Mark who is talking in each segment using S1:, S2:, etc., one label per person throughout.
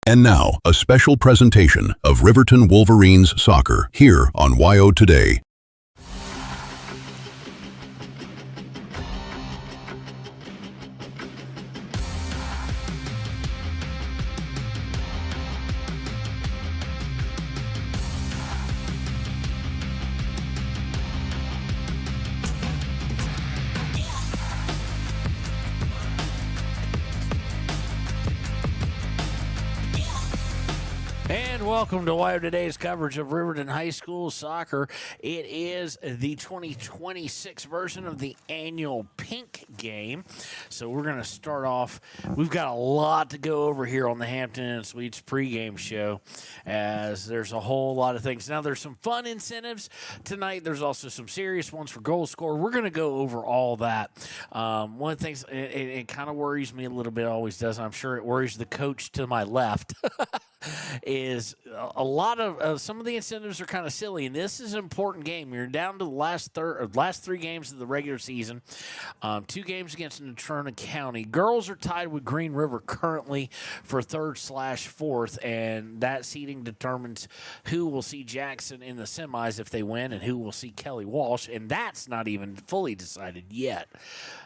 S1: And now, a special presentation of Riverton Wolverines soccer here on YO Today.
S2: And welcome to YO Today's coverage of Riverton High School soccer. It is the 2026 version of the annual Pink game. So we're going to start off. We've got a lot to go over here on the Hampton Inn Suites pregame show, as there's a whole lot of things. Now, there's some fun incentives tonight. There's also some serious ones for goal scorer. We're going to go over all that. One of the things, it kind of worries me a little bit, always does. I'm sure it worries the coach to my left. Is a lot of some of the incentives are kind of silly, and this is an important game. You're down to the last three games of the regular season, 2 games against Natrona County. Girls are tied with Green River currently for 3rd/4th, and that seeding determines who will see Jackson in the semis if they win, and who will see Kelly Walsh, and that's not even fully decided yet.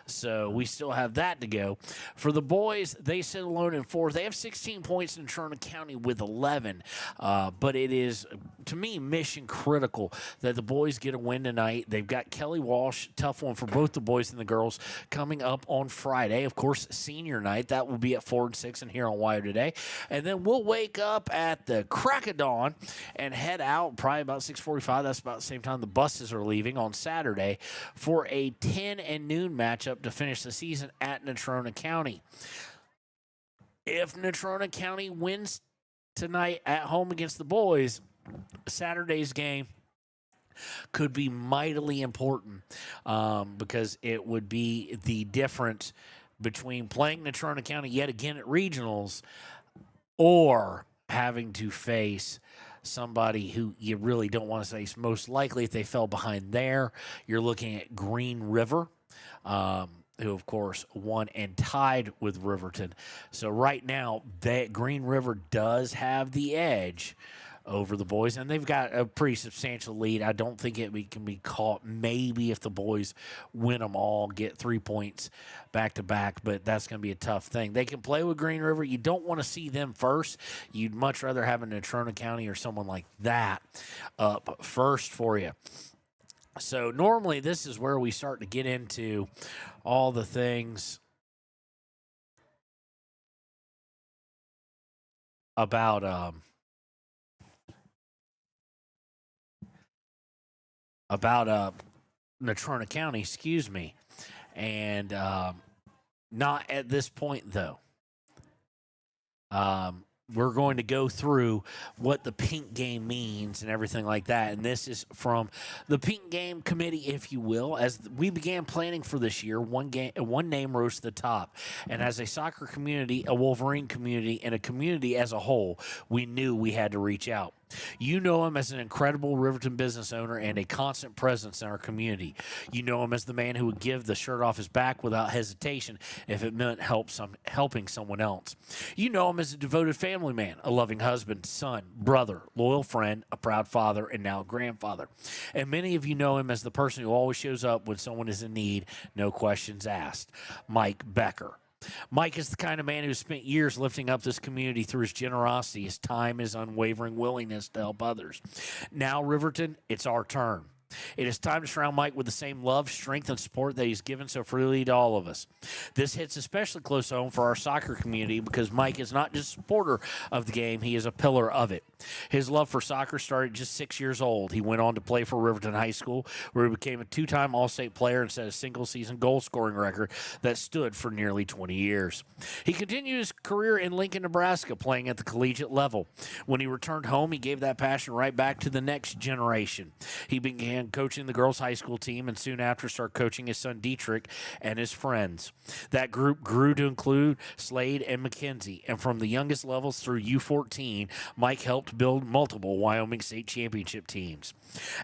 S2: So we still have that to go. For the boys, they sit alone in 4th. They have 16 points in Natrona County with 11. But it is, to me, mission critical that the boys get a win tonight. They've got Kelly Walsh, tough one for both the boys and the girls, coming up on Friday. Of course, senior night. That will be at 4 and 6 and here on YO Today. And then we'll wake up at the crack of dawn and head out probably about 6:45. That's about the same time the buses are leaving on Saturday for a 10 and noon matchup to finish the season at Natrona County. If Natrona County wins tonight at home against the boys, Saturday's game could be mightily important because it would be the difference between playing Natrona County yet again at regionals or having to face somebody who you really don't want to face. Most likely, if they fell behind there, you're looking at Green River, who, of course, won and tied with Riverton. So right now, Green River does have the edge over the boys, and they've got a pretty substantial lead. I don't think it can be caught. Maybe if the boys win them all, get 3 points back-to-back, but that's going to be a tough thing. They can play with Green River. You don't want to see them first. You'd much rather have a Natrona County or someone like that up first for you. So normally this is where we start to get into all the things about Natrona County, excuse me. And not at this point, though. We're going to go through what the Pink game means and everything like that. And this is from the Pink game committee, if you will. As we began planning for this year, one name rose to the top. And as a soccer community, a Wolverine community, and a community as a whole, we knew we had to reach out. You know him as an incredible Riverton business owner and a constant presence in our community. You know him as the man who would give the shirt off his back without hesitation if it meant helping someone else. You know him as a devoted family man, a loving husband, son, brother, loyal friend, a proud father, and now a grandfather. And many of you know him as the person who always shows up when someone is in need, no questions asked. Mike Becker. Mike is the kind of man who spent years lifting up this community through his generosity, his time, his unwavering willingness to help others. Now, Riverton, it's our turn. It is time to surround Mike with the same love, strength, and support that he's given so freely to all of us. This hits especially close home for our soccer community because Mike is not just a supporter of the game, he is a pillar of it. His love for soccer started just 6 years old. He went on to play for Riverton High School, where he became a 2-time All-State player and set a single-season goal-scoring record that stood for nearly 20 years. He continued his career in Lincoln, Nebraska, playing at the collegiate level. When he returned home, he gave that passion right back to the next generation. He began began coaching the girls' high school team and soon after started coaching his son Dietrich and his friends. That group grew to include Slade and McKenzie, and from the youngest levels through U14, Mike helped build multiple Wyoming State Championship teams.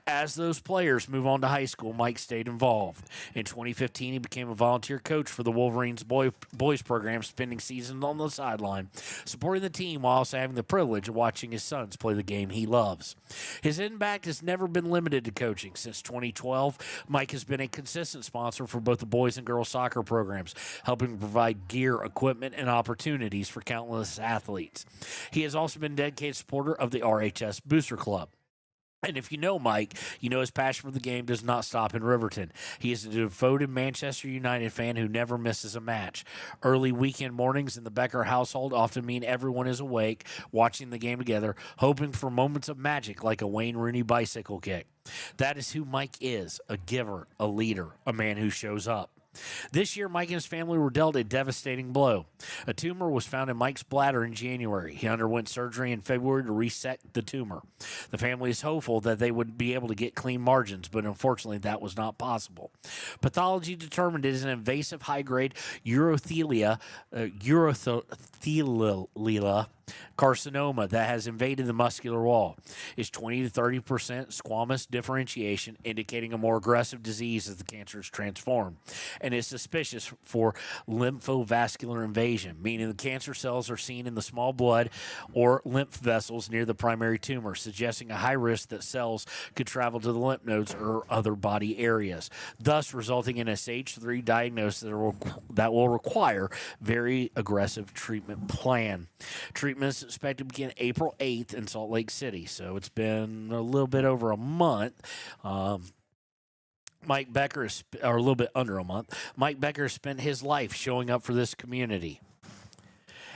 S2: As those players move on to high school, Mike stayed involved. In 2015, he became a volunteer coach for the Wolverines boys program, spending seasons on the sideline, supporting the team while also having the privilege of watching his sons play the game he loves. His impact has never been limited to coaching. Since 2012, Mike has been a consistent sponsor for both the boys and girls soccer programs, helping provide gear, equipment, and opportunities for countless athletes. He has also been a dedicated supporter of the RHS Booster Club. And if you know Mike, you know his passion for the game does not stop in Riverton. He is a devoted Manchester United fan who never misses a match. Early weekend mornings in the Becker household often mean everyone is awake, watching the game together, hoping for moments of magic like a Wayne Rooney bicycle kick. That is who Mike is, a giver, a leader, a man who shows up. This year, Mike and his family were dealt a devastating blow. A tumor was found in Mike's bladder in January. He underwent surgery in February to resect the tumor. The family is hopeful that they would be able to get clean margins, but unfortunately that was not possible. Pathology determined it is an invasive high-grade urothelial carcinoma that has invaded the muscular wall. It's 20 to 30% squamous differentiation, indicating a more aggressive disease as the cancer is transformed, and is suspicious for lymphovascular invasion, meaning the cancer cells are seen in the small blood or lymph vessels near the primary tumor, suggesting a high risk that cells could travel to the lymph nodes or other body areas, thus resulting in a stage 3 diagnosis that will require very aggressive treatment plan. Treatment is expected to begin April 8th in Salt Lake City, so it's been a little bit over a month. Mike Becker is, or a little bit under a month. Mike Becker spent his life showing up for this community.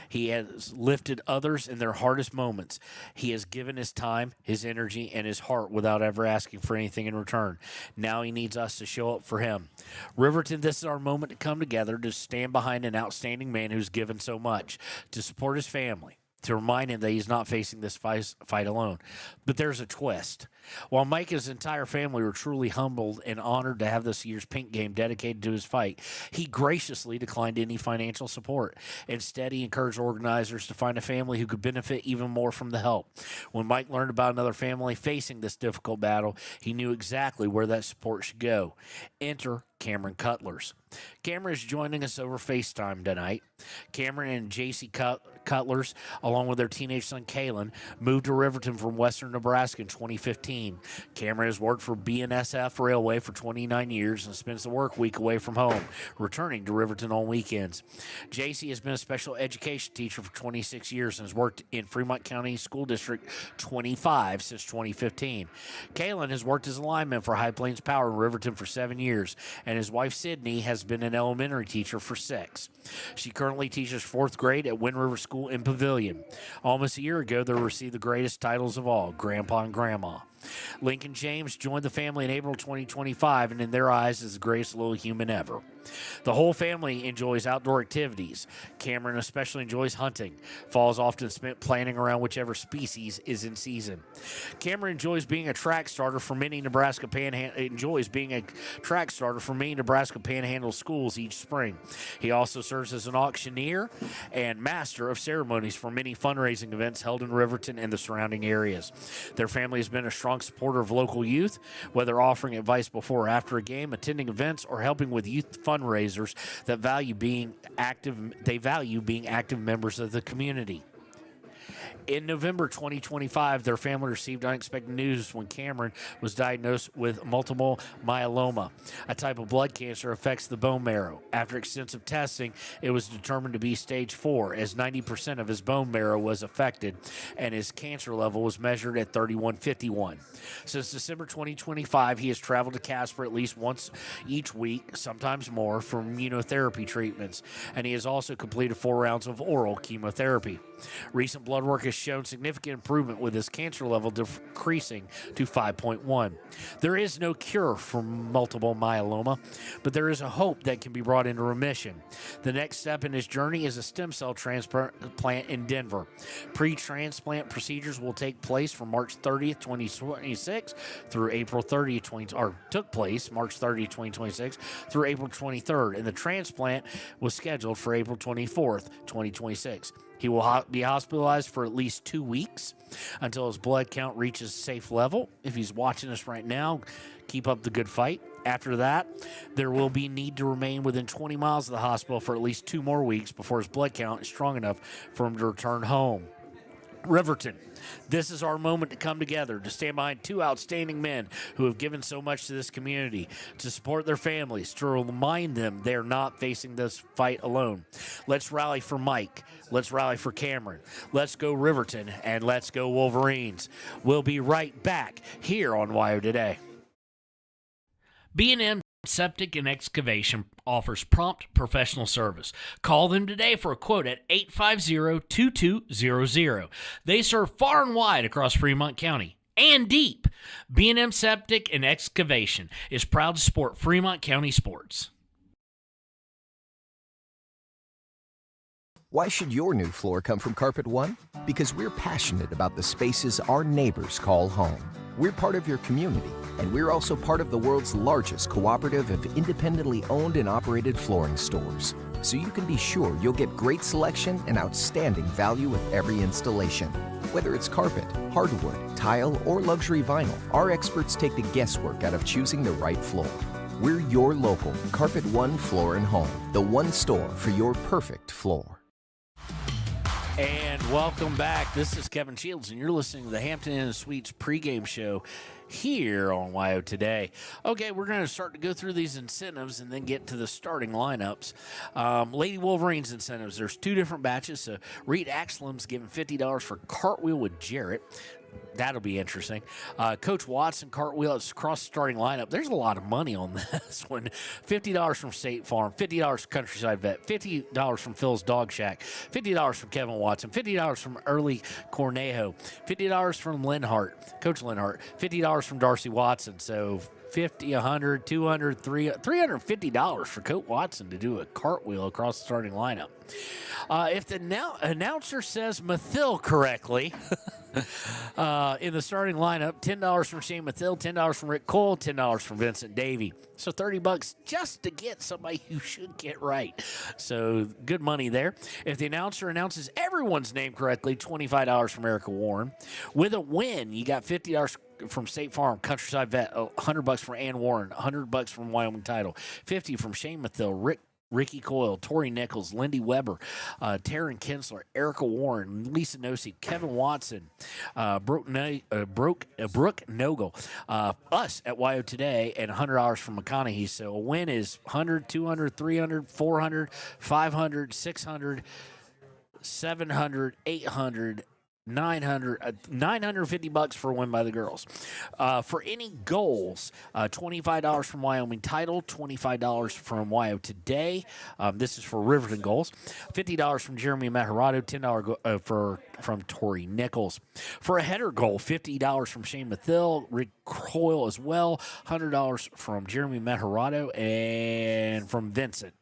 S2: He has lifted others in their hardest moments. He has given his time, his energy, and his heart without ever asking for anything in return. Now he needs us to show up for him. Riverton, this is our moment to come together to stand behind an outstanding man who's given so much, to support his family, to remind him that he's not facing this fight alone. But there's a twist. While Mike and his entire family were truly humbled and honored to have this year's Pink Game dedicated to his fight, he graciously declined any financial support. Instead, he encouraged organizers to find a family who could benefit even more from the help. When Mike learned about another family facing this difficult battle, he knew exactly where that support should go. Enter Cameron Cutlers. Cameron is joining us over FaceTime tonight. Cameron and JC Cutlers, along with their teenage son Kalen, moved to Riverton from western Nebraska in 2015. Cameron has worked for BNSF Railway for 29 years and spends the work week away from home, returning to Riverton on weekends. JC has been a special education teacher for 26 years and has worked in Fremont County School District 25 since 2015. Kalen has worked as a lineman for High Plains Power in Riverton for 7 years, and his wife Sydney has been an elementary teacher for 6. She currently teaches 4th grade at Wind River School in Pavilion. Almost a year ago, they received the greatest titles of all, Grandpa and Grandma. Lincoln James joined the family in April 2025 and in their eyes is the greatest little human ever. The whole family enjoys outdoor activities. Cameron especially enjoys hunting. Fall is often spent planning around whichever species is in season. Cameron enjoys being a track starter for many Nebraska Panhandle schools each spring. He also serves as an auctioneer and master of ceremonies for many fundraising events held in Riverton and the surrounding areas. Their family has been a strong supporter of local youth, whether offering advice before or after a game, attending events, or helping with youth fundraisers that value being active members of the community. In November 2025, their family received unexpected news when Cameron was diagnosed with multiple myeloma. A type of blood cancer affects the bone marrow. After extensive testing, it was determined to be stage 4, as 90% of his bone marrow was affected, and his cancer level was measured at 3151. Since December 2025, he has traveled to Casper at least once each week, sometimes more, for immunotherapy treatments, and he has also completed 4 rounds of oral chemotherapy. Recent blood work has shown significant improvement with his cancer level decreasing to 5.1. There is no cure for multiple myeloma, but there is a hope that can be brought into remission. The next step in his journey is a stem cell transplant in Denver. Pre-transplant procedures will take place from March 30th, 2026 through April 30th, took place March 30th, 2026 through April 23rd, and the transplant was scheduled for April 24th, 2026. He will be hospitalized for at least 2 weeks until his blood count reaches a safe level. If he's watching us right now, keep up the good fight. After that, there will be need to remain within 20 miles of the hospital for at least 2 more weeks before his blood count is strong enough for him to return home. Riverton, this is our moment to come together, to stand behind 2 outstanding men who have given so much to this community, to support their families, to remind them they're not facing this fight alone. Let's rally for Mike. Let's rally for Cameron. Let's go Riverton, and let's go Wolverines. We'll be right back here on WYO Today. B&M Septic and Excavation offers prompt professional service. Call them today for a quote at 850-2200. They serve far and wide across Fremont County and deep. B&M Septic and Excavation is proud to support Fremont County sports.
S3: Why should your new floor come from Carpet One? Because we're passionate about the spaces our neighbors call home. We're part of your community, and we're also part of the world's largest cooperative of independently owned and operated flooring stores. So you can be sure you'll get great selection and outstanding value with every installation. Whether it's carpet, hardwood, tile, or luxury vinyl, our experts take the guesswork out of choosing the right floor. We're your local Carpet One Floor and Home, the one store for your perfect floor.
S2: And welcome back. This is Kevin Shields, and you're listening to the Hampton Inn & Suites pregame show here on WYO Today. Okay, we're going to start to go through these incentives and then get to the starting lineups. Lady Wolverines incentives, there's 2 different batches. So Reed Axelum's giving $50 for Cartwheel with Jarrett. That'll be interesting. Coach Watson, cartwheel, it's across the starting lineup. There's a lot of money on this one. $50 from State Farm, $50 from Countryside Vet, $50 from Phil's Dog Shack, $50 from Kevin Watson, $50 from Early Cornejo, $50 from Linhart, Coach Linhart, $50 from Darcy Watson. So 50, 100, 200, $350 for Coach Watson to do a cartwheel across the starting lineup. If the announcer says Mathill correctly in the starting lineup, $10 from Shane Mathill, $10 from Rick Cole, $10 from Vincent Davey. So $30 just to get somebody who should get right. So good money there. If the announcer announces everyone's name correctly, $25 from Erica Warren. With a win, you got $50 from State Farm, Countryside Vet, $100 from Ann Warren, $100 from Wyoming Title, $50 from Shane Mathill, Ricky Coyle, Tori Nichols, Lindy Weber, Taryn Kinsler, Erica Warren, Lisa Nosey, Kevin Watson, Brooke Nogel, us at WYO Today, and $100 from McConaughey. So a win is 100, 200, 300, 400, 500, 600, 700, 800, $950 for a win by the girls. For any goals, $25 from Wyoming Title, $25 from WYO Today. This is for Riverton goals. $50 from Jeremy Maharato, $10 from Tori Nichols. For a header goal, $50 from Shane Mathill, Rick Coyle as well, $100 from Jeremy Maharato, and from Vincent.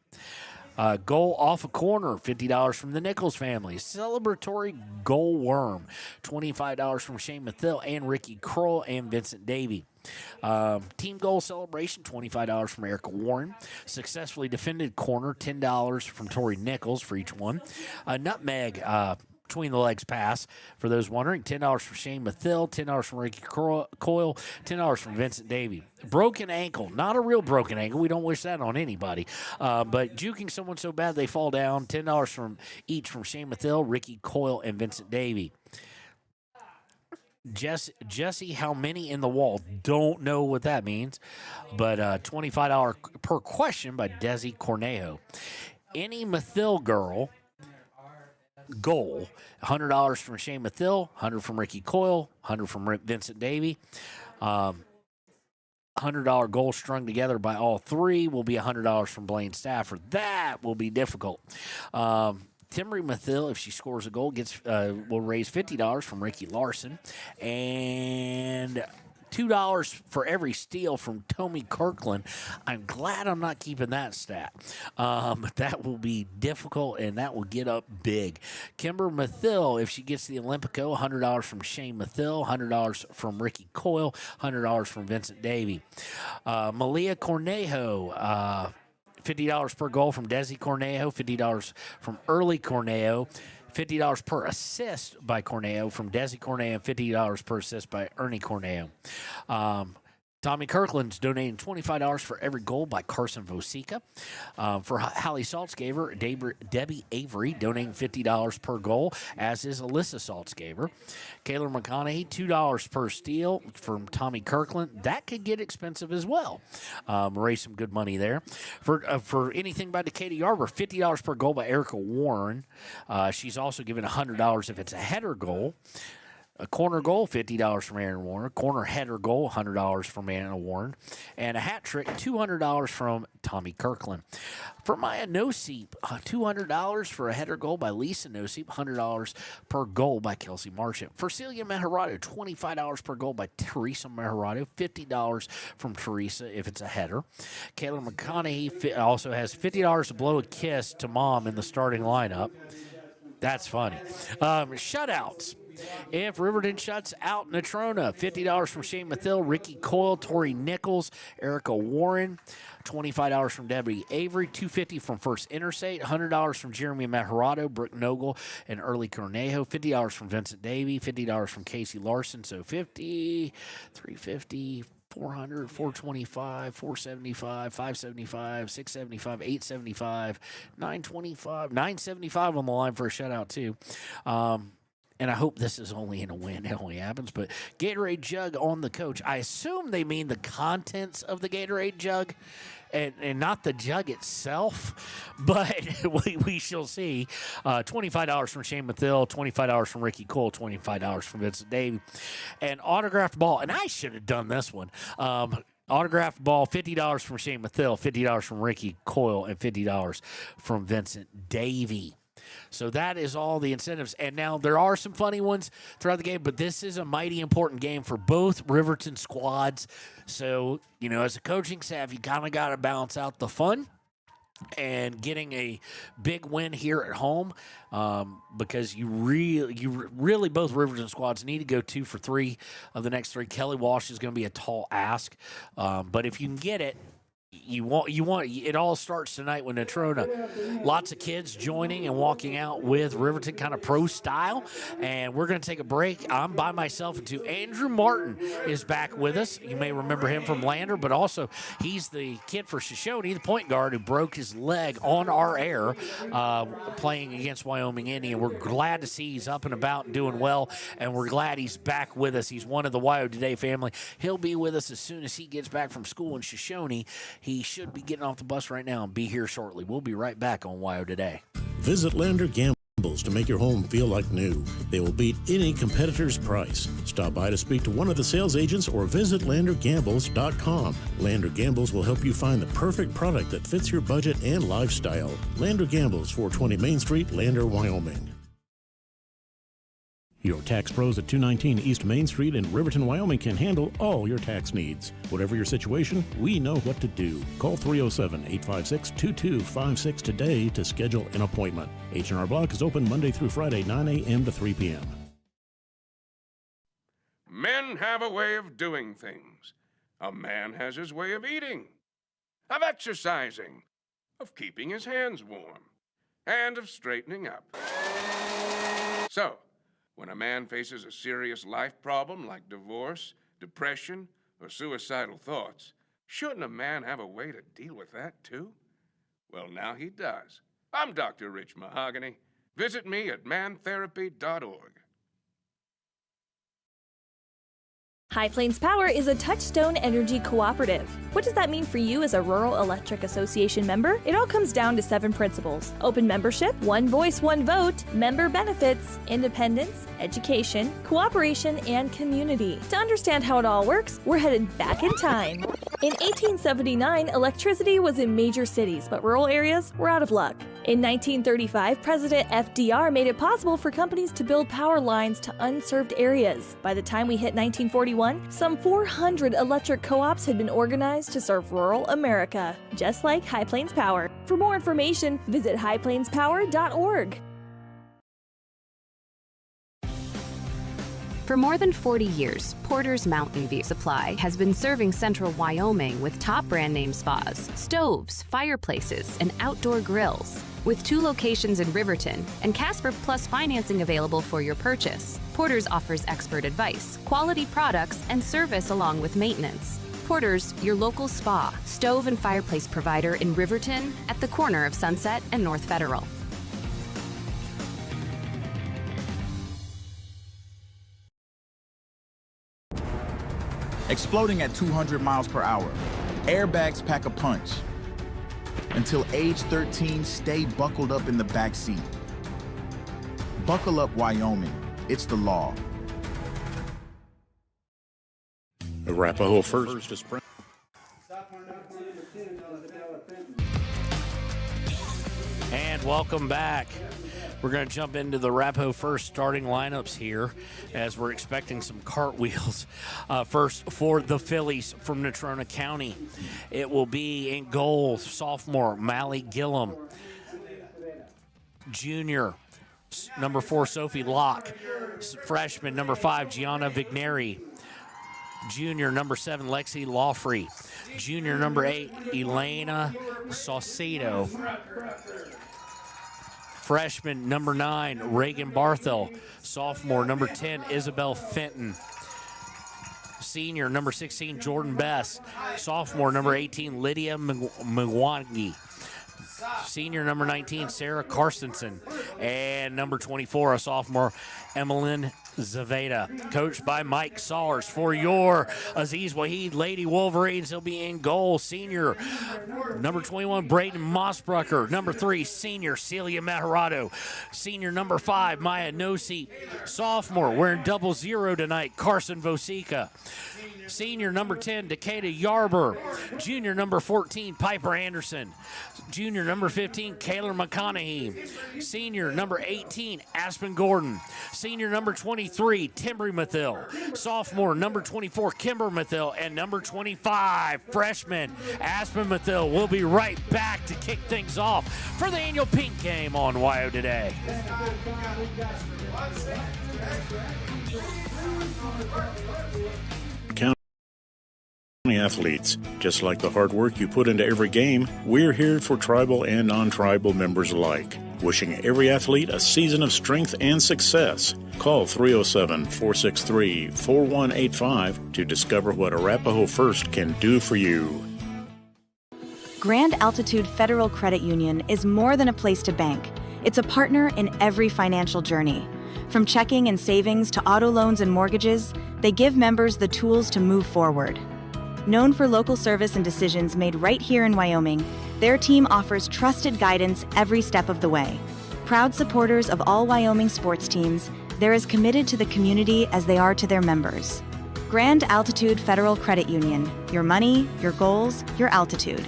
S2: Goal off a corner, $50 from the Nichols family. Celebratory goal worm, $25 from Shane Mathill and Ricky Kroll and Vincent Davey. Team goal celebration, $25 from Erica Warren. Successfully defended corner, $10 from Tori Nichols for each one. Nutmeg, between the legs pass, for those wondering, $10 from Shane Mathill, $10 from Ricky Coyle, $10 from Vincent Davey. Broken ankle, not a real broken ankle. We don't wish that on anybody. But juking someone so bad they fall down, $10 from each from Shane Mathill, Ricky Coyle, and Vincent Davey. Jesse, how many in the wall? Don't know what that means, but $25 per question by Desi Cornejo. Any Mathill girl goal, $100 from Shane Mathill, $100 from Ricky Coyle, $100 from Vincent Davey. $100 goal strung together by all three will be $100 from Blaine Stafford. That will be difficult. Timry Mathil, if she scores a goal, will raise $50 from Ricky Larson. And $2 for every steal from Tommy Kirkland. I'm glad I'm not keeping that stat. That will be difficult, and that will get up big. Kimber Mathil, if she gets the Olympico, $100 from Shane Mathil, $100 from Ricky Coyle, $100 from Vincent Davey. Malia Cornejo, $50 per goal from Desi Cornejo, $50 from Early Cornejo, $50 per assist by Cornejo from Desi Cornejo, and $50 per assist by Ernie Cornejo. Tommy Kirkland's donating $25 for every goal by Carson Vosica. For Hallie Saltzgaver, Debbie Avery donating $50 per goal, as is Alyssa Saltzgaver. Kayla McConaughey, $2 per steal from Tommy Kirkland. That could get expensive as well. Raise some good money there. For anything by Decatur Yarber, $50 per goal by Erica Warren. She's also given $100 if it's a header goal. A corner goal, $50 from Aaron Warren. Corner header goal, $100 from Anna Warren. And a hat trick, $200 from Tommy Kirkland. For Maya Noseep, $200 for a header goal by Lisa Noseep, $100 per goal by Kelsey Marchant. For Celia Meharado, $25 per goal by Teresa Meharado, $50 from Teresa if it's a header. Kayla McConaughey also has $50 to blow a kiss to mom in the starting lineup. That's funny. Shutouts. If Riverton shuts out Natrona, $50 from Shane Mathil, Ricky Coyle, Tori Nichols, Erica Warren, $25 from Debbie Avery, $250 from First Interstate, $100 from Jeremy Meharado, Brooke Nogle, and Early Cornejo, $50 from Vincent Davey, $50 from Casey Larson, so $50, $350, $400, $425, $475, $575, $675, $875, $925, $975 on the line for a shutout too. And I hope this is only in a win. It only happens. But Gatorade jug on the coach. I assume they mean the contents of the Gatorade jug and not the jug itself. But we shall see. $25 from Shane Mathil, $25 from Ricky Cole, $25 from Vincent Davey. And autographed ball. And I should have done this one. Autographed ball, $50 from Shane Mathil, $50 from Ricky Coyle, and $50 from Vincent Davey. So that is all the incentives. And now there are some funny ones throughout the game, but this is a mighty important game for both Riverton squads. So, as a coaching staff, you kind of got to balance out the fun and getting a big win here at home because you really both Riverton squads need to go 2 for 3 of the next 3. Kelly Walsh is going to be a tall ask, but if you can get it, You want it all starts tonight with Natrona. Lots of kids joining and walking out with Riverton kind of pro style. And we're going to take a break. I'm by myself until Andrew Martin is back with us. You may remember him from Lander, but also he's the kid for Shoshone, the point guard who broke his leg on our air playing against Wyoming Indian. We're glad to see he's up and about and doing well, and we're glad he's back with us. He's one of the Wyo Today family. He'll be with us as soon as he gets back from school in Shoshone. He should be getting off the bus right now and be here shortly. We'll be right back on Wyo Today.
S4: Visit Lander Gambles to make your home feel like new. They will beat any competitor's price. Stop by to speak to one of the sales agents or visit LanderGambles.com. Lander Gambles will help you find the perfect product that fits your budget and lifestyle. Lander Gambles, 420 Main Street, Lander, Wyoming. Your tax pros at 219 East Main Street in Riverton, Wyoming can handle all your tax needs. Whatever your situation, we know what to do. Call 307-856-2256 today to schedule an appointment. H&R Block is open Monday through Friday, 9 a.m. to 3 p.m.
S5: Men have a way of doing things. A man has his way of eating, of exercising, of keeping his hands warm, and of straightening up. So, when a man faces a serious life problem like divorce, depression, or suicidal thoughts, shouldn't a man have a way to deal with that too? Well, now he does. I'm Dr. Rich Mahogany. Visit me at mantherapy.org.
S6: High Plains Power is a Touchstone Energy cooperative. What does that mean for you as a Rural Electric Association member? It all comes down to 7 principles: open membership, one voice, one vote, member benefits, independence, education, cooperation, and community. To understand how it all works, we're headed back in time. In 1879, electricity was in major cities, but rural areas were out of luck. In 1935, President FDR made it possible for companies to build power lines to unserved areas. By the time we hit 1941, some 400 electric co-ops had been organized to serve rural America, just like High Plains Power. For more information, visit highplainspower.org.
S7: For more than 40 years, Porter's Mountain View Supply has been serving central Wyoming with top brand name spas, stoves, fireplaces, and outdoor grills. With 2 locations in Riverton and Casper Plus financing available for your purchase, Porter's offers expert advice, quality products, and service along with maintenance. Porter's, your local spa, stove, and fireplace provider in Riverton at the corner of Sunset and North Federal.
S8: Exploding at 200 miles per hour. Airbags pack a punch. Until age 13, stay buckled up in the back seat. Buckle up, Wyoming. It's the law.
S4: Arapahoe first is
S2: And welcome back. We're going to jump into the Arapahoe First starting lineups here as we're expecting some cartwheels. First for the Phillies from Natrona County. It will be in goal, sophomore Mally Gillum. Junior, number 4, Sophie Locke. Freshman, number 5, Gianna Vigneri. Junior, number 7, Lexi Lawfrey. Junior, number 8, Elena Saucedo. Freshman, number 9, Reagan Barthel. Sophomore, number 10, Isabel Fenton. Senior, number 16, Jordan Bess. Sophomore, number 18, Lydia Mwangi. Senior, number 19, Sarah Carstensen. And number 24, a sophomore, Emmeline Zaveda. Coached by Mike Sawers. For your Aziz Waheed Lady Wolverines, he'll be in goal. Senior, number 21, Braden Mossbrucker. Number 3, senior, Celia Maharado. Senior, number 5, Maya Nosi. Sophomore, wearing 00 tonight, Carson Vosica. Senior, number 10, Decatur Yarber. Junior, number 14, Piper Anderson. Junior, number 15, Kaylor McConaughey. Senior, number 18, Aspen Gordon. Senior, number 23, Timbry Mathil. Sophomore, number 24, Kimber Mathil. And number 25, freshman, Aspen Mathil. We'll be right back to kick things off for the annual Pink Game on WYO Today.
S4: Athletes. Just like the hard work you put into every game, we're here for tribal and non-tribal members alike. Wishing every athlete a season of strength and success. Call 307-463-4185 to discover what Arapahoe First can do for you.
S9: Grand Altitude Federal Credit Union is more than a place to bank. It's a partner in every financial journey. From checking and savings to auto loans and mortgages, they give members the tools to move forward. Known for local service and decisions made right here in Wyoming, their team offers trusted guidance every step of the way. Proud supporters of all Wyoming sports teams, they're as committed to the community as they are to their members. Grand Altitude Federal Credit Union. Your money, your goals, your altitude.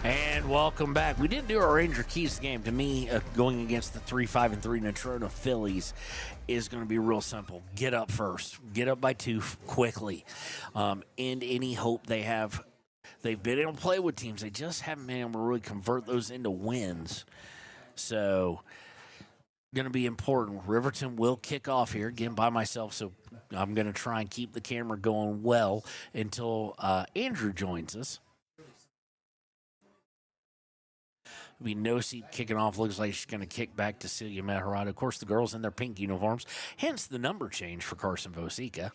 S2: And welcome back. We didn't do our Ranger Keys game. To me, going against the 3-5-3 Natrona Phillies is going to be real simple. Get up first. Get up by 2 quickly. End any hope they have. They've been able to play with teams. They just haven't been able to really convert those into wins. So, going to be important. Riverton will kick off here, again, by myself, so I'm going to try and keep the camera going well until Andrew joins us. Be no seat kicking off. Looks like she's going to kick back to Celia Maharado. Of course, the girls in their pink uniforms, hence the number change for Carson Vosica.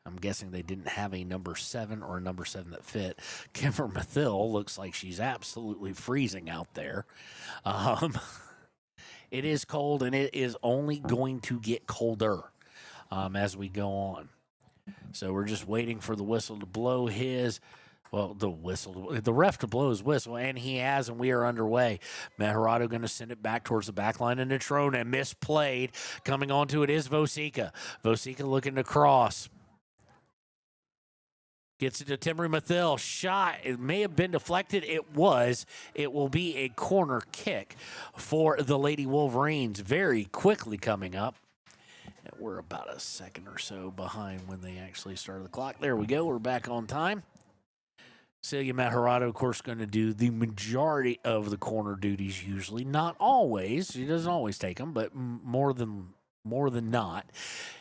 S2: I'm guessing they didn't have a number 7 or a number 7 that fit. Kimber Mathil looks like she's absolutely freezing out there. It is cold, and it is only going to get colder as we go on. So we're just waiting for the whistle to blow his. Well, the ref to blow his whistle, and he has, and we are underway. Meharado going to send it back towards the back line of Natrona. Misplayed. Coming onto it is Vosika. Vosika looking to cross. Gets it to Timry Mathil. Shot. It may have been deflected. It was. It will be a corner kick for the Lady Wolverines. Very quickly coming up. We're about a second or so behind when they actually started the clock. There we go. We're back on time. Celia Meharado, of course, going to do the majority of the corner duties usually. Not always. She doesn't always take them, but more than not.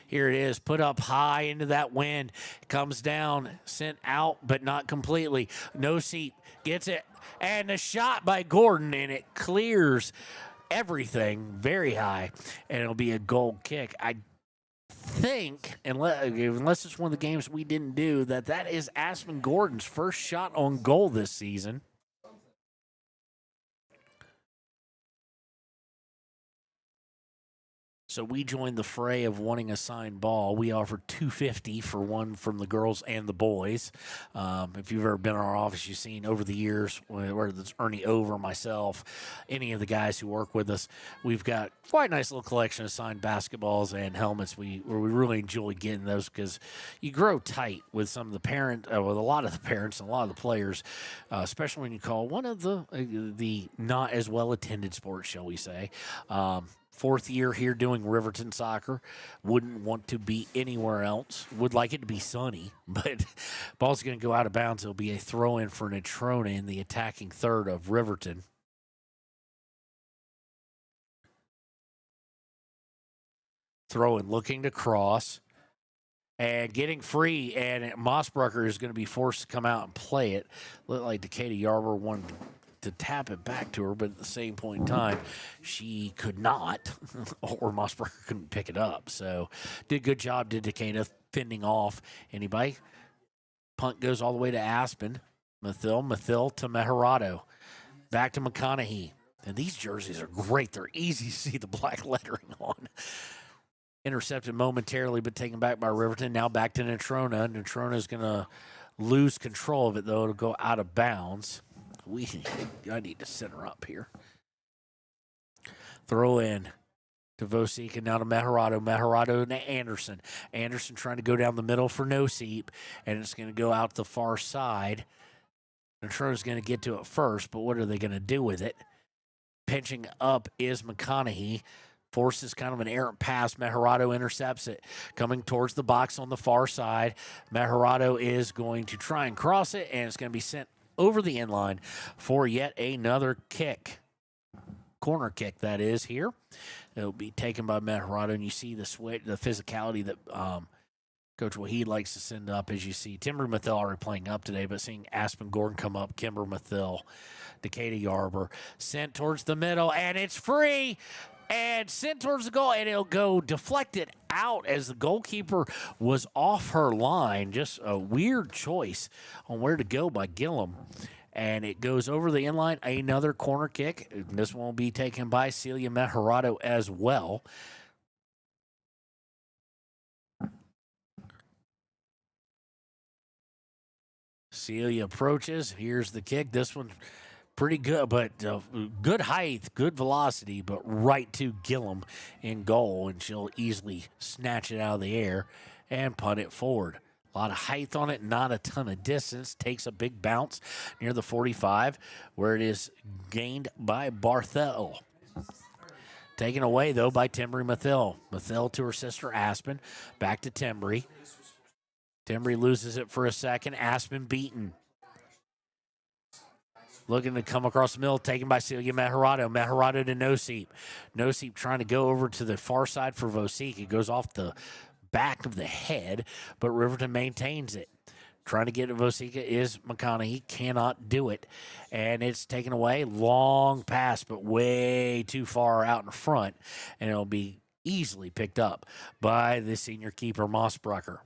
S2: Here it is, put up high into that wind. Comes down, sent out, but not completely. No seat, gets it, and a shot by Gordon, and it clears everything very high, and it'll be a goal kick. I think, unless it's one of the games we didn't do, that is Aspen Gordon's first shot on goal this season. So we joined the fray of wanting a signed ball. We offered $250 for one from the girls and the boys. If you've ever been in our office, you've seen over the years, whether it's Ernie Over, myself, any of the guys who work with us, we've got quite a nice little collection of signed basketballs and helmets. We really enjoy getting those because you grow tight with some of the with a lot of the parents and a lot of the players, especially when you call one of the not as well attended sports, shall we say. Fourth year here doing Riverton soccer. Wouldn't want to be anywhere else. Would like it to be sunny, but ball's going to go out of bounds. It'll be a throw-in for Natrona in the attacking third of Riverton. Throw-in looking to cross and getting free, and Mossbrucker is going to be forced to come out and play it. Looked like Decatur Yarber wanted to tap it back to her, but at the same point in time, she could not, or Mossberger couldn't pick it up. So did a good job, did Decatur, fending off anybody. Punt goes all the way to Aspen. Mathil to Meharado. Back to McConaughey. And these jerseys are great. They're easy to see the black lettering on. Intercepted momentarily, but taken back by Riverton. Now back to Natrona. Natrona is going to lose control of it, though. It'll go out of bounds. I need to center up here. Throw in to Vosika, now to Meharado. Meharado to Anderson. Anderson trying to go down the middle for no seat, and it's going to go out the far side. Natrona's going to get to it first, but what are they going to do with it? Pinching up is McConaughey. Forces kind of an errant pass. Meharado intercepts it. Coming towards the box on the far side. Meharado is going to try and cross it, and it's going to be sent over the end line for yet another kick. Corner kick, that is, here. It'll be taken by Meharado, and you see the physicality that Coach Wahid likes to send up, as you see. Timber Mathil already playing up today, but seeing Aspen Gordon come up, Kimber Mathil, Decatur Yarber, sent towards the middle, and it's free. And sent towards the goal, and it'll go deflected out as the goalkeeper was off her line. Just a weird choice on where to go by Gillum. And it goes over the inline, another corner kick. This one will be taken by Celia Meharado as well. Celia approaches. Here's the kick. This one pretty good, but good height, good velocity, but right to Gillum in goal, and she'll easily snatch it out of the air and punt it forward. A lot of height on it, not a ton of distance. Takes a big bounce near the 45, where it is gained by Barthel. Taken away, though, by Timbry Mathil. Mathil to her sister Aspen. Back to Timbry. Timbry loses it for a second. Aspen beaten. Looking to come across the middle, taken by Celia Meharado. Meharado to Noseep. Noseep trying to go over to the far side for Vosik. It goes off the back of the head, but Riverton maintains it. Trying to get to Vosika is McConaughey. Cannot do it. And it's taken away. Long pass, but way too far out in front. And it'll be easily picked up by the senior keeper, Mossbrucker.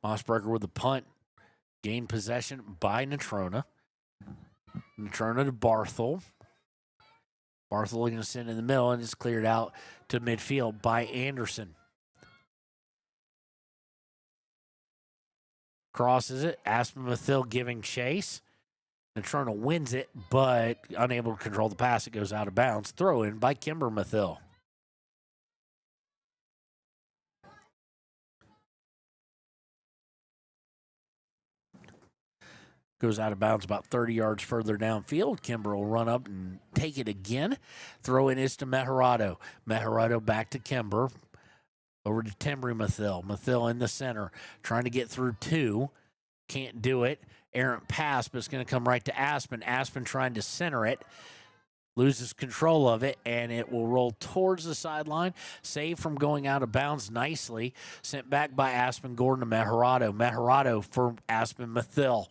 S2: Mossbrucker with the punt. Gained possession by Natrona. Natrona to Barthel. Barthel going to send in the middle, and it's cleared out to midfield by Anderson. Crosses it. Aspen Mathil giving chase. Natrona wins it, but unable to control the pass. It goes out of bounds. Throw in by Kimber Mathil. Goes out of bounds about 30 yards further downfield. Kimber will run up and take it again. Throw in is to Mejerado. Mejerado back to Kimber. Over to Tembry Mathil. Mathil in the center, trying to get through two. Can't do it. Errant pass, but it's going to come right to Aspen. Aspen trying to center it. Loses control of it, and it will roll towards the sideline. Saved from going out of bounds nicely. Sent back by Aspen Gordon to Mejerado. Mejerado for Aspen Mathil.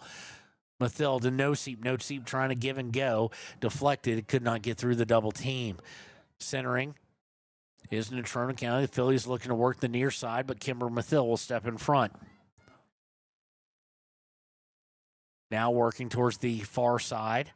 S2: Mathil to Noseep. Noseep trying to give and go. Deflected. Could not get through the double team. Centering is Natrona County. The Phillies looking to work the near side, but Kimber Mathil will step in front. Now working towards the far side.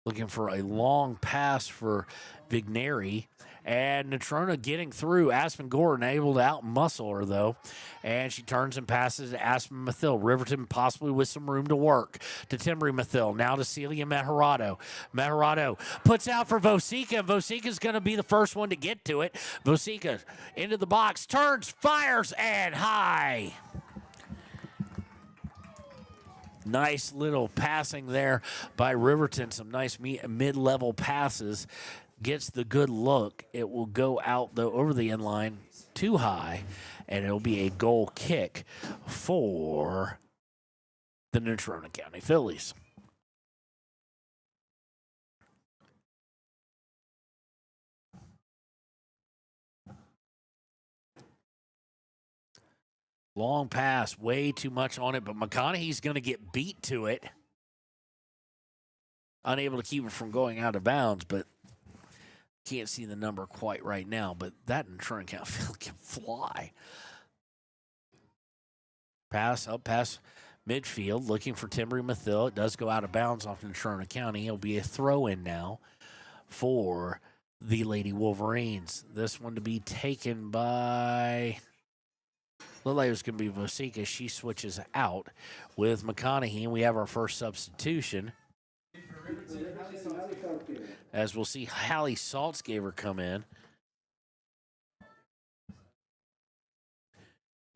S2: Looking for a long pass for Vigneri. And Natrona getting through. Aspen Gordon able to out-muscle her, though. And she turns and passes to Aspen Mathil. Riverton possibly with some room to work. To Tembry Mathil. Now to Celia Mejerado. Mejerado puts out for Vosica. Vosica's going to be the first one to get to it. Vosica into the box. Turns, fires, and high. Nice little passing there by Riverton. Some nice mid-level passes. Gets the good look. It will go out though over the end line too high, and it'll be a goal kick for the Natrona County Phillies. Long pass, way too much on it, but McConaughey's going to get beat to it. Unable to keep it from going out of bounds, but can't see the number quite right now, but that Natrona County field can fly. Pass up past midfield, looking for Tembry Mathil. It does go out of bounds off Natrona County. It'll be a throw-in now for the Lady Wolverines. This one to be taken by... Looked like it was going to be Vosica. She switches out with McConaughey, and we have our first substitution. As we'll see, Hallie Saltzgaver come in.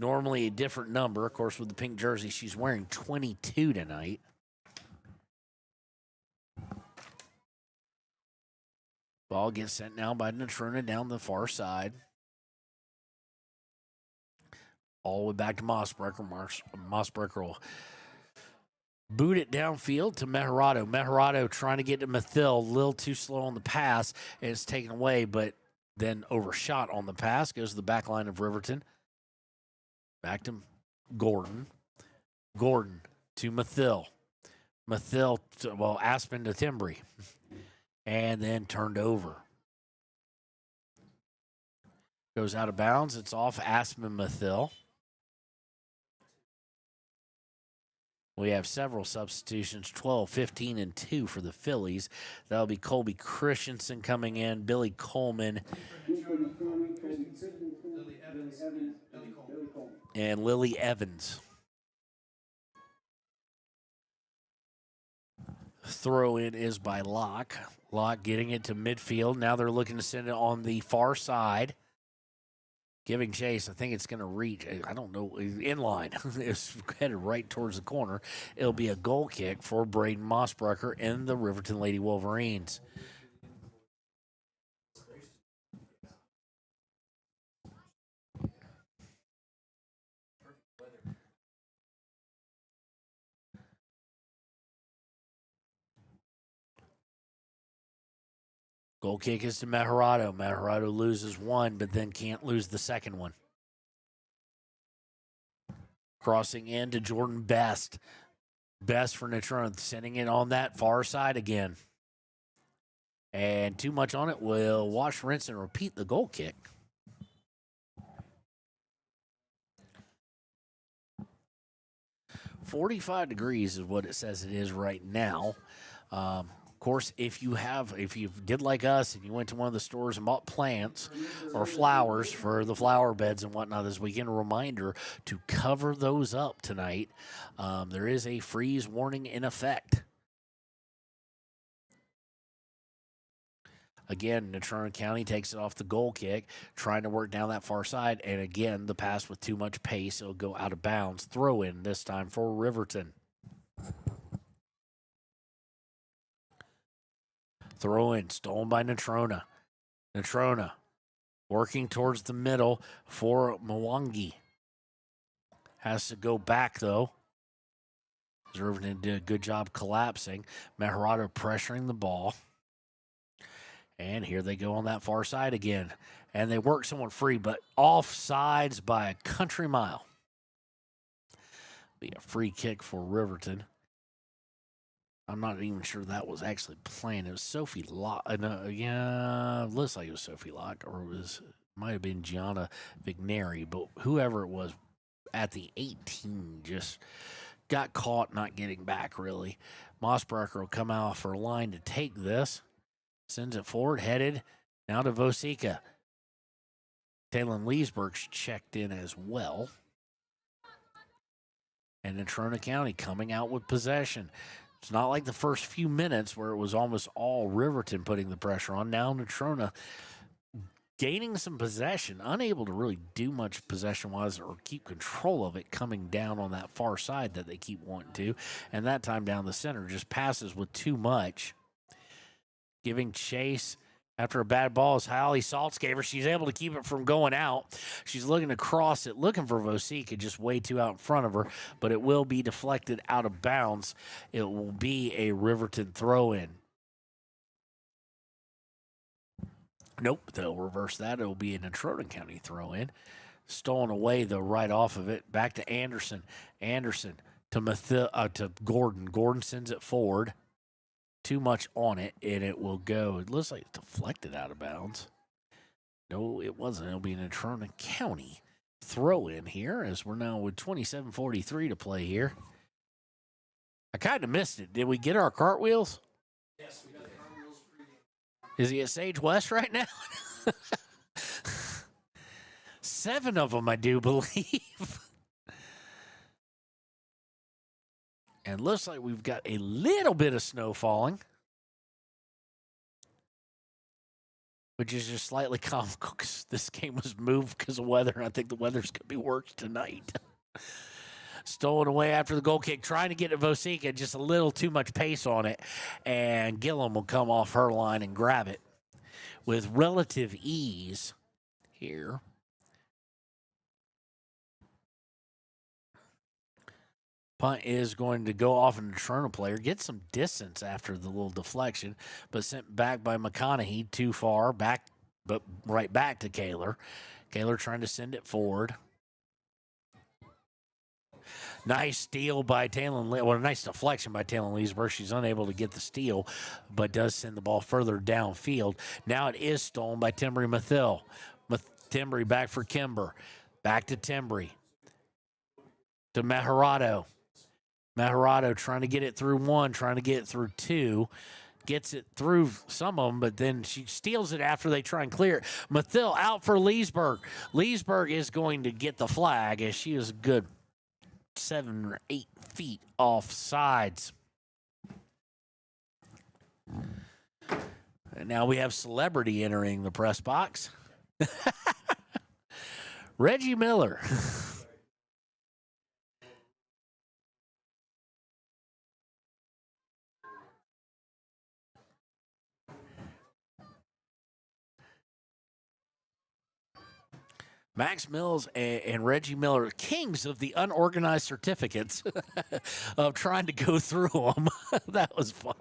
S2: Normally a different number. Of course, with the pink jersey, she's wearing 22 tonight. Ball gets sent now by Natrona down the far side. All the way back to Mossbrecker. Mossbrecker will boot it downfield to Mejerado. Mejerado trying to get to Mathil. A little too slow on the pass. And it's taken away, but then overshot on the pass. Goes to the back line of Riverton. Back to Gordon. Gordon to Mathil. Mathil to, Aspen to Tembry. And then turned over. Goes out of bounds. It's off Aspen Mathil. We have several substitutions, 12, 15, and 2 for the Phillies. That'll be Colby Christensen coming in, Billy Coleman, and Lily Evans. Throw in is by Locke. Locke getting it to midfield. Now they're looking to send it on the far side. Giving chase, I think it's going to reach, I don't know, in line. It's headed right towards the corner. It'll be a goal kick for Braden Mossbrecker and the Riverton Lady Wolverines. Goal kick is to Mejerado. Mejerado loses one, but then can't lose the second one. Crossing in to Jordan Best. Best for Natrona, sending it on that far side again. And too much on it will wash, rinse, and repeat the goal kick. "45 degrees is what it says it is right now. Of course, if you did like us and you went to one of the stores and bought plants or flowers for the flower beds and whatnot this weekend, a reminder to cover those up tonight. There is a freeze warning in effect. Again, Natrona County takes it off the goal kick, trying to work down that far side. And again, the pass with too much pace, it'll go out of bounds. Throw in this time for Riverton. Throw in, stolen by Natrona. Natrona working towards the middle for Mwangi. Has to go back, though. Riverton did a good job collapsing. Meharado pressuring the ball. And here they go on that far side again. And they work someone free, but offsides by a country mile. Be a free kick for Riverton. I'm not even sure that was actually playing. It was Sophie Locke. Yeah, it looks like it was Sophie Locke, or it might have been Gianna Vigneri, but whoever it was at the 18 just got caught not getting back, really. Mossbrucker will come out for a line to take this. Sends it forward, headed now to Vosika. Talon Leesburg's checked in as well. And Natrona County coming out with possession. It's not like the first few minutes where it was almost all Riverton putting the pressure on. Now Natrona gaining some possession, unable to really do much possession-wise or keep control of it, coming down on that far side that they keep wanting to. And that time down the center just passes with too much. Giving chase after a bad ball is Holly Saltzgaber. She's able to keep it from going out. She's looking to cross it, looking for Vosika, just way too out in front of her, but it will be deflected out of bounds. It will be a Riverton throw-in. Nope, they'll reverse that. It will be a Natrona County throw-in. Stolen away, though, right off of it. Back to Anderson. Anderson to Gordon. Gordon sends it forward. Too much on it, and it will go. It looks like it's deflected out of bounds. No, it wasn't. It'll be a Natrona County throw-in here, as we're now with 27:43 to play here. I kind of missed it. Did we get our cartwheels?
S10: Yes, we got the cartwheels pregame.
S2: Is he at Sage West right now? 7 of them, I do believe. And looks like we've got a little bit of snow falling, which is just slightly comical because this game was moved because of weather, and I think the weather's going to be worse tonight. Stolen away after the goal kick, trying to get to Vosika, just a little too much pace on it, and Gillum will come off her line and grab it with relative ease here. Punt is going to go off an Natrona player, get some distance after the little deflection, but sent back by McConaughey too far, back, but right back to Kaler. Kaler trying to send it forward. Nice steal by Talon, well, a nice deflection by Talon Leesburg. She's unable to get the steal, but does send the ball further downfield. Now it is stolen by Timbry Mathill. Timbry back for Kimber. Back to Timbry. To Meharado. Meharado trying to get it through 1, trying to get it through 2. Gets it through some of them, but then she steals it after they try and clear it. Mathill out for Leesburg. Leesburg is going to get the flag as she is a good 7 or 8 feet off sides. And now we have celebrity entering the press box. Reggie Miller. Max Mills and Reggie Miller, kings of the unorganized certificates of trying to go through them. That was fun.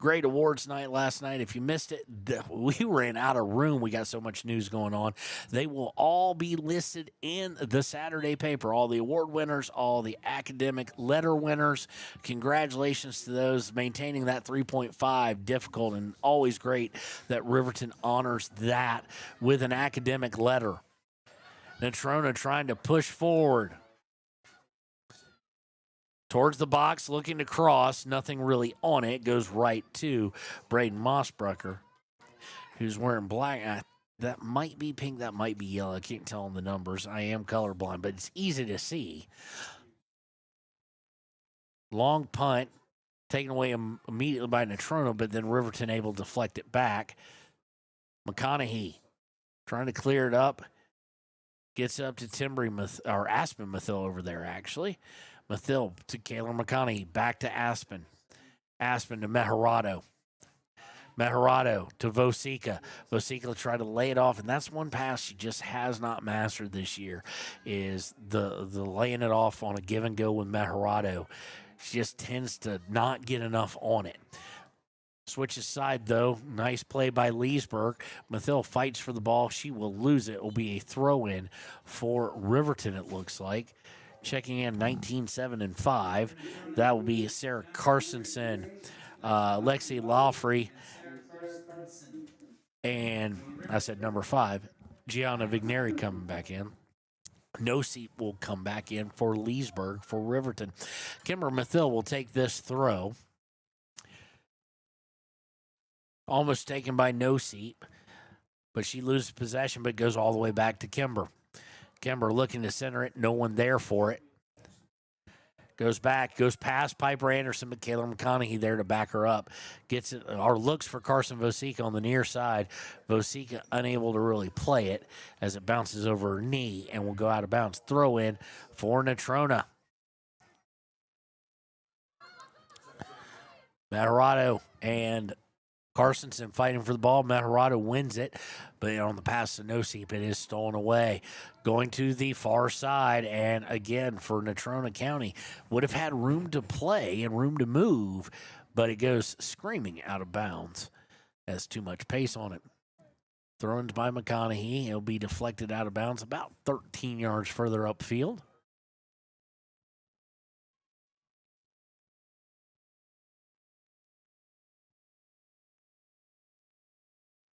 S2: Great awards night last night. If you missed it, we were in out of room. We got so much news going on. They will all be listed in the Saturday paper. All the award winners, all the academic letter winners. Congratulations to those maintaining that 3.5. Difficult and always great that Riverton honors that with an academic letter. Natrona trying to push forward. Towards the box, looking to cross. Nothing really on it. Goes right to Braden Mossbrucker, who's wearing black. That might be pink. That might be yellow. I can't tell on the numbers. I am colorblind, but it's easy to see. Long punt, taken away immediately by Natrona, but then Riverton able to deflect it back. McConaughey trying to clear it up. Gets up to Aspen Mathil over there, actually. Mathil to Kaylor McConaughey. Back to Aspen. Aspen to Meharado. Meharado to Vosica. Vosica tried to lay it off, and that's one pass she just has not mastered this year, is the laying it off on a give and go with Meharado. She just tends to not get enough on it. Switches side, though. Nice play by Leesburg. Mathil fights for the ball. She will lose it. It will be a throw-in for Riverton, it looks like. Checking in 19-7-5. That will be Sarah Carsonson, Lexi Lawfrey, and I said number 5, Gianna Vigneri coming back in. No seat will come back in for Leesburg for Riverton. Kimber Mathil will take this throw. Almost taken by No Seat, but she loses possession, but goes all the way back to Kimber. Kimber looking to center it. No one there for it. Goes back, goes past Piper Anderson, but Kaylor McConaughey there to back her up. Gets it, or looks for Carson Vosica on the near side. Vosica unable to really play it as it bounces over her knee and will go out of bounds. Throw in for Natrona. Meharado and Carsonson fighting for the ball. Meharado wins it, but on the pass to Nosip, it is stolen away. Going to the far side, and again for Natrona County. Would have had room to play and room to move, but it goes screaming out of bounds. Has too much pace on it. Thrown by McConaughey. It'll be deflected out of bounds about 13 yards further upfield.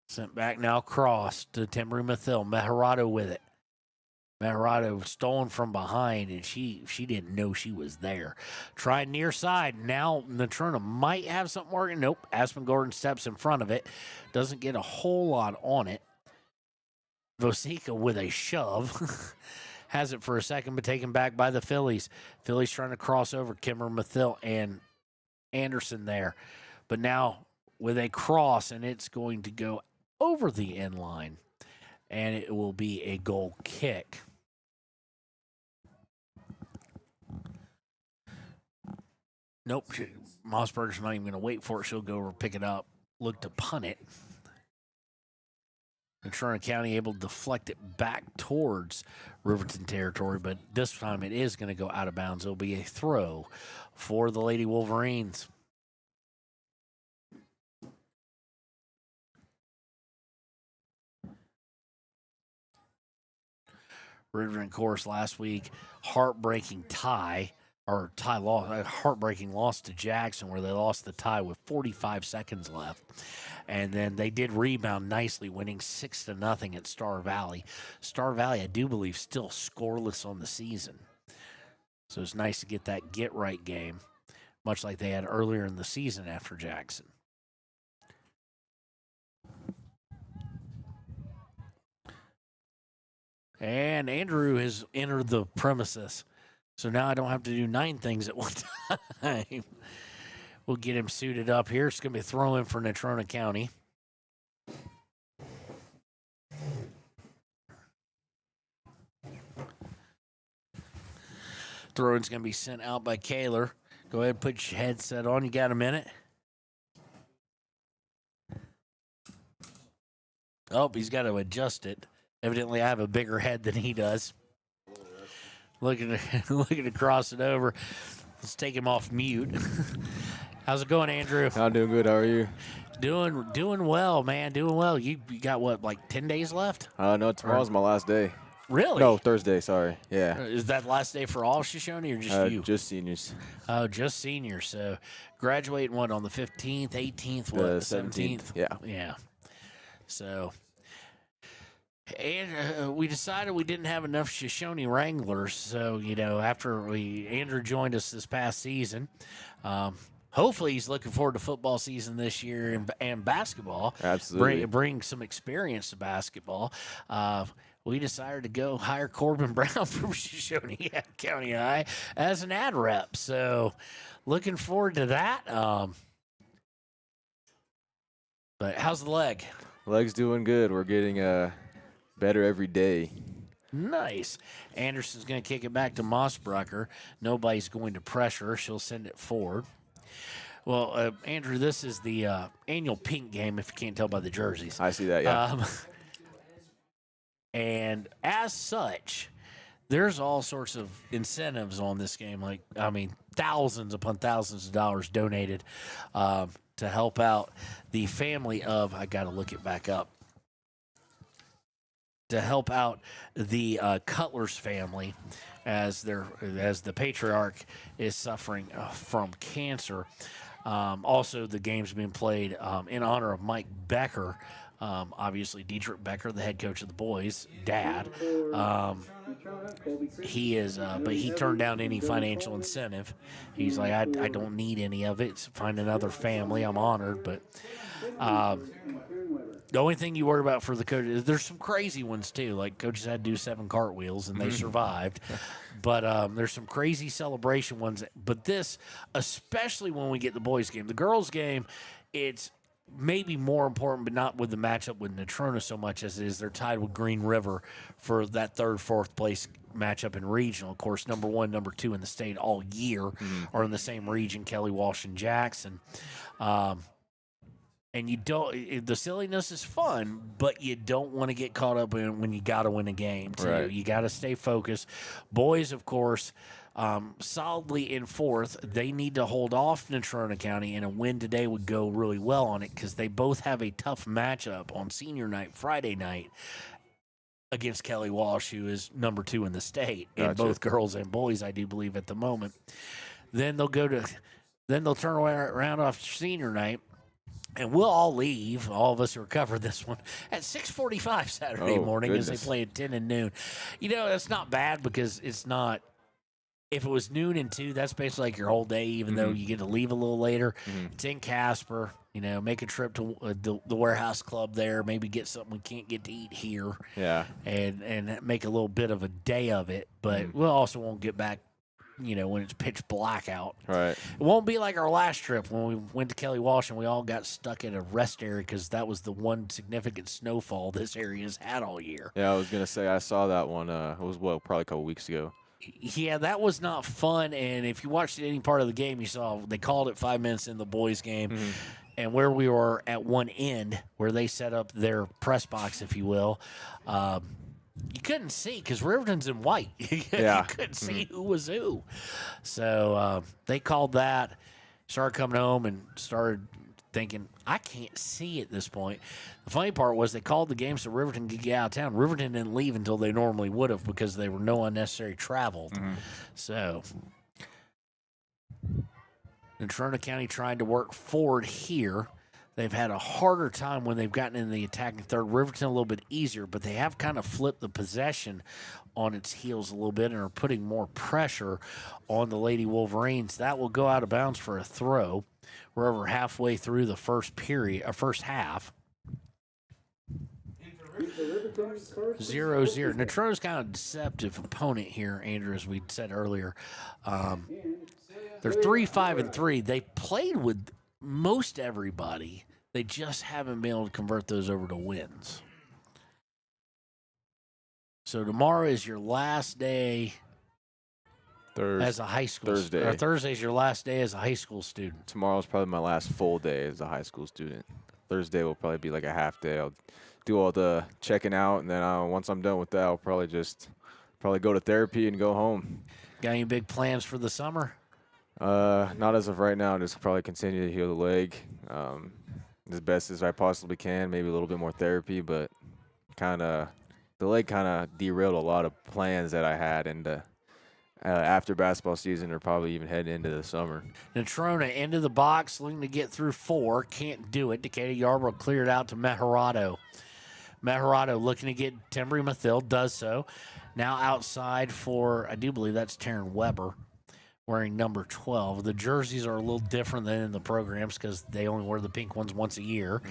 S2: Sent back now across to Timbery Mathil. Meharado with it. Meharado stolen from behind, and she didn't know she was there. Tried near side. Now Natrona might have something working. Nope. Aspen Gordon steps in front of it. Doesn't get a whole lot on it. Vosica with a shove. Has it for a second, but taken back by the Phillies. Phillies trying to cross over Kimber Mathil and Anderson there. But now with a cross, and it's going to go over the end line, and it will be a goal kick. Nope, Mossberger's not even going to wait for it. She'll go over, pick it up, look to punt it. Natrona County able to deflect it back towards Riverton territory, but this time it is going to go out of bounds. It'll be a throw for the Lady Wolverines. Riverton, of course, last week, heartbreaking loss to Jackson, where they lost the tie with 45 seconds left. And then they did rebound nicely, winning 6-0 at Star Valley. Star Valley, I do believe, still scoreless on the season. So it's nice to get that get-right game, much like they had earlier in the season after Jackson. And Andrew has entered the premises. So now I don't have to do 9 things at one time. We'll get him suited up here. It's going to be a throw-in for Natrona County. Throw-in's going to be sent out by Kaylor. Go ahead and put your headset on. You got a minute? Oh, he's got to adjust it. Evidently, I have a bigger head than he does. Looking to cross it over. Let's take him off mute. How's it going, Andrew?
S11: I'm doing good. How are you?
S2: Doing well, man. Doing well. You got what, like 10 days left?
S11: No, tomorrow's my last day.
S2: Really?
S11: No, Thursday. Sorry. Yeah.
S2: Is that last day for all Shoshone or just you?
S11: Just seniors.
S2: Oh, just seniors. So graduating what, on the 15th, 18th, what,
S11: The
S2: 17th?
S11: Yeah.
S2: Yeah. So And we decided we didn't have enough Shoshone Wranglers. So, after Andrew joined us this past season, hopefully he's looking forward to football season this year and basketball.
S11: Absolutely.
S2: Bring some experience to basketball. We decided to go hire Corbin Brown from Shoshone County High as an ad rep. So, looking forward to that. But how's the leg?
S11: Leg's doing good. We're getting better every day.
S2: Nice. Anderson's going to kick it back to Mossbrucker. Nobody's going to pressure her. She'll send it forward. Well, Andrew, this is the annual pink game, if you can't tell by the jerseys.
S11: I see that, yeah.
S2: And as such, there's all sorts of incentives on this game. Thousands upon thousands of dollars donated to help out the family of, I got to look it back up, to help out the Cutler's family as the patriarch is suffering from cancer. Also, the game's been played in honor of Mike Becker. Obviously, Dietrich Becker, the head coach of the boys, dad. He is, but he turned down any financial incentive. He's like, I don't need any of it. Find another family. I'm honored, but the only thing you worry about for the coaches, there's some crazy ones too. Like coaches had to do 7 cartwheels and they survived. But there's some crazy celebration ones. But this, especially when we get the boys game, the girls game, it's maybe more important, but not with the matchup with Natrona so much as it is they're tied with Green River for that 3rd, 4th place matchup in regional. Of course, number 1, number 2 in the state all year are in the same region, Kelly Walsh and Jackson. And the silliness is fun, but you don't want to get caught up in when you got to win a game, too.
S11: Right.
S2: You got to stay focused. Boys, of course, solidly in 4th. They need to hold off Natrona County, and a win today would go really well on it because they both have a tough matchup on senior night, Friday night, against Kelly Walsh, who is number 2 in the state, in both girls and boys, I do believe, at the moment. Then they'll turn around off senior night. And we'll all leave, all of us who covered this one, at 6:45 Saturday morning as they play at 10 and noon. That's not bad because it's not – if it was noon and 2, that's basically like your whole day, even though you get to leave a little later. It's in Casper. Make a trip to the warehouse club there, maybe get something we can't get to eat here.
S11: Yeah.
S2: And make a little bit of a day of it. But we also won't get back when it's pitch black out.
S11: Right.
S2: It won't be like our last trip when we went to Kelly Walsh and we all got stuck in a rest area because that was the one significant snowfall this area has had all year.
S11: Yeah, I was going to say, I saw that one. It was, probably a couple weeks ago.
S2: Yeah, that was not fun. And if you watched any part of the game, you saw they called it 5 minutes in the boys' game. And where we were at one end, where they set up their press box, if you will, you couldn't see because Riverton's in white. You couldn't see who was who. So they called that, started coming home and started thinking, I can't see at this point. The funny part was they called the game so Riverton could get out of town. Riverton didn't leave until they normally would have because they were no unnecessary travel. So Natrona County tried to work forward here. They've had a harder time when they've gotten in the attacking third. Riverton a little bit easier, but they have kind of flipped the possession on its heels a little bit and are putting more pressure on the Lady Wolverines. That will go out of bounds for a throw. We're over halfway through the first half. 0-0. Natrona's kind of a deceptive opponent here, Andrew, as we said earlier. They're 3-5-3. They played with most everybody. They just haven't been able to convert those over to wins. So tomorrow is your last day as a high school
S11: Thursday.
S2: Or Thursday is your last day as a high school student.
S11: Tomorrow's probably my last full day as a high school student. Thursday will probably be like a half day. I'll do all the checking out, and then once I'm done with that, I'll probably go to therapy and go home.
S2: Got any big plans for the summer?
S11: Not as of right now. Just probably continue to heal the leg as best as I possibly can. Maybe a little bit more therapy, but the leg kind of derailed a lot of plans that I had after basketball season or probably even heading into the summer.
S2: Natrona into the box, looking to get through 4. Can't do it. Decatur Yarborough cleared out to Mejorado. Meharado looking to get Timbry Mathil, does so. Now outside for, I do believe that's Taryn Weber, wearing number 12. The jerseys are a little different than in the programs because they only wear the pink ones once a year.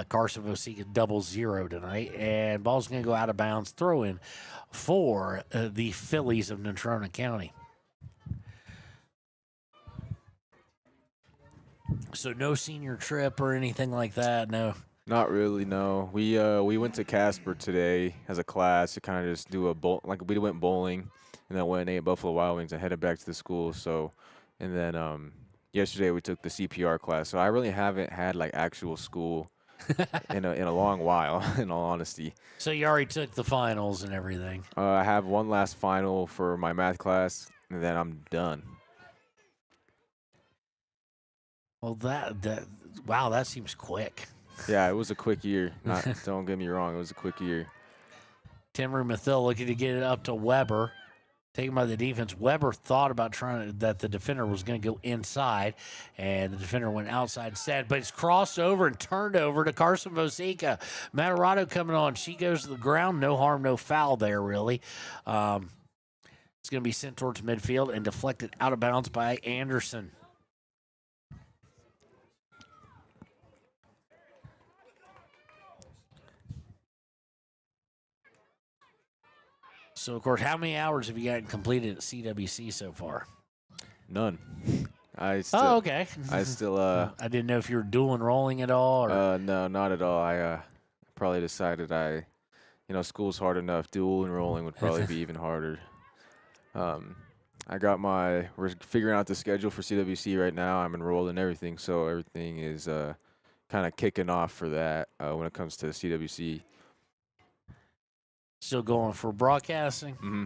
S2: Carson Vosica 0-0 tonight, and ball's going to go out of bounds. Throw in for the Phillies of Natrona County. So no senior trip or anything like that, no.
S11: Not really, no. We went to Casper today as a class to kind of just do we went bowling, and then went and ate Buffalo Wild Wings and headed back to the school. So, and then yesterday we took the CPR class. So I really haven't had like actual school in a long while, in all honesty.
S2: So you already took the finals and everything.
S11: I have one last final for my math class, and then I'm done.
S2: Well, wow, that seems quick.
S11: Yeah, it was a quick year. Don't get me wrong, it was a quick year.
S2: Timbry Mathil looking to get it up to Weber. Taken by the defense. Weber thought about that the defender was going to go inside, and the defender went outside instead. But it's crossed over and turned over to Carson Vosica. Matarado coming on. She goes to the ground. No harm, no foul there, really. It's going to be sent towards midfield and deflected out of bounds by Anderson. So, of course, how many hours have you gotten completed at CWC so far?
S11: None.
S2: Okay.
S11: I still.
S2: I didn't know if you were dual enrolling at all. Or?
S11: No, not at all. I probably decided school's hard enough. Dual enrolling would probably be even harder. We're figuring out the schedule for CWC right now. I'm enrolled in everything, so everything is kind of kicking off for that when it comes to CWC.
S2: Still going for broadcasting?
S11: Mm-hmm.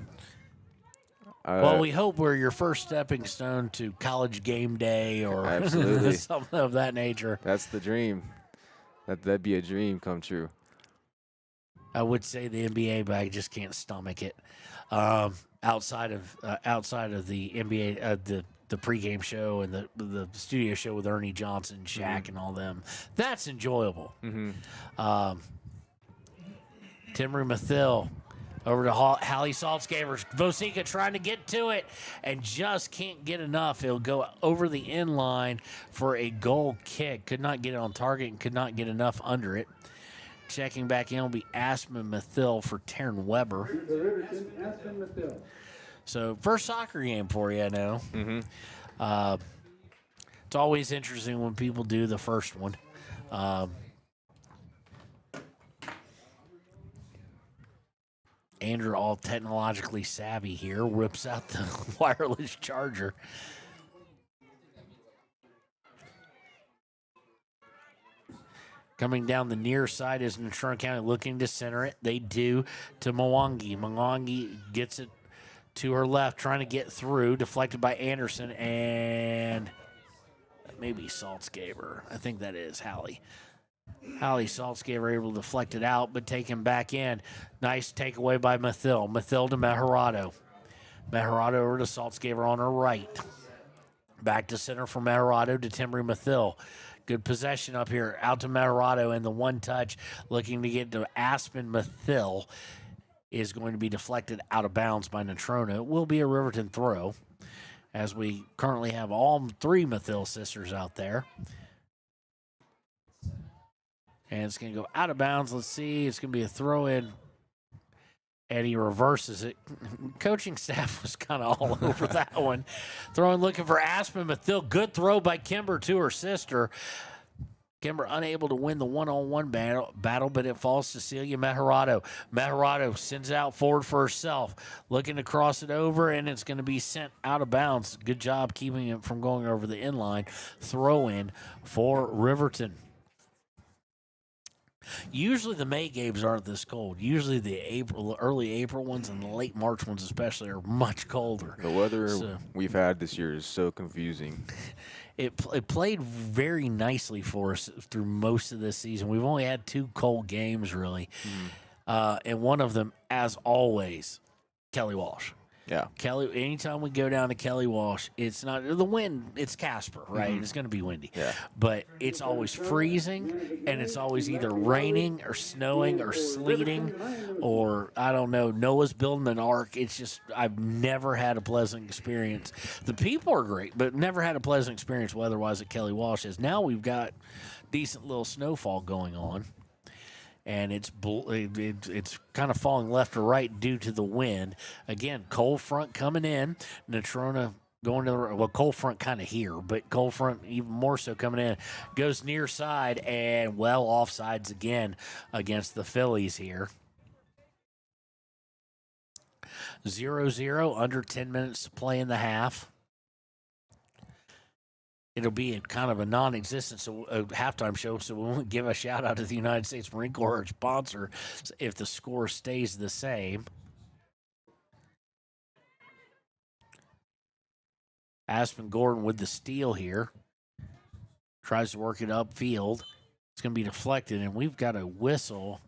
S2: Well, we hope we're your first stepping stone to college game day or
S11: absolutely.
S2: something of that nature.
S11: That's the dream. That'd be a dream come true.
S2: I would say the NBA, but I just can't stomach it. Outside of the NBA, the pregame show and the studio show with Ernie Johnson, Shaq, and all them, that's enjoyable.
S11: Mm-hmm.
S2: Timbry Mathil over to Hallie Saltzgaber. Vosica trying to get to it and just can't get enough. It'll go over the end line for a goal kick. Could not get it on target and could not get enough under it. Checking back in will be Aspen Mathil for Taryn Weber. So first soccer game for you, I know.
S11: Mm-hmm.
S2: It's always interesting when people do the first one. Andrew, all technologically savvy here, whips out the wireless charger. Coming down the near side is Natrona County looking to center it. They do to Mwangi. Mwangi gets it to her left, trying to get through. Deflected by Anderson, and maybe Saltzgaber. I think that is Hallie. Hallie Saltzgaber able to deflect it out, but take him back in. Nice takeaway by Mathil. Mathil to Meharado. Meharado over to Saltzgaber on her right. Back to center for Meharado to Timbry Mathil. Good possession up here. Out to Meharado, and the one touch looking to get to Aspen Mathil is going to be deflected out of bounds by Natrona. It will be a Riverton throw, as we currently have all three Mathil sisters out there. And it's going to go out of bounds. Let's see. It's going to be a throw in. And he reverses it. Coaching staff was kind of all over that one. Throwing, looking for Aspen Mathil. Good throw by Kimber to her sister. Kimber unable to win the one-on-one battle, but it falls to Celia Meharado. Meharado sends it out forward for herself. Looking to cross it over, and it's going to be sent out of bounds. Good job keeping it from going over the inline. Throw in for Riverton. Usually the May games aren't this cold. Usually the early April ones and the late March ones especially are much colder.
S11: The weather we've had this year is so confusing.
S2: It played very nicely for us through most of this season. We've only had 2 cold games, really. And one of them, as always, Kelly Walsh.
S11: Yeah.
S2: Kelly, anytime we go down to Kelly Walsh, it's not the wind. It's Casper, right? It's going to be windy.
S11: Yeah.
S2: But it's always freezing, and it's always either raining or snowing or sleeting, or I don't know. Noah's building an ark. It's just I've never had a pleasant experience. The people are great, but never had a pleasant experience weather-wise at Kelly Walsh's. Now we've got decent little snowfall going on. And it's kind of falling left or right due to the wind. Again, cold front coming in. Natrona going to the cold front kind of here, but cold front even more so coming in. Goes near side and offsides again against the Phillies here. 0-0, under 10 minutes to play in the half. It'll be kind of a non-existent halftime show, so we won't give a shout-out to the United States Marine Corps, our sponsor, if the score stays the same. Aspen Gordon with the steal here. Tries to work it upfield. It's going to be deflected, and we've got a whistle.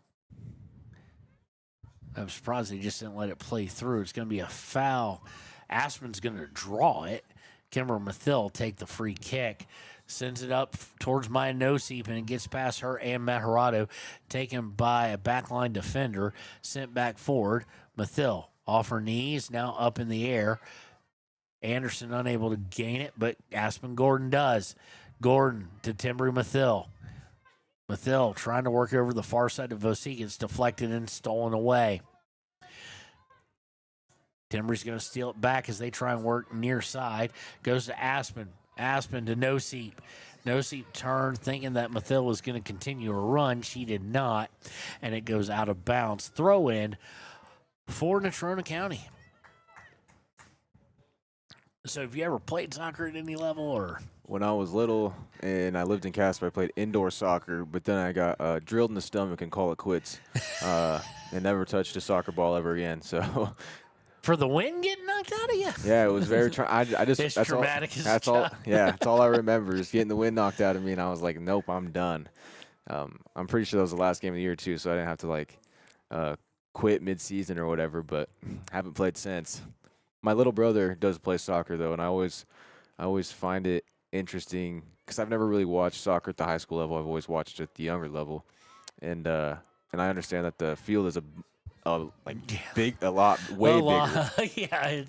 S2: I'm surprised they just didn't let it play through. It's going to be a foul. Aspen's going to draw it. Kimber Mathill take the free kick, sends it up towards Maya Noseep, and it gets past her and Meharado, taken by a backline defender, sent back forward. Mathill off her knees, now up in the air. Anderson unable to gain it, but Aspen Gordon does. Gordon to Timbry Mathill. Mathill trying to work over the far side of Vosik. It's deflected and stolen away. Timbry's going to steal it back as they try and work near side. Goes to Aspen. Aspen to Noseep. Noseep turned thinking that Mathill was going to continue a run. She did not, and it goes out of bounds. Throw in for Natrona County. So have you ever played soccer at any level? Or
S11: When I was little and I lived in Casper, I played indoor soccer, but then I got drilled in the stomach and call it quits and never touched a soccer ball ever again. So...
S2: For the wind getting knocked out of you?
S11: Yeah, it was very. I just
S2: it's
S11: that's
S2: traumatic
S11: all.
S2: as
S11: That's all. Yeah, that's all I remember is getting the wind knocked out of me, and I was like, "Nope, I'm done." I'm pretty sure that was the last game of the year too, so I didn't have to quit mid-season or whatever. But haven't played since. My little brother does play soccer though, and I always find it interesting because I've never really watched soccer at the high school level. I've always watched it at the younger level, and I understand that the field is big, a lot, way bigger.
S2: Yeah,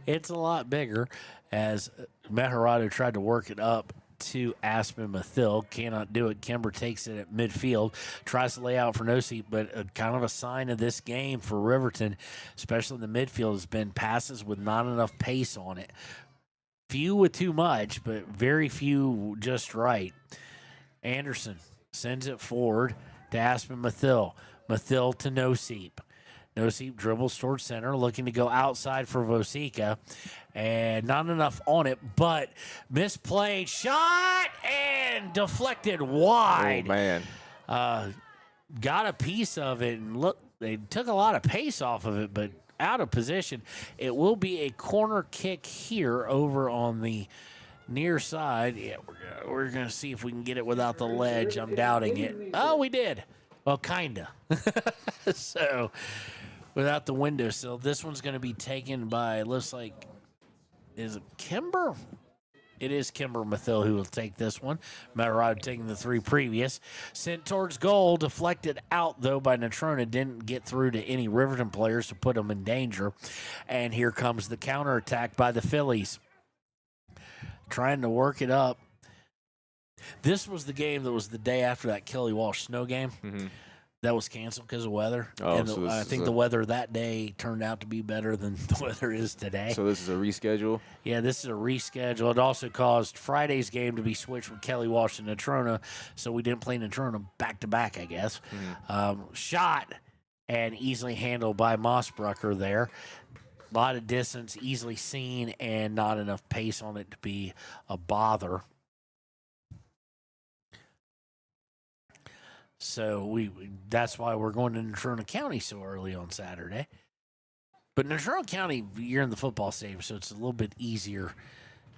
S2: it's a lot bigger. As Meharado tried to work it up to Aspen Mathill, cannot do it. Kimber takes it at midfield, tries to lay out for Noseep, but kind of a sign of this game for Riverton, especially in the midfield, has been passes with not enough pace on it. Few with too much, but very few just right. Anderson sends it forward to Aspen Mathill. Mathill to Noseep. Noseep dribbles towards center, looking to go outside for Vosika. And not enough on it, but misplayed shot and deflected wide.
S11: Oh, man.
S2: Got a piece of it, and look, they took a lot of pace off of it, but out of position. It will be a corner kick here over on the near side. Yeah, we're gonna see if we can get it without the ledge. I'm doubting it. Oh, we did. Well, kinda. So, without the windowsill, this one's going to be taken by, looks like, is it Kimber? It is Kimber Mathill who will take this one. Meharado taking the three previous. Sent towards goal, deflected out, though, by Natrona. Didn't get through to any Riverton players to put them in danger. And here comes the counterattack by the Phillies. Trying to work it up. This was the game that was the day after that Kelly Walsh snow game.
S11: Mm-hmm.
S2: That was canceled because of weather.
S11: Oh,
S2: and
S11: so
S2: I think the weather that day turned out to be better than the weather is today.
S11: So this is a reschedule?
S2: Yeah, this is a reschedule. It also caused Friday's game to be switched with Kelly Walsh and Natrona, so we didn't play Natrona back-to-back, I guess. Mm-hmm. Shot and easily handled by Mossbrucker there. A lot of distance, easily seen, and not enough pace on it to be a bother. So that's why we're going to Natrona County so early on Saturday. But Natrona County, you're in the football stadium, so it's a little bit easier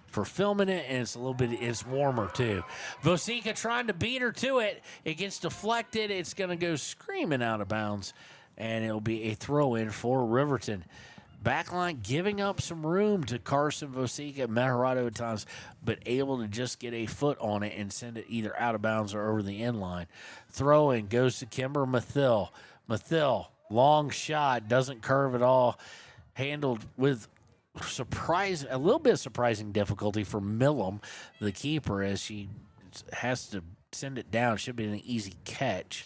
S2: for filming it, and it's warmer too. Vosika trying to beat her to it. It gets deflected. It's going to go screaming out of bounds, and it'll be a throw-in for Riverton. Backline giving up some room to Carson Vosica and Mejarado at times, but able to just get a foot on it and send it either out of bounds or over the end line. Throw-in goes to Kimber Mathill. Mathill, long shot, doesn't curve at all. Handled with a little bit of surprising difficulty for Millam, the keeper, as she has to send it down. Should be an easy catch.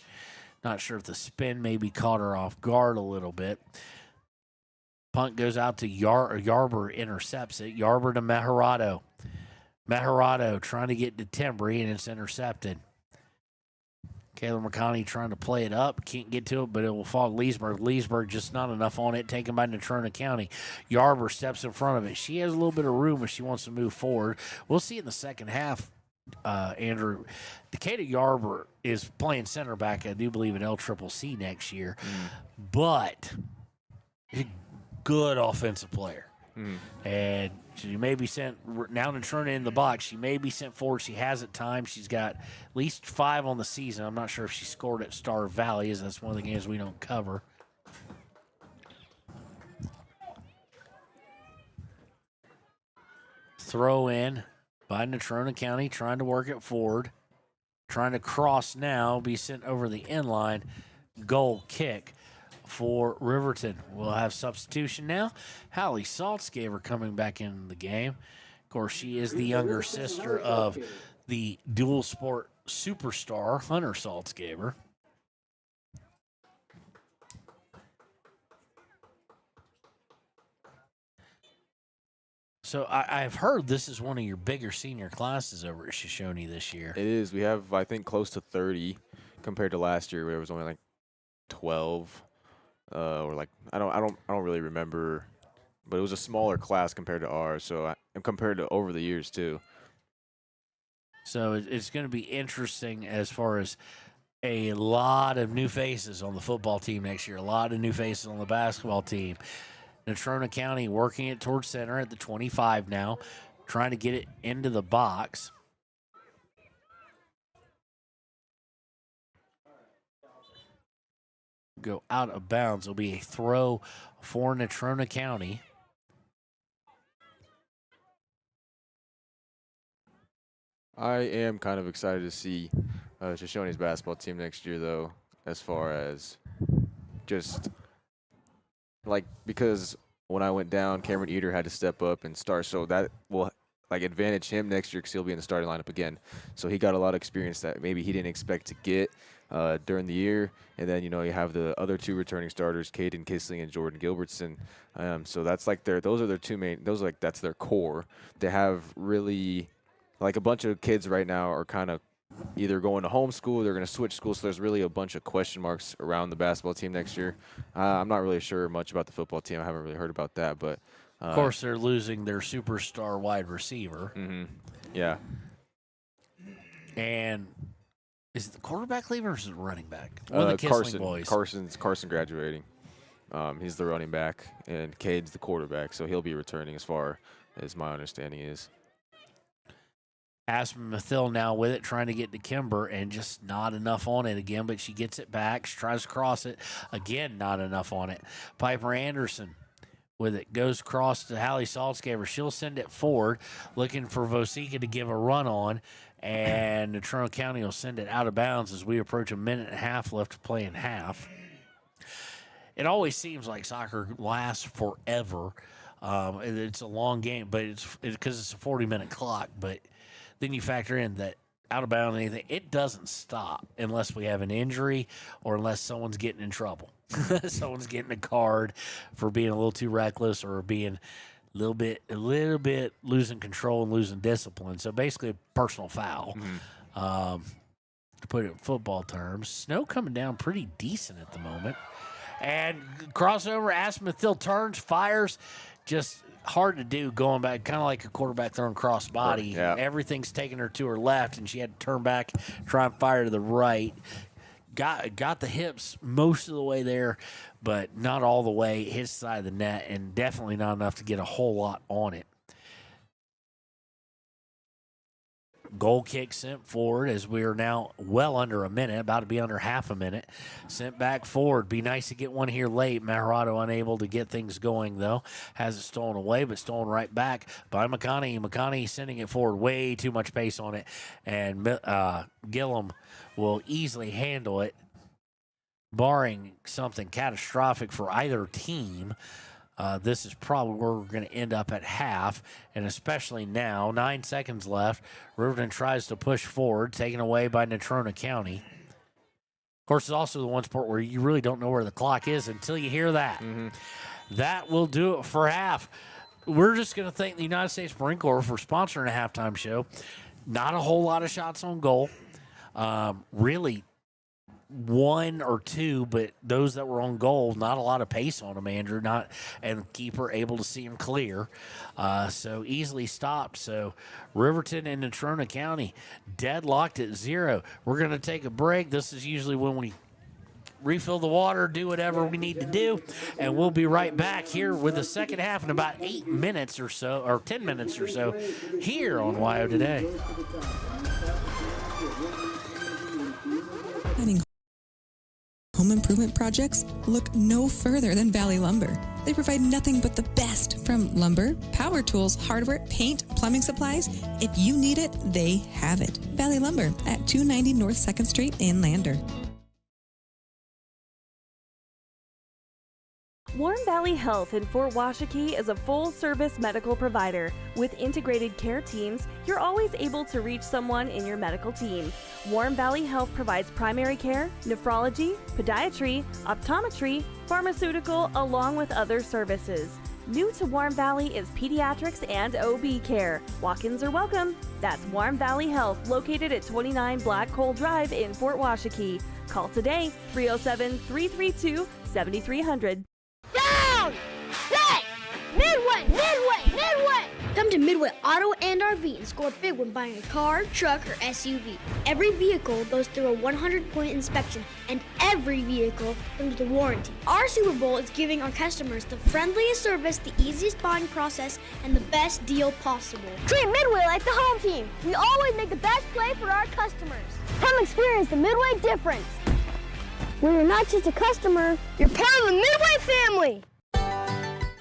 S2: Not sure if the spin maybe caught her off guard a little bit. Punt goes out to Yarber, intercepts it. Yarber to Mejarado. Mejarado trying to get to Timbry, and it's intercepted. Kayla McConney trying to play it up. Can't get to it, but it will fall to Leesburg. Leesburg just not enough on it. Taken by Natrona County. Yarber steps in front of it. She has a little bit of room if she wants to move forward. We'll see in the second half, Andrew. Decatur Yarber is playing center back, I do believe, at LCCC next year. But good offensive player. And she may be sent, now Natrona in the box, she may be sent forward. She has at times. She's got at least 5 on the season. I'm not sure if she scored at Star Valley, as that's one of the games we don't cover. Throw in by Natrona County, trying to work it forward. Trying to cross now, be sent over the end line. Goal kick for Riverton. We'll have substitution now. Hallie Saltzgaver coming back into the game. Of course, she is the younger sister of the dual sport superstar, Hunter Saltzgaver. So I've heard this is one of your bigger senior classes over at Shoshone this year.
S11: It is. We have, I think, close to 30 compared to last year, where it was only like 12. Or like I don't really remember, but it was a smaller class compared to ours. So and compared to over the years too.
S2: So it's going to be interesting as far as a lot of new faces on the football team next year. A lot of new faces on the basketball team. Natrona County working it towards center at the 25 now, trying to get it into the box. Go out of bounds. It'll be a throw for Natrona County.
S11: I am kind of excited to see Shoshone's basketball team next year, though, as far as just like, because when I went down, Cameron Eater had to step up and start, so that will like advantage him next year because he'll be in the starting lineup again. So he got a lot of experience that maybe he didn't expect to get during the year. And then, you know, you have the other 2 returning starters, Caden Kissling and Jordan Gilbertson. So that's like those are their 2 main, that's their core. They have really, like, a bunch of kids right now are kind of either going to homeschool, they're going to switch schools. So there's really a bunch of question marks around the basketball team next year. I'm not really sure much about the football team. I haven't really heard about that, but
S2: of course, they're losing their superstar wide receiver.
S11: Yeah.
S2: And is it the quarterback leaving or is it the running back? One of the Kissling boys.
S11: Carson graduating. He's the running back, and Cade's the quarterback, so he'll be returning as far as my understanding is.
S2: Aspen Mathill now with it, trying to get to Kimber, and just not enough on it again, but she gets it back. She tries to cross it. Again, not enough on it. Piper Anderson with it, goes across to Hallie Saltzgaver. She'll send it forward, looking for Vosica to give a run on, and Natrona County will send it out of bounds as we approach a minute and a half left to play in half. It always seems like soccer lasts forever. It's a long game, but it's because it's a 40-minute clock, but then you factor in that out of bounds, anything, it doesn't stop unless we have an injury or unless someone's getting in trouble. Someone's getting a card for being a little too reckless or being a little bit losing control and losing discipline. So basically a personal foul. To put it in football terms. Snow coming down pretty decent at the moment. And crossover, Aspen Mathill turns, fires, just hard to do going back, kind of like a quarterback throwing cross body.
S11: Yeah.
S2: Everything's taking her to her left, and she had to turn back, try and fire to the right. Got the hips most of the way there, but not all the way. His side of the net, and definitely not enough to get a whole lot on it. Goal kick sent forward as we are now well under a minute, about to be under half a minute. Sent back forward. Be nice to get one here late. Maharado unable to get things going, though. Has it stolen away, but stolen right back by McConaughey. McConaughey sending it forward. Way too much pace on it. And Gillum will easily handle it, barring something catastrophic for either team. This is probably where we're going to end up at half, and especially now, 9 seconds left. Riverton tries to push forward, taken away by Natrona County. Of course, it's also the one sport where you really don't know where the clock is until you hear that. That will do it for half. We're just going to thank the United States Marine Corps for sponsoring a halftime show. Not a whole lot of shots on goal. Really, one or two, but those that were on goal, not a lot of pace on them, Andrew. And the keeper able to see him clear. So easily stopped. So Riverton and Natrona County deadlocked at 0. We're going to take a break. This is usually when we refill the water, do whatever we need to do, and we'll be right back here with the second half in about 8 minutes or so, or 10 minutes or so, here on WYO Today.
S12: Home improvement projects? Look no further than Valley Lumber. They provide nothing but the best from lumber, power tools, hardware, paint, plumbing supplies. If you need it, they have it. Valley Lumber at 290 North 2nd Street in Lander.
S6: Warm Valley Health in Fort Washakie is a full-service medical provider. With integrated care teams, you're always able to reach someone in your medical team. Warm Valley Health provides primary care, nephrology, podiatry, optometry, pharmaceutical, along with other services. New to Warm Valley is pediatrics and OB care. Walk-ins are welcome. That's Warm Valley Health, located at 29 Black Coal Drive in Fort Washakie. Call today, 307-332-7300.
S13: Down! Set! Midway! Midway! Midway! Come to Midway Auto and RV and score big when buying a car, truck, or SUV. Every vehicle goes through a 100-point inspection, and every vehicle comes with a warranty. Our Super Bowl is giving our customers the friendliest service, the easiest buying process, and the best deal possible. Treat Midway like the home team. We always make the best play for our customers. Come experience the Midway difference, where you're not just a customer, you're part of the Midway family.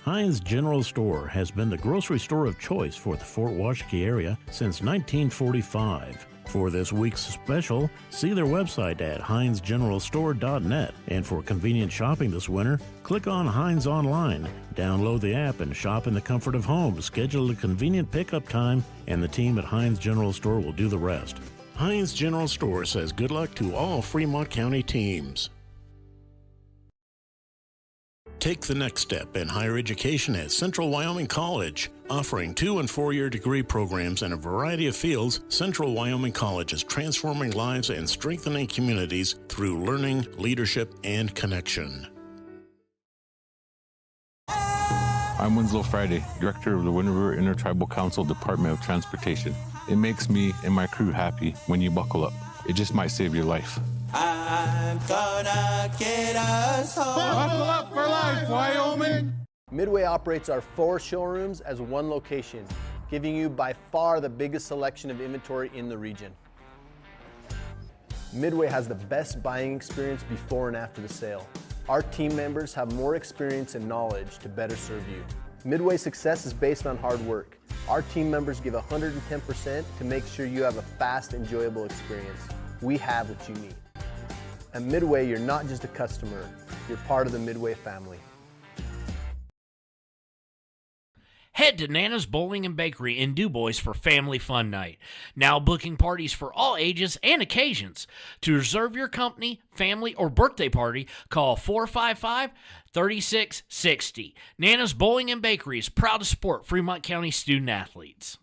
S4: Heinz General Store has been the grocery store of choice for the Fort Washakie area since 1945. For this week's special, see their website at heinzgeneralstore.net. And for convenient shopping this winter, click on Heinz Online, download the app, and shop in the comfort of home. Schedule a convenient pickup time, and the team at Heinz General Store will do the rest. Heinz General Store says good luck to all Fremont County teams. Take the next step in higher education at Central Wyoming College. Offering 2- and 4-year degree programs in a variety of fields, Central Wyoming College is transforming lives and strengthening communities through learning, leadership, and connection.
S14: I'm Winslow Friday, Director of the Wind River Intertribal Council Department of Transportation. It makes me and my crew happy when you buckle up. It just might save your life.
S15: I'm gonna get us home. Buckle up for life, Wyoming!
S16: Midway operates our 4 showrooms as one location, giving you by far the biggest selection of inventory in the region. Midway has the best buying experience before and after the sale. Our team members have more experience and knowledge to better serve you. Midway's success is based on hard work. Our team members give 110% to make sure you have a fast, enjoyable experience. We have what you need. At Midway, you're not just a customer, you're part of the Midway family.
S2: Head to Nana's Bowling and Bakery in DuBois for Family Fun Night. Now booking parties for all ages and occasions. To reserve your company, family, or birthday party, call 455-3660. Nana's Bowling and Bakery is proud to support Fremont County student athletes.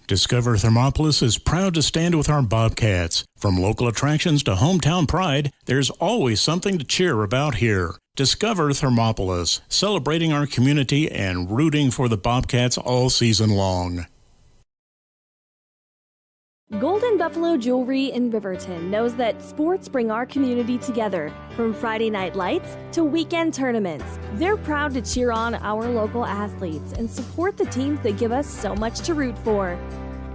S4: Discover Thermopolis is proud to stand with our Bobcats. From local attractions to hometown pride, there's always something to cheer about here. Discover Thermopolis, celebrating our community and rooting for the Bobcats all season long.
S6: Golden Buffalo Jewelry in Riverton knows that sports bring our community together, from Friday night lights to weekend tournaments. They're proud to cheer on our local athletes and support the teams that give us so much to root for.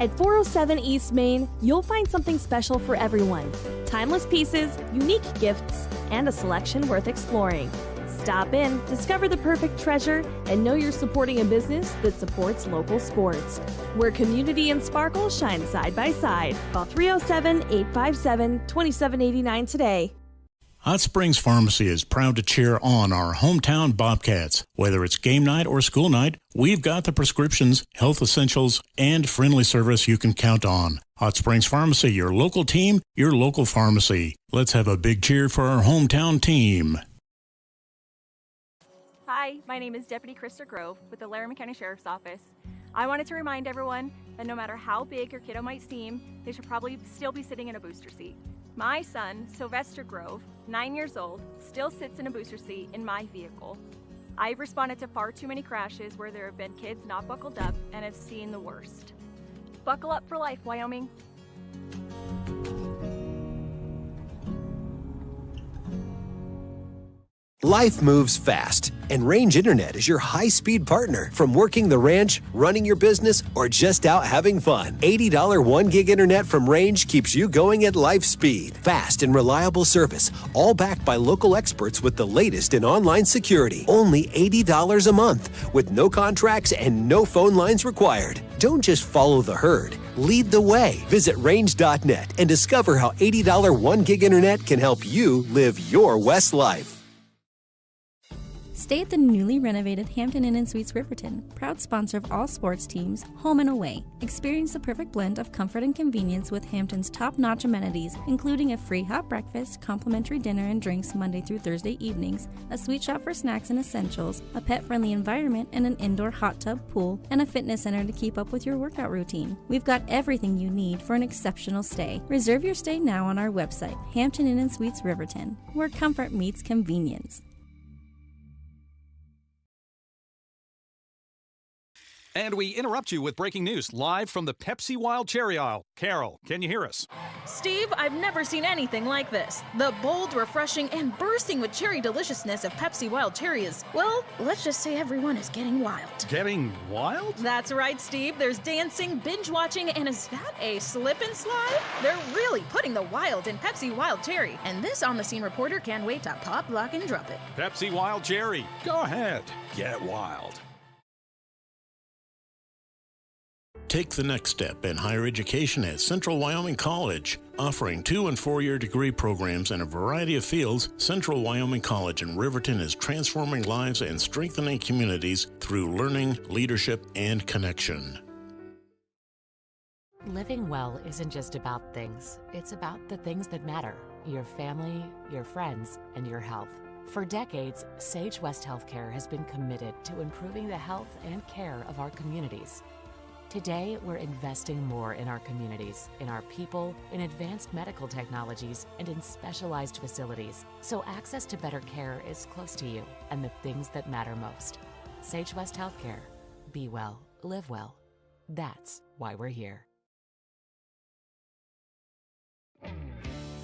S6: At 407 East Main, you'll find something special for everyone. Timeless pieces, unique gifts, and a selection worth exploring. Stop in, discover the perfect treasure, and know you're supporting a business that supports local sports. Where community and sparkle shine side by side. Call 307-857-2789 today.
S4: Hot Springs Pharmacy is proud to cheer on our hometown Bobcats. Whether it's game night or school night, we've got the prescriptions, health essentials, and friendly service you can count on. Hot Springs Pharmacy, your local team, your local pharmacy. Let's have a big cheer for our hometown team.
S17: Hi, my name is Deputy Krista Grove with the Laramie County Sheriff's Office. I wanted to remind everyone that no matter how big your kiddo might seem, they should probably still be sitting in a booster seat. My son, Sylvester Grove, 9 years old, still sits in a booster seat in my vehicle. I've responded to far too many crashes where there have been kids not buckled up and have seen the worst. Buckle up for life, Wyoming.
S18: Life moves fast, and Range Internet is your high-speed partner. From working the ranch, running your business, or just out having fun. $80 1-gig internet from Range keeps you going at life speed. Fast and reliable service, all backed by local experts with the latest in online security. Only $80 a month, with no contracts and no phone lines required. Don't just follow the herd. Lead the way. Visit range.net and discover how $80 1-gig internet can help you live your West life.
S19: Stay at the newly renovated Hampton Inn & Suites Riverton, proud sponsor of all sports teams, home and away. Experience the perfect blend of comfort and convenience with Hampton's top-notch amenities, including a free hot breakfast, complimentary dinner and drinks Monday through Thursday evenings, a sweet shop for snacks and essentials, a pet-friendly environment and an indoor hot tub pool, and a fitness center to keep up with your workout routine. We've got everything you need for an exceptional stay. Reserve your stay now on our website, Hampton Inn & Suites Riverton, where comfort meets convenience.
S20: And we interrupt you with breaking news live from the Pepsi Wild Cherry aisle. Carol, can you hear us?
S21: Steve, I've never seen anything like this. The bold, refreshing, and bursting with cherry deliciousness of Pepsi Wild Cherry is, well, let's just say everyone is getting wild.
S20: Getting wild?
S21: That's right, Steve. There's dancing, binge-watching, and is that a slip and slide? They're really putting the wild in Pepsi Wild Cherry, and this on-the-scene reporter can't wait to pop, lock, and drop it.
S20: Pepsi Wild Cherry. Go ahead. Get wild.
S4: Take the next step in higher education at Central Wyoming College. Offering 2- and 4-year degree programs in a variety of fields, Central Wyoming College in Riverton is transforming lives and strengthening communities through learning, leadership, and connection.
S22: Living well isn't just about things. It's about the things that matter. Your family, your friends, and your health. For decades, Sage West Healthcare has been committed to improving the health and care of our communities. Today, we're investing more in our communities, in our people, in advanced medical technologies, and in specialized facilities, so access to better care is close to you and the things that matter most. Sage West Healthcare. Be well, live well. That's why we're here.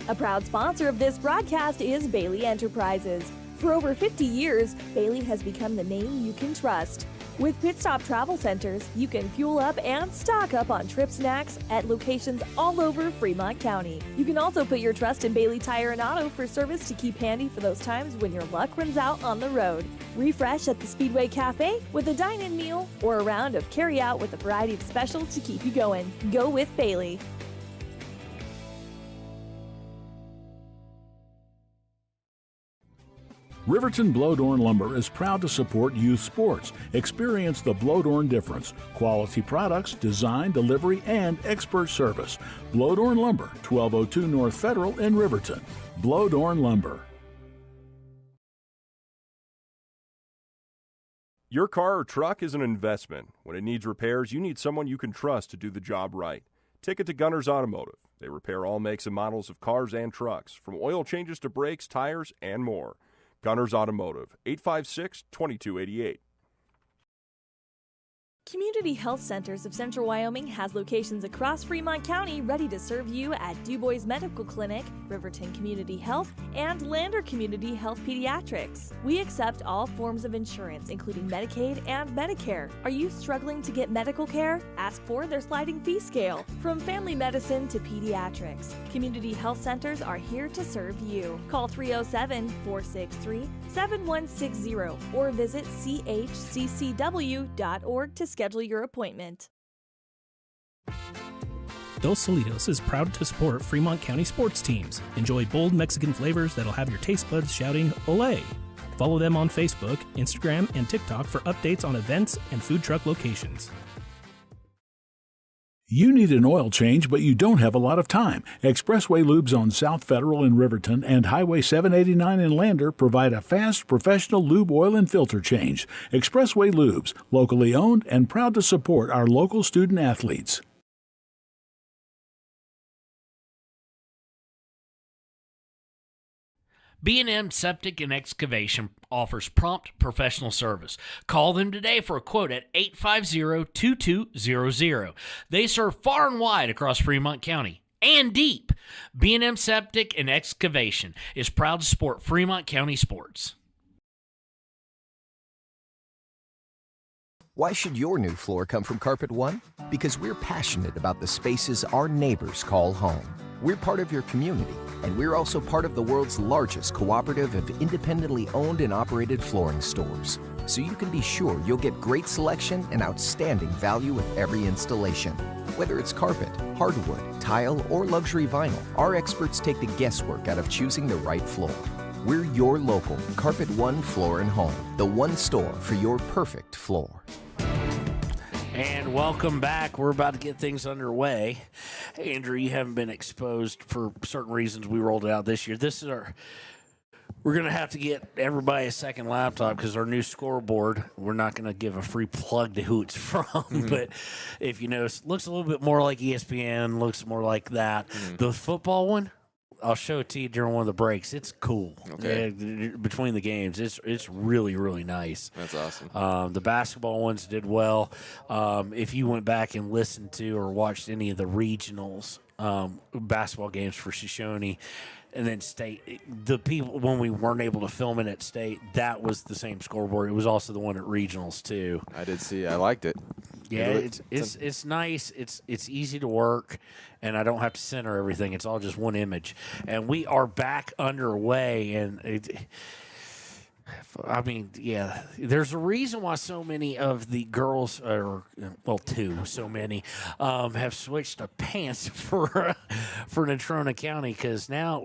S6: A proud sponsor of this broadcast is Bailey Enterprises. For over 50 years, Bailey has become the name you can trust. With Pit Stop Travel Centers, you can fuel up and stock up on trip snacks at locations all over Fremont County. You can also put your trust in Bailey Tire and Auto for service to keep handy for those times when your luck runs out on the road. Refresh at the Speedway Cafe with a dine-in meal or a round of carry-out with a variety of specials to keep you going. Go with Bailey.
S23: Riverton Blowdorn Lumber is proud to support youth sports. Experience the Blowdorn difference. Quality products, design, delivery, and expert service. Blowdorn Lumber, 1202 North Federal in Riverton. Blowdorn Lumber.
S24: Your car or truck is an investment. When it needs repairs, you need someone you can trust to do the job right. Take it to Gunners Automotive. They repair all makes and models of cars and trucks, from oil changes to brakes, tires, and more. Gunners Automotive, 856-2288.
S6: Community Health Centers of Central Wyoming has locations across Fremont County ready to serve you at DuBois Medical Clinic, Riverton Community Health, and Lander Community Health Pediatrics. We accept all forms of insurance, including Medicaid and Medicare. Are you struggling to get medical care? Ask for their sliding fee scale. From family medicine to pediatrics, Community Health Centers are here to serve you. Call 307-463-7160 or visit chccw.org to schedule your appointment.
S1: Dos Solitos is proud to support Fremont County sports teams. Enjoy bold Mexican flavors that'll have your taste buds shouting, "Olé!" Follow them on Facebook, Instagram, and TikTok for updates on events and food truck locations.
S23: You need an oil change, but you don't have a lot of time. Expressway Lubes on South Federal in Riverton and Highway 789 in Lander provide a fast, professional lube, oil, and filter change. Expressway Lubes, locally owned and proud to support our local student athletes.
S2: B&M Septic and Excavation offers prompt professional service. Call them today for a quote at 850-2200. They serve far and wide across Fremont County and deep. B&M Septic and Excavation is proud to support Fremont County sports.
S3: Why should your new floor come from Carpet One? Because we're passionate about the spaces our neighbors call home. We're part of your community, and we're also part of the world's largest cooperative of independently owned and operated flooring stores. So you can be sure you'll get great selection and outstanding value with every installation. Whether it's carpet, hardwood, tile, or luxury vinyl, our experts take the guesswork out of choosing the right floor. We're your local Carpet One Floor and Home, the one store for your perfect floor.
S2: And welcome back. We're about to get things underway. Andrew, you haven't been exposed for certain reasons. We rolled it out this year. We're going to have to get everybody a second laptop because our new scoreboard, we're not going to give a free plug to who it's from. Mm-hmm. But if you notice, it looks a little bit more like ESPN, looks more like that. Mm-hmm. The football one, I'll show it to you during one of the breaks. It's cool. Okay. Between the games, it's really, really nice.
S11: That's awesome.
S2: The basketball ones did well. If you went back and listened to or watched any of the regionals basketball games for Shoshone and then State, the people, when we weren't able to film it at State, that was the same scoreboard. It was also the one at regionals too.
S11: I did see. I liked it.
S2: Yeah, it's nice. It's easy to work, and I don't have to center everything. It's all just one image, and we are back underway. And there's a reason why so many of the girls have switched to pants for Natrona County because now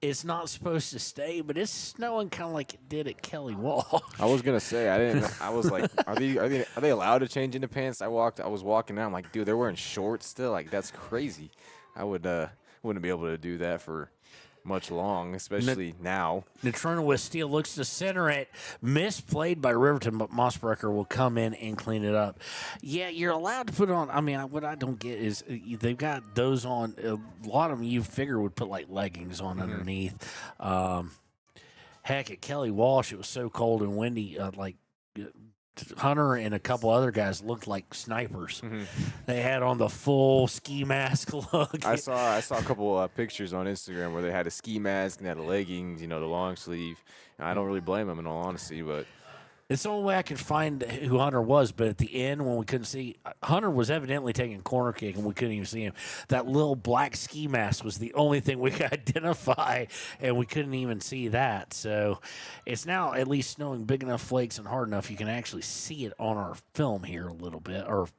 S2: it's not supposed to stay, but it's snowing kind of like it did at Kelly Wall.
S11: I was gonna say I was like, are they allowed to change into pants? I was walking down, I'm like, dude, they're wearing shorts still. Like that's crazy. I wouldn't be able to do that for much long, especially now.
S2: Natrona with steal looks to center it. Misplayed by Riverton, but Mossbrecker will come in and clean it up. Yeah, you're allowed to put on. I mean, what I don't get is they've got those on. A lot of them you figure would put like leggings on underneath. Heck, at Kelly Walsh, it was so cold and windy. Hunter and a couple other guys looked like snipers. Mm-hmm. They had on the full ski mask look.
S11: I saw a couple pictures on Instagram where they had a ski mask and had the leggings, the long sleeve. And I don't really blame them in all honesty, but
S2: it's the only way I could find who Hunter was. But at the end, when we couldn't see, Hunter was evidently taking a corner kick, and we couldn't even see him. That little black ski mask was the only thing we could identify, and we couldn't even see that. So it's now at least snowing big enough flakes and hard enough you can actually see it on our film here a little bit. Or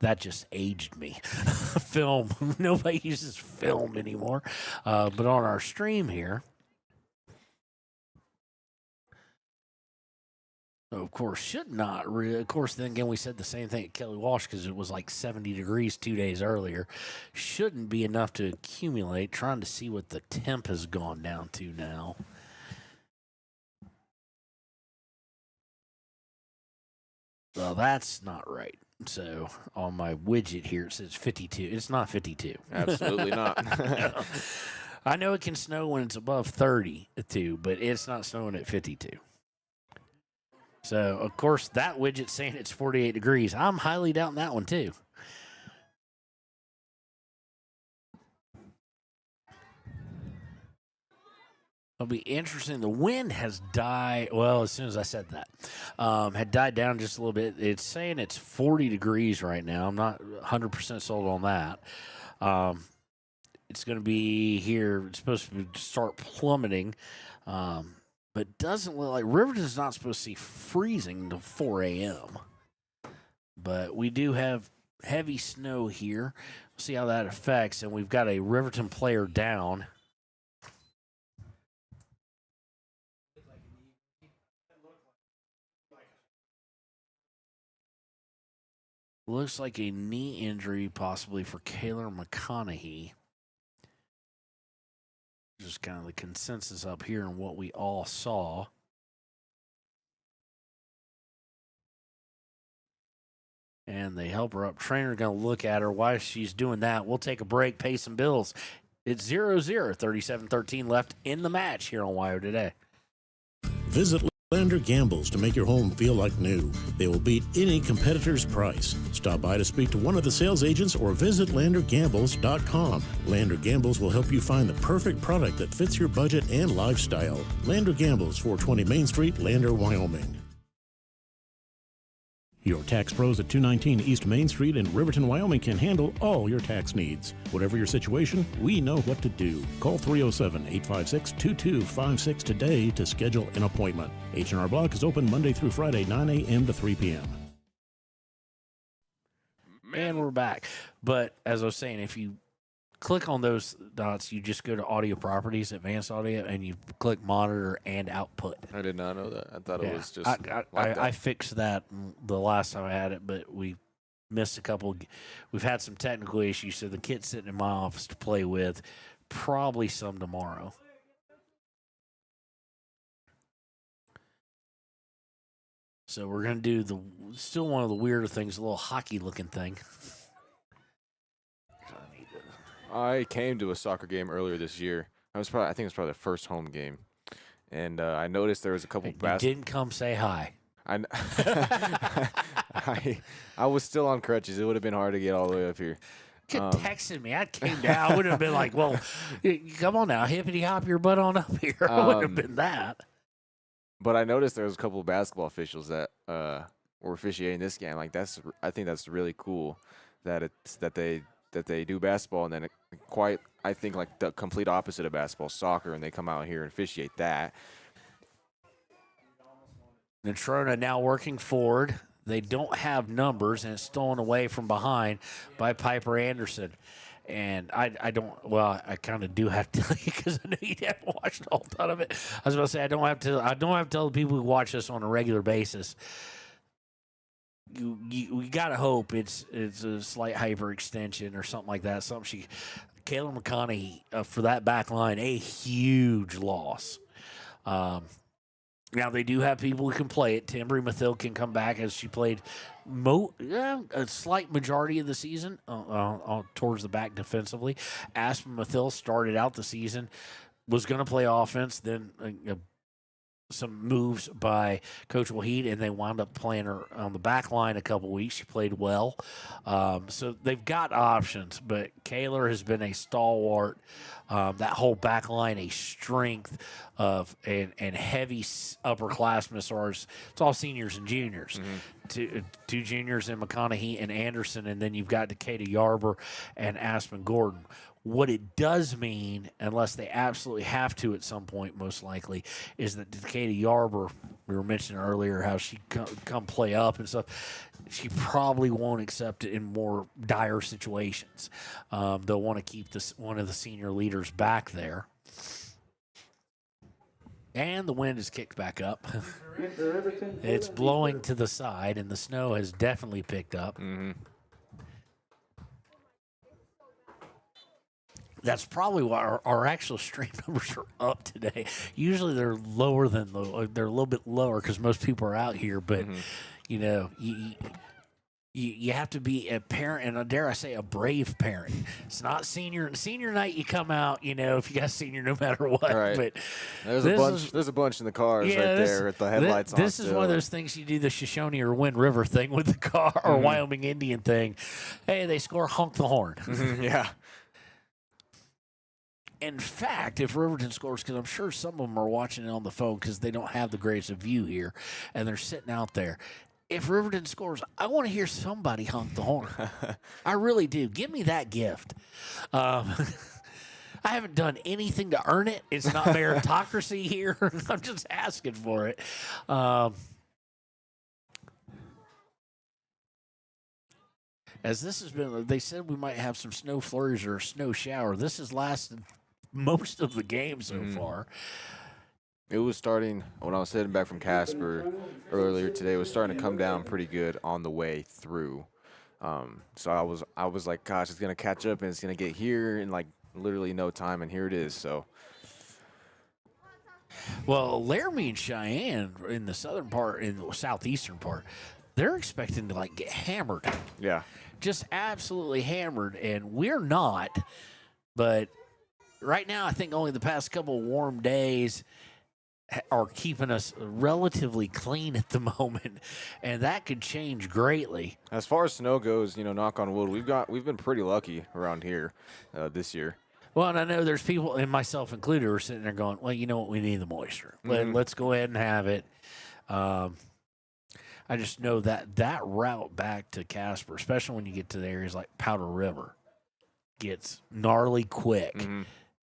S2: that just aged me. Film. Nobody uses film anymore. But on our stream here, of course, should not. Of course, then again, we said the same thing at Kelly Walsh because it was like 70 degrees 2 days earlier. Shouldn't be enough to accumulate. Trying to see what the temp has gone down to now. Well, that's not right. So on my widget here, it says 52. It's not 52.
S11: Absolutely not.
S2: I know it can snow when it's above 32, but it's not snowing at 52. So, of course, that widget's saying it's 48 degrees. I'm highly doubting that one, too. It'll be interesting. The wind has died. Well, as soon as I said that, had died down just a little bit. It's saying it's 40 degrees right now. I'm not 100% sold on that. It's going to be here. It's supposed to start plummeting, but doesn't look like Riverton's not supposed to see freezing until 4 a.m. But we do have heavy snow here. We'll see how that affects. And we've got a Riverton player down. Looks like a knee injury possibly for Kayla McConaughey. Just kind of the consensus up here and what we all saw. And they help her up. Trainer going to look at her while she's doing that. We'll take a break, pay some bills. It's 0-0, 37-13 left in the match here on WYO Today.
S4: Visit Lander Gambles to make your home feel like new. They will beat any competitor's price. Stop by to speak to one of the sales agents or visit LanderGambles.com. Lander Gambles will help you find the perfect product that fits your budget and lifestyle. Lander Gambles, 420 Main Street, Lander, Wyoming. Your tax pros at 219 East Main Street in Riverton, Wyoming can handle all your tax needs. Whatever your situation, we know what to do. Call 307-856-2256 today to schedule an appointment. H&R Block is open Monday through Friday, 9 a.m. to 3 p.m.
S2: And we're back. But as I was saying, if you click on those dots, you just go to Audio Properties, Advanced Audio, and you click Monitor and Output.
S11: I did not know that. I thought it was just
S2: I fixed that the last time I had it, but we missed a couple. We've had some technical issues, so the kit's sitting in my office to play with. Probably some tomorrow. So we're going to do still one of the weirder things, a little hockey-looking thing.
S11: I came to a soccer game earlier this year. I think it was probably the first home game, and I noticed there was a couple.
S2: You didn't come say hi.
S11: I was still on crutches. It would have been hard to get all the way up here.
S2: You could texted me. I came down. I would have been like, "Well, come on now, hippity hop your butt on up here." I would have been that.
S11: But I noticed there was a couple of basketball officials that were officiating this game. Like I think that's really cool that they do basketball, and then I think like the complete opposite of basketball, soccer, and they come out here and officiate that.
S2: Natrona now working forward. They don't have numbers, and it's stolen away from behind by Piper Anderson. And I kind of do have to tell you because I know you haven't watched a whole ton of it. I was about to say I don't have to tell the people who watch this on a regular basis. We gotta hope it's a slight hyperextension or something like that. Kayla McConaughey for that back line, a huge loss. Now they do have people who can play it. Timbri Mathil can come back as she played a slight majority of the season towards the back defensively. Aspen Mathil started out the season, was going to play offense, then some moves by Coach Wahid, and they wound up playing her on the back line a couple weeks. She played well. So they've got options, but Kaler has been a stalwart. That whole back line, a strength of and heavy upperclassmen as far as it's all seniors and juniors. Mm-hmm. Two juniors in McConaughey and Anderson, and then you've got Decatur Yarber and Aspen Gordon. What it does mean, unless they absolutely have to at some point, most likely, is that Decatur Yarber, we were mentioning earlier how she come play up and stuff, she probably won't accept it in more dire situations. They'll want to keep one of the senior leaders back there. And the wind is kicked back up. It's blowing to the side, and the snow has definitely picked up.
S11: Mm-hmm.
S2: That's probably why our actual stream numbers are up today. Usually they're lower they're a little bit lower because most people are out here. But you know, you have to be a parent, and dare I say, a brave parent. It's not senior night. You come out, if you got senior, no matter what.
S11: Right.
S2: But
S11: there's a bunch in the cars there with the headlights on.
S2: This is one of those things you do the Shoshone or Wind River thing with the car, or Wyoming Indian thing. Hey, they score, honk the horn.
S11: Yeah.
S2: In fact, if Riverton scores, because I'm sure some of them are watching it on the phone because they don't have the greatest of view here, and they're sitting out there. If Riverton scores, I want to hear somebody honk the horn. I really do. Give me that gift. I haven't done anything to earn it. It's not meritocracy here. I'm just asking for it. As this has been, they said we might have some snow flurries or a snow shower. This has lasted most of the game so far.
S11: It was starting when I was heading back from Casper earlier today. It was starting to come down pretty good on the way through. So I was like, gosh, it's gonna catch up and it's gonna get here in like literally no time, and here it is. So,
S2: well, Laramie and Cheyenne in the southern part, in the southeastern part, they're expecting to like get hammered.
S11: Yeah,
S2: just absolutely hammered, and we're not. But right now, I think only the past couple of warm days are keeping us relatively clean at the moment, and that could change greatly.
S11: As far as snow goes, knock on wood, we've been pretty lucky around here this year.
S2: Well, and I know there's people, and myself included, who are sitting there going, well, you know what, we need the moisture. Let's go ahead and have it. I just know that route back to Casper, especially when you get to the areas like Powder River, gets gnarly quick.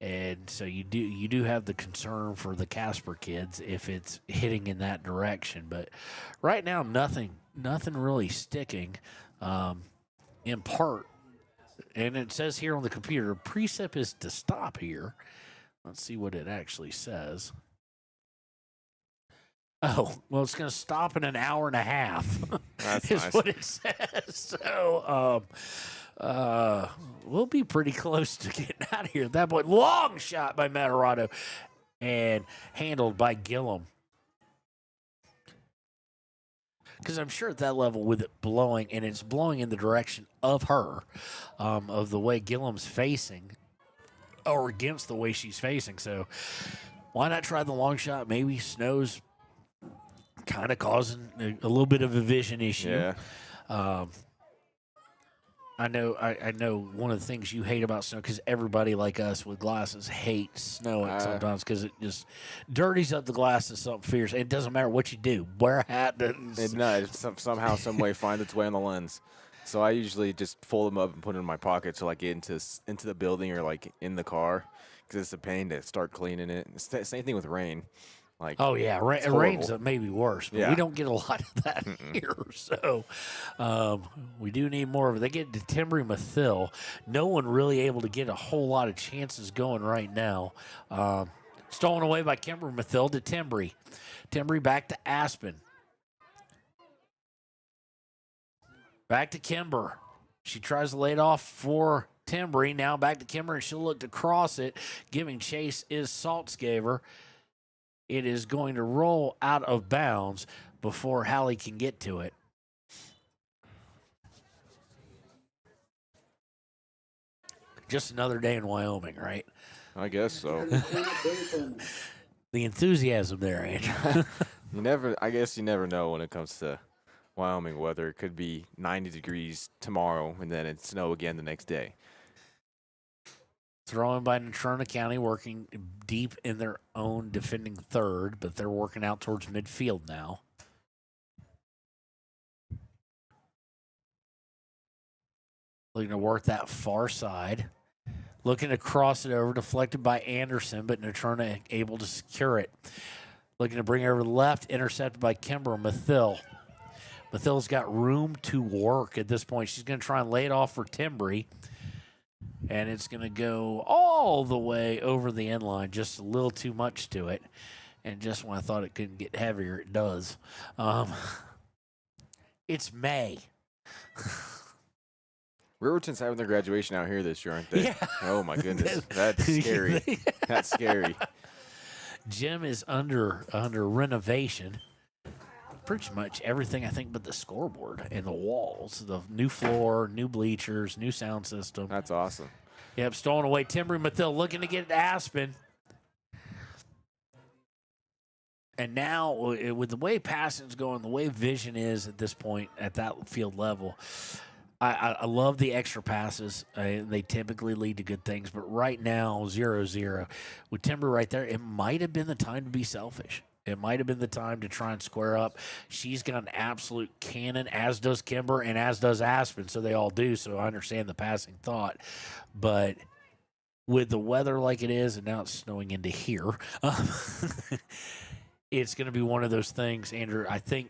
S2: And so you do have the concern for the Casper kids if it's hitting in that direction. But right now, nothing really sticking, in part. And it says here on the computer, precip is to stop here. Let's see what it actually says. Oh, well, it's going to stop in an hour and a half.
S11: That's
S2: is
S11: nice.
S2: what it says. So, we'll be pretty close to getting out of here at that point. Long shot by Natrona and handled by Gillum. Because I'm sure at that level with it blowing, and it's blowing in the direction of her, of the way Gillum's facing, or against the way she's facing. So why not try the long shot? Maybe snow's kind of causing a little bit of a vision issue.
S11: Yeah.
S2: I know one of the things you hate about snow, because everybody like us with glasses hates snow sometimes because it just dirties up the glasses something fierce. It doesn't matter what you do. Wear a hat.
S11: Somehow, some way, find its way on the lens. So I usually just fold them up and put them in my pocket till I get into the building or like in the car, because it's a pain to start cleaning it. Same thing with rain. Like,
S2: oh yeah, rain's maybe worse, but we don't get a lot of that here. So we do need more of it. They get to Timbry Mathill. No one really able to get a whole lot of chances going right now. Stolen away by Kimber Mathill to Timbry. Timbry back to Aspen. Back to Kimber. She tries to lay it off for Timbry. Now back to Kimber, and she'll look to cross it. Giving chase is Saltzgaver. It is going to roll out of bounds before Hallie can get to it. Just another day in Wyoming, right?
S11: I guess so.
S2: The enthusiasm there, Andrew.
S11: I guess you never know when it comes to Wyoming weather. It could be 90 degrees tomorrow, and then it's snow again the next day.
S2: Throwing by Natrona County, working deep in their own defending third, but they're working out towards midfield now. Looking to work that far side. Looking to cross it over, deflected by Anderson, but Natrona able to secure it. Looking to bring it over to the left, intercepted by Kimber Mathill. Mathill's got room to work at this point. She's going to try and lay it off for Timbry. And it's going to go all the way over the end line, just a little too much to it. And just when I thought it couldn't get heavier, it does. It's May.
S11: Riverton's having their graduation out here this year, aren't they?
S2: Yeah.
S11: Oh, my goodness. That's scary. That's scary.
S2: Gym is under renovation. pretty much everything, I think, but the scoreboard and the walls, the new floor, new bleachers, new sound system.
S11: That's awesome.
S2: Yep, stolen away. Timber Mathil looking to get it to Aspen. And now, with the way passing's going, the way vision is at this point at that field level, I love the extra passes. They typically lead to good things. But right now, 0-0. With Timber right there, it might have been the time to be selfish. It might have been the time to try and square up. She's got an absolute cannon, as does Kimber and as does Aspen, so they all do. So I understand the passing thought. But with the weather like it is, and now it's snowing into here, it's going to be one of those things, Andrew. I think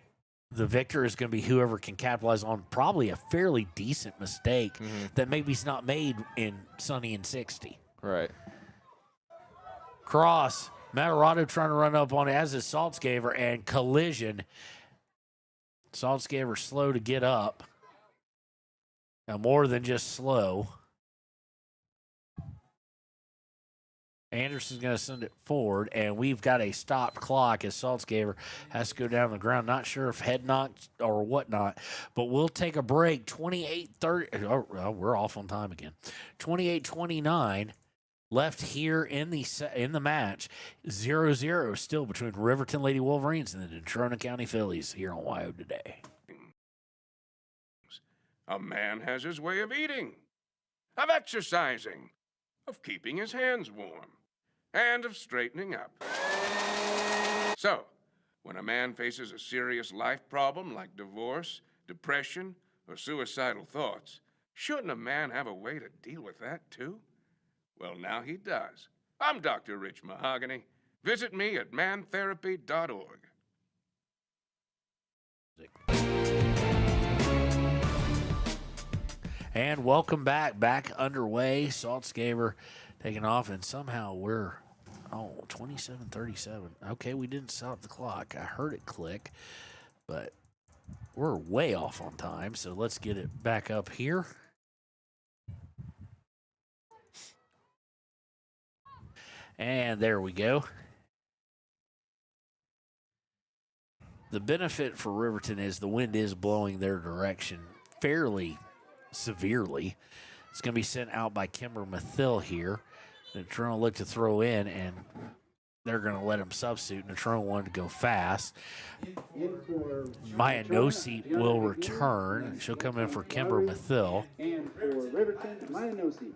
S2: the victor is going to be whoever can capitalize on probably a fairly decent mistake that maybe's not made in sunny and 60.
S11: Right.
S2: Cross. Matarado trying to run up on it, as is Saltzgaver, and collision. Saltzgaver slow to get up. Now, more than just slow. Anderson's going to send it forward, and we've got a stopped clock as Saltzgaver has to go down on the ground. Not sure if head knocked or whatnot, but we'll take a break. 28-30. Oh, we're off on time again. 28-29 left here in the match. 0-0 still between Riverton Lady Wolverines and the Natrona County Phillies here on WYO Today.
S5: A man has his way of eating, of exercising, of keeping his hands warm, and of straightening up. So, when a man faces a serious life problem like divorce, depression, or suicidal thoughts, shouldn't a man have a way to deal with that too? Well, now he does. I'm Dr. Rich Mahogany. Visit me at mantherapy.org.
S2: And welcome back underway. Saltzgaver taking off, and somehow we're 27-37. Okay, we didn't stop the clock. I heard it click, but we're way off on time, so let's get it back up here. And there we go. The benefit for Riverton is the wind is blowing their direction fairly severely. It's going to be sent out by Kimber Mathil here. Natrona looked to throw in, and they're going to let him substitute. Natrona wanted to go fast. Maya Noseep will return. She'll come in for Kimber Mathil.
S10: And for Riverton, Maya Noseep.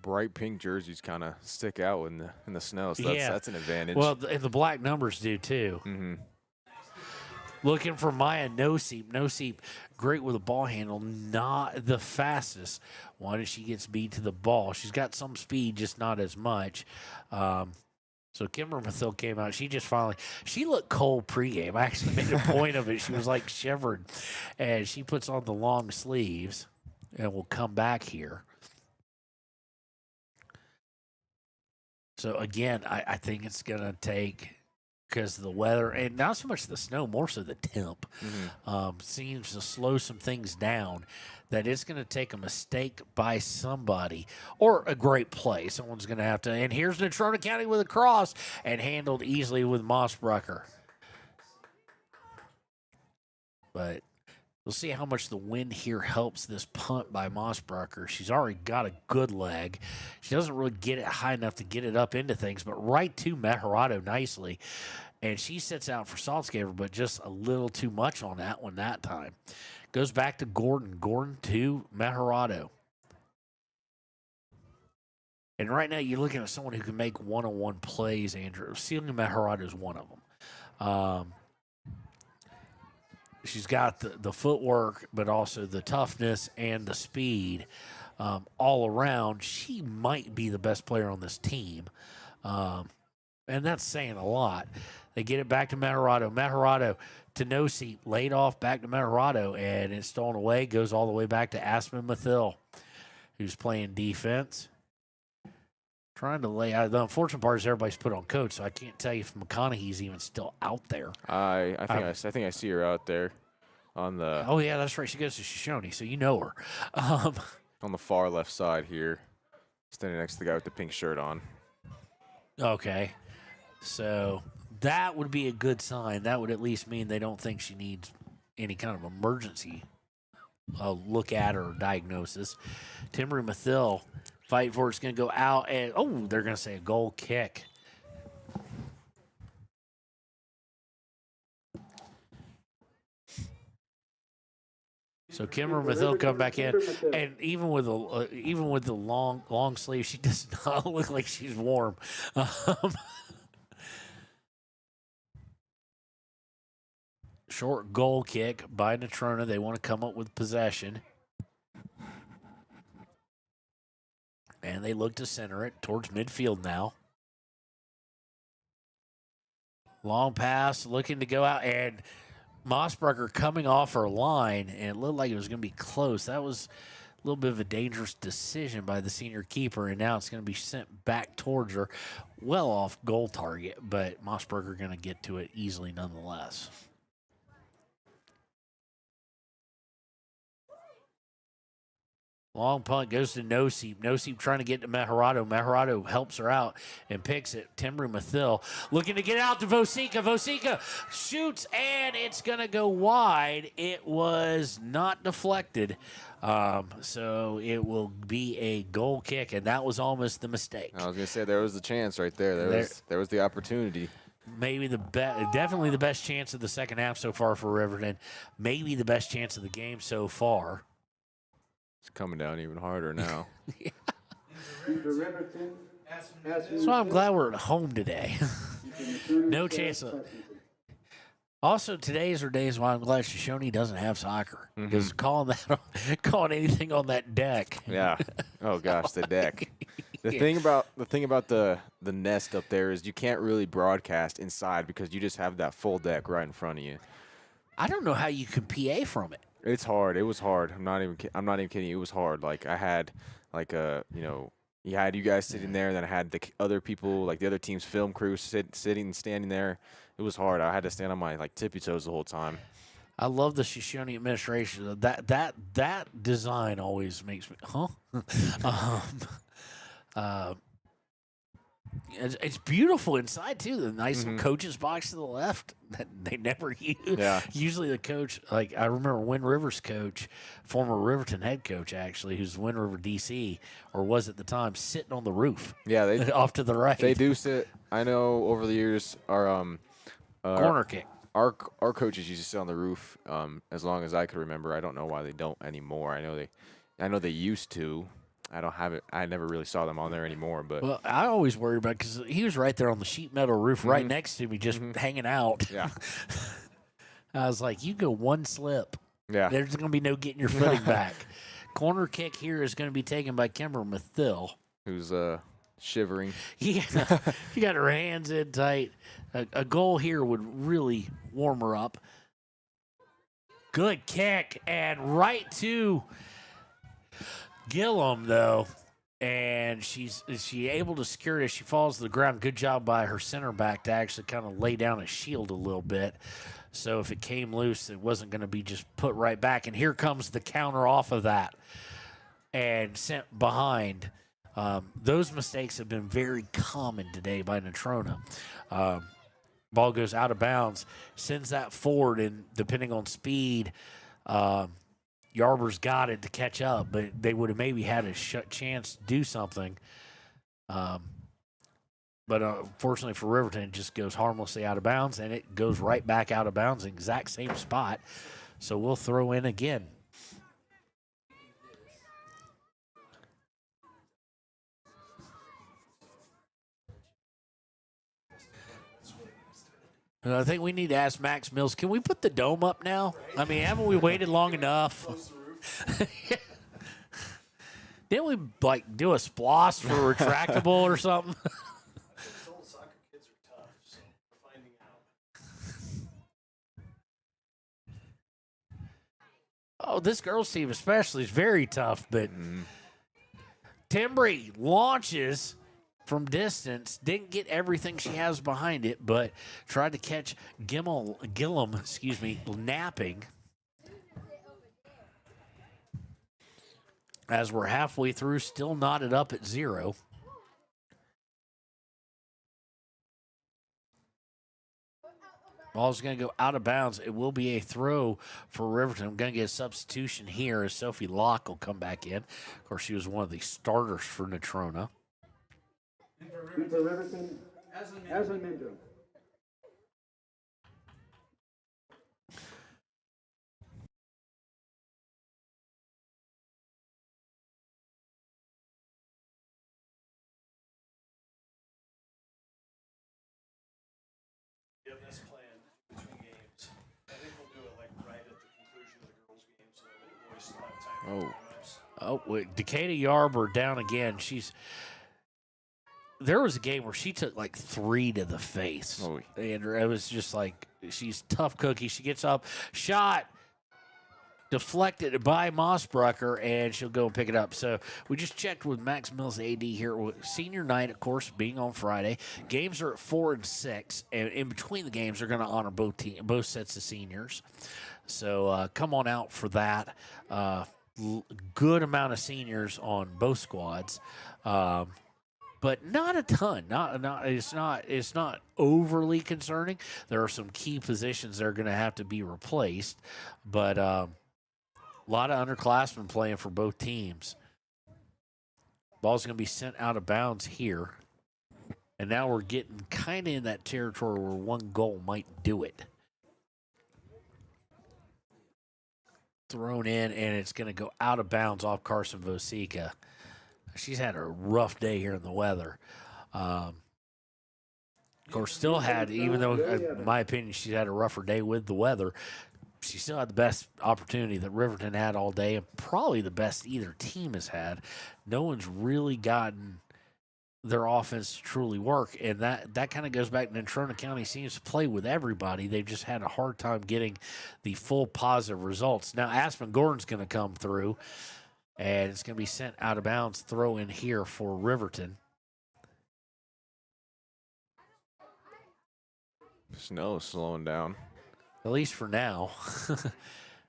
S11: Bright pink jerseys kind of stick out in the snow, so that's an advantage.
S2: Well, and the black numbers do too.
S11: Mm-hmm.
S2: Looking for Maya Noseep. Noseep, great with a ball handle, not the fastest. Once she gets beat to the ball, she's got some speed, just not as much. So Kimber Mathil came out. She looked cold pregame. I actually made a point of it. She was like shivered, and she puts on the long sleeves, and we'll come back here. So, again, I think it's going to take, because of the weather, and not so much the snow, more so the temp, seems to slow some things down, that it's going to take a mistake by somebody or a great play. Someone's going to have to, and here's Natrona County with a cross and handled easily with Mossbrucker. But we'll see how much the wind here helps this punt by Mossbrucker. She's already got a good leg. She doesn't really get it high enough to get it up into things, but right to Mejarado nicely. And she sits out for Saltzgaver, but just a little too much on that one that time. Goes back to Gordon. Gordon to Mejarado. And right now you're looking at someone who can make one-on-one plays, Andrew. Celia Mejarado is one of them. She's got the footwork, but also the toughness and the speed all around. She might be the best player on this team. And that's saying a lot. They get it back to Mejarado. Mejarado to Noseep, laid off back to Mejarado, and it's stolen away. Goes all the way back to Aspen Mathil, who's playing defense. Trying to lay out. The unfortunate part is everybody's put on coach, so I can't tell you if McConaughey's even still out there.
S11: I think I see her out there on the.
S2: Oh yeah, that's right. She goes to Shoshone, so you know her.
S11: On the far left side here, standing next to the guy with the pink shirt on.
S2: Okay. So that would be a good sign. That would at least mean they don't think she needs any kind of emergency look at or diagnosis. Timber Mathil fight for it's going to go out, and they're going to say a goal kick. So Kimber Mathil come back in, and even with the long sleeve, she does not look like she's warm. Short goal kick by Natrona. They want to come up with possession. And they look to center it towards midfield now. Long pass, looking to go out, and Mossberger coming off her line, and it looked like it was going to be close. That was a little bit of a dangerous decision by the senior keeper, and now it's going to be sent back towards her. Well off goal target, but Mossberger going to get to it easily nonetheless. Long punt goes to Nosip. Nosip trying to get to Meharado. Meharado helps her out and picks it. Timber Mathil looking to get out to Vosica. Vosica shoots, and it's going to go wide. It was not deflected. So it will be a goal kick, and that was almost the mistake.
S11: I was going to say, there was the chance right there. There was the opportunity.
S2: Maybe definitely the best chance of the second half so far for Riverton. Maybe the best chance of the game so far.
S11: It's coming down even harder now.
S2: Yeah. So I'm glad we're at home today. No chance of. Also, today's are days why I'm glad Shoshone doesn't have soccer, because calling anything on that deck.
S11: Yeah. Oh gosh, the deck. The thing about the nest up there is you can't really broadcast inside because you just have that full deck right in front of you.
S2: I don't know how you can PA from it.
S11: It's hard. It was hard. I'm not even kidding. It was hard. Like I had you had you guys sitting there, and then I had the other people, like the other team's film crew standing there. It was hard. I had to stand on my tippy toes the whole time.
S2: I love the Shoshone administration. That design always makes me It's beautiful inside too. The nice little coach's box to the left that they never use.
S11: Yeah.
S2: Usually the coach, I remember Wind River's coach, former Riverton head coach actually, who's Wind River DC or was at the time, sitting on the roof.
S11: Yeah, they
S2: off to the right.
S11: They do sit. I know over the years our
S2: corner kick.
S11: Our coaches used to sit on the roof as long as I could remember. I don't know why they don't anymore. I know they used to. I don't have it. I never really saw them on there anymore. But
S2: well, I always worry about because he was right there on the sheet metal roof, right next to me, just hanging out.
S11: Yeah.
S2: I was like, you go one slip.
S11: Yeah.
S2: There's going to be no getting your footing back. Corner kick here is going to be taken by Kimber Mathil,
S11: who's shivering.
S2: Yeah, she got her hands in tight. A goal here would really warm her up. Good kick, and right to Gillum, though, and is she able to secure it as she falls to the ground? Good job by her center back to actually kind of lay down a shield a little bit. So if it came loose, it wasn't going to be just put right back. And here comes the counter off of that and sent behind. Those mistakes have been very common today by Natrona. Ball goes out of bounds, sends that forward, and depending on speed, Yarber's got it to catch up, but they would have maybe had a chance to do something. But unfortunately for Riverton, it just goes harmlessly out of bounds, and it goes right back out of bounds in the exact same spot. So we'll throw in again. I think we need to ask Max Mills, can we put the dome up now? I mean, haven't we waited long enough? Didn't we, do a sploss for retractable or something? Oh, this girls' team especially is very tough, but Timbry launches from distance, didn't get everything she has behind it, but tried to catch Gillum, napping. As we're halfway through, still knotted up at 0. Ball's going to go out of bounds. It will be a throw for Riverton. I'm going to get a substitution here as Sophie Locke will come back in. Of course, she was one of the starters for Natrona.
S10: For Riverton, Aslan Minto.
S2: Decatur Yarber down again. There was a game where she took like 3 to the face. And it was just like, she's tough cookie. She gets up, shot, deflected by Mossbrucker, and she'll go and pick it up. So we just checked with Max Mills, AD here. Senior night, of course, being on Friday. Games are at 4 and 6, and in between the games, they're going to honor both sets of seniors. So come on out for that. Good amount of seniors on both squads. But not a ton. It's not overly concerning. There are some key positions that are going to have to be replaced, but a lot of underclassmen playing for both teams. Ball's going to be sent out of bounds here, and now we're getting kind of in that territory where one goal might do it. Thrown in, and it's going to go out of bounds off Carson Vosica. She's had a rough day here in the weather. Of course, still had, even though, in my opinion, she's had a rougher day with the weather, she still had the best opportunity that Riverton had all day, and probably the best either team has had. No one's really gotten their offense to truly work, and that kind of goes back to Natrona County seems to play with everybody. They've just had a hard time getting the full positive results. Now, Aspen Gordon's going to come through, and it's going to be sent out of bounds, throw in here for Riverton.
S11: Snow is slowing down.
S2: At least for now.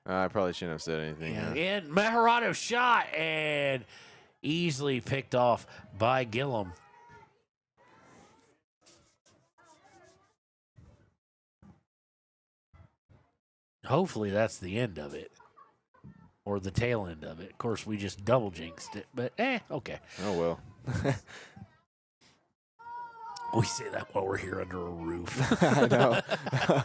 S11: I probably shouldn't have said anything.
S2: Yeah. And Meharado shot, and easily picked off by Gillum. Hopefully that's the end of it. Or the tail end of it. Of course, we just double jinxed it, but okay.
S11: Oh, well.
S2: We say that while we're here under a roof.
S11: I know.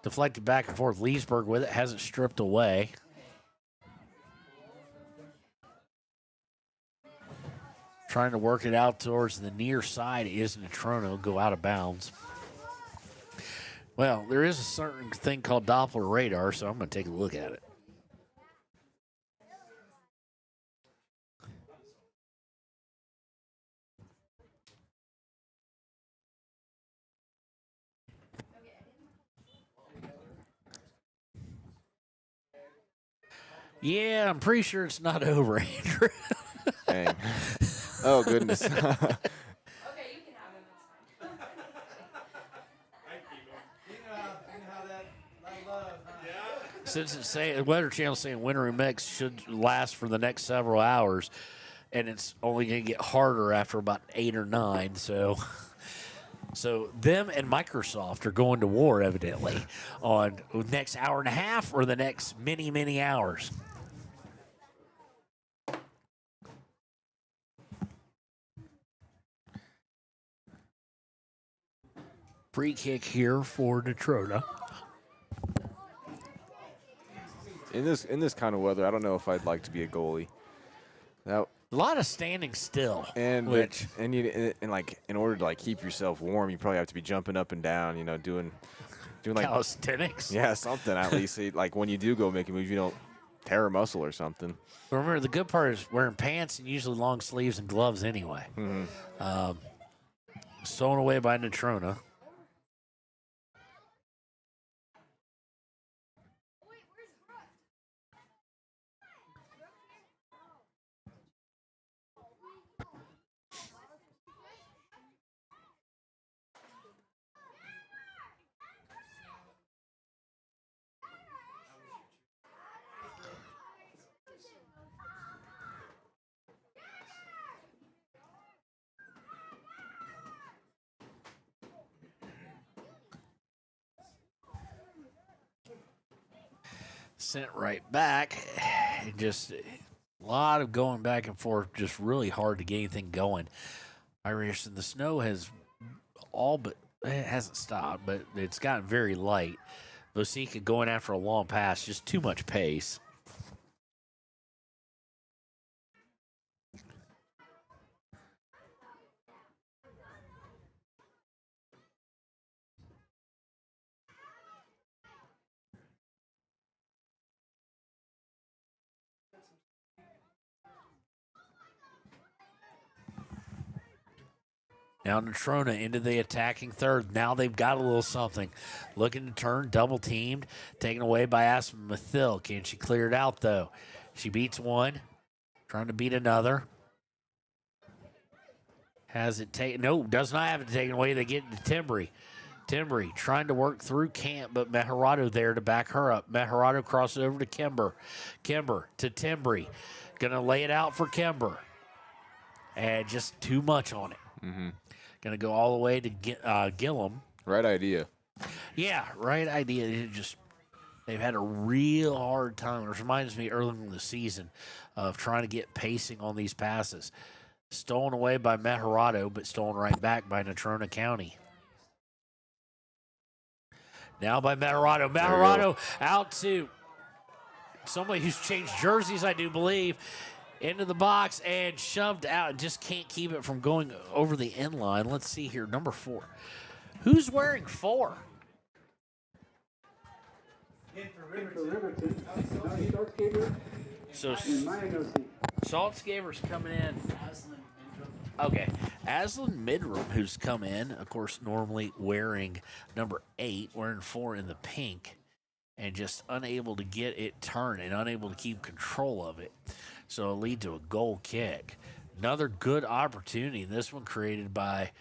S2: Deflected back and forth. Leesburg with it. Has it stripped away. Trying to work it out towards the near side is Natrona. Go out of bounds. Well, there is a certain thing called Doppler radar, so I'm going to take a look at it. Yeah, I'm pretty sure it's not over, Andrew.
S11: Dang. Oh, goodness.
S2: Since it's saying Weather Channel saying winter mix should last for the next several hours, and it's only going to get harder after about 8 or 9. So them and Microsoft are going to war evidently on the next hour and a half or the next many hours. Free kick here for Natrona.
S11: In this kind of weather, I don't know if I'd like to be a goalie. Now,
S2: a lot of standing still,
S11: and like in order to like keep yourself warm, you probably have to be jumping up and down, doing like
S2: calisthenics.
S11: Yeah, something at least. Like when you do go make a move, you don't tear a muscle or something.
S2: Remember, the good part is wearing pants and usually long sleeves and gloves anyway.
S11: Mm-hmm.
S2: Stolen away by Natrona. sent right back. Just a lot of going back and forth, just really hard to get anything going. Irish, and the snow has all but, it hasn't stopped, but it's gotten very light. Vosika going after a long pass, just too much pace. Now Natrona into the attacking third. Now they've got a little something. Looking to turn, double teamed, taken away by Aspen Mathil. Can she clear it out, though? She beats one, trying to beat another. Has it taken? No, does not have it taken away. They get to Timbry. Timbry trying to work through Camp, but Meharado there to back her up. Meharado crosses over to Kimber. Kimber to Timbry. Going to lay it out for Kimber. And just too much on it.
S11: Mm-hmm.
S2: Going to go all the way to Gillum.
S11: Right idea.
S2: Yeah, right idea. They've had a real hard time. It reminds me early in the season of trying to get pacing on these passes. Stolen away by Meharado, but stolen right back by Natrona County. Now by Meharado. Meharado out to somebody who's changed jerseys, I do believe. Into the box and shoved out. Just can't keep it from going over the end line. Let's see here. Number 4. Who's wearing 4? So Saltskaver's coming in. Okay. Aslan Midram, who's come in, of course, normally wearing number 8, wearing 4 in the pink, and just unable to get it turned and unable to keep control of it. So it'll lead to a goal kick. Another good opportunity. This one created by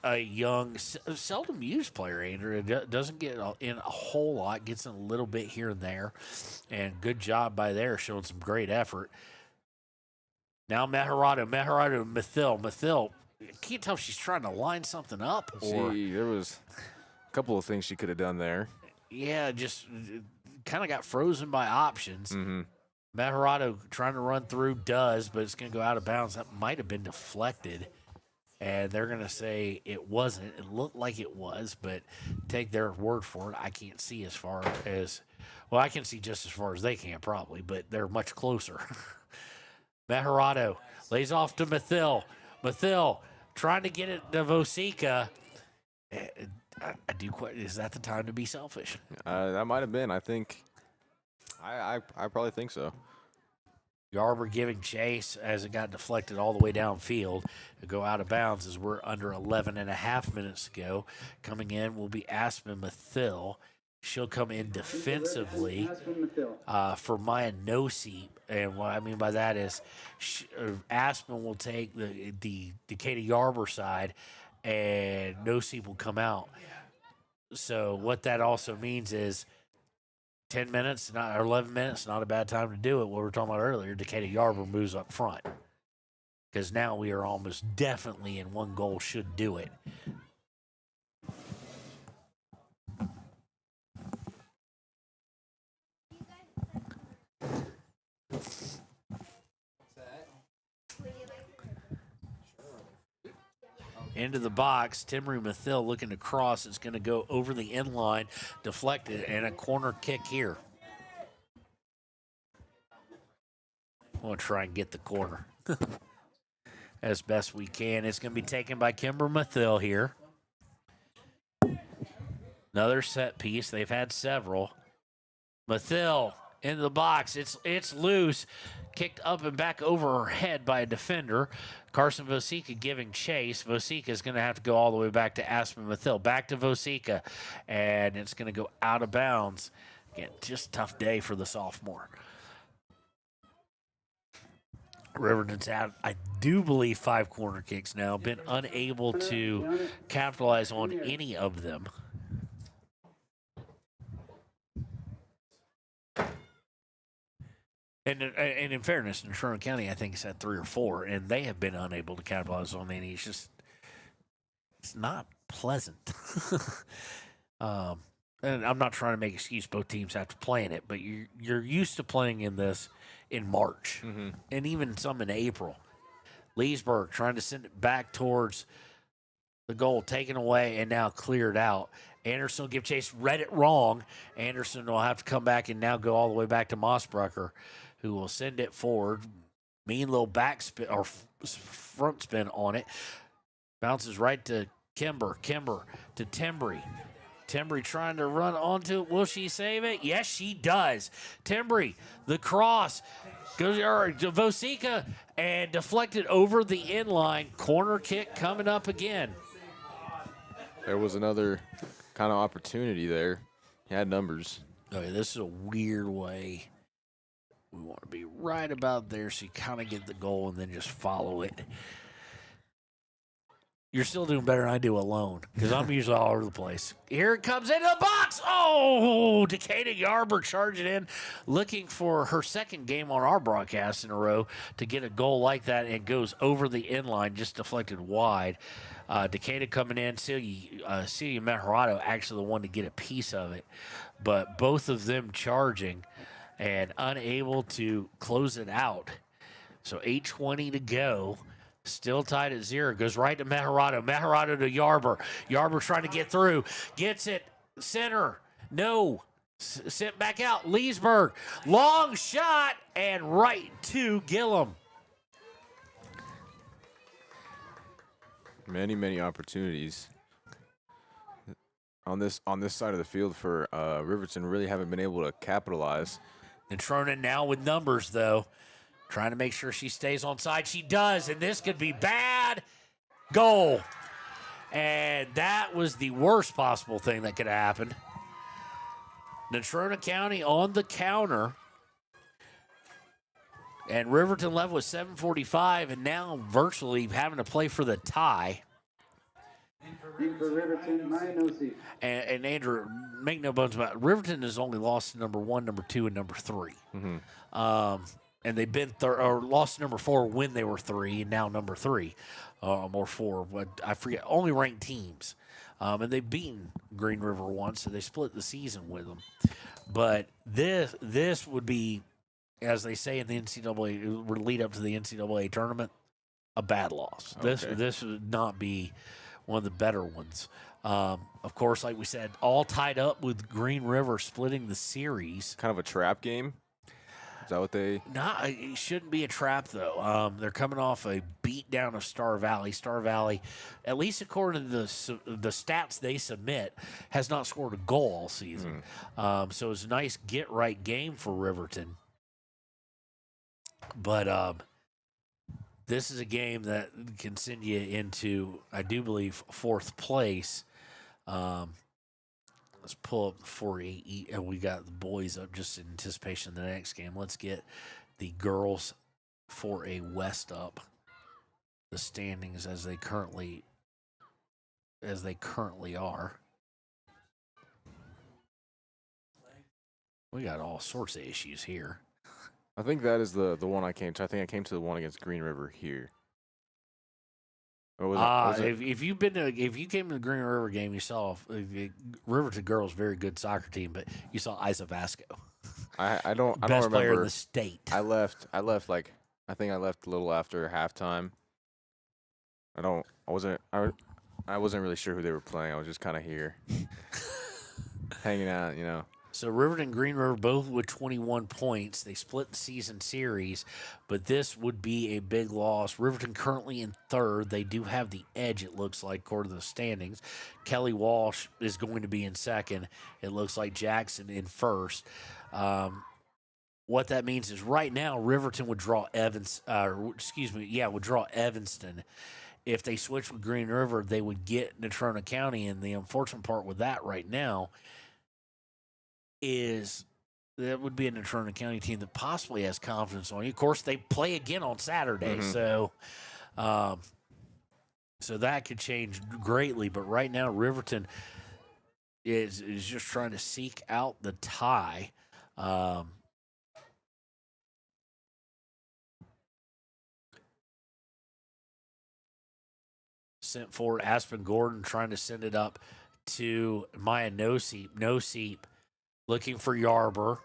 S2: a young, seldom used player, Andrew. It doesn't get in a whole lot, gets in a little bit here and there. And good job by there, showing some great effort. Now Meharado, Mathil. I can't tell if she's trying to line something up or.
S11: There was a couple of things she could have done there.
S2: Yeah, just kind of got frozen by options.
S11: Mm-hmm.
S2: Meharado trying to run through does, but it's going to go out of bounds. That might have been deflected, and they're going to say it wasn't. It looked like it was, but take their word for it. I can't see as far as – well, I can see just as far as they can probably, but they're much closer. Meharado lays off to Mathil. Mathil trying to get it to Vosika. I do quite – is that the time to be selfish?
S11: That might have been. I think – I probably think so.
S2: Yarber giving chase as it got deflected all the way downfield to go out of bounds as we're under 11 and a half minutes to go. Coming in will be Aspen Mathil. She'll come in defensively for Maya Nosi. And what I mean by that is Aspen will take the Decatur Yarber side and Nosi will come out. So what that also means is 10 minutes, or 11 minutes, not a bad time to do it. What we were talking about earlier, Decatur Yarber moves up front. Because now we are almost definitely in one goal should do it. Into the box, Timry Mathil looking to cross. It's going to go over the end line, deflected, and a corner kick here. We'll try and get the corner as best we can. It's going to be taken by Kimber Mathil here. Another set piece. They've had several. Mathil into the box. It's loose. Kicked up and back over her head by a defender. Carson Vosika giving chase. Vosika is going to have to go all the way back to Aspen Mathil. Back to Vosika. And it's going to go out of bounds. Again, just a tough day for the sophomore. Riverton's had, I do believe, 5 corner kicks now. Been unable to capitalize on any of them. And in fairness, Natrona County, I think, has had 3 or 4, and they have been unable to capitalize on any. It's just, it's not pleasant. and I'm not trying to make excuse both teams have to play in it, but you're used to playing in this in March and even some in April. Leesburg trying to send it back towards the goal, taken away and now cleared out. Anderson will give chase, read it wrong. Anderson will have to come back and now go all the way back to Mossbrucker, who will send it forward. Mean little back spin or front spin on it. Bounces right to Kimber. Kimber to Timbry. Timbry trying to run onto it. Will she save it? Yes, she does. Timbry, the cross, goes to Vosika and deflected over the inline. Corner kick coming up again.
S11: There was another kind of opportunity there. He had numbers.
S2: Okay, this is a weird way. We want to be right about there so you kind of get the goal and then just follow it. You're still doing better than I do alone because I'm usually all over the place. Here it comes into the box. Oh, Decatur Yarber charging in, looking for her second game on our broadcast in a row to get a goal like that, and goes over the inline, just deflected wide. Decatur coming in. Celia Mejarado actually the one to get a piece of it, but both of them charging and unable to close it out. So 8:20 to go. Still tied at 0. Goes right to Mejarado. Mejarado to Yarber. Yarber trying to get through. Gets it. Center. No. Sent back out. Leesburg. Long shot. And right to Gillum.
S11: Many opportunities on this side of the field for Riverton. Really haven't been able to capitalize.
S2: Natrona now with numbers, though. Trying to make sure she stays on side. She does, and this could be bad. Goal. And that was the worst possible thing that could have happened. Natrona County on the counter. And Riverton left with 7:45, and now virtually having to play for the tie.
S10: For Riverton,
S2: And Andrew, make no bones about it, Riverton has only lost to number 1, number 2, and number 3. And they've been or lost to number 4 when they were 3, and now number 3 or 4. But I forget, only ranked teams. And they've beaten Green River once, so they split the season with them. But this would be, as they say in the NCAA, would lead up to the NCAA tournament, a bad loss.
S11: Okay.
S2: This would not be one of the better ones. Of course, like we said, all tied up with Green River splitting the series.
S11: Kind of a trap game. Is that what they?
S2: No, it shouldn't be a trap, though. They're coming off a beat down of Star Valley. Star Valley, at least according to the stats they submit, has not scored a goal all season. So it's a nice get-right game for Riverton. But this is a game that can send you into, I do believe, 4th place. Let's pull up the 4A, and we got the boys up just in anticipation of the next game. Let's get the girls 4A West up, the standings as they currently are. We got all sorts of issues here.
S11: I think that is the one I came to. I think I came to the one against Green River here. Or was it?
S2: If you came to the Green River game, you saw Riverton girls very good soccer team, but you saw Isa Vasco.
S11: I don't
S2: Best
S11: remember.
S2: player in the state.
S11: I left like I think I left a little after halftime. I wasn't really sure who they were playing. I was just kind of here, hanging out,
S2: So Riverton and Green River both with 21 points. They split the season series, but this would be a big loss. Riverton currently in 3rd. They do have the edge, it looks like, according to the standings. Kelly Walsh is going to be in 2nd. It looks like Jackson in 1st. What that means is right now Riverton would draw would draw Evanston. If they switch with Green River, they would get Natrona County, and the unfortunate part with that right now is that would be a Natrona County team that possibly has confidence on you. Of course, they play again on Saturday, so that could change greatly. But right now, Riverton is just trying to seek out the tie. Sent forward Aspen Gordon trying to send it up to Maya Noseep. Noseep looking for Yarber.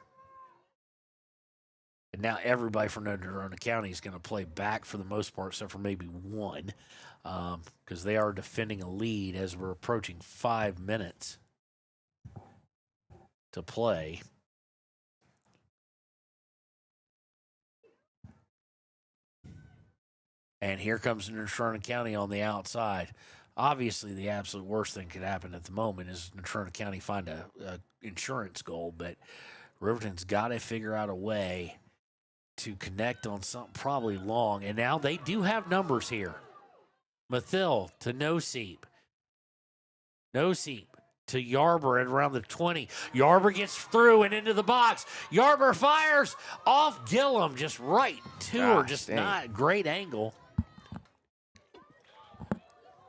S2: And now everybody from Natrona County is going to play back for the most part, except for maybe one, because they are defending a lead as we're approaching 5 minutes to play. And here comes Natrona County on the outside. Obviously, the absolute worst thing could happen at the moment is Natrona County find a insurance goal, but Riverton's got to figure out a way to connect on something probably long. And now they do have numbers here. Mathil to Noseep. Noseep to Yarber at around the 20. Yarber gets through and into the box. Yarber fires off Gillum, just right to her. Just
S11: dang.
S2: not great angle.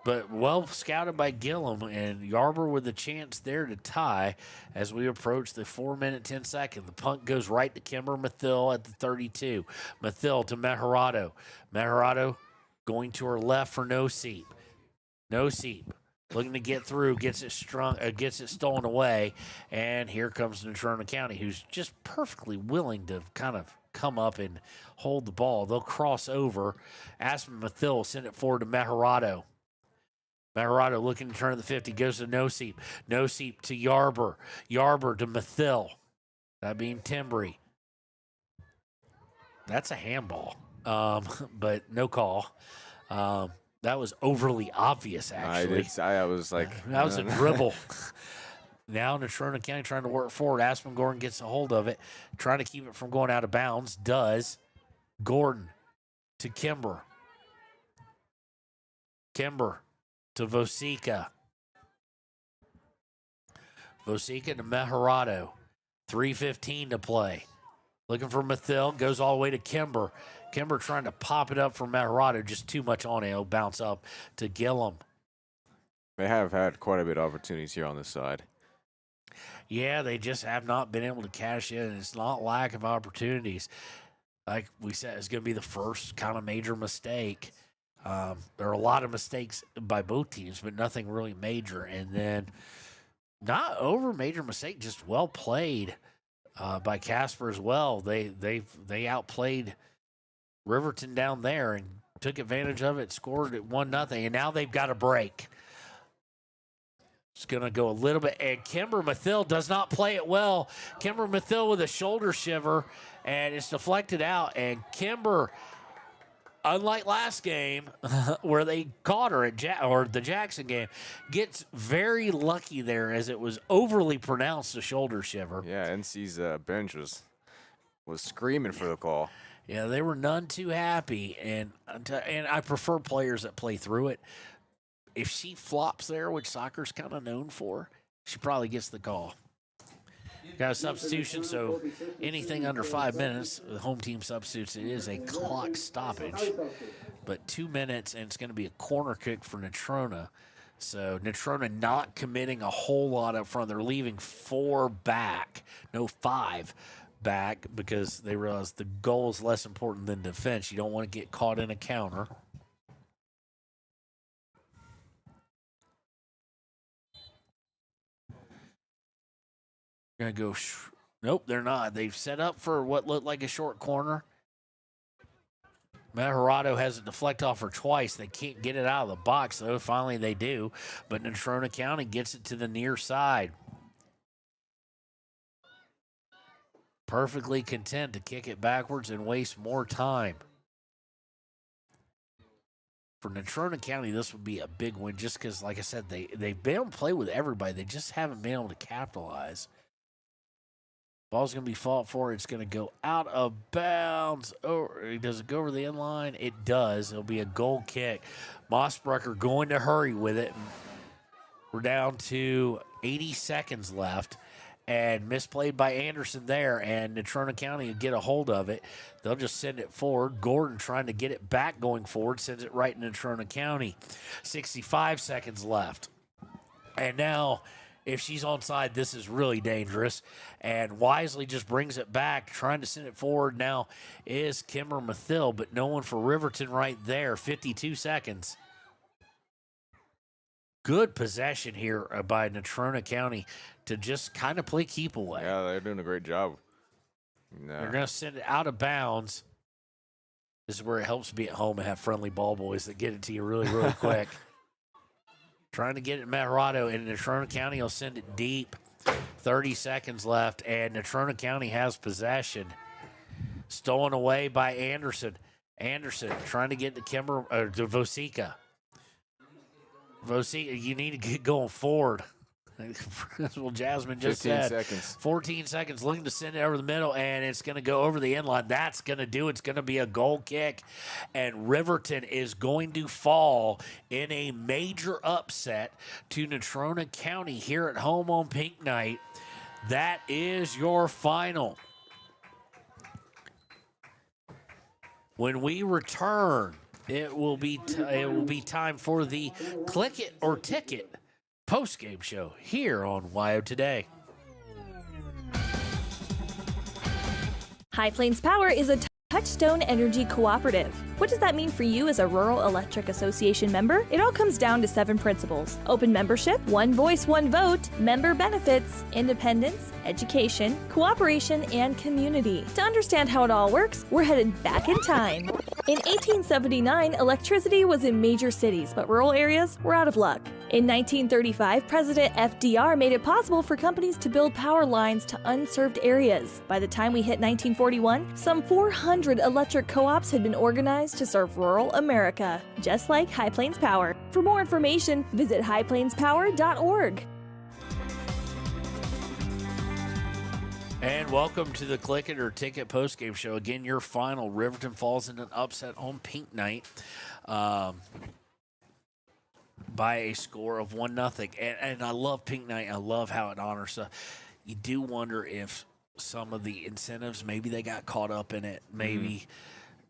S2: But well scouted by Gillum, and Yarber with a chance there to tie as we approach the 4 minute, 10 second. The punt goes right to Kimber Mathil at the 32. Mathil to Meharado. Meharado going to her left for Noseep. Noseep looking to get through, gets it stolen away, and here comes Natrona County, who's just perfectly willing to kind of come up and hold the ball. They'll cross over. Aspen Mathil will send it forward to Meharado. Meharado looking to turn the 50, goes to Noseep. Noseep to Yarber. Yarber to Mathil. That being Timbry. That's a handball, but no call. That was overly obvious, actually.
S11: I was like...
S2: that was a dribble. Now Natrona County trying to work forward. Aspen Gordon gets a hold of it, trying to keep it from going out of bounds. Does. Gordon to Kimber. Kimber to Vosica. Vosica to Meharado. 3:15 to play. Looking for Mathil. Goes all the way to Kimber. Kimber trying to pop it up for Meharado. Just too much on it. It'll bounce up to Gillum.
S11: They have had quite a bit of opportunities here on this side.
S2: Yeah, they just have not been able to cash in. It's not lack of opportunities. Like we said, it's going to be the first kind of major mistake. There are a lot of mistakes by both teams, but nothing really major. And then not over major mistake, just well played by Casper as well. They outplayed Riverton down there and took advantage of it, scored at 1-0, and now they've got a break. It's going to go a little bit, and Kimber Mathil does not play it well. Kimber Mathil with a shoulder shiver, and it's deflected out, and Kimber, unlike last game where they caught her at the Jackson game, gets very lucky there as it was overly pronounced a shoulder shiver.
S11: Yeah, NC's bench was screaming for the call.
S2: Yeah, they were none too happy, and I prefer players that play through it. If she flops there, which soccer's kind of known for, she probably gets the call. Got a substitution, so anything under 5 minutes, the home team substitutes. It is a clock stoppage, but 2 minutes, and it's going to be a corner kick for Natrona. So Natrona not committing a whole lot up front. They're leaving 4 back, no 5 back, because they realize the goal is less important than defense. You don't want to get caught in a counter. Going to go, nope, they're not. They've set up for what looked like a short corner. Meharado has it deflect off her twice. They can't get it out of the box, though. Finally, they do. But Natrona County gets it to the near side. Perfectly content to kick it backwards and waste more time. For Natrona County, this would be a big win just because, like I said, they've been able to play with everybody. They just haven't been able to capitalize. Ball's going to be fought for. It's going to go out of bounds. Does it go over the end line? It does. It'll be a goal kick. Mossbrucker going to hurry with it. We're down to 80 seconds left. And misplayed by Anderson there. And Natrona County will get a hold of it. They'll just send it forward. Gordon trying to get it back going forward. Sends it right in Natrona County. 65 seconds left. And now, if she's onside, this is really dangerous. And Wisely just brings it back, trying to send it forward now is Kimber Mathil, but no one for Riverton right there. 52 seconds. good possession here by Natrona County to just kind of play keep away.
S11: Yeah, they're doing a great job.
S2: They're going to send it out of bounds. This is where it helps to be at home and have friendly ball boys that get it to you really, really quick. Trying to get it Matarado, and Natrona County will send it deep. 30 seconds left, and Natrona County has possession. Stolen away by Anderson. Anderson trying to get to to Vosica. Vosica, you need to get going forward. That's what Jasmine just
S11: 15
S2: said.
S11: seconds.
S2: 14 seconds, looking to send it over the middle, and it's going to go over the end line. That's going to do it. It's going to be a goal kick, and Riverton is going to fall in a major upset to Natrona County here at home on Pink Night. That is your final. When we return, it will be time for the Click It or Ticket post-game show here on WYO Today.
S6: High Plains Power is a Touchstone Energy Cooperative. What does that mean for you as a Rural Electric Association member? It all comes down to 7 principles: open membership, one voice, one vote, member benefits, independence, education, cooperation, and community. To understand how it all works, we're headed back in time. In 1879, electricity was in major cities, but rural areas were out of luck. In 1935, President FDR made it possible for companies to build power lines to unserved areas. By the time we hit 1941, some 400 electric co-ops had been organized to serve rural America, just like High Plains Power. For more information, visit highplainspower.org.
S2: And welcome to the Click It or Ticket postgame show. Again, your final. Riverton falls in an upset on Pink Night by a score of 1-0. And I love Pink Night. I love how it honors. You do wonder if some of the incentives, maybe they got caught up in it. Maybe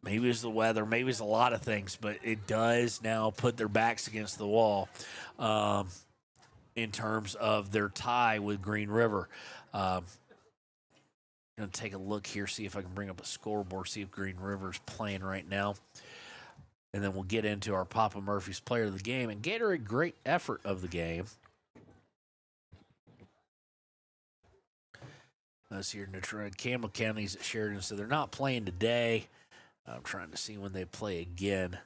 S2: it's the weather. Maybe it's a lot of things. But it does now put their backs against the wall in terms of their tie with Green River. Going to take a look here, see if I can bring up a scoreboard, see if Green River's playing right now. And then we'll get into our Papa Murphy's player of the game. And Gatorade, great effort of the game. Let's hear Natrona. Campbell County's at Sheridan, so they're not playing today. I'm trying to see when they play again.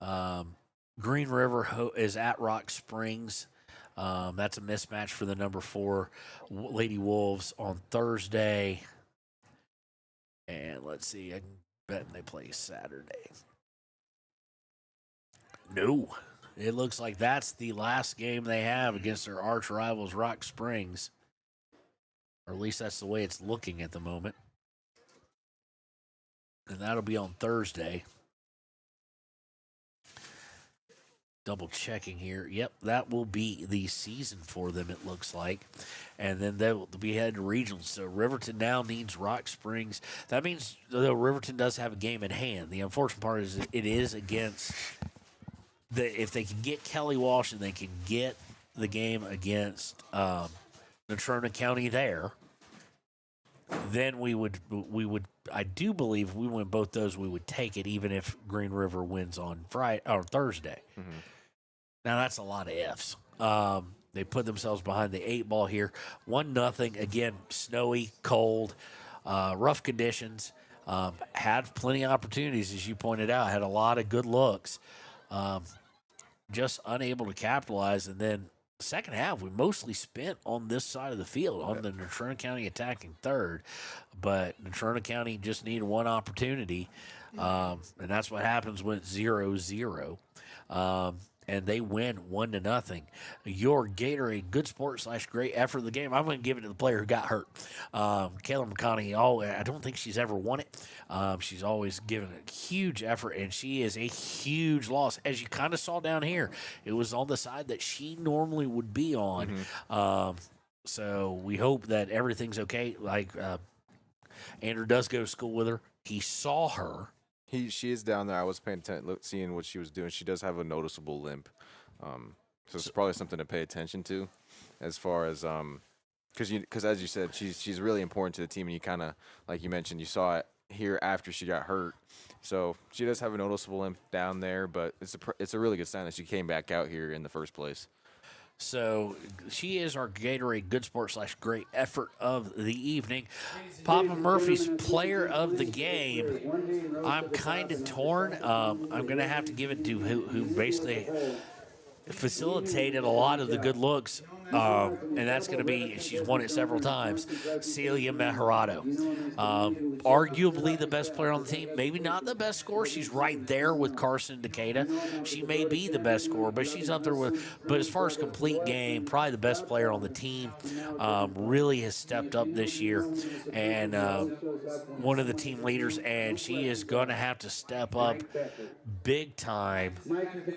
S2: Green River is at Rock Springs. That's a mismatch for the number 4 Lady Wolves on Thursday. And let's see, I bet they play Saturday. No, it looks like that's the last game they have against their arch rivals, Rock Springs. Or at least that's the way it's looking at the moment. And that'll be on Thursday. Double checking here. Yep, that will be the season for them, it looks like. And then they'll be headed to regionals. So Riverton now needs Rock Springs. That means, though, Riverton does have a game in hand. The unfortunate part is it is against if they can get Kelly Walsh and they can get the game against Natrona County there, then we would I do believe if we win both those, we would take it even if Green River wins on Friday or Thursday. Mm-hmm. Now that's a lot of ifs. They put themselves behind the 8 ball here. 1-0. Again, snowy, cold, rough conditions. Had plenty of opportunities, as you pointed out. Had a lot of good looks. Just unable to capitalize. And then second half, we mostly spent on this side of the field, on the Natrona County attacking third. But Natrona County just needed one opportunity. And that's what happens when it's 0-0. And they win 1-0. Your Gatorade, good sport / great effort of the game. I'm going to give it to the player who got hurt. Kayla McConaughey, I don't think she's ever won it. She's always given a huge effort, and she is a huge loss. As you kind of saw down here, it was on the side that she normally would be on. Mm-hmm. So we hope that everything's okay. Like Andrew does go to school with her. He saw her.
S11: She is down there. I was paying attention, seeing what she was doing. She does have a noticeable limp, so it's probably something to pay attention to, as far as because as you said, she's really important to the team, and you kind of, like you mentioned, you saw it here after she got hurt. So she does have a noticeable limp down there, but it's a really good sign that she came back out here in the first place.
S2: So she is our Gatorade Good Sport / Great Effort of the evening. Papa Murphy's player of the game. I'm kind of torn. I'm going to have to give it to who basically facilitated a lot of the good looks, and that's going to be, she's won it several times, Celia Mejorado. Arguably the best player on the team, maybe not the best scorer. She's right there with Carson Decatur. She may be the best scorer, but she's up there with, but as far as complete game, probably the best player on the team. Really has stepped up this year, and one of the team leaders, and she is going to have to step up big time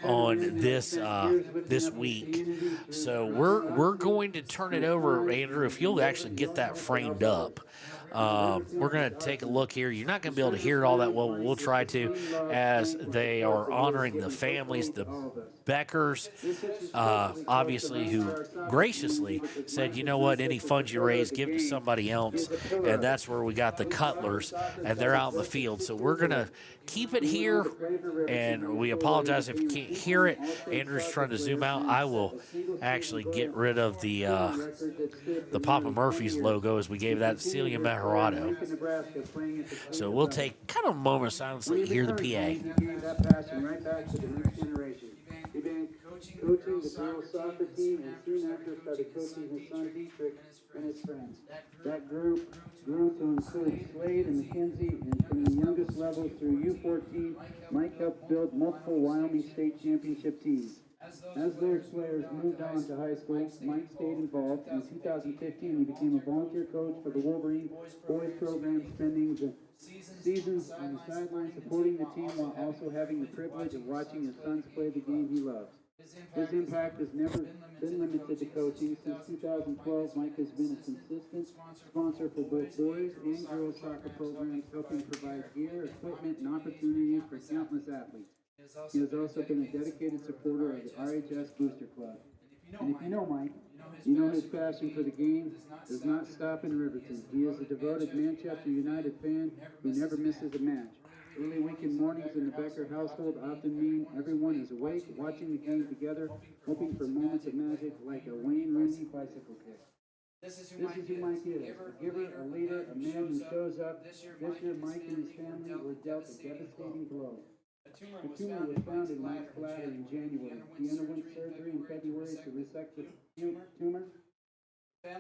S2: on this this week. So we're going to turn it over, Andrew, if you'll actually get that framed up. We're going to take a look here. You're not going to be able to hear it all that well. We'll try to, as they are honoring the families, the Beckers, obviously, who graciously said, you know what, any funds you raise, give it to somebody else. And that's where we got the Cutlers, and they're out in the field. So we're going to keep it here, and we apologize if you can't hear it. Andrew's trying to zoom out. I will actually get rid of the Papa Murphy's logo, as we gave that to Celia Mejorado. So we'll take kind of a moment of silence to hear the PA.
S10: Coaching the girls' soccer team, and soon after started coaching his son Dietrich and his friends. That group grew to include Slade and McKenzie, and from the youngest levels through U14, Mike helped build multiple Wyoming State Championship teams. As those players moved on to high school, Mike stayed involved. In 2015, he became a volunteer coach for the Wolverine boys program, spending the seasons on the sideline supporting the team while also having the privilege of watching his sons play the game he loves. His impact has never been limited to coaching. Since 2012, Mike has been a consistent sponsor for both boys and girls soccer programs, helping provide gear, equipment, and opportunities for countless athletes. He has also been a dedicated supporter of the RHS Booster Club. And if you know Mike, you know his passion for the game does not stop in Riverton. He is a devoted Manchester United fan who never misses a match. Early weekend mornings in the Becker household often mean everyone is awake, watching the game together, hoping for moments of magic like a Wayne Rooney bicycle kick. This is who Mike is, a giver, a leader, a man who shows up. This year, Mike and his family were dealt a devastating blow. The tumor was found in Mike's bladder in January. He underwent surgery in February to resect the tumor.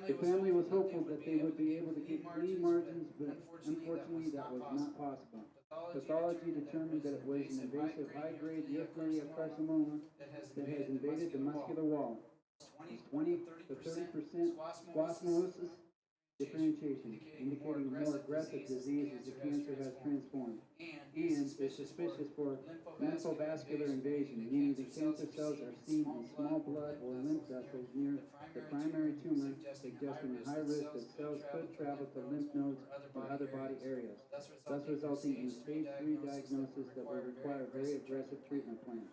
S10: The family was hopeful that they would be able to get clean margins, but unfortunately that was not possible. Pathology determined that it was an invasive high-grade eukaryotic carcinoma that has invaded the muscular wall. It's 20 to 30% squamosing differentiation, indicating a more aggressive disease as the cancer has transformed, and is suspicious for lymphobascular invasion, meaning the cancer cells are seen in small blood or lymph vessels near the primary tumor, suggesting a high risk that cells could travel to lymph nodes or other body areas, thus resulting in stage 3 diagnosis that will require a very aggressive treatment plan.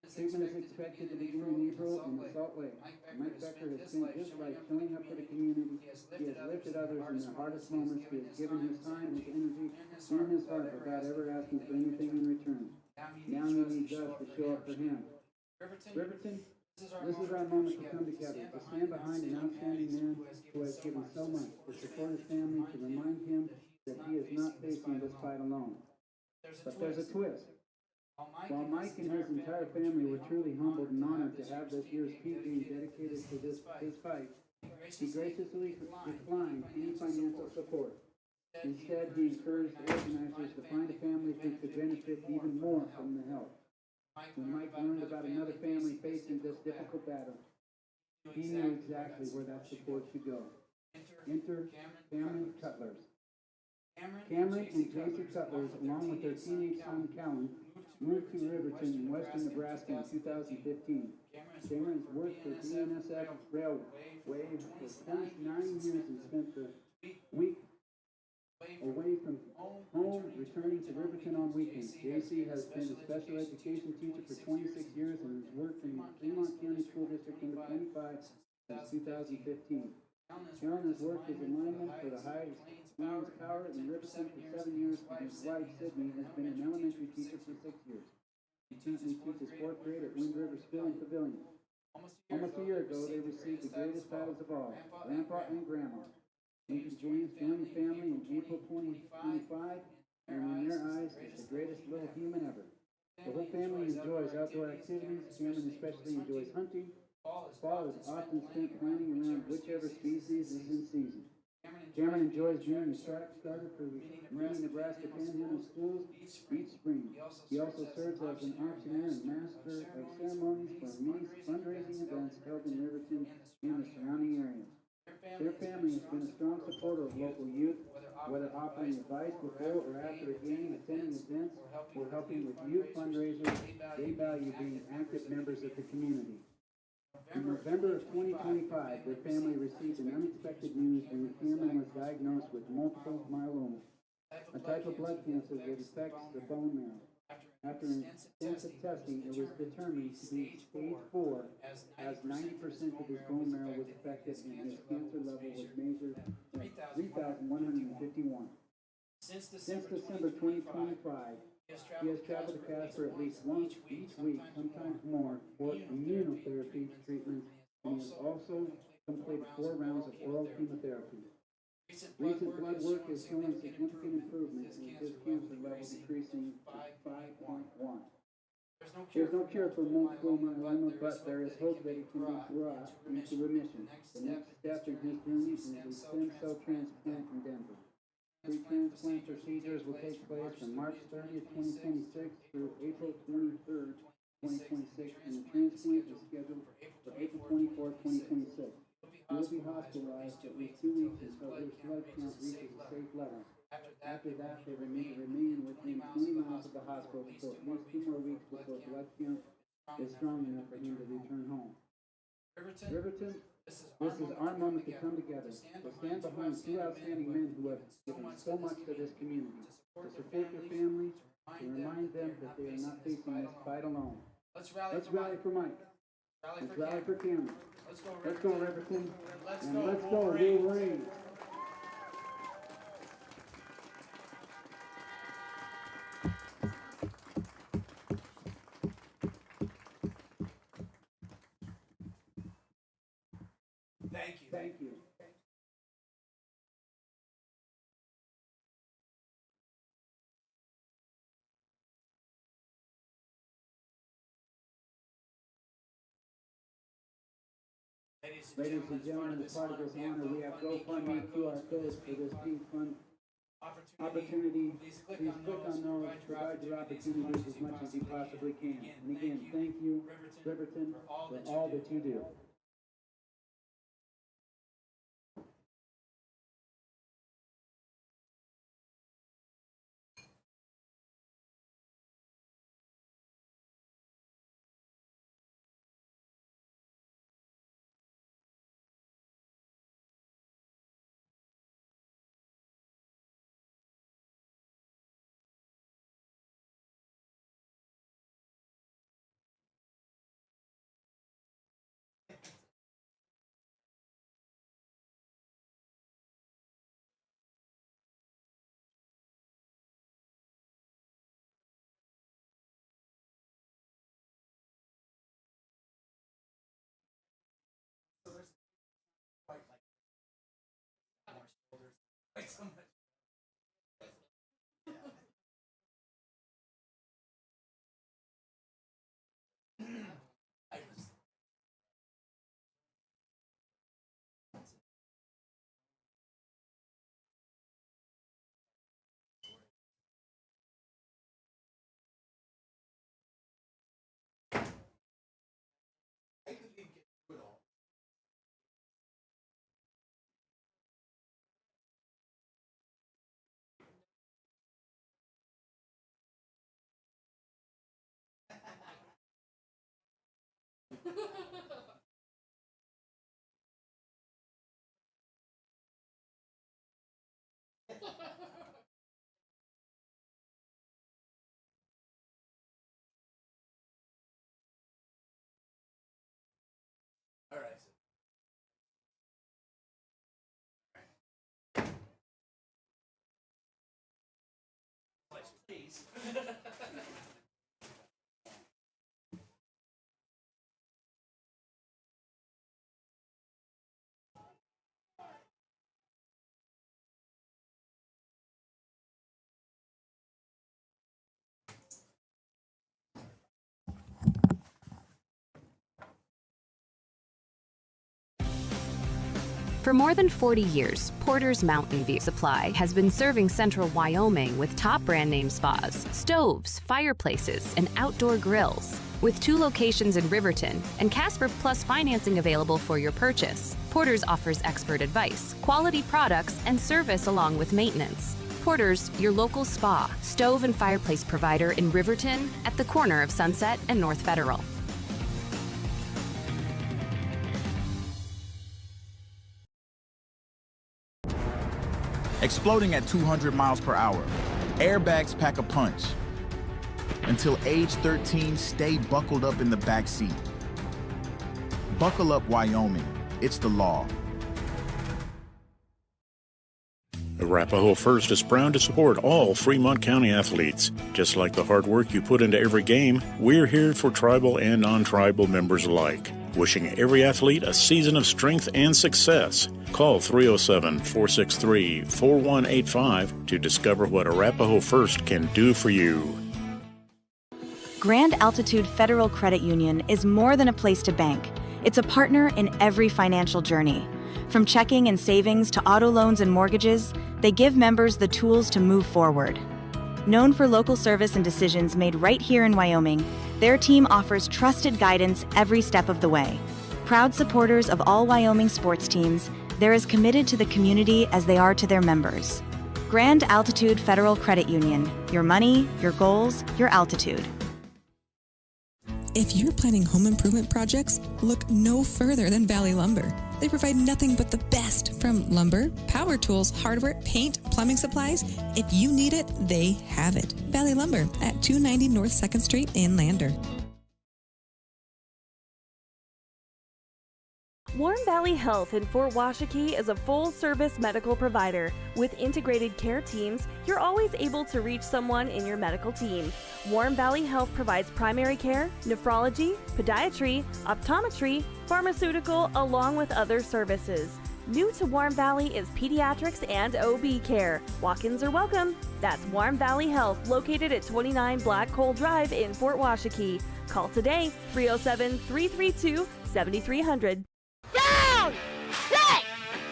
S10: Treatment is expected to begin in April in the Salt Lake. Mike Becker has spent his life showing up for the community. He has lifted others in their hardest moments. He has given his time, his energy, and his heart without ever asking for anything in return. Now he needs us to show up for him. Riverton, this is our moment to come together, to stand behind an outstanding man who has given so much, to support his family, to remind him that he is not facing this fight alone. But there's a twist. While Mike and his entire family were truly humbled and honored to have this year's peak game dedicated to his fight, he graciously declined any financial support. Instead, he encouraged the organizers to find a family who could benefit even more from the help. When Mike learned about another family facing this difficult battle, he knew exactly where that support should go. Enter Cameron Cutlers. Cameron and Casey Cutlers, along with their teenage son Callan, moved to Riverton in western Nebraska in 2015. Cameron's worked for BNSF Railway for 29 years and spent the week away from home, returning to Riverton on weekends. JC has been a special education teacher for 26 years and has worked in the Fremont County School District number 25 since 2015. Callan has worked as a lineman for the High Plains Power in Riverton for 7 years, and his wife, Sydney, has been an elementary teacher for 6 years. He teaches 4th grade at Wind River School and Pavilion. Almost a year ago, they received the greatest titles of all, Grandpa and Grandma. Lincoln James joined the family in April 2025, and in their eyes, is the greatest little human ever. The whole family enjoys outdoor activities. Cameron especially enjoys hunting. Fall is often spent planning around whichever species is in season. Cameron enjoys being a track starter for the many Nebraska Panhandle schools each spring. He also serves as an auctioneer and master of ceremonies for many fundraising events held in Riverton and the surrounding areas. Their family has been a strong supporter of local youth, whether offering advice before or after a game, attending events, or helping with youth fundraisers. They value being active members of the community. In November of 2025, their family received an unexpected news when Cameron was diagnosed with multiple myeloma, a type of blood cancer that affects the bone marrow. After extensive testing, it was determined to be stage 4, as 90% of his bone marrow was affected and his cancer level was measured at 3,151. Since December 2025, he has traveled to Casper at least once each week, sometimes more, for immunotherapy treatments, and he has also completed 4 rounds of oral chemotherapy. Recent blood work has shown significant improvement in his cancer level decreasing to 5.1. There's no cure for multiple myeloma, but there is hope that it can be brought into remission. The next step in his journey is a stem cell transplant in Denver. Pre-transplant procedures will take place from March 30th, 2026 through April 23rd, 2026, and the transplant is scheduled for April 24th, 2026. He will be hospitalized for at least 2 weeks until his blood count reaches a safe level. After that, they remain within 20 miles of the hospital for at least 2 more weeks before blood count is strong enough for him to return home. Riverton, this is our moment to come together, to stand behind 2 outstanding men who have given so much to this community, to support their families, to remind them that they are not facing this fight alone. Let's rally for Mike. Let's rally for Cameron. Let's go, Riverton. And let's go, Wolverines. Thank you. Ladies and gentlemen, as part of this honor, we have GoFundMe QR codes for this Team Fund opportunity. Please click on those, provide your opportunities as much as you possibly can. And again, thank you, Riverton, for all that you do. All right. Please.
S7: For more than 40 years, Porter's Mountain View Supply has been serving central Wyoming with top brand name spas, stoves, fireplaces, and outdoor grills. With 2 locations in Riverton and Casper Plus financing available for your purchase, Porter's offers expert advice, quality products, and service along with maintenance. Porter's, your local spa, stove, and fireplace provider in Riverton at the corner of Sunset and North Federal.
S8: Exploding at 200 miles per hour. Airbags pack a punch. Until age 13, stay buckled up in the back seat. Buckle up, Wyoming. It's the law.
S23: Arapahoe First is proud to support all Fremont County athletes. Just like the hard work you put into every game, we're here for tribal and non-tribal members alike. Wishing every athlete a season of strength and success. Call 307-463-4185 to discover what Arapahoe First can do for you.
S9: Grand Altitude Federal Credit Union is more than a place to bank. It's a partner in every financial journey. From checking and savings to auto loans and mortgages, they give members the tools to move forward. Known for local service and decisions made right here in Wyoming, their team offers trusted guidance every step of the way. Proud supporters of all Wyoming sports teams, they're as committed to the community as they are to their members. Grand Altitude Federal Credit Union. Your money, your goals, your altitude.
S12: If you're planning home improvement projects, look no further than Valley Lumber. They provide nothing but the best from lumber, power tools, hardware, paint, plumbing supplies. If you need it, they have it. Valley Lumber at 290 North 2nd Street in Lander.
S6: Warm Valley Health in Fort Washakie is a full-service medical provider. With integrated care teams, you're always able to reach someone in your medical team. Warm Valley Health provides primary care, nephrology, podiatry, optometry, pharmaceutical, along with other services. New to Warm Valley is pediatrics and OB care. Walk-ins are welcome. That's Warm Valley Health, located at 29 Black Coal Drive in Fort Washakie. Call today, 307-332-7300.
S13: Down! Set!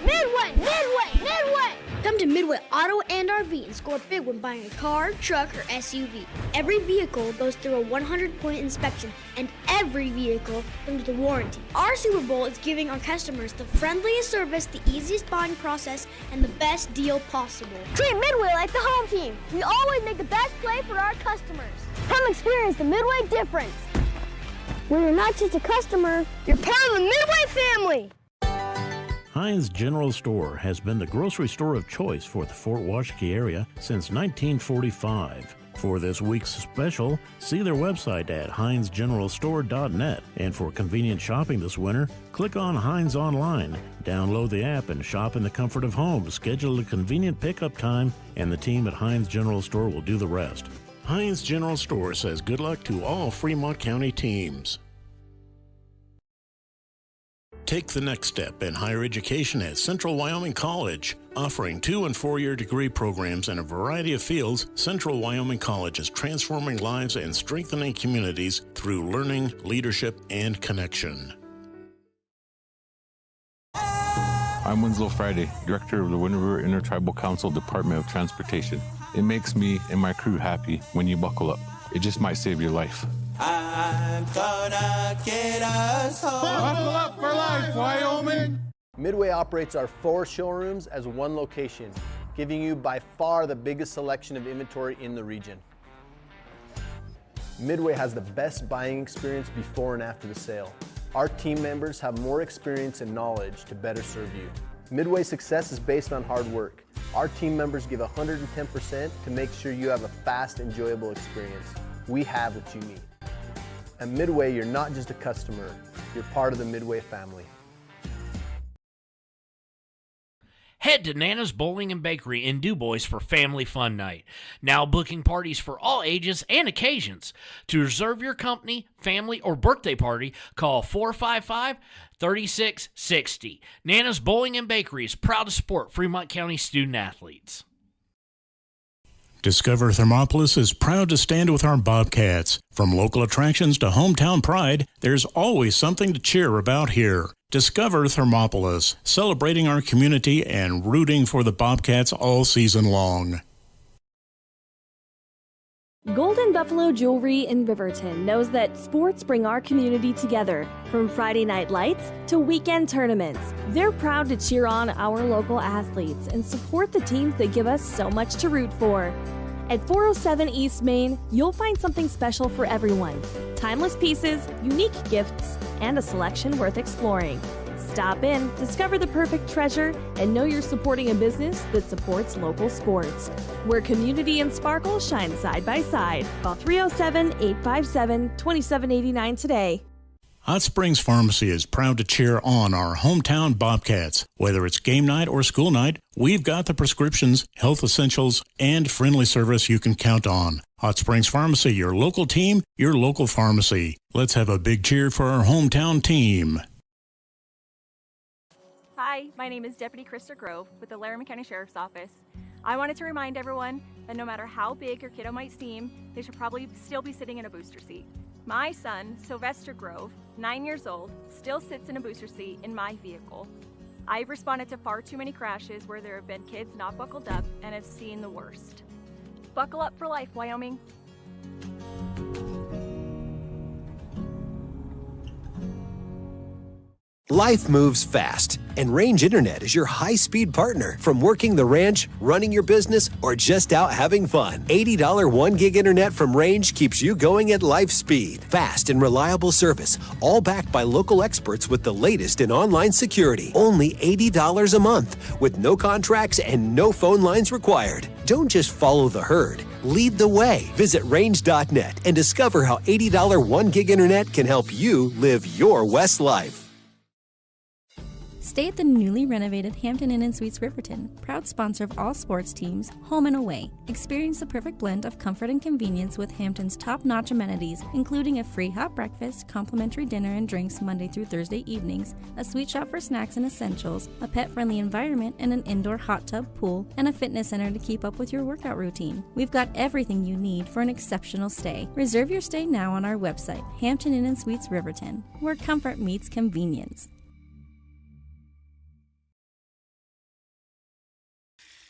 S13: Midway! Midway! Midway! Come to Midway Auto and RV and score big when buying a car, truck, or SUV. Every vehicle goes through a 100-point inspection, and every vehicle comes with a warranty. Our Super Bowl is giving our customers the friendliest service, the easiest buying process, and the best deal possible. Treat Midway like the home team. We always make the best play for our customers. Come experience the Midway difference. Where you're not just a customer, you're part of the Midway family.
S23: Heinz General Store has been the grocery store of choice for the Fort Washakie area since 1945. For this week's special, see their website at heinzgeneralstore.net. And for convenient shopping this winter, click on Heinz Online, download the app, and shop in the comfort of home. Schedule a convenient pickup time, and the team at Heinz General Store will do the rest. Heinz General Store says good luck to all Fremont County teams. Take the next step in higher education at Central Wyoming College. Offering 2- and 4-year degree programs in a variety of fields, Central Wyoming College is transforming lives and strengthening communities through learning, leadership, and connection.
S14: I'm Winslow Friday, Director of the Wind River Intertribal Council Department of Transportation. It makes me and my crew happy when you buckle up. It just might save your life.
S15: I'm gonna get us home. Buckle up for life, Wyoming.
S16: Midway operates our 4 showrooms as one location, giving you by far the biggest selection of inventory in the region. Midway has the best buying experience before and after the sale. Our team members have more experience and knowledge to better serve you. Midway's success is based on hard work. Our team members give 110% to make sure you have a fast, enjoyable experience. We have what you need. At Midway, you're not just a customer, you're part of the Midway family.
S2: Head to Nana's Bowling and Bakery in DuBois for Family Fun Night. Now booking parties for all ages and occasions. To reserve your company, family, or birthday party, call 455-3660. Nana's Bowling and Bakery is proud to support Fremont County student athletes.
S23: Discover Thermopolis is proud to stand with our Bobcats. From local attractions to hometown pride, there's always something to cheer about here.
S4: Discover Thermopolis, celebrating our community and rooting for the Bobcats all season long.
S6: Golden Buffalo Jewelry in Riverton knows that sports bring our community together. From Friday night lights to weekend tournaments, they're proud to cheer on our local athletes and support the teams that give us so much to root for. At 407 East Main, you'll find something special for everyone. Timeless pieces, unique gifts, and a selection worth exploring. Stop in, discover the perfect treasure, and know you're supporting a business that supports local sports. Where community and sparkle shine side by side. Call 307-857-2789 today.
S4: Hot Springs Pharmacy is proud to cheer on our hometown Bobcats. Whether it's game night or school night, we've got the prescriptions, health essentials, and friendly service you can count on. Hot Springs Pharmacy, your local team, your local pharmacy. Let's have a big cheer for our hometown team.
S17: Hi, my name is Deputy Krista Grove with the Laramie County Sheriff's Office. I wanted to remind everyone that no matter how big your kiddo might seem, they should probably still be sitting in a booster seat. My son, Sylvester Grove, 9 years old, still sits in a booster seat in my vehicle. I've responded to far too many crashes where there have been kids not buckled up and have seen the worst. Buckle up for life, Wyoming.
S18: Life moves fast, and Range Internet is your high-speed partner. From working the ranch, running your business, or just out having fun. $80 1-gig internet from Range keeps you going at life speed. Fast and reliable service, all backed by local experts with the latest in online security. Only $80 a month, with no contracts and no phone lines required. Don't just follow the herd. Lead the way. Visit range.net and discover how $80 1-gig internet can help you live your West life.
S19: Stay at the newly renovated Hampton Inn & Suites Riverton, proud sponsor of all sports teams, home and away. Experience the perfect blend of comfort and convenience with Hampton's top-notch amenities, including a free hot breakfast, complimentary dinner and drinks Monday through Thursday evenings, a sweet shop for snacks and essentials, a pet-friendly environment and an indoor hot tub pool, and a fitness center to keep up with your workout routine. We've got everything you need for an exceptional stay. Reserve your stay now on our website, Hampton Inn & Suites Riverton, where comfort meets convenience.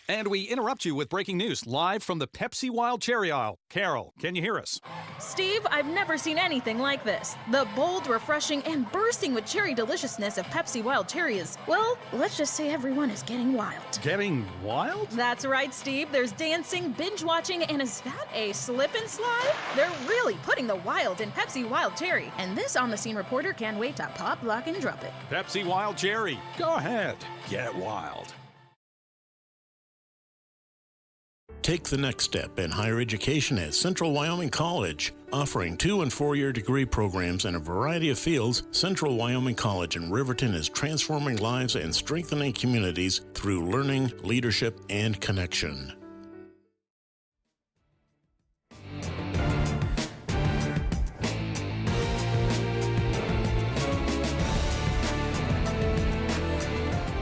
S20: And we interrupt you with breaking news live from the Pepsi Wild Cherry Aisle. Carol, can you hear us?
S21: Steve, I've never seen anything like this. The bold, refreshing, and bursting with cherry deliciousness of Pepsi Wild Cherry is, well, let's just say everyone is getting wild.
S20: Getting wild?
S21: That's right, Steve. There's dancing, binge-watching, and is that a slip and slide? They're really putting the wild in Pepsi Wild Cherry, and this on-the-scene reporter can't wait to pop, lock, and drop it.
S20: Pepsi Wild Cherry. Go ahead. Get wild.
S4: Take the next step in higher education at Central Wyoming College. Offering 2- and 4-year degree programs in a variety of fields, Central Wyoming College in Riverton is transforming lives and strengthening communities through learning, leadership, and connection.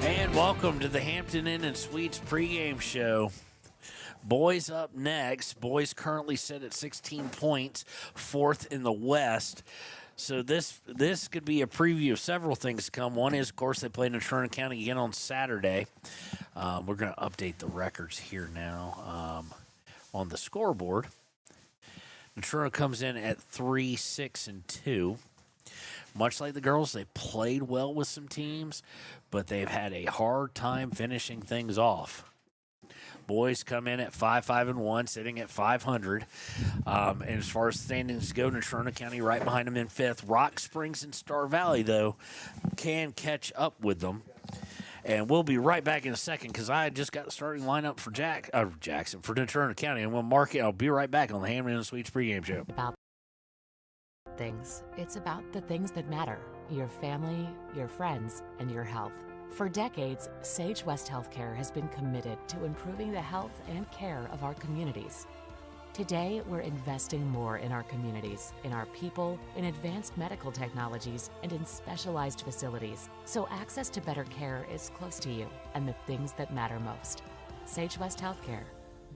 S2: And welcome to the Hampton Inn & Suites pregame show. Boys up next. Boys currently sit at 16 points, fourth in the West. So this could be a preview of several things to come. One is, of course, they play Natrona County again on Saturday. We're going to update the records here now on the scoreboard. Natrona comes in at 3-6-2. Much like the girls, they played well with some teams, but they've had a hard time finishing things off. Boys come in at 5-5-1, sitting at 500. And as far as standings go, Natrona County right behind them in fifth. Rock Springs and Star Valley, though, can catch up with them. And we'll be right back in a second because I just got the starting lineup for Jackson for Natrona County, and we'll mark it. I'll be right back on the Hampton Inn & Suites pregame show.
S22: About things. It's about the things that matter. Your family, your friends, and your health. For decades, Sage West Healthcare has been committed to improving the health and care of our communities. Today, we're investing more in our communities, in our people, in advanced medical technologies, and in specialized facilities, so access to better care is close to you and the things that matter most. Sage West Healthcare.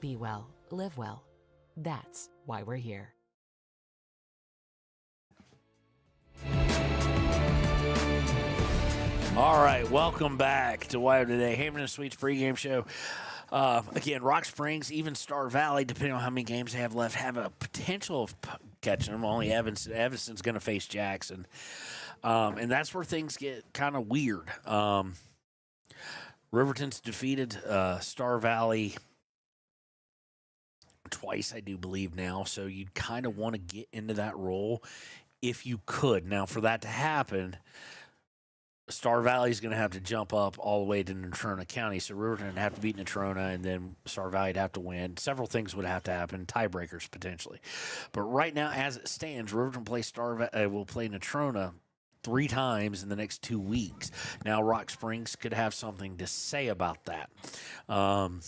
S22: Be well, live well. That's why we're here.
S2: All right, welcome back to Wire Today, Hampton and Suites pregame show. Again, Rock Springs, even Star Valley, depending on how many games they have left, have a potential of catching them. Only Evanston's going to face Jackson. And that's where things get kind of weird. Riverton's defeated Star Valley twice, I do believe now. So you'd kind of want to get into that role if you could. Now, for that to happen, Star Valley is going to have to jump up all the way to Natrona County. So Riverton would have to beat Natrona, and then Star Valley would have to win. Several things would have to happen, tiebreakers potentially. But right now, as it stands, Riverton will play Natrona 3 times in the next 2 weeks. Now, Rock Springs could have something to say about that. But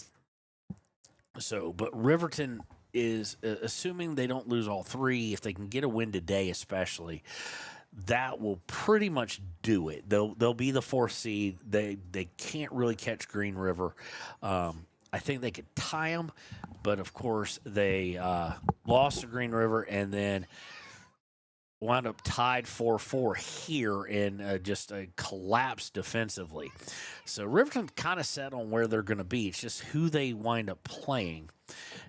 S2: Riverton is assuming they don't lose all 3. If they can get a win today, especially, that will pretty much do it. They'll be the 4th seed. They can't really catch Green River. I think they could tie them, but of course they lost to Green River and then wound up tied 4-4 here and just collapsed defensively. So Riverton kind of set on where they're going to be. It's just who they wind up playing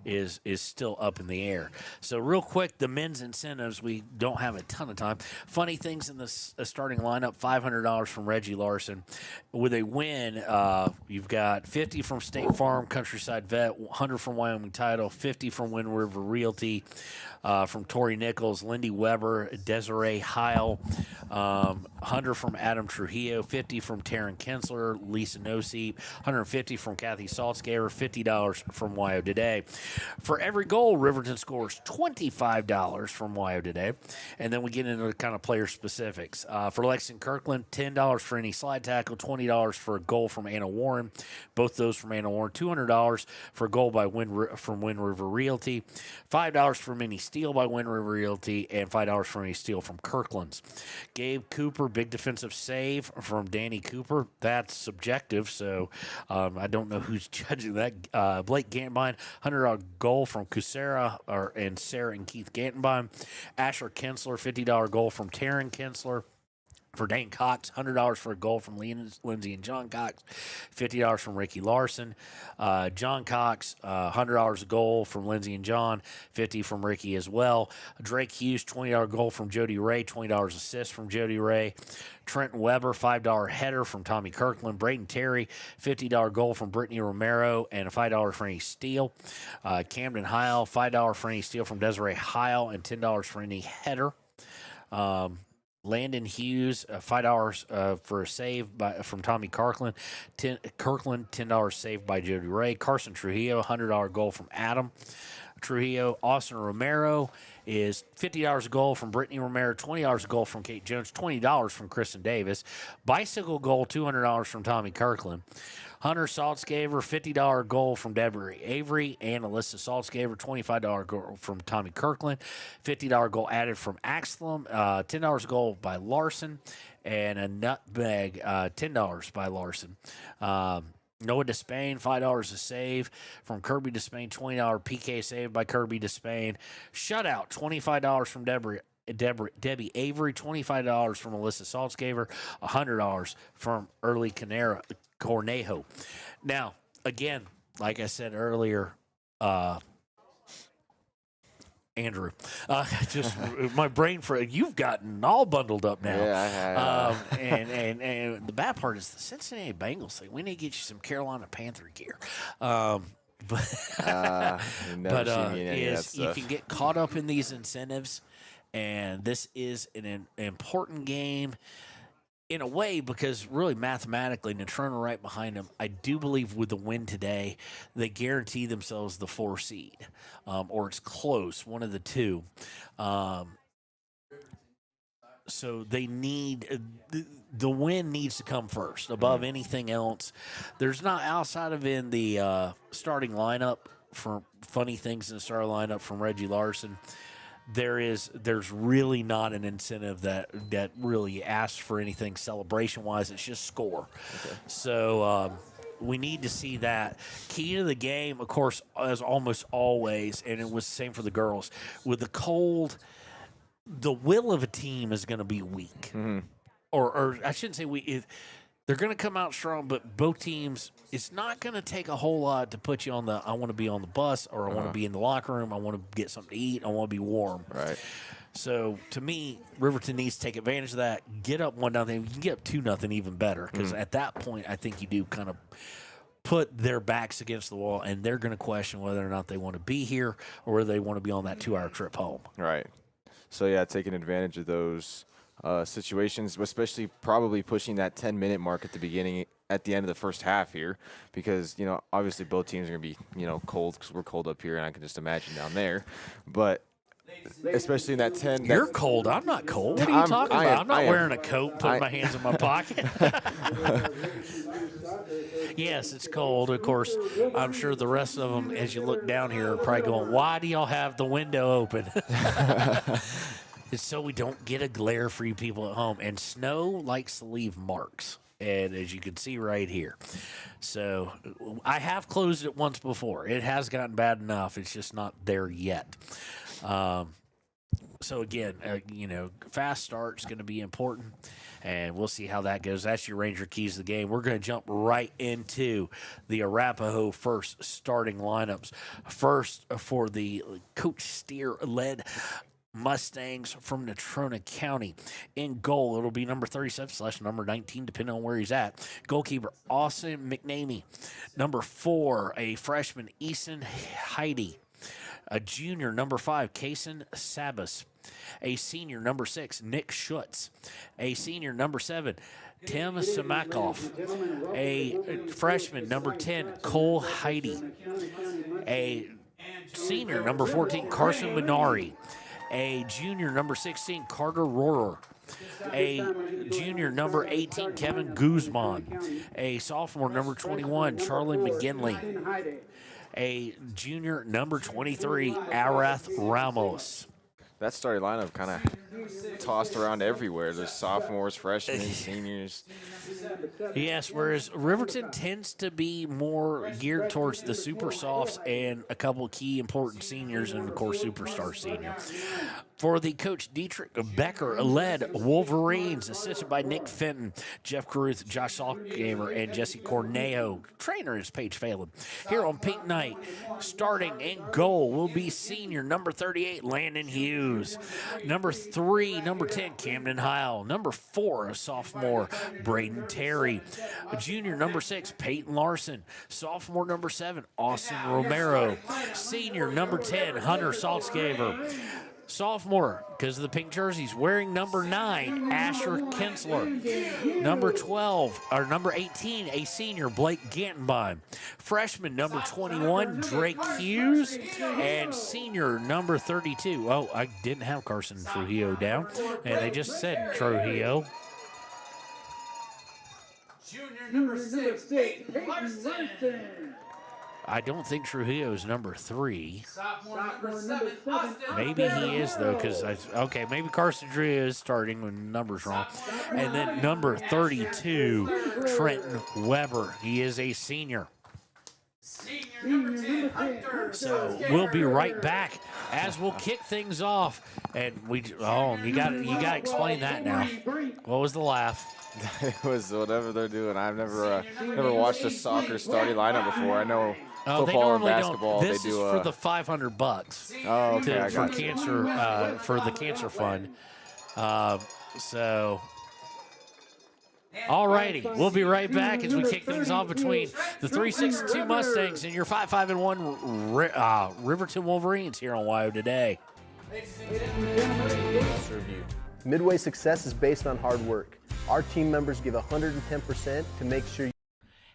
S2: is still up in the air. So real quick, the men's incentives, we don't have a ton of time. Funny things in the starting lineup, $500 from Reggie Larson. With a win, you've got 50 from State Farm, Countryside Vet, 100 from Wyoming Title, 50 from Wind River Realty, from Tori Nichols, Lindy Weber, Desiree Heil, 100 from Adam Trujillo, 50 from Taryn Kinsler, Lisa Noseep, 150 from Kathy Saltzgaver, $50 from Wyo Today. For every goal, Riverton scores $25 from Wyo Today. And then we get into the kind of player specifics. For Lexington Kirkland, $10 for any slide tackle, $20 for a goal from Anna Warren. Both those from Anna Warren. $200 for a goal from Wind River Realty. $5 from any steal by Wind River Realty. And $5 for any steal from Kirkland's. Gabe Cooper, big defensive save from Danny Cooper. That's subjective, so I don't know who's judging that. Blake Gantenbein, $100 goal from Kusera and Sarah and Keith Gantenbein. Asher Kinsler, $50 goal from Taryn Kinsler. For Dane Cox, $100 for a goal from Lindsay and John Cox, $50 from Ricky Larson. John Cox, $100 a goal from Lindsay and John, $50 from Ricky as well. Drake Hughes, $20 goal from Jody Ray, $20 assist from Jody Ray. Trenton Weber, $5 header from Tommy Kirkland. Braden Terry, $50 goal from Brittany Romero, and a $5 for any steal. Camden Heil, $5 for any steal from Desiree Heil, and $10 for any header. Landon Hughes, $5 for a save from Tommy Kirkland. Kirkland, $10 saved by Jody Ray. Carson Trujillo, $100 goal from Adam Trujillo. Austin Romero is $50 a goal from Brittany Romero, $20 a goal from Kate Jones, $20 from Kristen Davis. Bicycle goal, $200 from Tommy Kirkland. Hunter Saltzgaver, $50 goal from Deborah Avery, and Alyssa Saltzgaver, $25 goal from Tommy Kirkland, $50 goal added from Axlum, $10 goal by Larson, and a nutmeg, $10 by Larson. Noah Despain, $5 a save from Kirby Despain, $20 PK save by Kirby Despain. Shutout, $25 from Debbie Avery, $25 from Alyssa Saltzgaver, $100 from Early Cornejo. Now, again, like I said earlier, Andrew, just my brain you've gotten all bundled up now.
S11: Yeah, I have.
S2: And the bad part is the Cincinnati Bengals thing. We need to get you some Carolina Panther gear. You can get caught up in these incentives, and this is an important game in a way, because really mathematically, Natrona right behind them, I do believe with the win today, they guarantee themselves the 4 seed, or it's close, one of the two. So they need the win needs to come first above anything else. There's not outside of in the starting lineup for funny things in the starting lineup from Reggie Larson. There's really not an incentive that really asks for anything celebration-wise. It's just score. Okay. So we need to see that. Key to the game, of course, as almost always, and it was the same for the girls, with the cold, the will of a team is going to be weak.
S11: Mm-hmm.
S2: Or I shouldn't say weak. They're going to come out strong, but both teams, it's not going to take a whole lot to put you on the, I want to be on the bus, or I want to be in the locker room, I want to get something to eat, I want to be warm.
S11: Right.
S2: So, to me, Riverton needs to take advantage of that, get up 1-0. You can get up 2-0 even better, because at that point, I think you do kind of put their backs against the wall, and they're going to question whether or not they want to be here or whether they want to be on that 2-hour trip home.
S11: Right. So, yeah, taking advantage of those situations, especially probably pushing that 10-minute mark at the end of the first half here, because, obviously both teams are going to be, cold, because we're cold up here, and I can just imagine down there. But especially in that 10.
S2: You're cold. I'm not cold. What are you talking about? I'm not wearing a coat, putting my hands in my pocket. Yes, it's cold. Of course, I'm sure the rest of them, as you look down here, are probably going, why do y'all have the window open? It's so we don't get a glare for you people at home. And snow likes to leave marks, and as you can see right here. So I have closed it once before. It has gotten bad enough. It's just not there yet. So, again, fast start's going to be important, and we'll see how that goes. That's your Ranger keys to the game. We're going to jump right into the Arapahoe first starting lineups. First, for the Coach Steer-led Mustangs from Natrona County. In goal, it'll be number 37 / number 19, depending on where he's at. Goalkeeper, Austin McNamee. Number 4, a freshman, Eason Heidi. A junior, number 5, Kason Sabas. A senior, number 6, Nick Schutz. A senior, number 7, Tim Samakoff. A freshman, number 10, Cole Heidi. A senior, number 14, Carson Minari. A junior, number 16, Carter Rohrer. A junior, number 18, Kevin Guzman. A sophomore, number 21, Charlie McGinley. A junior, number 23, Arath Ramos.
S11: That starting lineup kind of tossed around everywhere. There's sophomores, freshmen, seniors.
S2: Yes, whereas Riverton tends to be more geared towards the super softs and a couple of key important seniors and, of course, superstar senior. For the Coach Dietrich Becker-led Wolverines, assisted by Nick Fenton, Jeff Caruth, Josh Saltgamer, and Jesse Cornejo. Trainer is Paige Phelan. Here on Pink Night, starting in goal will be senior number 38, Landon Hughes. Number 3, number 10, Camden Heil. Number 4, a sophomore, Braden Terry. A junior number 6, Peyton Larson. Sophomore number 7, Austin Romero. Senior number 10, Hunter Saltzgaver. Sophomore, because of the pink jerseys, wearing number 9, Asher Kinsler. Number 18, a senior, Blake Gantenbein. Freshman, number 21, Drake Hughes. And senior, number 32. Oh, I didn't have Carson Trujillo down, and they just said Trujillo.
S10: Junior number 6, Peyton Larson.
S2: I don't think Trujillo is number 3.
S10: Sophomore number 7, Austin.
S2: Maybe he is, though, because maybe Carson Trujillo is starting when the number's wrong. And then number 32, Trenton Weber. He is a senior.
S10: Senior number 10, Hunter.
S2: So we'll be right back as we'll kick things off. And you got to explain that now. What was the laugh?
S11: It was whatever they're doing. I've never watched a soccer starting lineup before. I know football and basketball.
S2: This
S11: they do
S2: is for the $500.
S11: Oh, okay.
S2: For cancer, for the cancer fund. All righty, we'll be right back as we kick things off between the 3-6-2 Mustangs and your 5-5-1 Riverton Wolverines here on WYO Today.
S16: Midway success is based on hard work. Our team members give 110% to make sure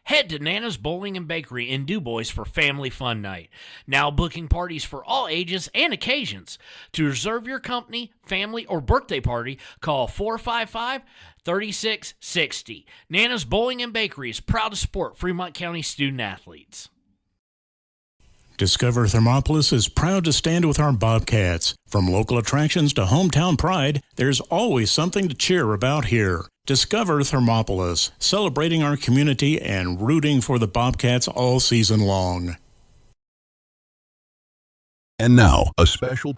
S2: Head to Nana's Bowling and Bakery in DuBois for Family Fun Night. Now booking parties for all ages and occasions. To reserve your company, family, or birthday party, call 455-3660. Nana's Bowling and Bakery is proud to support Fremont County student athletes.
S4: Discover Thermopolis is proud to stand with our Bobcats. From local attractions to hometown pride, there's always something to cheer about here. Discover Thermopolis, celebrating our community and rooting for the Bobcats all season long.
S1: And now, a special...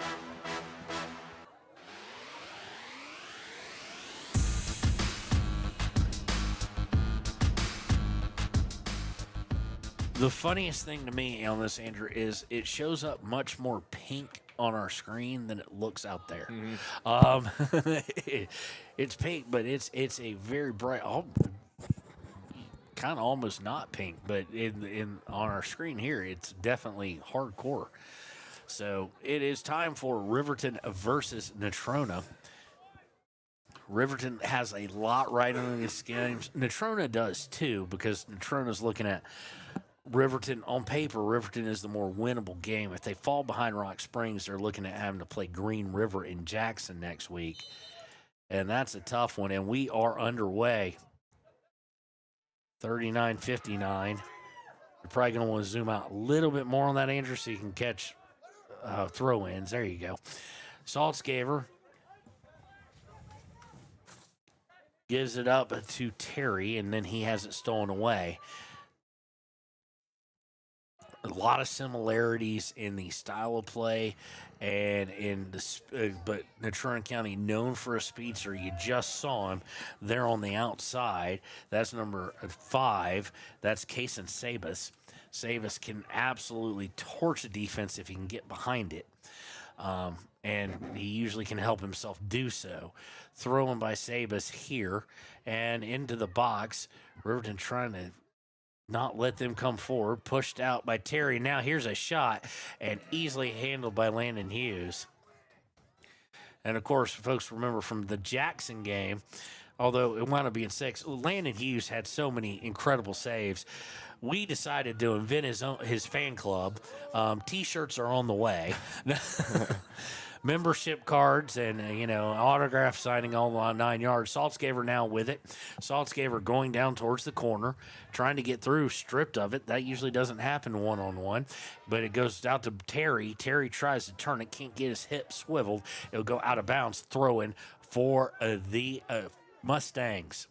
S2: The funniest thing to me on this, Andrew, is it shows up much more pink on our screen than it looks out there. It's pink, but it's a very bright, kind of almost not pink, but in on our screen here, it's definitely hardcore. So it is time for Riverton versus Natrona. Riverton has a lot right on these games. Natrona does too, because Natrona's looking at Riverton. On paper, Riverton is the more winnable game. If they fall behind Rock Springs, they're looking at having to play Green River in Jackson next week. And that's a tough one. And we are underway. 39-59. You're probably going to want to zoom out a little bit more on that, Andrew, so you can catch throw-ins. There you go. Saltzgaver gives it up to Terry, and then he has it stolen away. A lot of similarities in the style of play and in the but Natrona County known for a speedster. You just saw him there on the outside. That's number 5. That's Kason Sabas. Sabas can absolutely torch a defense if he can get behind it. And he usually can help himself do so. Thrown by Sabas here and into the box. Riverton trying to not let them come forward. Pushed out by Terry. Now here's a shot and easily handled by Landon Hughes. And, of course, folks remember from the Jackson game, although it wound up being 6, Landon Hughes had so many incredible saves. We decided to invent his fan club. T-shirts are on the way. Membership cards and, autograph signing all on 9 yards. Saltzgaver now with it. Saltzgaver going down towards the corner, trying to get through, stripped of it. That usually doesn't happen one-on-one, but it goes out to Terry. Terry tries to turn it, can't get his hip swiveled. It'll go out of bounds, throwing for the Mustangs.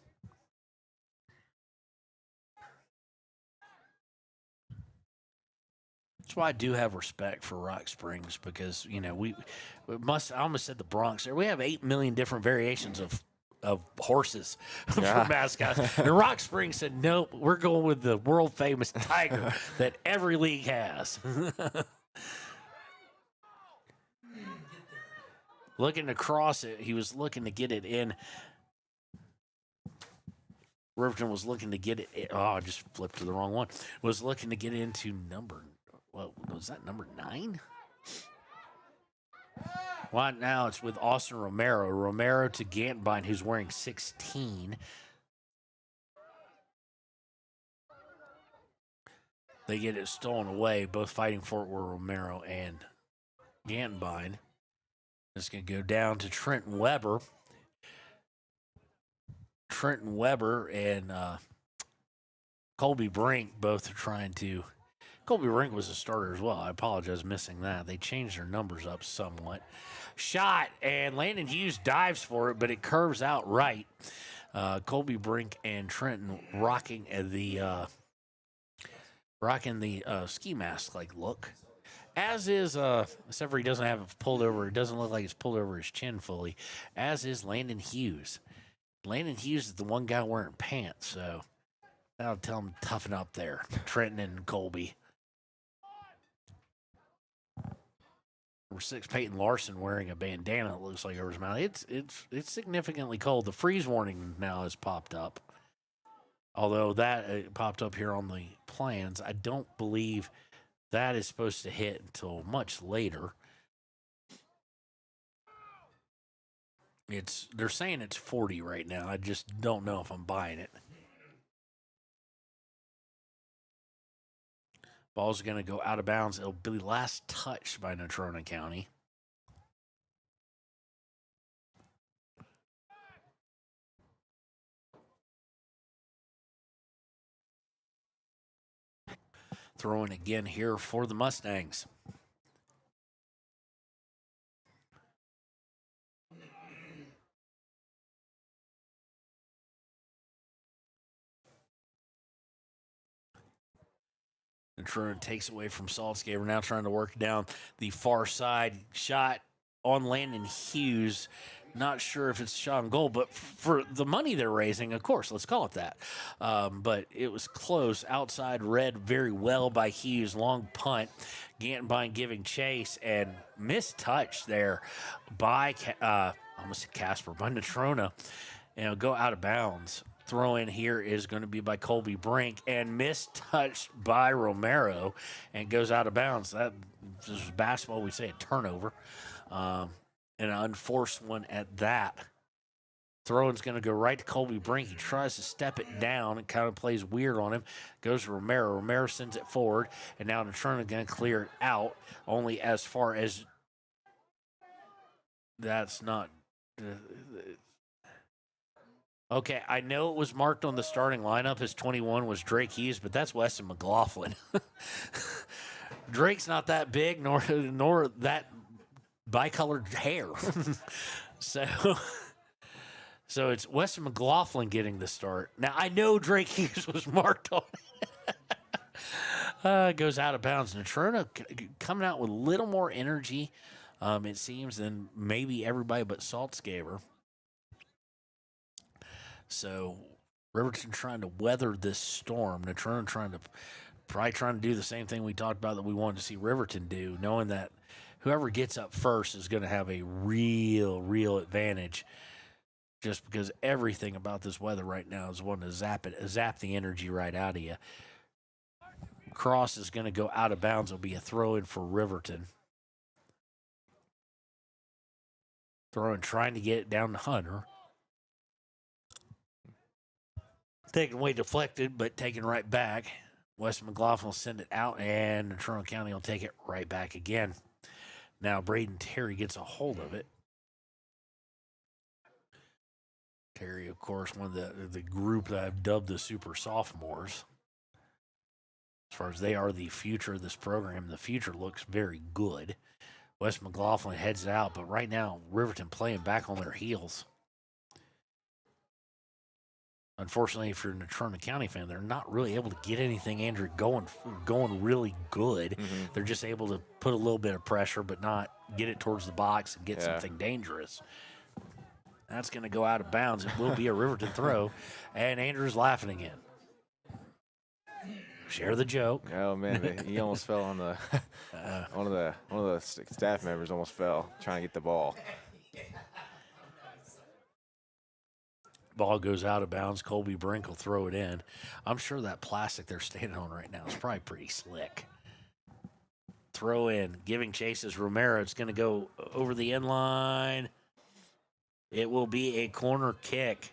S2: That's why I do have respect for Rock Springs, because we must. I almost said the Bronx. There, we have 8 million different variations of horses for mascots. And Rock Springs said, nope, we're going with the world famous tiger that every league has. Looking to cross it, he was looking to get it in. Riverton was looking to get it. I just flipped to the wrong one. Was looking to get into number. Well, was that number 9? Well, now it's with Austin Romero. Romero to Gantbine, who's wearing 16. They get it stolen away. Both fighting for it were Romero and Gantbine. It's going to go down to Trenton Weber. Trenton Weber and Colby Brink both are trying to. Colby Brink was a starter as well. I apologize missing that. They changed their numbers up somewhat. Shot, and Landon Hughes dives for it, but it curves out right. Colby Brink and Trenton rocking the ski mask like look. As is, except for he doesn't have it pulled over. It doesn't look like it's pulled over his chin fully. As is Landon Hughes. Landon Hughes is the one guy wearing pants, so that'll tell him to toughen up there. Trenton and Colby. Number 6, Peyton Larson wearing a bandana. It looks like over his mouth. It's significantly cold. The freeze warning now has popped up. Although that popped up here on the plans, I don't believe that is supposed to hit until much later. They're saying it's 40 right now. I just don't know if I'm buying it. Ball's going to go out of bounds. It'll be last touched by Natrona County. Throwing again here for the Mustangs. Natrona takes away from Saltzgaver, now trying to work down the far side. Shot on Landon Hughes. Not sure if it's shot on goal, but for the money they're raising, of course, let's call it that. But it was close. Outside read very well by Hughes. Long punt. Gantenbein giving chase and missed touch there by, almost said Casper, by Natrona. Go out of bounds. Throw in here is going to be by Colby Brink and mistouched by Romero and goes out of bounds. That is basketball. We say a turnover. And an unforced one at that. Throw-in's going to go right to Colby Brink. He tries to step it down and kind of plays weird on him. Goes to Romero. Romero sends it forward, and now Natrona going to clear it out only as far as that's not okay, I know it was marked on the starting lineup as 21 was Drake Hughes, but that's Weston McLaughlin. Drake's not that big, nor that bicolored hair. So it's Weston McLaughlin getting the start. Now, I know Drake Hughes was marked on it. Goes out of bounds. Natrona coming out with a little more energy, it seems, than maybe everybody but Saltzgaber. So Riverton trying to weather this storm. Natrona probably trying to do the same thing we talked about that we wanted to see Riverton do, knowing that whoever gets up first is going to have a real advantage, just because everything about this weather right now is wanting to zap the energy right out of you. Cross is going to go out of bounds. It'll be a throw-in for Riverton. Throw-in trying to get it down to Hunter. Taken away, deflected, but taken right back. Weston McLaughlin will send it out, and Natrona County will take it right back again. Now Braden Terry gets a hold of it. Terry, of course, one of the group that I've dubbed the super sophomores. As far as they are the future of this program, the future looks very good. Wes McLaughlin heads out, but right now, Riverton playing back on their heels. Unfortunately, if you're a Natrona County fan, they're not really able to get anything, Andrew, going really good. Mm-hmm. They're just able to put a little bit of pressure, but not get it towards the box and get something dangerous. That's going to go out of bounds. It will be a Riverton throw, and Andrew's laughing again. Share the joke.
S11: Oh man, he almost fell on the one of the staff members almost fell trying to get the ball.
S2: Ball goes out of bounds. Colby Brink will throw it in. I'm sure that plastic they're standing on right now is probably pretty slick. Throw in, giving chase is Romero. It's going to go over the end line. It will be a corner kick.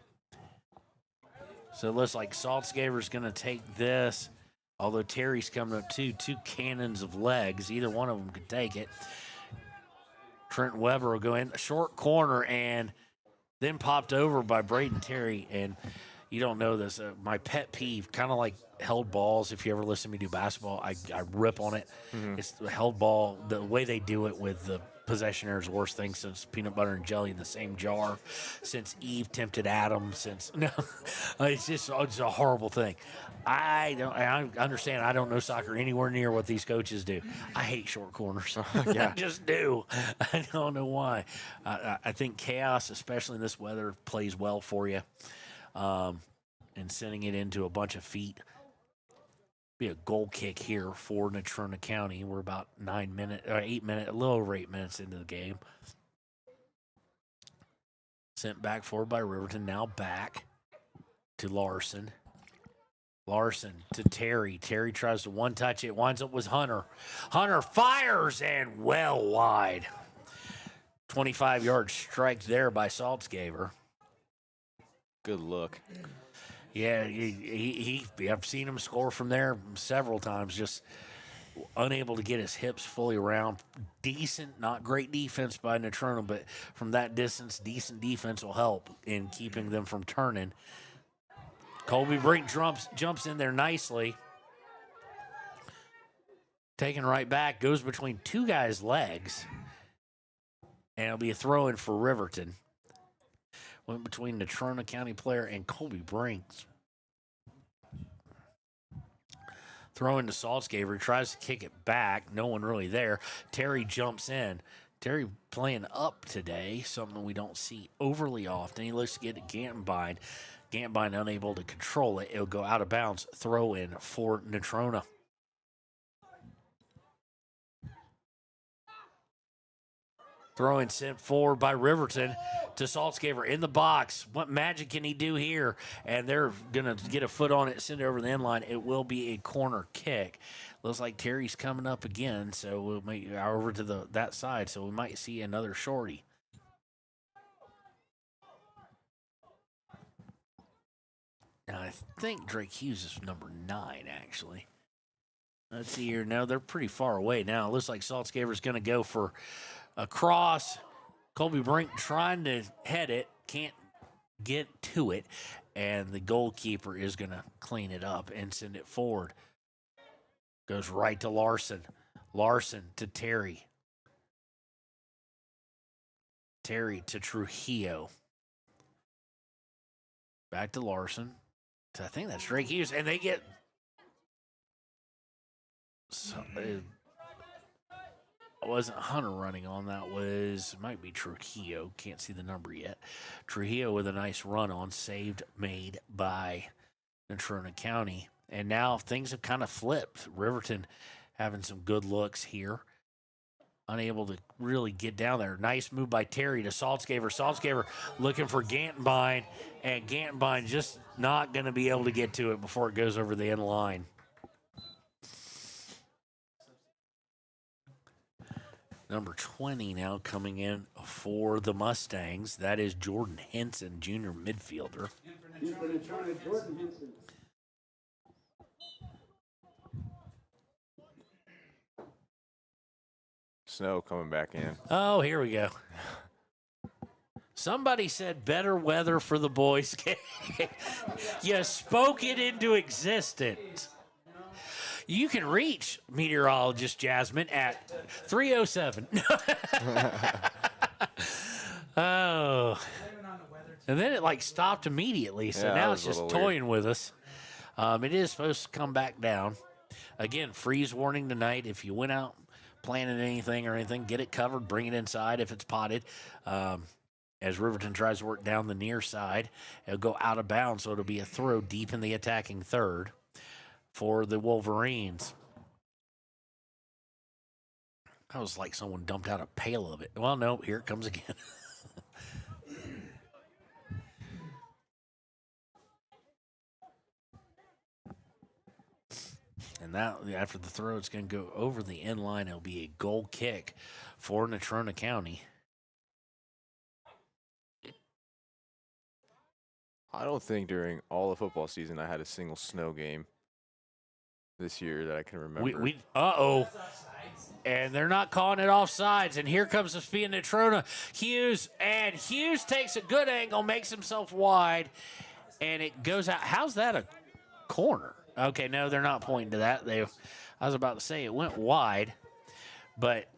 S2: So it looks like Saltzgaber's going to take this. Although Terry's coming up too. Two cannons of legs. Either one of them could take it. Trent Weber will go in. A short corner and then popped over by Braden Terry. And you don't know this. My pet peeve, kind of like held balls. If you ever listen to me do basketball, I rip on it. Mm-hmm. It's the held ball. The way they do it with the possession error is the worst thing since peanut butter and jelly in the same jar, since Eve tempted Adam, it's a horrible thing. I understand. I don't know soccer anywhere near what these coaches do. I hate short corners. I just do. I don't know why. I think chaos, especially in this weather, plays well for you. And sending it into a bunch of feet. Be a goal kick here for Natrona County. We're about 8 minutes, a little over 8 minutes into the game. Sent back forward by Riverton. Now back to Larson. Larson to Terry. Terry tries to one-touch it. Winds up with Hunter. Hunter fires and well wide. 25-yard strike there by Saltzgaber.
S11: Good look.
S2: Yeah, I've seen him score from there several times, just unable to get his hips fully around. Decent, not great defense by Natrona, but from that distance, decent defense will help in keeping them from turning. Colby Brink jumps in there nicely. Taken right back, goes between two guys' legs, and it'll be a throw-in for Riverton. Went between the Natrona County player and Colby Brinks. Throw into Saltzgaber. Tries to kick it back. No one really there. Terry jumps in. Terry playing up today, something we don't see overly often. He looks to get it Gantenbein. Gantenbein unable to control it. It'll go out of bounds. Throw in for Natrona. Throwing sent forward by Riverton to Saltzgaver in the box. What magic can he do here? And they're going to get a foot on it, send it over the end line. It will be a corner kick. Looks like Terry's coming up again, so we'll make over to that side, so we might see another shorty. Now, I think Drake Hughes is number 9, actually. Let's see here. No, they're pretty far away now. It looks like Saltzgaver's going to go for a cross. Colby Brink trying to head it, can't get to it, and the goalkeeper is going to clean it up and send it forward. Goes right to Larson. Larson to Terry. Terry to Trujillo. Back to Larson. I think that's Drake Hughes, and they get... it wasn't Hunter running on. That was, might be Trujillo. Can't see the number yet. Trujillo with a nice run on, saved, made by Natrona County. And now things have kind of flipped. Riverton having some good looks here. Unable to really get down there. Nice move by Terry to Saltzgaver. Saltzgaver looking for Gantenbein, and Gantenbein just not going to be able to get to it before it goes over the end line. Number 20 now coming in for the Mustangs. That is Jordan Henson, junior midfielder.
S10: Jordan Henson.
S11: Snow coming back in.
S2: Oh, here we go. Somebody said better weather for the boys' game. You spoke it into existence. You can reach meteorologist Jasmine at 307. Oh. And then it stopped immediately, so
S11: Yeah,
S2: now
S11: that
S2: it's
S11: was a
S2: just
S11: little
S2: toying with us. It is supposed to come back down. Again, freeze warning tonight. If you went out planting anything or anything, get it covered, bring it inside if it's potted. As Riverton tries to work down the near side, it'll go out of bounds, so it'll be a throw deep in the attacking third for the Wolverines. That was like someone dumped out a pail of it. Well, no, here it comes again. And now, after the throw, it's going to go over the end line. It'll be a goal kick for Natrona County.
S11: I don't think during all the football season I had a single snow game this year that I can remember.
S2: Uh-oh. And they're not calling it offsides. And here comes the speed of Natrona. Hughes takes a good angle, makes himself wide, and it goes out. How's that a corner? Okay, no, they're not pointing to that. I was about to say it went wide, but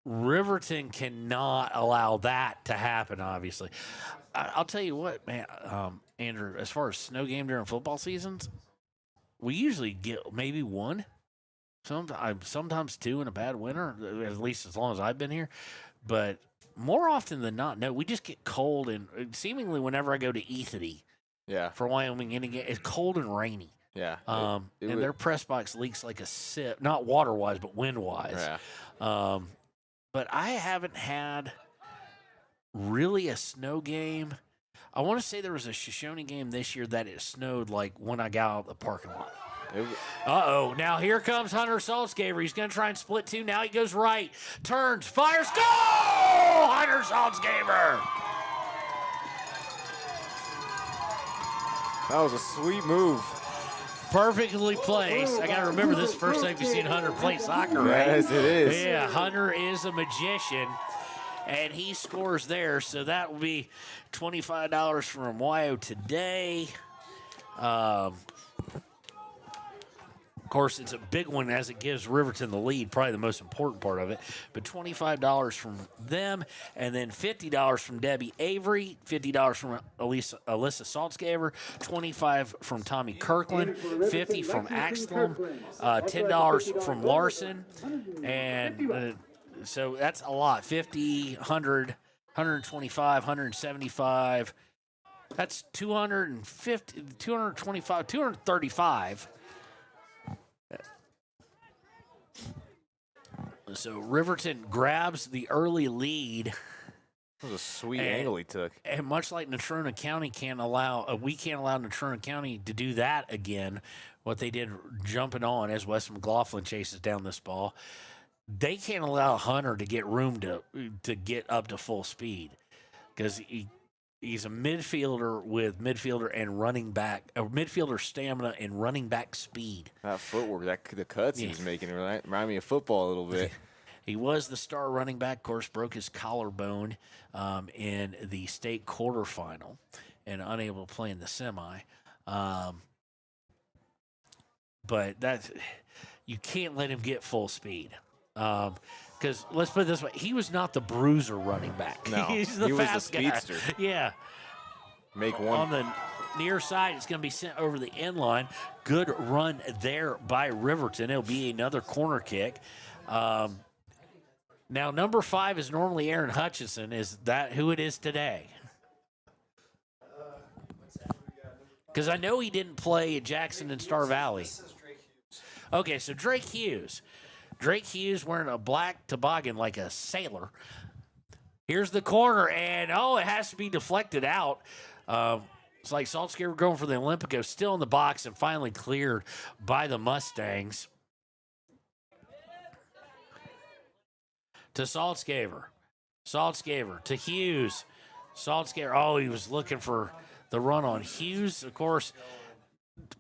S2: Riverton cannot allow that to happen, obviously. I'll tell you what, man, Andrew, as far as snow game during football seasons, we usually get maybe one, sometimes two in a bad winter, at least as long as I've been here. But more often than not, no, we just get cold, and seemingly whenever I go to Ethity for Wyoming, it's cold and rainy.
S11: Yeah.
S2: And their press box leaks like a sip, not water-wise, but wind-wise.
S11: Yeah.
S2: But I haven't had really a snow game. I want to say there was a Shoshone game this year that it snowed like when I got out of the parking lot. Uh-oh. Now here comes Hunter Saltzgaver. He's going to try and split two. Now he goes right, turns, fires, goal! Hunter Saltzgaver.
S11: That was a sweet move.
S2: Perfectly placed. I got to remember this first time you've seen Hunter play soccer, right?
S11: Yes, it is.
S2: Yeah, Hunter is a magician, and he scores there. So that will be $25 from Wyo today. Of course, it's a big one as it gives Riverton the lead, probably the most important part of it. But $25 from them, and then $50 from Debbie Avery, $50 from Alyssa Saltzgaver, $25 from Tommy Kirkland, $50 from Axelm, $10 from Larson, and so that's a lot. 50, 100, 125, 175. That's 250, 225, 235. So Riverton grabs the early lead.
S11: That was a sweet angle he took.
S2: And much like Natrona County we can't allow Natrona County to do that again, what they did jumping on as Wes McLaughlin chases down this ball. They can't allow Hunter to get room to get up to full speed because he's a midfielder with midfielder and running back, or midfielder stamina and running back speed.
S11: That footwork, the cuts he was making remind me of football a little bit.
S2: He was the star running back, of course, broke his collarbone in the state quarterfinal and unable to play in the semi. But you can't let him get full speed. Because let's put it this way, he was not the bruiser running back.
S11: No,
S2: He's the
S11: he was
S2: fast
S11: the speedster.
S2: guy. Yeah.
S11: Make one.
S2: On the near side, it's going to be sent over the end line. Good run there by Riverton. It'll be another corner kick. Now, number 5 is normally Aaron Hutchison. Is that who it is today? Because I know he didn't play at Jackson and Star Valley. Okay, so Drake Hughes. Drake Hughes wearing a black toboggan like a sailor. Here's the corner, and it has to be deflected out. It's like Saltzgaver going for the Olympico, still in the box and finally cleared by the Mustangs. To Saltzgaver. Saltzgaver to Hughes. Saltzgaver, he was looking for the run on Hughes. Of course,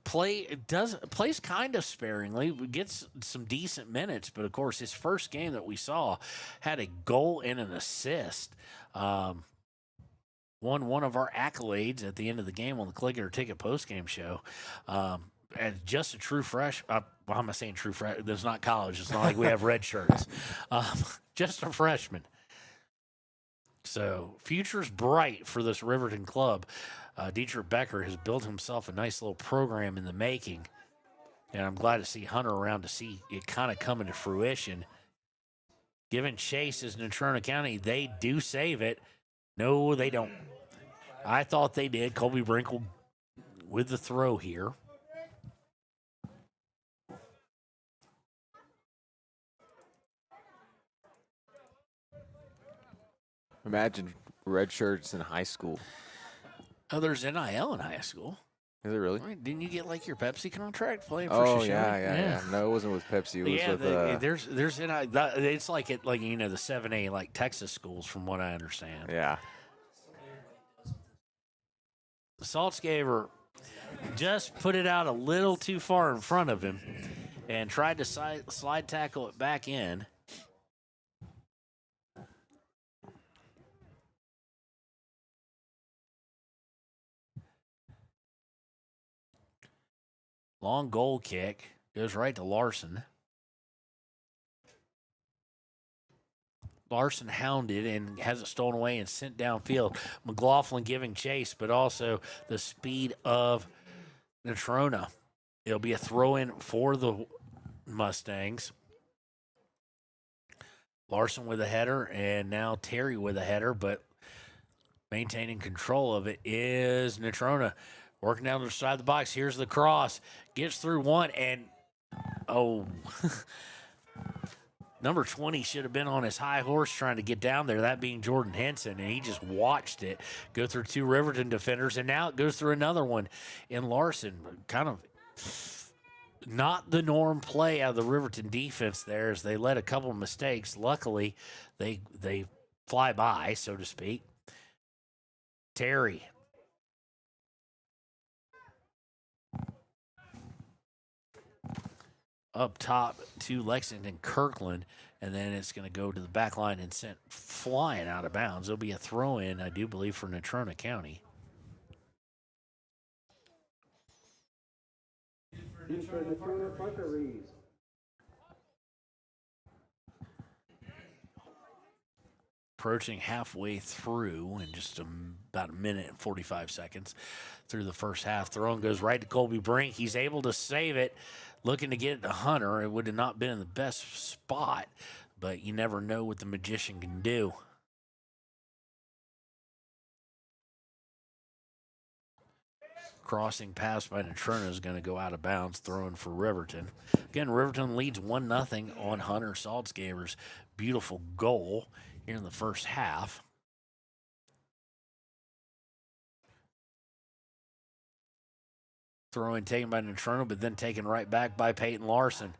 S2: plays kind of sparingly, gets some decent minutes, but of course his first game that we saw had a goal and an assist. Won one of our accolades at the end of the game on the Click It or Ticket postgame show. And just a true fresh. Why am I saying true fresh? There's not college. It's not like we have red shirts. Just a freshman. So future's bright for this Riverton club. Dietrich Becker has built himself a nice little program in the making. And I'm glad to see Hunter around to see it kind of coming to fruition. Given chase as Natrona County, they do save it. No, they don't. I thought they did. Colby Brinkle with the throw here.
S11: Imagine red shirts in high school.
S2: Oh, there's NIL in high school.
S11: Is it really?
S2: Right, didn't you get like your Pepsi contract playing for Shoshone?
S11: Yeah. No, it wasn't with Pepsi. It was with.
S2: There's NIL. It's like the 7A like Texas schools, from what I understand.
S11: Yeah.
S2: Saltzgaver just put it out a little too far in front of him and tried to slide tackle it back in. Long goal kick. Goes right to Larson. Larson hounded and has it stolen away and sent downfield. McLaughlin giving chase, but also the speed of Natrona. It'll be a throw-in for the Mustangs. Larson with a header, and now Terry with a header, but maintaining control of it is Natrona. Working down to the side of the box. Here's the cross. Gets through one, and number 20 should have been on his high horse trying to get down there, that being Jordan Henson, and he just watched it go through 2 Riverton defenders, and now it goes through another one in Larson. Kind of not the norm play out of the Riverton defense there, as they let a couple of mistakes. Luckily, they fly by, so to speak. Terry. Up top to Lexington Kirkland, and then it's going to go to the back line and sent flying out of bounds. It'll be a throw-in, I do believe, for Natrona County.
S10: In for Natrona Count.
S2: Approaching halfway through in just about a minute and 45 seconds through the first half. Throwing goes right to Colby Brink. He's able to save it, looking to get it to Hunter. It would have not been in the best spot, but you never know what the magician can do. Crossing pass by Natrona is going to go out of bounds, throwing for Riverton. Again, Riverton leads 1-0 on Hunter Saltzgaber's beautiful goal here in the first half. Throw in taken by Natrona, but then taken right back by Peyton Larson.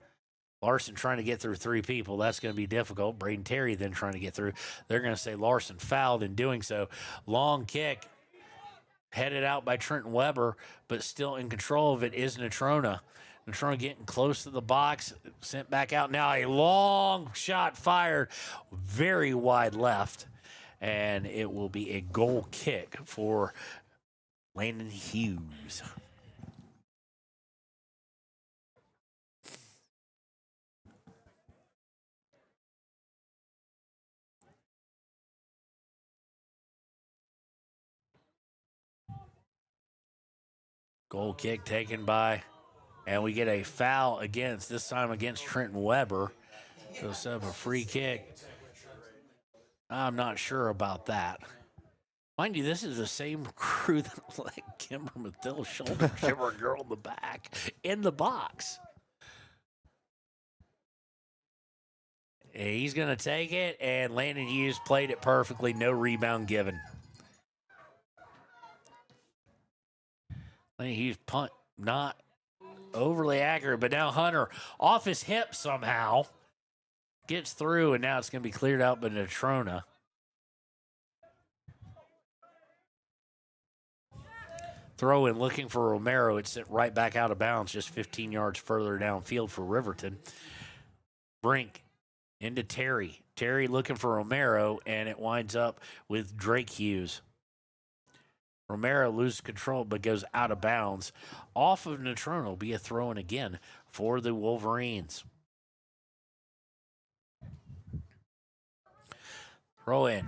S2: Larson trying to get through three people. That's going to be difficult. Braden Terry then trying to get through. They're going to say Larson fouled in doing so. Long kick. Headed out by Trenton Weber, but still in control of it is Natrona. Natrona getting close to the box, sent back out. Now a long shot fired, very wide left, and it will be a goal kick for Landon Hughes. Goal kick taken by, and we get a foul against, this time against Trenton Weber. So set up a free kick. I'm not sure about that. Mind you, this is the same crew that let Kimber Mathill shoulder shimmer girl in the back in the box. He's going to take it, and Landon Hughes played it perfectly. No rebound given. Landon Hughes punt, not overly accurate, but now Hunter off his hip somehow gets through, and now it's going to be cleared out by Natrona. Throw in looking for Romero. It's sent right back out of bounds, just 15 yards further downfield for Riverton. Brink into Terry. Terry looking for Romero, and it winds up with Drake Hughes. Romero loses control but goes out of bounds. Off of Natrona will be a throw-in again for the Wolverines. Throw in.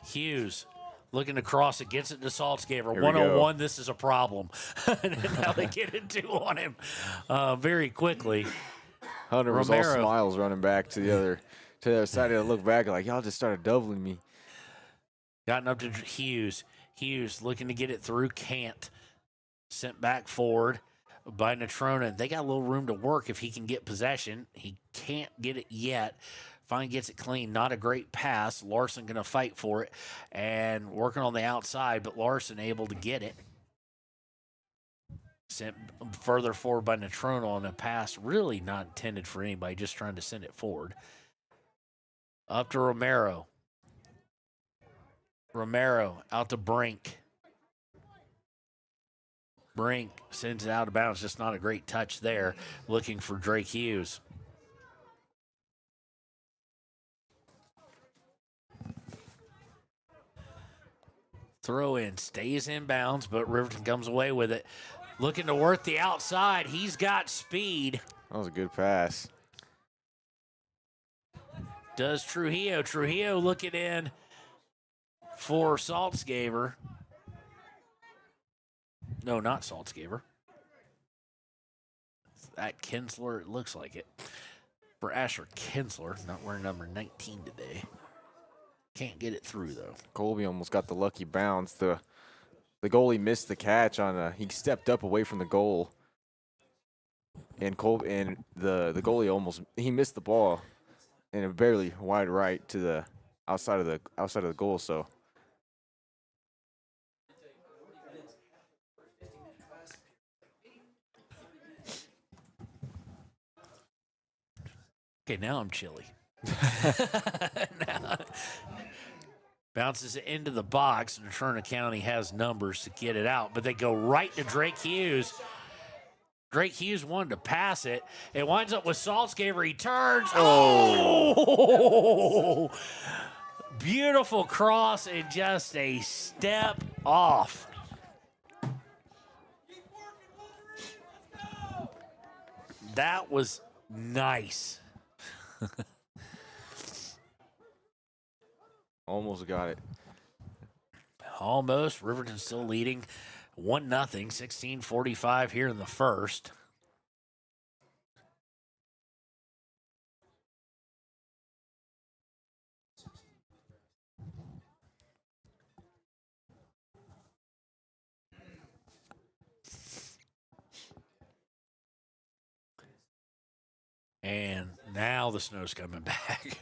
S2: Hughes looking to cross it, gets it to Saltzgaber. 1-on-1, this is a problem. And now they get it two on him very quickly.
S11: Hunter was all smiles running back to the other side. I look back like, y'all just started doubling me.
S2: Gotten up to Hughes. Hughes looking to get it through. Can't. Sent back forward by Natrona. They got a little room to work if he can get possession. He can't get it yet. Finally gets it clean. Not a great pass. Larson going to fight for it and working on the outside, but Larson able to get it. Sent further forward by Natrona on a pass really not intended for anybody, just trying to send it forward. Up to Romero. Romero out to Brink. Brink sends it out of bounds. Just not a great touch there. Looking for Drake Hughes. Throw in. Stays in bounds, but Riverton comes away with it. Looking to work the outside. He's got speed.
S11: That was a good pass.
S2: Does Trujillo. Trujillo looking in for Saltzgaber. No, not Saltzgaber. That Kinsler, it looks like it. For Asher Kinsler, not wearing number 19 today. Can't get it through, though.
S11: Colby almost got the lucky bounce. The goalie missed the catch on he stepped up away from the goal. And the goalie he missed the ball and it barely wide right to the outside of the goal, so
S2: okay, now I'm chilly. Now, bounces it into the box, and Natrona County has numbers to get it out, but they go right to Drake Hughes. Drake Hughes wanted to pass it. It winds up with Saltzgaber. He turns. Oh! Beautiful cross and just a step off. That was nice.
S11: Almost got it.
S2: Almost. Riverton still leading 1-0, 16:45 here in the first. And now the snow's coming back.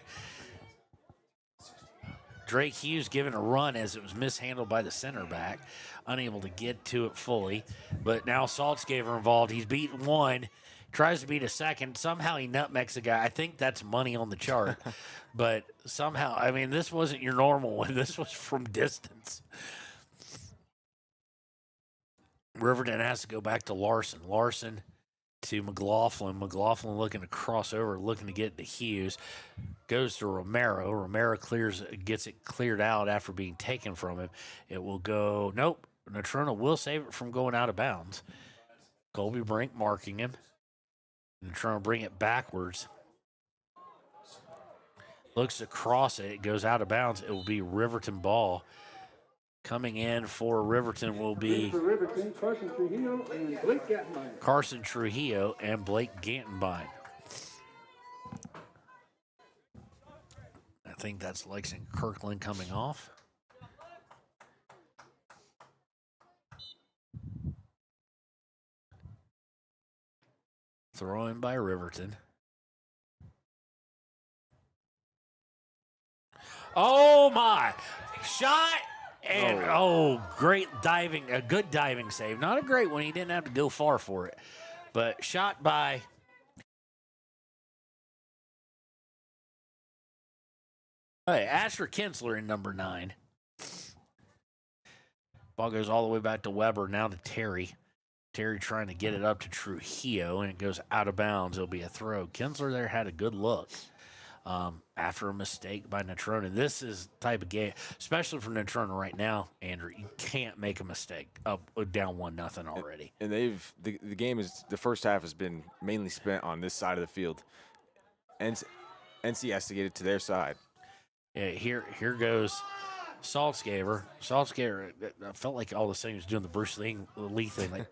S2: Drake Hughes given a run as it was mishandled by the center back, unable to get to it fully. But now Saltzgaver involved. He's beaten one, tries to beat a second. Somehow he nutmegs a guy. I think that's money on the chart. But somehow, I mean, this wasn't your normal one. This was from distance. Riverton has to go back to Larson. Larson to McLaughlin. McLaughlin looking to cross over, looking to get to Hughes. Goes to Romero. Romero gets it cleared out after being taken from him. It will go, nope. Natrona will save it from going out of bounds. Colby Brink marking him. Natrona bring it backwards. Looks to cross it. It goes out of bounds. It will be Riverton ball. Coming in for Riverton will be
S10: Carson Trujillo and Blake Gattenbein.
S2: Carson Trujillo and Blake Gantenbein. I think that's Lexington Kirkland coming off. Throw in by Riverton. Oh my! Shot! And, great diving, a good diving save. Not a great one. He didn't have to go far for it. But shot by Asher Kinsler in number 9. Ball goes all the way back to Weber, now to Terry. Terry trying to get it up to Trujillo, and it goes out of bounds. It'll be a throw. Kinsler there had a good look. After a mistake by Natrona. This is the type of game, especially for Natrona right now, Andrew, you can't make a mistake up down 1-0 already.
S11: And the game is, the first half has been mainly spent on this side of the field. And NC has to get it to their side.
S2: Yeah, here goes Saltzgaver. Saltzgaver, I felt like all of a sudden he was doing the Bruce Lee thing, like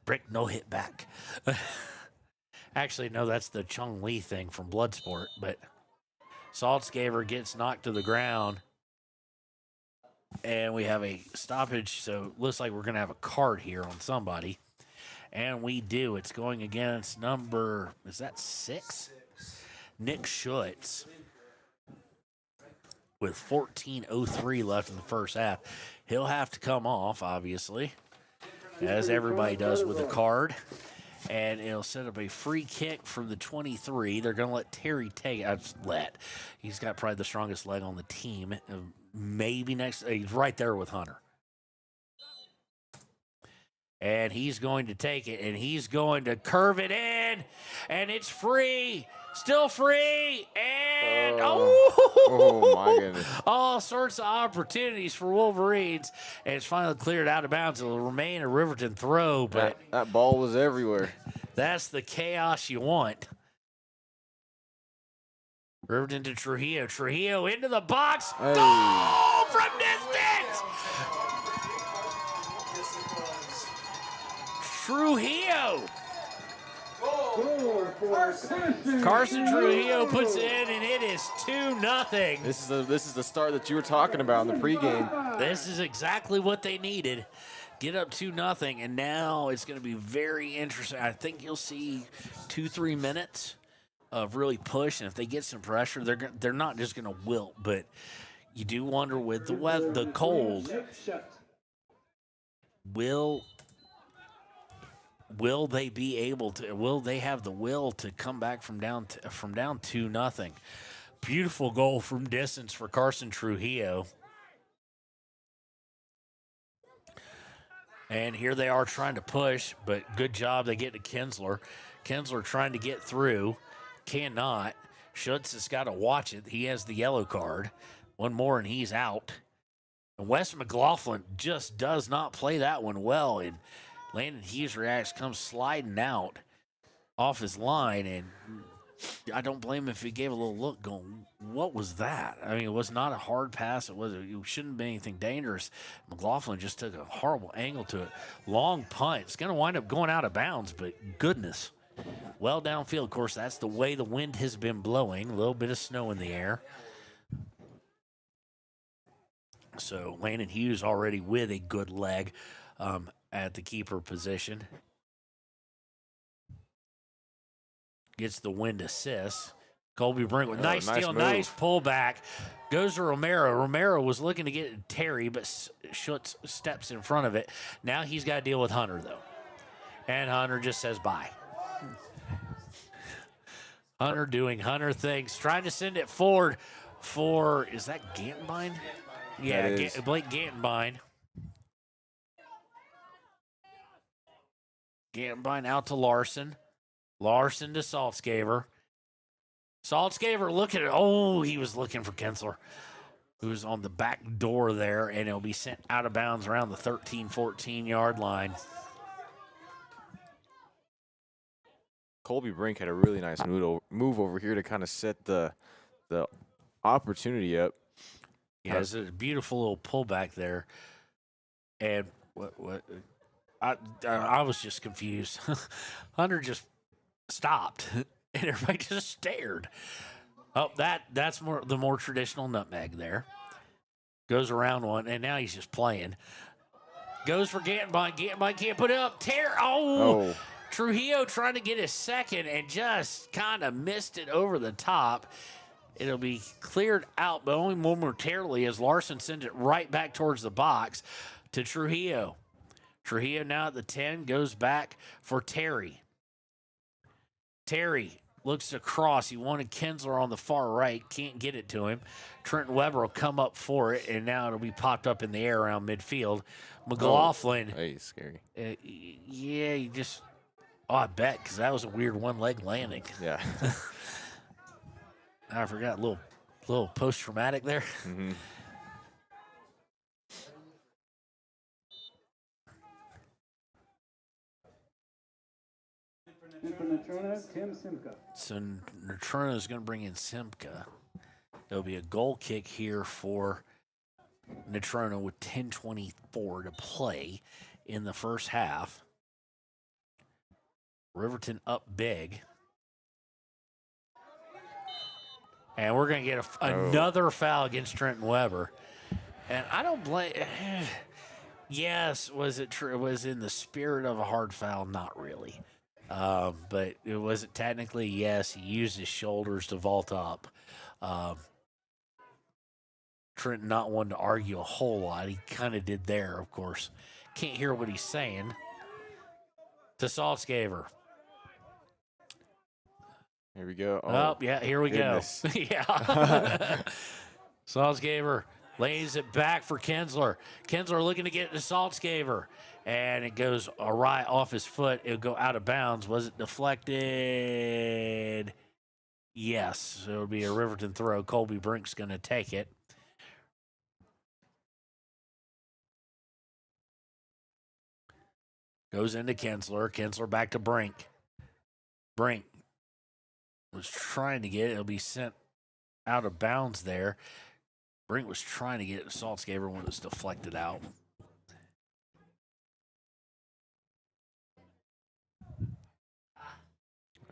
S2: brick, no hit back. Actually, no, that's the Chung Lee thing from Bloodsport, but Saltzgaver gets knocked to the ground, and we have a stoppage, so it looks like we're going to have a card here on somebody, and we do. It's going against number, is that 6? Nick Schutz with 14:03 left in the first half. He'll have to come off, obviously, as everybody does with a card. And it'll set up a free kick from the 23. They're going to let Terry take it. He's got probably the strongest leg on the team. Maybe next. He's right there with Hunter. And he's going to take it, and he's going to curve it in. And it's free. Still free. And,
S11: oh my goodness.
S2: All sorts of opportunities for Wolverines. And it's finally cleared out of bounds. It'll remain a Riverton throw, but
S11: that ball was everywhere.
S2: That's the chaos you want. Riverton to Trujillo. Trujillo into the box.
S11: Hey.
S2: Goal from distance. Trujillo. Carson Trujillo puts it in, and it is 2-0.
S11: This is the start that you were talking about in the pregame.
S2: This is exactly what they needed. Get up 2-0, and now it's going to be very interesting. I think you'll see 2-3 minutes of really push, and if they get some pressure, they're not just going to wilt. But you do wonder with the cold, will they be able to? Will they have the will to come back from down 2-0? Beautiful goal from distance for Carson Trujillo. And here they are trying to push, but good job they get to Kinsler. Kinsler trying to get through, cannot. Schutz has got to watch it. He has the yellow card. One more and he's out. And Wes McLaughlin just does not play that one well, and Landon Hughes reacts, comes sliding out. off his line, and I don't blame him if he gave a little look going, what was that? I mean, it was not a hard pass. It shouldn't have been anything dangerous. McLaughlin just took a horrible angle to it. Long punt. It's going to wind up going out of bounds, but goodness. Well downfield. Of course, that's the way the wind has been blowing. A little bit of snow in the air. So Landon Hughes already with a good leg at the keeper position. Gets the wind assist. Colby Brink with nice steal, nice pullback. Goes to Romero. Romero was looking to get Terry, but Schutz steps in front of it. Now he's got to deal with Hunter, though. And Hunter just says bye. Hunter doing Hunter things. Trying to send it forward for, is that Gantenbein? Yeah, Blake Gantenbein. Gantenbein out to Larson. Larson to Saltzgaver. Saltzgaver looking at it. Oh, he was looking for Kinsler, who's on the back door there, and it'll be sent out of bounds around the 13, 14-yard line.
S11: Colby Brink had a really nice move over here to kind of set the opportunity up.
S2: Yeah, it's a beautiful little pullback there. And what I was just confused. Hunter just stopped, and everybody just stared. Oh, that's the more traditional nutmeg there. Goes around one, and now he's just playing. Goes for Gantenbein. Gantenbein can't put it up. Oh. Trujillo trying to get his second and just kind of missed it over the top. It'll be cleared out, but only momentarily as Larson sends it right back towards the box to Trujillo. Trujillo now at the 10, goes back for Terry. Terry looks across. He wanted Kinsler on the far right. Can't get it to him. Trenton Weber will come up for it, and now it'll be popped up in the air around midfield. McLaughlin.
S11: Oh, hey, scary.
S2: Yeah, you just... Oh, I bet, because that was a weird one-leg landing.
S11: Yeah.
S2: I forgot, a little post-traumatic there.
S11: Mm-hmm.
S10: And for Natrona, Tim Simka.
S2: So Natrona is going to bring in Simka. There'll be a goal kick here for Natrona with 10:24 to play in the first half. Riverton up big. And we're going to get another foul against Trenton Weber. And I don't blame... Yes, was it true? It was in the spirit of a hard foul? Not really. But it wasn't technically, yes, he used his shoulders to vault up. Trenton not one to argue a whole lot. He kind of did there, of course. Can't hear what he's saying. To Saltzgaver.
S11: Here we go.
S2: Oh, yeah, here we
S11: goodness.
S2: go. Yeah. Saltzgaver lays it back for Kinsler. Kinsler looking to get it to Saltzgaver. And it goes awry off his foot. It'll go out of bounds. Was it deflected? Yes. So it'll be a Riverton throw. Colby Brink's going to take it. Goes into Kinsler. Kinsler back to Brink. Brink was trying to get it. It'll be sent out of bounds there. Brink was trying to get it to Saltzgaver when it was deflected out.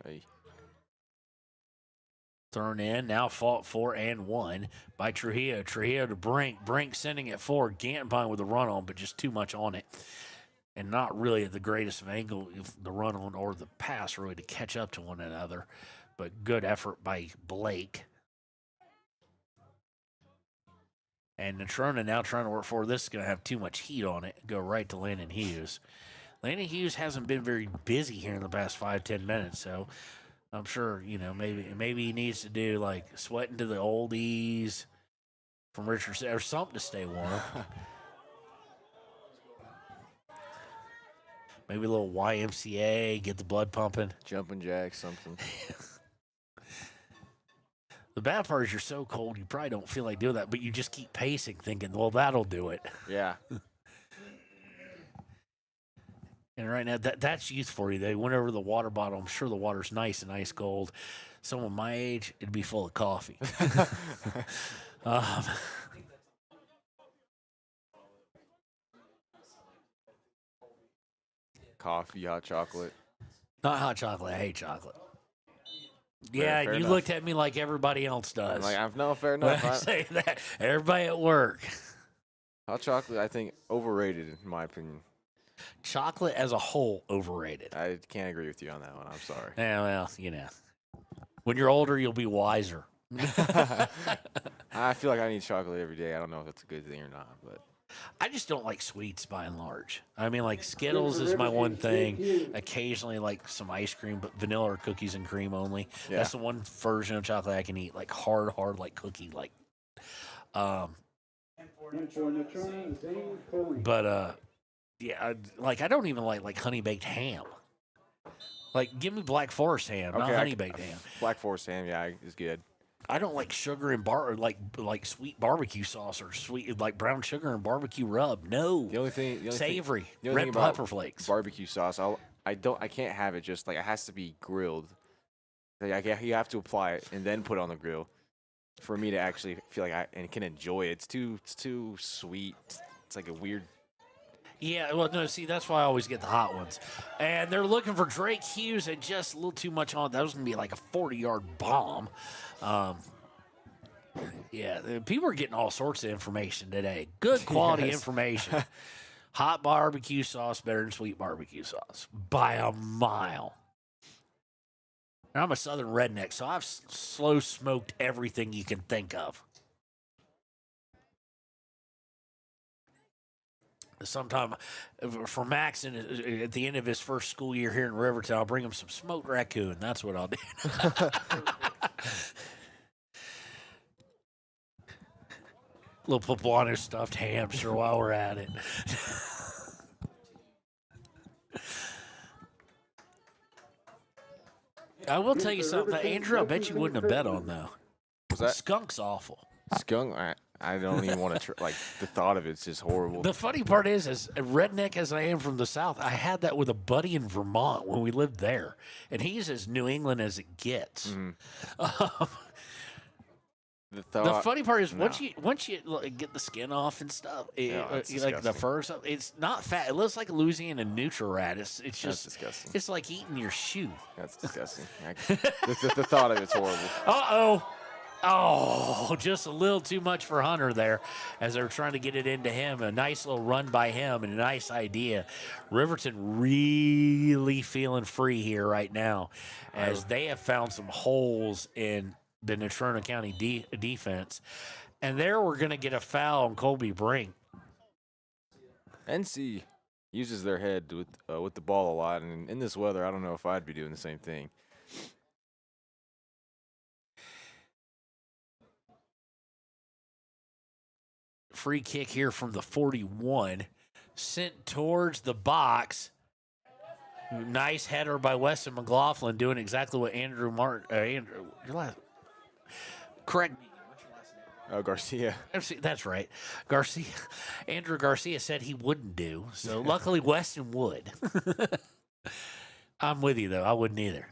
S11: Hey.
S2: Thrown in, now fought for and won by Trujillo. Trujillo to Brink. Brink sending it forward. Gantenbein with a run on, but just too much on it. And not really at the greatest of angle, if the run on or the pass really to catch up to one another. But good effort by Blake. And Natrona now trying to work forward. This is going to have too much heat on it. Go right to Landon Hughes. Landon Hughes hasn't been very busy here in the past 5-10 minutes, so I'm sure, maybe he needs to do like sweating to the oldies from Richardson or something to stay warm. Maybe a little YMCA, get the blood pumping.
S11: Jumping jacks, something.
S2: The bad part is you're so cold, you probably don't feel like doing that, but you just keep pacing thinking, well, that'll do it.
S11: Yeah.
S2: And right now, that's youth for you. They went over the water bottle. I'm sure the water's nice and ice cold. Someone my age, it'd be full of coffee.
S11: Coffee, hot chocolate.
S2: Not hot chocolate. I hate chocolate.
S11: Fair
S2: you
S11: enough.
S2: looked at me like everybody else does.
S11: No, fair
S2: When
S11: enough.
S2: I say that, everybody at work.
S11: Hot chocolate, I think, overrated in my opinion.
S2: Chocolate as a whole, overrated.
S11: I can't agree with you on that one. I'm sorry.
S2: Yeah, well, when you're older, you'll be wiser.
S11: I feel like I need chocolate every day. I don't know if that's a good thing or not, but
S2: I just don't like sweets by and large. I mean, like Skittles is my one thing. Occasionally, like some ice cream, but vanilla or cookies and cream only.
S11: Yeah.
S2: That's the one version of chocolate I can eat, like hard, like cookie, like. But yeah, I don't even like honey baked ham. Like, give me Black Forest ham, not honey baked ham.
S11: Black Forest ham, yeah, is good.
S2: I don't like sugar and like sweet barbecue sauce or sweet like brown sugar and barbecue rub. No,
S11: The only thing
S2: savory,
S11: the only
S2: red
S11: thing about
S2: pepper flakes.
S11: barbecue sauce, I can't have it just like it has to be grilled. Like you have to apply it and then put it on the grill for me to actually feel like I can enjoy it. It's too sweet. It's like a weird.
S2: Yeah, well, no, see, that's why I always get the hot ones. And they're looking for Drake Hughes and just a little too much on. That was going to be like a 40-yard bomb. Yeah, people are getting all sorts of information today. Good quality information. Hot barbecue sauce better than sweet barbecue sauce by a mile. And I'm a southern redneck, so I've slow smoked everything you can think of. Sometime for Max at the end of his first school year here in Riverton, I'll bring him some smoked raccoon. That's what I'll do. Little poblano stuffed hamster while we're at it. I will tell you something, Andrew. I bet you wouldn't have bet on though.
S11: Was that
S2: skunk's awful?
S11: Skunk, I don't even want to like the thought of it's just horrible.
S2: The funny part is, as redneck as I am from the South, I had that with a buddy in Vermont when we lived there, and he's as New England as it gets. The funny part is once you get the skin off and stuff, like the fur stuff, it's not fat. It looks like Louisiana Nutri-Rat. It's just
S11: That's disgusting.
S2: It's like eating your shoe.
S11: That's disgusting. The thought of it's horrible.
S2: Oh, just a little too much for Hunter there as they're trying to get it into him. A nice little run by him and a nice idea. Riverton really feeling free here right now as they have found some holes in the Natrona County defense. And there we're going to get a foul on Colby Brink.
S11: NC uses their head with the ball a lot, and in this weather, I don't know if I'd be doing the same thing.
S2: Free kick here from the 41. Sent towards the box. Nice header by Weston McLaughlin doing exactly what Andrew Martin. Correct me. What's your last name?
S11: Garcia.
S2: That's right. Garcia. Andrew Garcia said he wouldn't do. So luckily Weston would. I'm with you, though. I wouldn't either.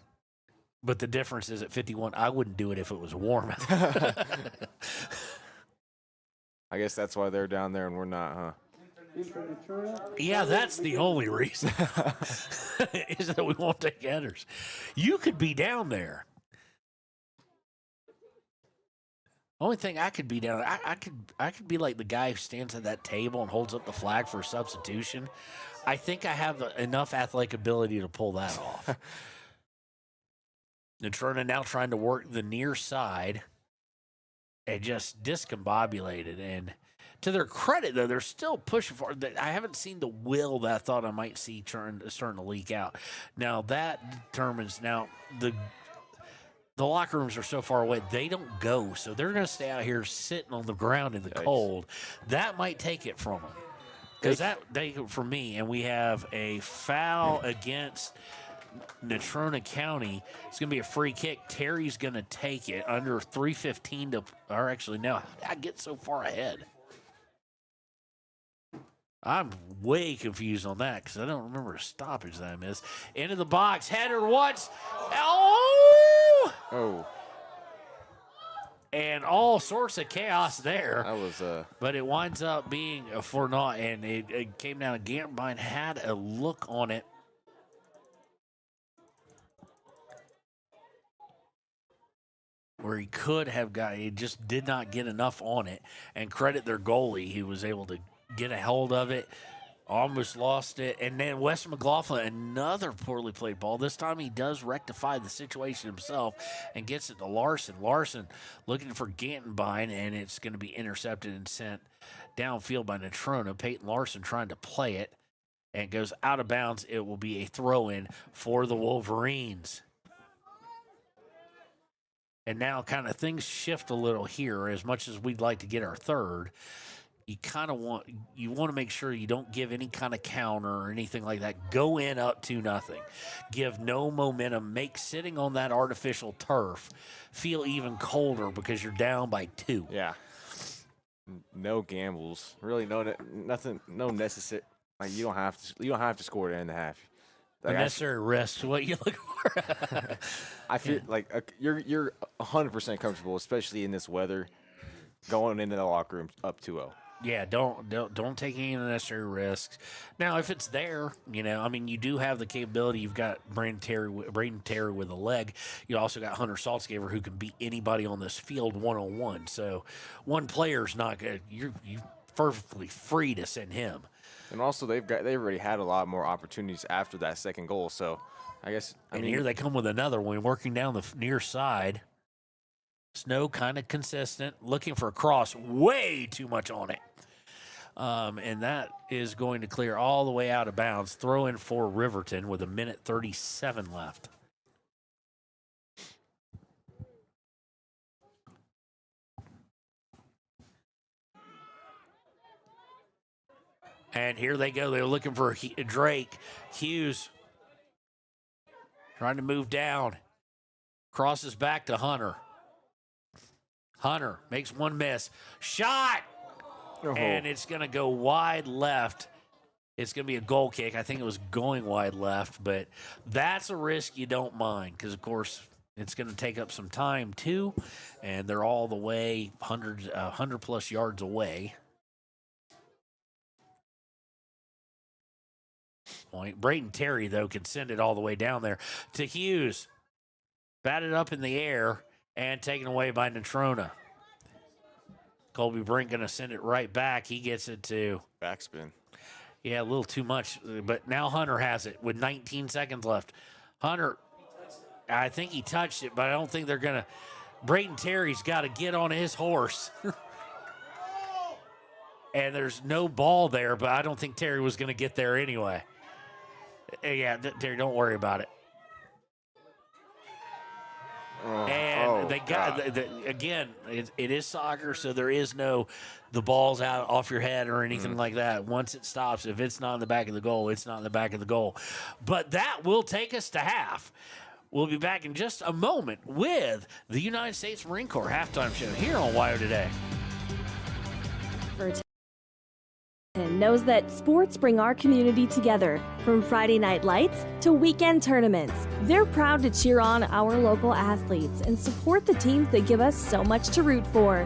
S2: But the difference is at 51, I wouldn't do it if it was warm out.
S11: I guess that's why they're down there and we're not, huh?
S2: Yeah, that's the only reason. Is that we won't take headers. You could be down there. Only thing I could be down there, I could be like the guy who stands at that table and holds up the flag for a substitution. I think I have enough athletic ability to pull that off. Natrona now trying to work the near side. And just discombobulated. And to their credit, though, they're still pushing for it. I haven't seen the will that I thought I might see starting to leak out. Now, that determines now the locker rooms are so far away, they don't go. So they're going to stay out here sitting on the ground in the cold. That might take it from them. Because that take it from me, and we have a foul against Natrona County. It's going to be a free kick. Terry's going to take it under 3:15 to, or actually, no, how did I get so far ahead? I'm way confused on that because I don't remember a stoppage that I missed. Into the box, header once. Oh!
S11: Oh.
S2: And all sorts of chaos there.
S11: That was
S2: But it winds up being a for naught, and it came down. Gantenbein had a look on it. Where he could have got, he just did not get enough on it. And credit their goalie, he was able to get a hold of it, almost lost it. And then Wes McLaughlin, another poorly played ball. This time he does rectify the situation himself and gets it to Larson. Larson looking for Gantenbein, and it's going to be intercepted and sent downfield by Natrona. Peyton Larson trying to play it and goes out of bounds. It will be a throw-in for the Wolverines. And now kind of things shift a little here. As much as we'd like to get our third, you kind of want to make sure you don't give any kind of counter or anything like that. Go in up 2-0. Give no momentum. Make sitting on that artificial turf feel even colder because you're down by 2.
S11: Yeah. No gambles. Really nothing necessary. Like you don't have to score it in the half. Like
S2: Unnecessary risk. What you look for?
S11: I feel like you're 100% comfortable, especially in this weather, going into the locker room up 2-0.
S2: Yeah, don't take any unnecessary risks. Now, if it's there, you do have the capability. You've got Braden Terry with a leg. You also got Hunter Saltzgaver who can beat anybody on this field one-on-one. So one player's not good. You're perfectly free to send him.
S11: And also, they've already had a lot more opportunities after that second goal. So, I guess.
S2: Here they come with another one, working down the near side. Snow kind of consistent, looking for a cross, way too much on it. And that is going to clear all the way out of bounds. Throw in for Riverton with 1:37 left. And here they go. They're looking for Drake. Hughes trying to move down. Crosses back to Hunter. Hunter makes one miss. Shot!
S11: Oh.
S2: And it's going to go wide left. It's going to be a goal kick. I think it was going wide left, but that's a risk you don't mind because, of course, it's going to take up some time too, and they're all the way 100-plus yards away. Braden Terry, though, can send it all the way down there to Hughes. Batted up in the air and taken away by Natrona. Colby Brink going to send it right back. He gets it to
S11: backspin.
S2: Yeah, a little too much. But now Hunter has it with 19 seconds left. Hunter, I think he touched it, but I don't think they're going to. Braden Terry's got to get on his horse. And there's no ball there, but I don't think Terry was going to get there anyway. Yeah, Terry, don't worry about it. They got again. It is soccer, so there is no the ball's out off your head or anything like that. Once it stops, if it's not in the back of the goal, it's not in the back of the goal. But that will take us to half. We'll be back in just a moment with the United States Marine Corps halftime show here on WYO Today.
S6: Knows that sports bring our community together, from Friday night lights to weekend tournaments. They're proud to cheer on our local athletes and support the teams that give us so much to root for.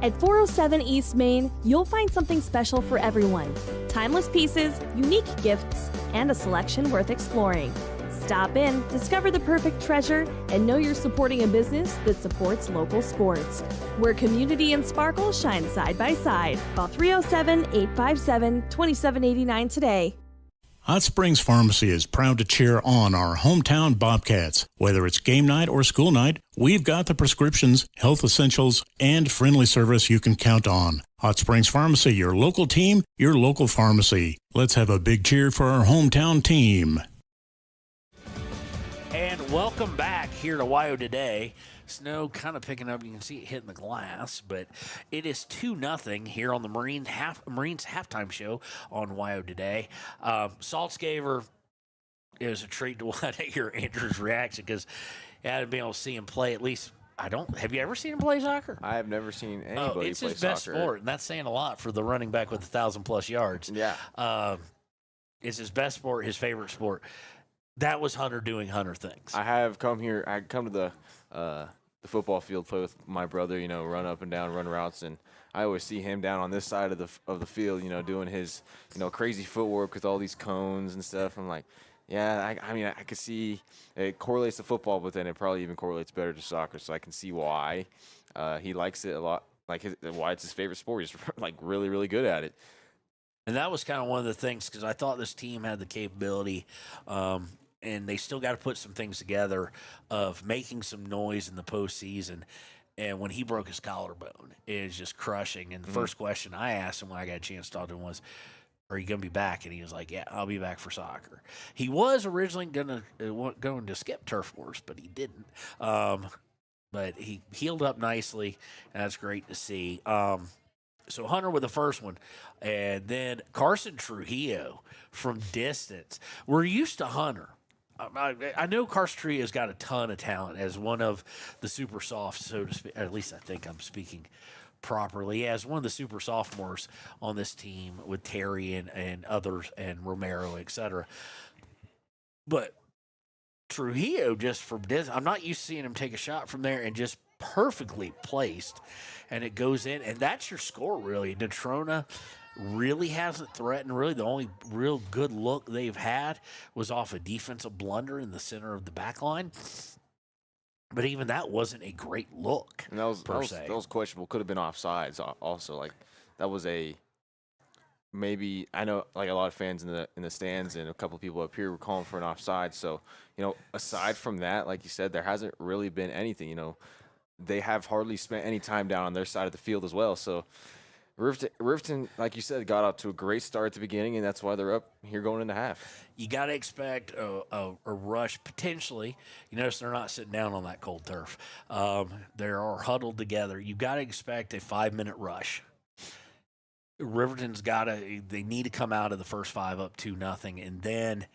S6: At 407 East Main, you'll find something special for everyone. Timeless pieces, unique gifts, and a selection worth exploring. Stop in, discover the perfect treasure, and know you're supporting a business that supports local sports. Where community and sparkle shine side by side. Call 307-857-2789 today.
S4: Hot Springs Pharmacy is proud to cheer on our hometown Bobcats. Whether it's game night or school night, we've got the prescriptions, health essentials, and friendly service you can count on. Hot Springs Pharmacy, your local team, your local pharmacy. Let's have a big cheer for our hometown team.
S2: And welcome back here to WYO Today. Snow kind of picking up. You can see it hitting the glass, but it is 2-0 here on the Marines halftime show on WYO Today. Saltzgaver, it was a treat to hear Andrew's reaction because I hadn't been able to see him play at least Have you ever seen him play soccer?
S11: I have never seen anybody
S2: it's
S11: play
S2: his best
S11: soccer.
S2: sport, and that's saying a lot for the running back with 1,000+ yards.
S11: Yeah.
S2: It's his best sport, his favorite sport. That was Hunter doing Hunter things.
S11: I have come here. I come to the football field, play with my brother. Run up and down, run routes, and I always see him down on this side of the field. Doing his crazy footwork with all these cones and stuff. I'm like, yeah. I could see it correlates to football, but then it probably even correlates better to soccer. So I can see why he likes it a lot. Why it's his favorite sport. He's really, really good at it.
S2: And that was kind of one of the things, because I thought this team had the capability, and they still got to put some things together of making some noise in the postseason. And when he broke his collarbone, it was just crushing. And the first question I asked him when I got a chance to talk to him was, are you going to be back? And he was like, yeah, I'll be back for soccer. He was originally going to skip turf wars, but he didn't. But he healed up nicely, and that's great to see. So Hunter with the first one, and then Carson Trujillo from distance. We're used to Hunter. I know Carson Trujillo's got a ton of talent as one of the super softs, so to speak. At least I think I'm speaking properly. As one of the super sophomores on this team with Terry and others and Romero, etc. But Trujillo, just from distance, I'm not used to seeing him take a shot from there and just perfectly placed, and it goes in, and that's your score, really. Natrona really hasn't threatened. Really, the only real good look they've had was off a defensive blunder in the center of the back line. But even that wasn't a great look.
S11: And that was questionable. Could have been offsides also. That was maybe, I know a lot of fans in the stands and a couple of people up here were calling for an offside. So, aside from that, like you said, there hasn't really been anything. They have hardly spent any time down on their side of the field as well. So Riverton, like you said, got off to a great start at the beginning, and that's why they're up here going into half.
S2: You got to expect a rush, potentially. You notice they're not sitting down on that cold turf. They are huddled together. You got to expect a 5-minute rush. Riverton's they need to come out of the first 5 up 2-0, and then,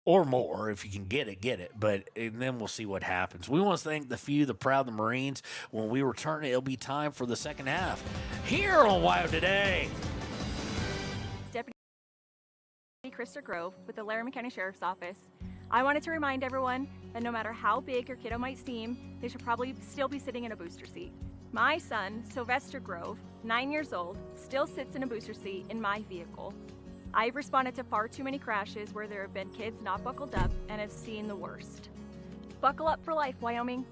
S2: or more, if you can get it. And then we'll see what happens. We want to thank the proud, the Marines. When we return, it'll be time for the second half here on Wild Today.
S17: Deputy Krista Grove with the Laramie County Sheriff's Office. I wanted to remind everyone that no matter how big your kiddo might seem, they should probably still be sitting in a booster seat. My son, Sylvester Grove, 9 years old, still sits in a booster seat in my vehicle. I've responded to far too many crashes where there have been kids not buckled up and have seen the worst. Buckle up for life, Wyoming.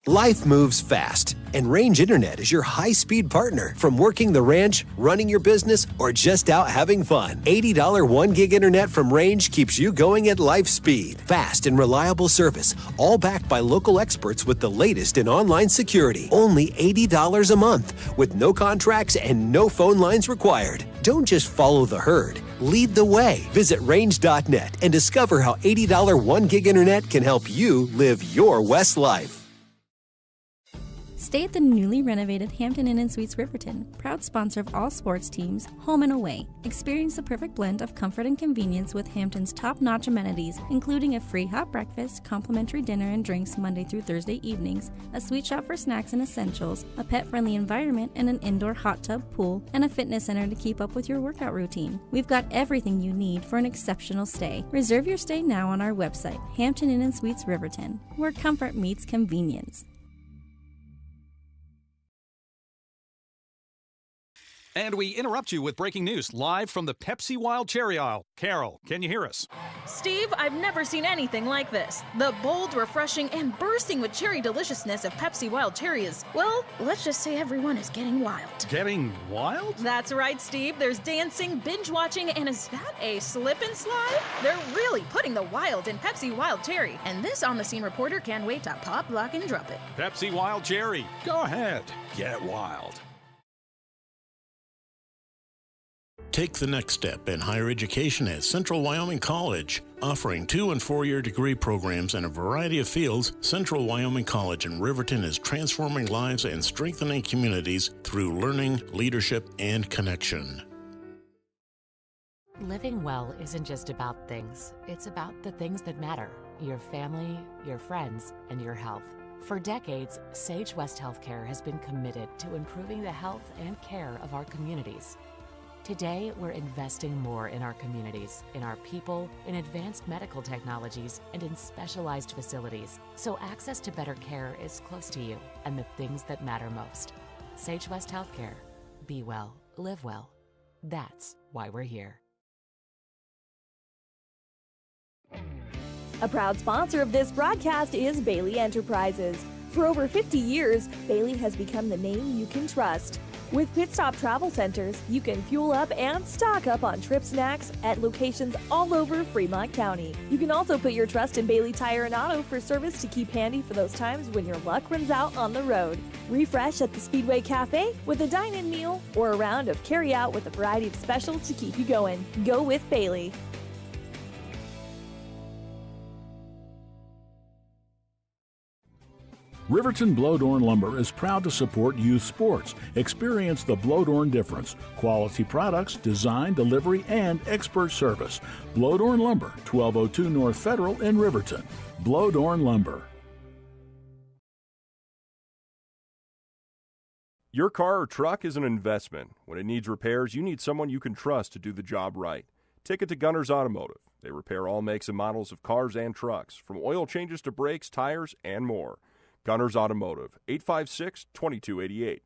S18: Life moves fast, and Range Internet is your high-speed partner. From working the ranch, running your business, or just out having fun. $80 1 gig internet from Range keeps you going at life speed. Fast and reliable service, all backed by local experts with the latest in online security. Only $80 a month, with no contracts and no phone lines required. Don't just follow the herd. Lead the way. Visit range.net and discover how $80 1 gig internet can help you live your West life.
S19: Stay at the newly renovated Hampton Inn & Suites Riverton, proud sponsor of all sports teams, home and away. Experience the perfect blend of comfort and convenience with Hampton's top-notch amenities, including a free hot breakfast, complimentary dinner and drinks Monday through Thursday evenings, a sweet shop for snacks and essentials, a pet-friendly environment, and an indoor hot tub, pool, and a fitness center to keep up with your workout routine. We've got everything you need for an exceptional stay. Reserve your stay now on our website, Hampton Inn & Suites Riverton, where comfort meets convenience.
S20: And we interrupt you with breaking news live from the Pepsi Wild Cherry Aisle. Carol, can you hear us?
S21: Steve, I've never seen anything like this. The bold, refreshing, and bursting with cherry deliciousness of Pepsi Wild Cherry is, well, let's just say everyone is getting wild.
S20: Getting wild?
S21: That's right, Steve. There's dancing, binge-watching, and is that a slip and slide? They're really putting the wild in Pepsi Wild Cherry. And this on-the-scene reporter can't wait to pop, lock, and drop it.
S20: Pepsi Wild Cherry. Go ahead. Get wild.
S4: Take the next step in higher education at Central Wyoming College. Offering 2- and 4-year degree programs in a variety of fields, Central Wyoming College in Riverton is transforming lives and strengthening communities through learning, leadership, and connection.
S22: Living well isn't just about things, it's about the things that matter. Your family, your friends, and your health. For decades, Sage West Healthcare has been committed to improving the health and care of our communities. Today, we're investing more in our communities, in our people, in advanced medical technologies, and in specialized facilities, so access to better care is close to you and the things that matter most. Sage West Healthcare. Be well, live well. That's why we're here.
S6: A proud sponsor of this broadcast is Bailey Enterprises. For over 50 years, Bailey has become the name you can trust. With Pit Stop Travel Centers, you can fuel up and stock up on trip snacks at locations all over Fremont County. You can also put your trust in Bailey Tire and Auto for service to keep handy for those times when your luck runs out on the road. Refresh at the Speedway Cafe with a dine-in meal or a round of carry-out with a variety of specials to keep you going. Go with Bailey.
S23: Riverton Blowdorn Lumber is proud to support youth sports. Experience the Blowdorn difference. Quality products, design, delivery, and expert service. Blowdorn Lumber, 1202 North Federal in Riverton. Blowdorn Lumber.
S3: Your car or truck is an investment. When it needs repairs, you need someone you can trust to do the job right. Take it to Gunners Automotive. They repair all makes and models of cars and trucks, from oil changes to brakes, tires, and more. Gunners Automotive, 856-2288.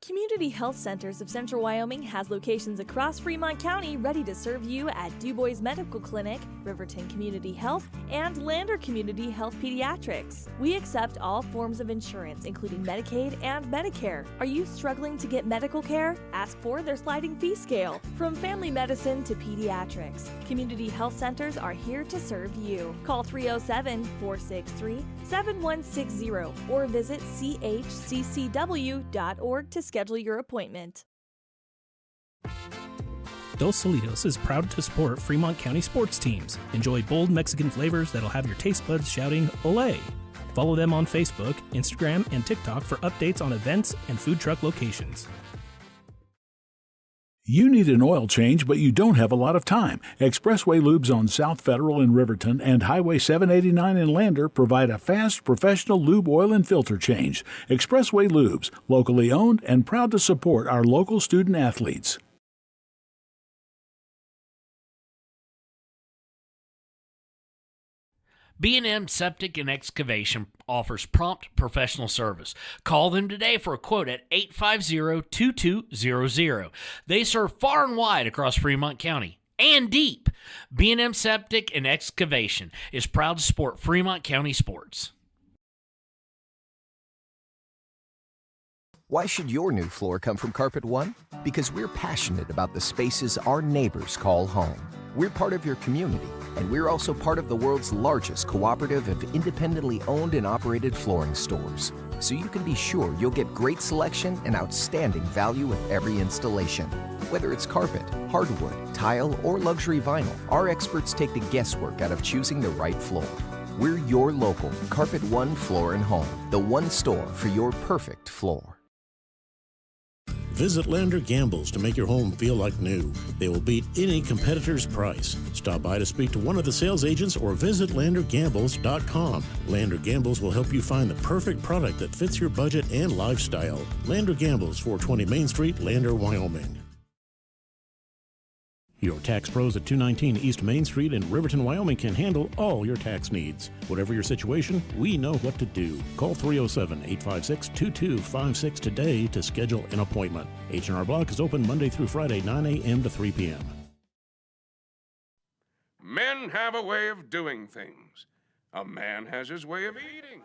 S6: Community Health Centers of Central Wyoming has locations across Fremont County ready to serve you at Du Bois Medical Clinic, Riverton Community Health, and Lander Community Health Pediatrics. We accept all forms of insurance, including Medicaid and Medicare. Are you struggling to get medical care? Ask for their sliding fee scale. From family medicine to pediatrics, Community Health Centers are here to serve you. Call 307-463-7160 or visit chccw.org to schedule your appointment.
S5: Dos Solitos is proud to support Fremont County sports teams. Enjoy bold Mexican flavors that'll have your taste buds shouting "Olé!" Follow them on Facebook, Instagram, and TikTok for updates on events and food truck locations.
S23: You need an oil change, but you don't have a lot of time. Expressway Lubes on South Federal in Riverton and Highway 789 in Lander provide a fast, professional lube, oil, and filter change. Expressway Lubes, locally owned and proud to support our local student athletes.
S2: B&M Septic and Excavation offers prompt professional service. Call them today for a quote at 850-2200. They serve far and wide across Fremont County and deep. B&M Septic and Excavation is proud to support Fremont County sports.
S7: Why should your new floor come from Carpet One? Because we're passionate about the spaces our neighbors call home. We're part of your community, and we're also part of the world's largest cooperative of independently owned and operated flooring stores. So you can be sure you'll get great selection and outstanding value with every installation. Whether it's carpet, hardwood, tile, or luxury vinyl, our experts take the guesswork out of choosing the right floor. We're your local Carpet One Floor and Home, the one store for your perfect floor.
S4: Visit Lander Gambles to make your home feel like new. They will beat any competitor's price. Stop by to speak to one of the sales agents or visit LanderGambles.com. Lander Gambles will help you find the perfect product that fits your budget and lifestyle. Lander Gambles, 420 Main Street, Lander, Wyoming. Your tax pros at 219 East Main Street in Riverton, Wyoming can handle all your tax needs. Whatever your situation, we know what to do. Call 307-856-2256 today to schedule an appointment. H&R Block is open Monday through Friday, 9 a.m. to 3 p.m.
S24: Men have a way of doing things. A man has his way of eating.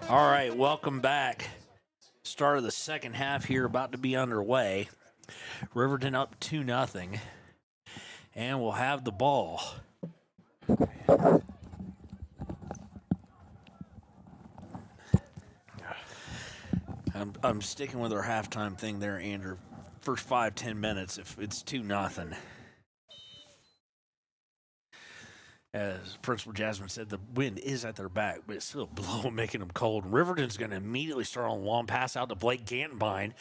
S2: All right, welcome back. Start of the second half here about to be underway. Riverton up 2-0, and we'll have the ball. I'm sticking with our halftime thing there, Andrew. First 5-10 minutes, if it's 2-0. As Principal Jasmine said, the wind is at their back, but it's still blowing, making them cold. Riverton's going to immediately start on a long pass out to Blake Gantenbein,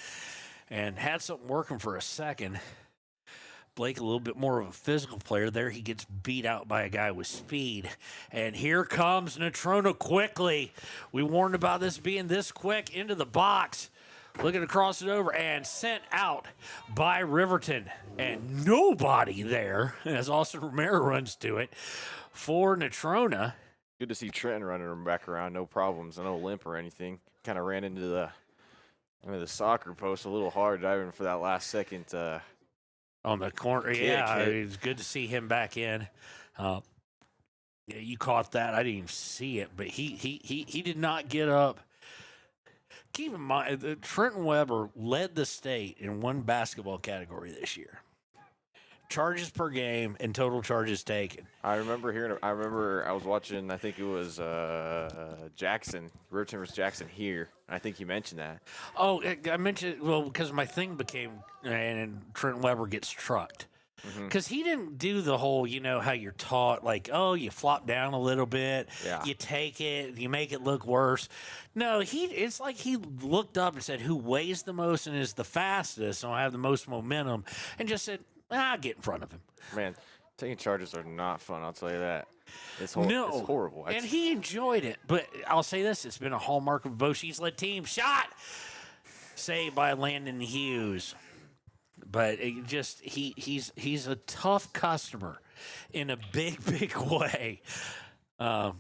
S2: and had something working for a second. Blake, a little bit more of a physical player there. He gets beat out by a guy with speed. And here comes Natrona quickly. We warned about this being this quick into the box. Looking to cross it over and sent out by Riverton. And nobody there as Austin Romero runs to it for Natrona.
S11: Good to see Trenton running him back around. No problems. No limp or anything. Kind of ran into the soccer post a little hard diving for that last second.
S2: On the corner, yeah, it's good to see him back in. Yeah, you caught that. I didn't even see it, but he did not get up. Keep in mind, Trenton Weber led the state in one basketball category this year. Charges per game and total charges taken.
S11: I remember I was watching, I think it was Jackson, Riverton versus Jackson here. I think you mentioned that.
S2: Oh, I mentioned, well, because my thing became, and Trenton Weber gets trucked. Because he didn't do the whole, how you're taught, like, oh, you flop down a little bit, you take it, you make it look worse. No, it's like he looked up and said, who weighs the most and is the fastest, and will have the most momentum, and just said, I'll get in front of him.
S11: Man, taking charges are not fun, I'll tell you that. It's horrible.
S2: And he enjoyed it. But I'll say this, it's been a hallmark of Boshe's-led team. Shot! Saved by Landon Hughes. But it just he's a tough customer in a big, big way. I've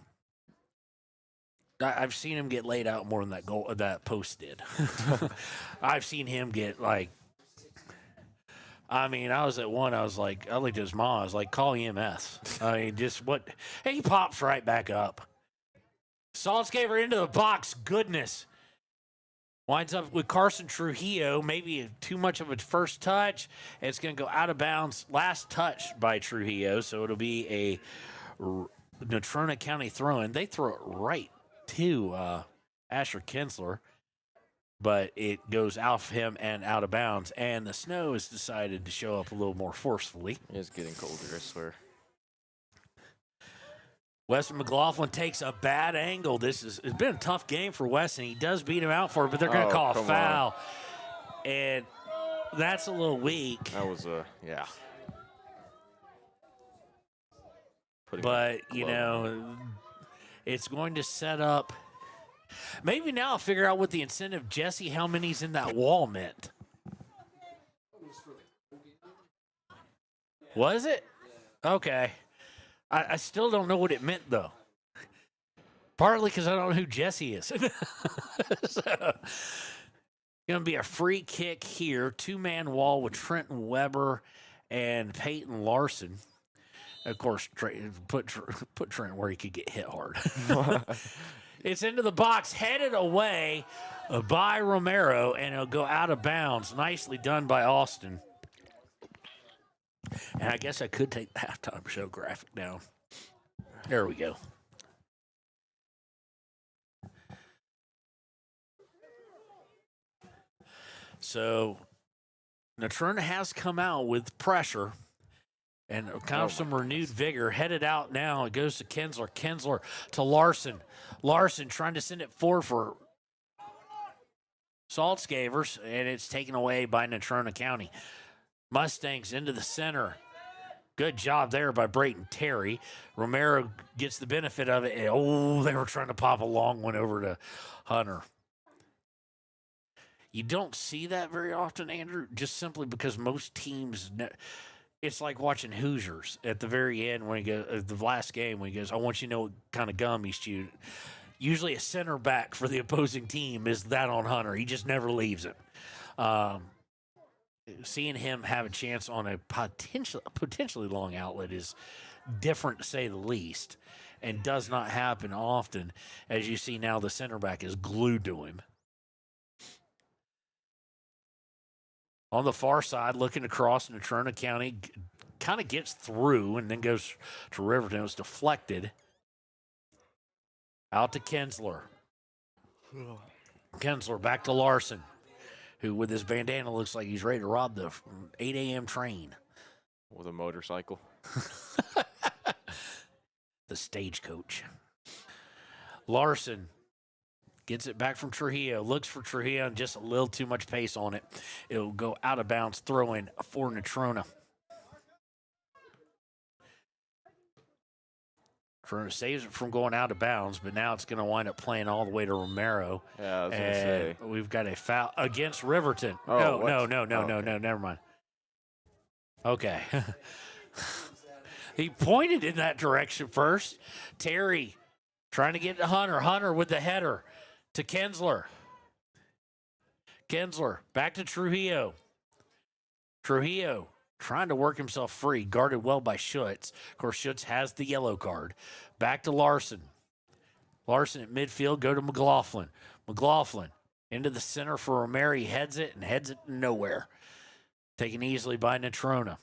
S2: seen him get laid out more than that post did. I've seen him get I was at one, I looked at his mom, I was like, call EMS. He pops right back up. Saltzgaver into the box, goodness. Winds up with Carson Trujillo, maybe too much of a first touch. And it's going to go out of bounds. Last touch by Trujillo, so it'll be a Natrona County throw-in. They throw it right to Asher Kinsler, but it goes off him and out of bounds. And the snow has decided to show up a little more forcefully.
S11: It's getting colder, I swear.
S2: Weston McLaughlin takes a bad angle. It's been a tough game for Weston. He does beat him out for it, but they're going to call a foul. And that's a little weak.
S11: That was yeah.
S2: But, it's going to set up. Maybe now I'll figure out what the incentive Jesse how many's in that wall meant. Was it? Okay. I still don't know what it meant, though. Partly because I don't know who Jesse is. So, going to be a free kick here. Two-man wall with Trenton Weber and Peyton Larson. Of course, put Trent where he could get hit hard. It's into the box, headed away by Romero, and it'll go out of bounds. Nicely done by Austin. And I guess I could take the halftime show graphic down. There we go. So Natrona has come out with pressure and kind of some renewed vigor. Headed out now. It goes to Kinsler. Kinsler to Larson. Larson trying to send it forward for Saltzgavers, and it's taken away by Natrona County. Mustangs into the center. Good job there by Brayton Terry. Romero gets the benefit of it. Oh, they were trying to pop a long one over to Hunter. You don't see that very often, Andrew, just simply because most teams, it's like watching Hoosiers at the very end when he goes, the last game when he goes, I want you to know what kind of gum he's chewed. Usually a center back for the opposing team is that on Hunter. He just never leaves it. Seeing him have a chance on a potentially long outlet is different, to say the least, and does not happen often. As you see now, the center back is glued to him. On the far side, looking across Natrona County, kind of gets through and then goes to Riverton. It was deflected. Out to Kinsler. Kinsler back to Larson, who with his bandana looks like he's ready to rob the 8 a.m. train.
S11: With a motorcycle.
S2: the stagecoach. Larson gets it back from Trujillo, looks for Trujillo, and just a little too much pace on it. It'll go out of bounds, throw in for Natrona. Natrona saves it from going out of bounds, but now it's going to wind up playing all the way to Romero.
S11: Yeah, I was going to
S2: and
S11: say.
S2: we've got a foul against Riverton.
S11: Oh,
S2: No, never mind. Okay. He pointed in that direction first. Terry trying to get to Hunter. Hunter with the header to Kinsler. Kinsler back to Trujillo. Trujillo trying to work himself free, guarded well by Schutz. Of course, Schutz has the yellow card. Back to Larson. Larson at midfield, go to McLaughlin. McLaughlin into the center for Romero. He heads it nowhere. Taken easily by Natrona.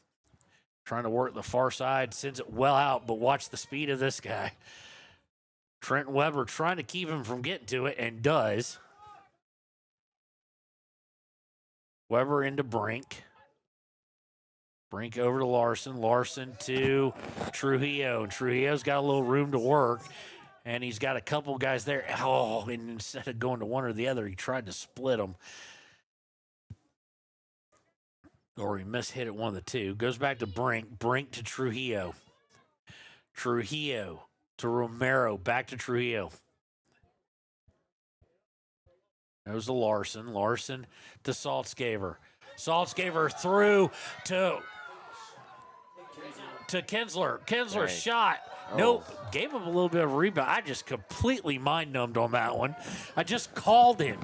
S2: Trying to work the far side, sends it well out, but watch the speed of this guy. Trent Weber trying to keep him from getting to it, and does. Weber into Brink. Brink over to Larson. Larson to Trujillo. And Trujillo's got a little room to work, and he's got a couple guys there. Oh, and instead of going to one or the other, he tried to split them. Or he mishit at one of the two. Goes back to Brink. Brink to Trujillo. Trujillo to Romero. Back to Trujillo. There's the Larson. Larson to Saltzgaver. Saltzgaver through to Kinsler. Kinsler shot.
S11: Oh.
S2: Nope. Gave him a little bit of a rebound. I just completely mind-numbed on that one. I just called him.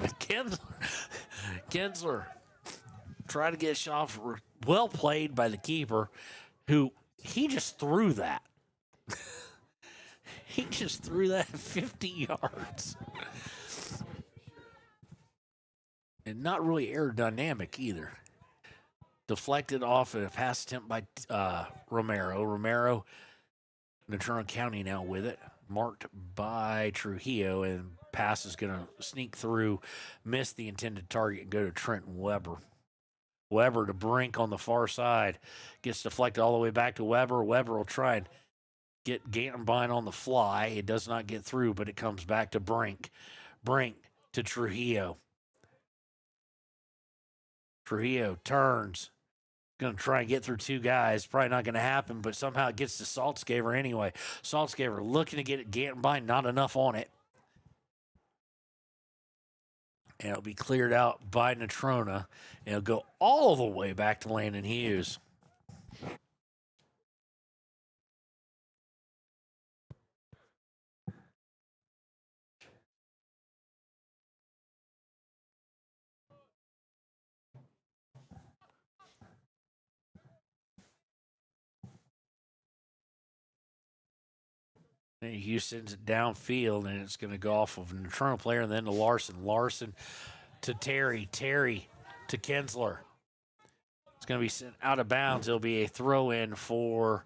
S2: Kinsler tried to get a shot. Well played by the keeper, who he just threw that. He just threw that 50 yards. And not really aerodynamic either. Deflected off a pass attempt by Romero. Romero, Natrona County now with it. Marked by Trujillo, and pass is going to sneak through, miss the intended target, and go to Trenton Weber. Weber to Brink on the far side. Gets deflected all the way back to Weber. Weber will try and get Gantenbein on the fly. It does not get through, but it comes back to Brink. Brink to Trujillo. Trujillo turns. Going to try and get through two guys. Probably not going to happen, but somehow it gets to Saltzgaver anyway. Saltzgaver looking to get it. Gantenbein, not enough on it. And it'll be cleared out by Natrona. And it'll go all the way back to Landon Hughes. And Hughes sends it downfield, and it's going to go off of a Natrona player, and then to Larson. Larson to Terry. Terry to Kinsler. It's going to be sent out of bounds. It'll be a throw-in for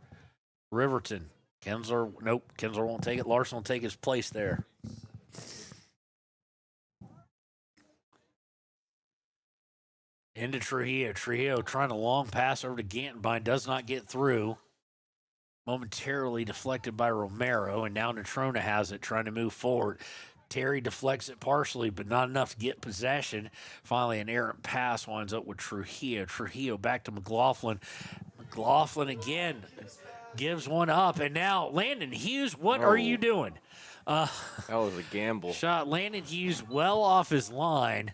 S2: Riverton. Kinsler, nope, Kinsler won't take it. Larson will take his place there. Into Trujillo. Trujillo trying a long pass over to Gantenbein. Does not get through. Momentarily deflected by Romero, and now Natrona has it, trying to move forward. Terry deflects it partially, but not enough to get possession. Finally, an errant pass winds up with Trujillo. Trujillo back to McLaughlin. McLaughlin again gives one up, and now Landon Hughes, what are you doing?
S11: That was a gamble.
S2: Shot Landon Hughes well off his line.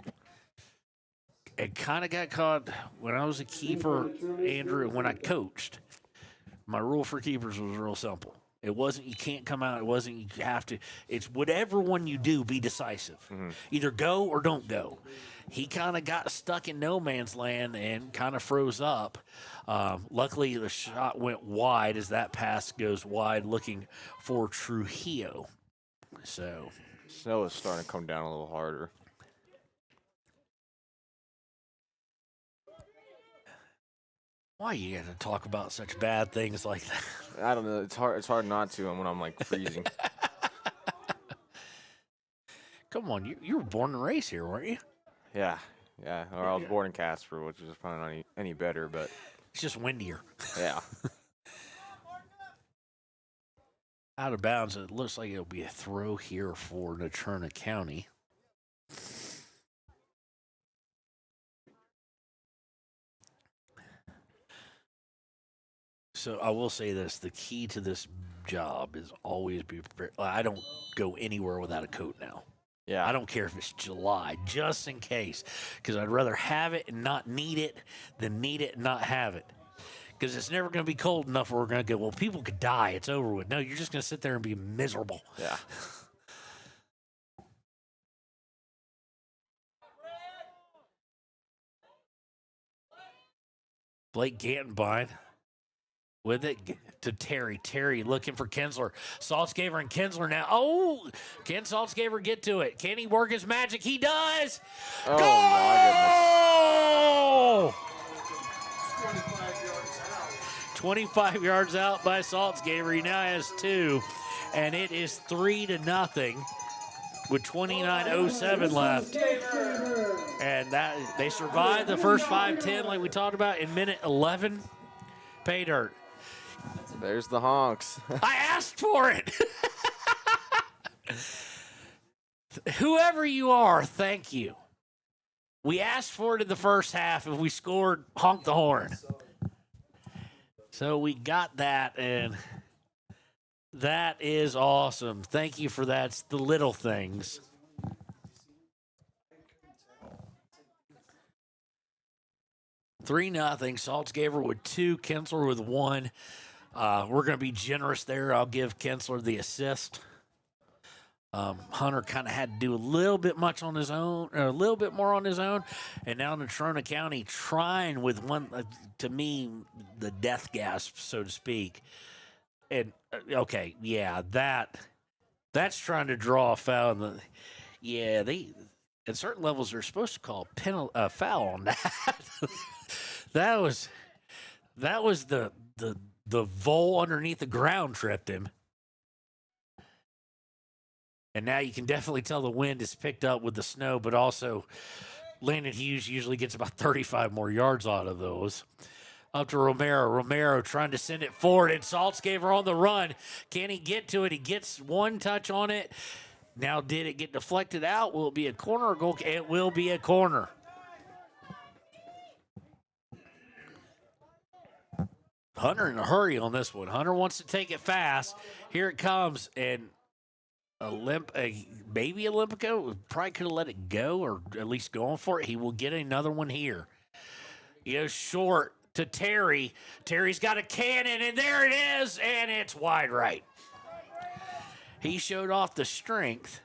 S2: It kind of got caught when I was a keeper, Andrew, when I coached. My rule for keepers was real simple. It wasn't you can't come out. It wasn't you have to. It's whatever one you do, be decisive.
S11: Mm-hmm.
S2: Either go or don't go. He kind of got stuck in no man's land and kind of froze up. Luckily, the shot went wide as that pass goes wide, looking for Trujillo. So
S11: snow is starting to come down a little harder.
S2: Why you got to talk about such bad things like that?
S11: I don't know. It's hard not to when I'm like freezing.
S2: Come on, you were born and raised here, weren't you?
S11: Yeah. Or I was born in Casper, which is probably not any better, but
S2: it's just windier.
S11: Yeah.
S2: Out of bounds. It looks like it'll be a throw here for Natrona County. So I will say this, the key to this job is always be prepared. I don't go anywhere without a coat now.
S11: Yeah.
S2: I don't care if it's July, just in case, because I'd rather have it and not need it than need it and not have it. Because it's never going to be cold enough where we're going to go, well, people could die. It's over with. No, you're just going to sit there and be miserable.
S11: Yeah.
S2: Blake Gantenbein with it to Terry. Terry looking for Kinsler. Saltzgaver and Kinsler now. Oh, can Saltzgaver get to it? Can he work his magic? He does.
S11: Oh,
S2: Goal!
S11: my goodness.
S2: 25 yards out by Saltzgaver. He now has 2, and it is 3-0 with 29:07 left. And that they survived the first 5-10 like we talked about in minute 11. Pay dirt.
S11: There's the honks.
S2: I asked for it. Whoever you are, thank you. We asked for it in the first half, and we scored, honk the horn. So we got that, and that is awesome. Thank you for that. It's the little things. $3-0. Saltzgaver with 2, Kinsler with 1. We're going to be generous there. I'll give Kinsler the assist. Hunter kind of had to do a little bit much on his own, or a little bit more on his own. And now Natrona County trying with one, to me, the death gasp, so to speak. And, okay, yeah, that's trying to draw a foul. They, at certain levels, they're supposed to call a foul on that. that was the vole underneath the ground tripped him. And now you can definitely tell the wind is picked up with the snow, but also Landon Hughes usually gets about 35 more yards out of those. Up to Romero. Romero trying to send it forward, and Saltzgaver on the run. Can he get to it? He gets one touch on it. Now, did it get deflected out? Will it be a corner or goal? It will be a corner. Hunter in a hurry on this one. Hunter wants to take it fast. Here it comes, and maybe Olympico probably could have let it go, or at least going for it. He will get another one here. He goes short to Terry. Terry's got a cannon, and there it is, and it's wide right. He showed off the strength.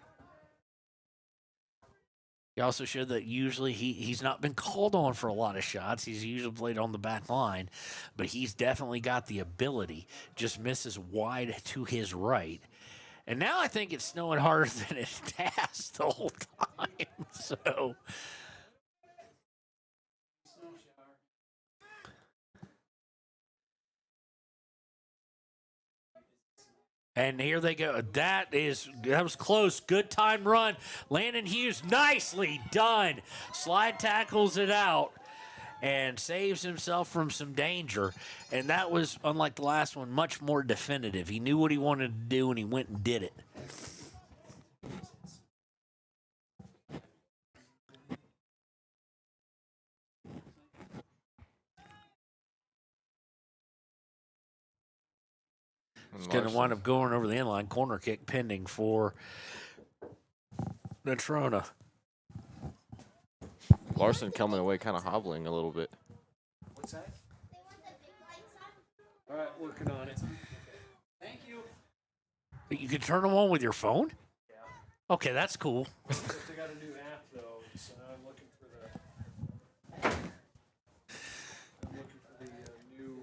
S2: He also showed that usually he's not been called on for a lot of shots. He's usually played on the back line, but he's definitely got the ability. Just misses wide to his right. And now I think it's snowing harder than it has the whole time. So and here they go. That was close. Good time run. Landon Hughes, nicely done. Slide tackles it out and saves himself from some danger. And that was, unlike the last one, much more definitive. He knew what he wanted to do, and he went and did it. It's going to wind up going over the inline. Corner kick pending for Natrona.
S11: Larson coming away kind of hobbling a little bit.
S2: What's that? All right, working on it. Thank you. You can turn them on with your phone? Yeah. Okay, that's cool.
S8: They got a new app, though, so I'm looking for the new.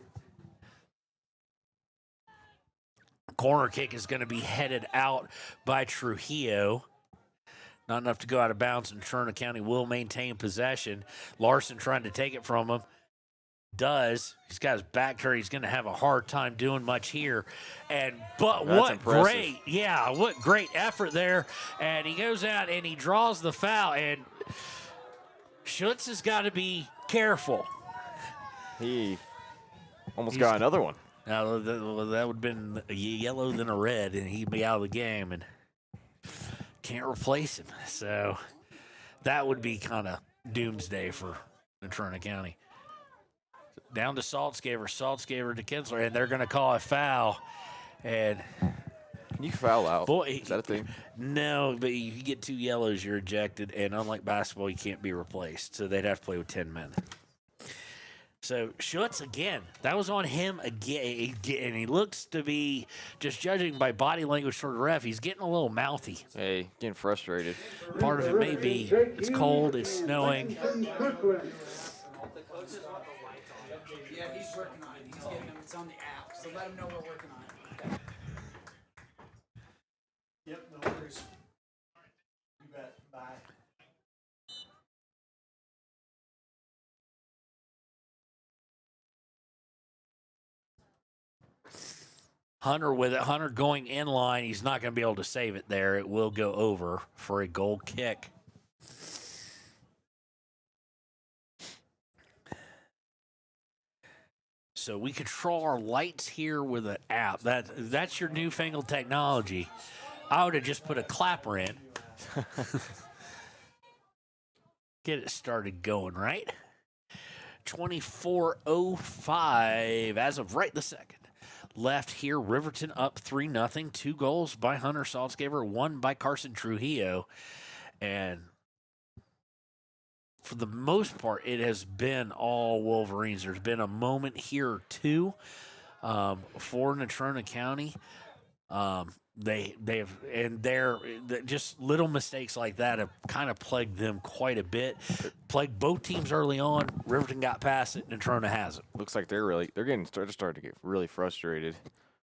S2: Corner kick is going to be headed out by Trujillo. Not enough to go out of bounds, and Natrona County will maintain possession. Larson trying to take it from him. Does. He's got his back turned. He's going to have a hard time doing much here. But what
S11: impressive.
S2: what great effort there. And he goes out and he draws the foul. And Schutz has got to be careful.
S11: He almost got another one.
S2: Now, that would have been a yellow than a red, and he'd be out of the game, and can't replace him. So that would be kind of doomsday for Natrona County. Down to Saltzgaver to Kinsler, and they're going to call a foul. And
S11: can you foul out?
S2: Boy,
S11: is that a thing?
S2: No, but you get 2 yellows, you're ejected, and unlike basketball, you can't be replaced. So they'd have to play with 10 men. So Schutz again, that was on him again, and he looks to be, just judging by body language toward the ref, he's getting a little mouthy.
S11: Hey, getting frustrated.
S2: Part of it may be it's cold, it's snowing.
S9: Yeah, he's working on it. He's getting them. It's on the app, so let him know we're working on it.
S8: Yep, no worries. You bet. Bye.
S2: Hunter with it. Hunter going in line. He's not going to be able to save it there. It will go over for a goal kick. So we control our lights here with an app. That's your newfangled technology. I would have just put a clapper in. Get it started going, right? 24:05 as of right the second. Left here, Riverton up 3-0. 2 goals by Hunter Saltzgaver, 1 by Carson Trujillo. And for the most part, it has been all Wolverines. There's been a moment here or two for Natrona County. They're just little mistakes like that have kind of plagued them quite a bit. Plagued both teams early on. Riverton got past it. Natrona hasn't.
S11: Looks like they're starting to get really frustrated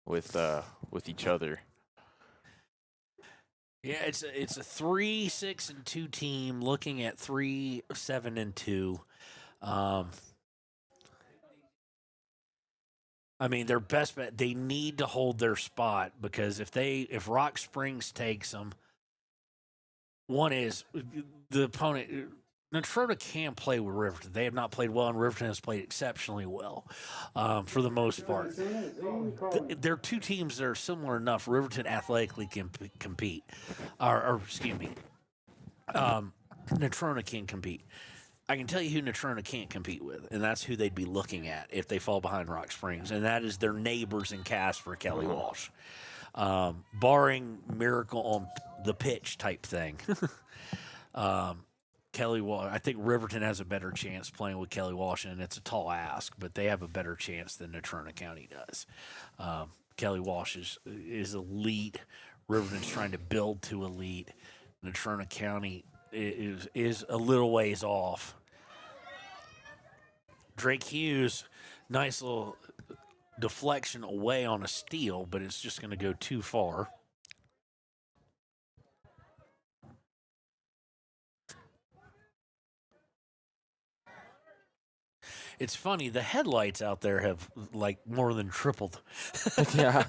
S11: with each other.
S2: Yeah, it's a 3-6-2 team looking at 3-7-2. I mean, their best bet, they need to hold their spot, because if Rock Springs takes them, one is the opponent. Natrona can play with Riverton. They have not played well, and Riverton has played exceptionally well for the most part. They're 2 teams that are similar enough. Riverton athletically can compete. Natrona can compete. I can tell you who Natrona can't compete with, and that's who they'd be looking at if they fall behind Rock Springs, and that is their neighbors in Casper, Kelly Walsh. Barring miracle on the pitch type thing. Kelly Walsh, I think Riverton has a better chance playing with Kelly Walsh, and it's a tall ask, but they have a better chance than Natrona County does. Kelly Walsh is elite. Riverton's trying to build to elite. Natrona County is a little ways off. Drake Hughes, nice little deflection away on a steal, but it's just going to go too far. It's funny, the headlights out there have like more than tripled.
S11: Yeah.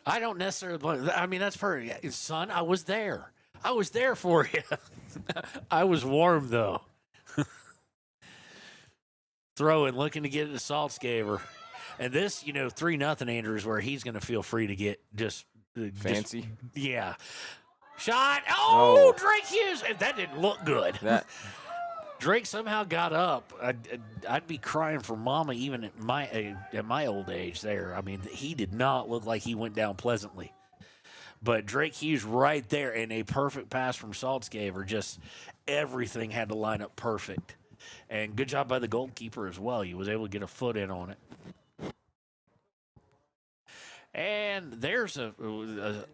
S2: I don't necessarily, I mean, that's perfect. Son, I was there. I was there for you. I was warm, though. Throwing, looking to get it to Saltzgaver. And this, 3-0 Andrews, where he's going to feel free to get just
S11: fancy.
S2: Yeah. Shot. Oh, Drake Hughes. That didn't look good. Drake somehow got up. I'd be crying for mama even at my old age there. I mean, he did not look like he went down pleasantly. But Drake Hughes right there, and a perfect pass from Saltzgaver. Just everything had to line up perfect. And good job by the goalkeeper as well. He was able to get a foot in on it. And there's an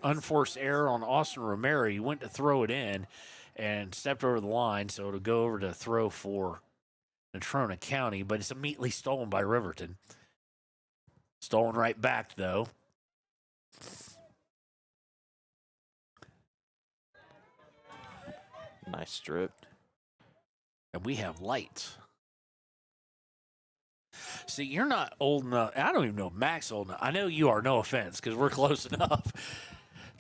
S2: unforced error on Austin Romero. He went to throw it in and stepped over the line, so it'll go over to throw for Natrona County, but it's immediately stolen by Riverton. Stolen right back, though.
S11: Nice strip.
S2: And we have lights. See, you're not old enough. I don't even know if Mac's old enough. I know you are, no offense, because we're close enough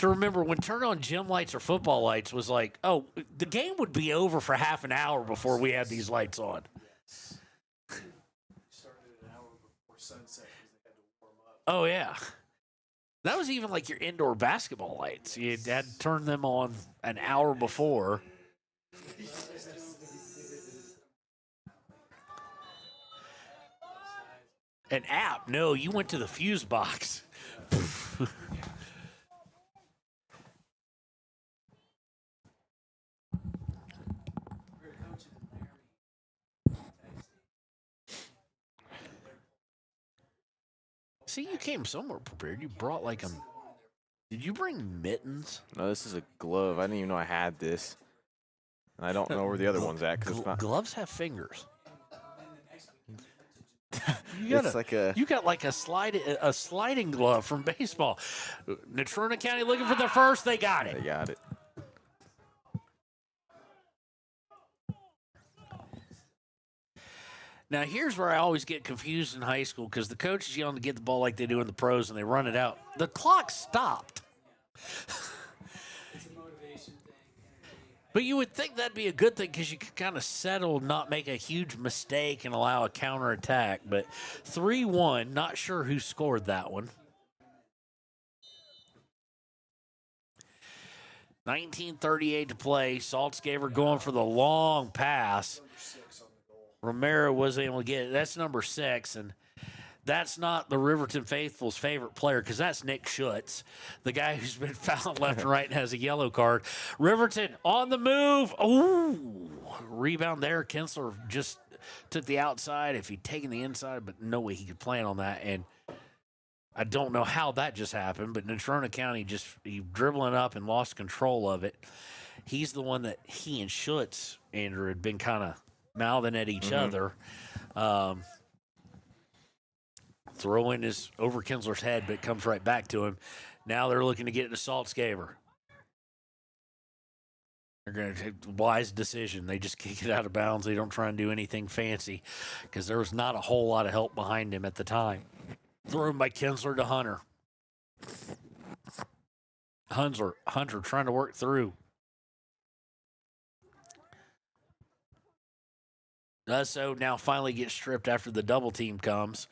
S2: to remember when turn on gym lights or football lights was like, oh, the game would be over for half an hour before we had these lights on.
S8: Started an hour before sunset because they had to warm up.
S2: Oh, yeah. That was even like your indoor basketball lights. You had to turn them on an hour before. An app? No, you went to the fuse box. See, you came somewhere prepared. You brought like a... Did you bring mittens?
S11: No, this is a glove. I didn't even know I had this. And I don't know where the other one's at. Cause it's not...
S2: Gloves have fingers.
S11: It's like a...
S2: You got like a sliding glove from baseball. Natrona County looking for the first. They got it.
S11: They got it.
S2: Now, here's where I always get confused in high school because the coaches yelling to get the ball like they do in the pros and they run it out. The clock stopped. But you would think that'd be a good thing because you could kind of settle, not make a huge mistake and allow a counterattack. But 3-1, not sure who scored that one. 19:38 to play. Saltzgaver going for the long pass. Romero wasn't able to get it. That's number 6, and that's not the Riverton Faithful's favorite player because that's Nick Schutz, the guy who's been fouled left and right and has a yellow card. Riverton on the move. Ooh, rebound there. Kinsler just took the outside. If he'd taken the inside, but no way he could plan on that. And I don't know how that just happened, but Natrona County he dribbling up and lost control of it. He's the one that he and Schutz, Andrew, had been kind of mouthing at each other. Throw in is over Kinsler's head, but it comes right back to him. Now they're looking to get it to Saltzgaver. They're going to take a wise decision. They just kick it out of bounds. They don't try and do anything fancy because there was not a whole lot of help behind him at the time. Thrown by Kinsler to Hunter. Hunter trying to work through. So now finally gets stripped after the double team comes.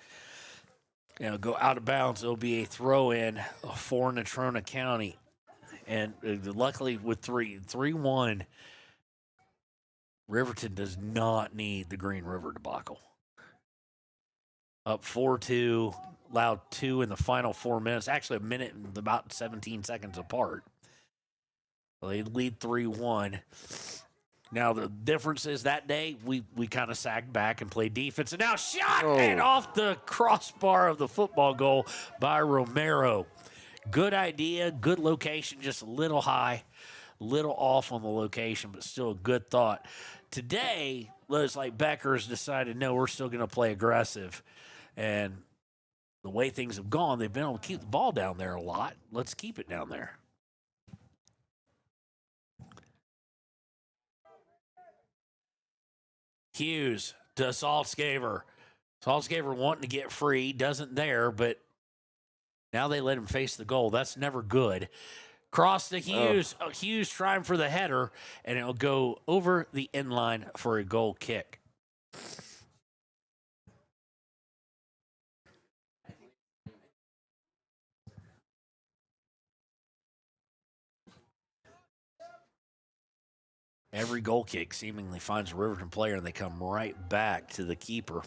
S2: Go out of bounds. It'll be a throw in for Natrona County. And luckily with 3-1, Riverton does not need the Green River debacle. Up 4-2, allowed 2 in the final 4 minutes. Actually, a minute and about 17 seconds apart. They lead 3-1. Now, the difference is that day we kind of sagged back and played defense. And now shot and off the crossbar of the football goal by Romero. Good idea, good location, just a little high, little off on the location, but still a good thought. Today, looks like Becker's decided, no, we're still going to play aggressive. And the way things have gone, they've been able to keep the ball down there a lot. Let's keep it down there. Hughes to Saltzgaver. Saltzgaver wanting to get free, doesn't there, but now they let him face the goal. That's never good. Cross to Hughes. Hughes trying for the header, and it'll go over the end line for a goal kick. Every goal kick seemingly finds a Riverton player, and they come right back to the keeper.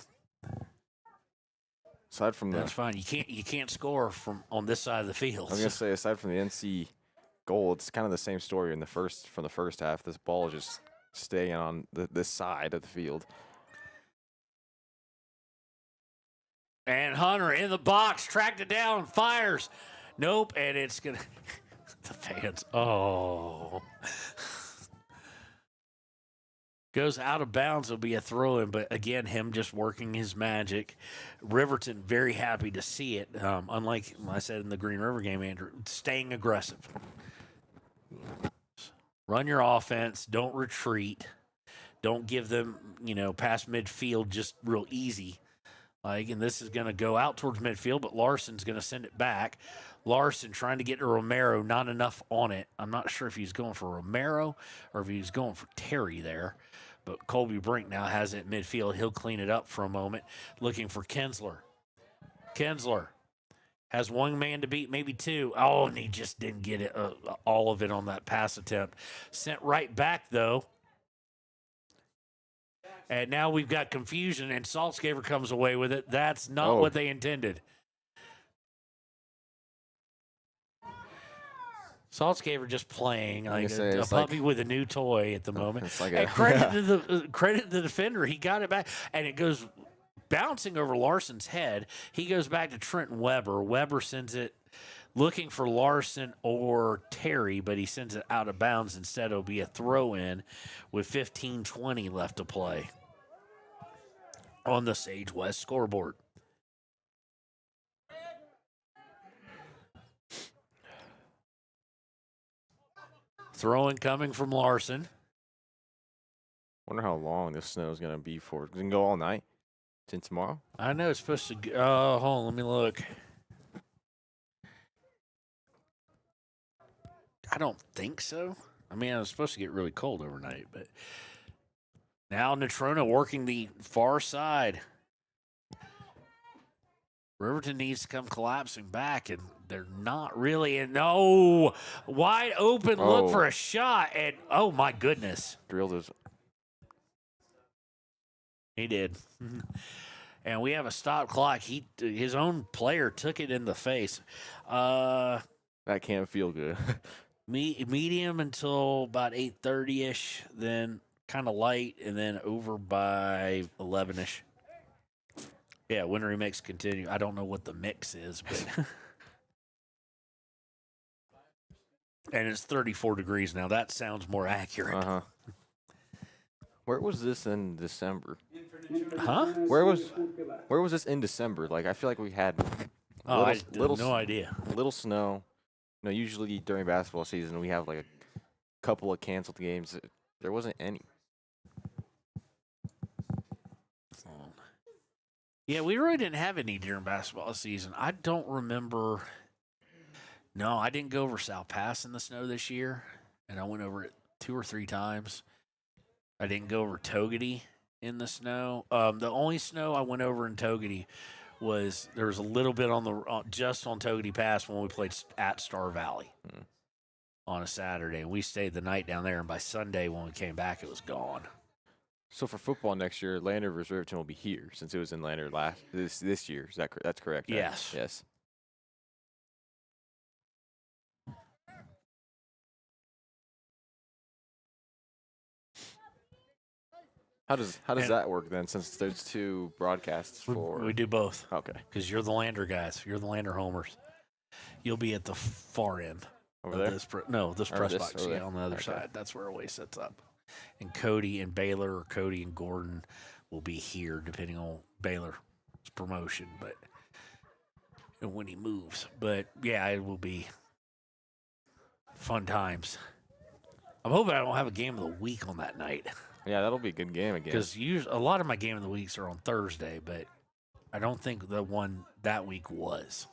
S11: Aside from
S2: that's fine. You can't score from on this side of the field.
S11: I was gonna say, aside from the NC goal, it's kind of the same story from the first half. This ball is just staying on this side of the field.
S2: And Hunter in the box, tracked it down, fires. Nope, and it's gonna the fans. Oh. Goes out of bounds. It'll be a throw-in, but again, him just working his magic. Riverton very happy to see it. Unlike I said in the Green River game, Andrew, staying aggressive. Run your offense. Don't retreat. Don't give them, past midfield just real easy. And this is going to go out towards midfield, but Larson's going to send it back. Larson trying to get to Romero, not enough on it. I'm not sure if he's going for Romero or if he's going for Terry there. But Colby Brink now has it at midfield. He'll clean it up for a moment, looking for Kinsler. Kinsler has one man to beat, maybe two. Oh, and he just didn't get it, all of it on that pass attempt. Sent right back, though. And now we've got confusion, and Saltzgaver comes away with it. That's not what they intended. Saltzgaver just playing like a puppy with a new toy at the moment.
S11: It's like
S2: and credit to the defender. He got it back, and it goes bouncing over Larson's head. He goes back to Trenton Weber. Weber sends it looking for Larson or Terry, but he sends it out of bounds. Instead, it'll be a throw-in with 15:20 left to play on the Sage West scoreboard. Throwing coming from Larson.
S11: Wonder how long this snow is going to be for. It can go all night. Till tomorrow?
S2: I know it's supposed to go. Hold on, let me look. I don't think so. I mean, it was supposed to get really cold overnight, but now Natrona working the far side. Riverton needs to come collapsing back, and they're not really. And no, wide open look for a shot, and oh my goodness,
S11: drilled his.
S2: He did. And we have a stop clock. His own player took it in the face.
S11: That can't feel good.
S2: Medium until about 8:30ish, then kind of light, and then over by 11ish. Yeah, winter mix continue. I don't know what the mix is, but and it's 34 degrees now. That sounds more accurate.
S11: Uh-huh. Where was this in December?
S2: Huh?
S11: Where was this in December? Like, I feel like we had
S2: no idea.
S11: Little snow. You know, usually during basketball season we have like a couple of canceled games. There wasn't any.
S2: Yeah, we really didn't have any during basketball season. I don't remember. No, I didn't go over South Pass in the snow this year, and I went over it 2 or 3 times. I didn't go over Togety in the snow. The only snow I went over in Togety was there was a little bit on just on Togety Pass when we played at Star Valley on a Saturday. We stayed the night down there, and by Sunday when we came back, it was gone.
S11: So for football next year, Lander versus Riverton will be here since it was in Lander this year. Is that's correct? Right?
S2: Yes.
S11: Yes. How does that work then? Since there's 2 broadcasts for
S2: we do both.
S11: Okay.
S2: Because you're the Lander guys. You're the Lander homers. You'll be at the far end.
S11: Over there?
S2: This press box. Yeah, on the other side. That's where it always sets up. And Cody and Baylor or Cody and Gordon will be here, depending on Baylor's promotion, and when he moves. But yeah, it will be fun times. I'm hoping I don't have a game of the week on that night.
S11: Yeah, that'll be a good game again.
S2: Because a lot of my game of the weeks are on Thursday, but I don't think the one that week was.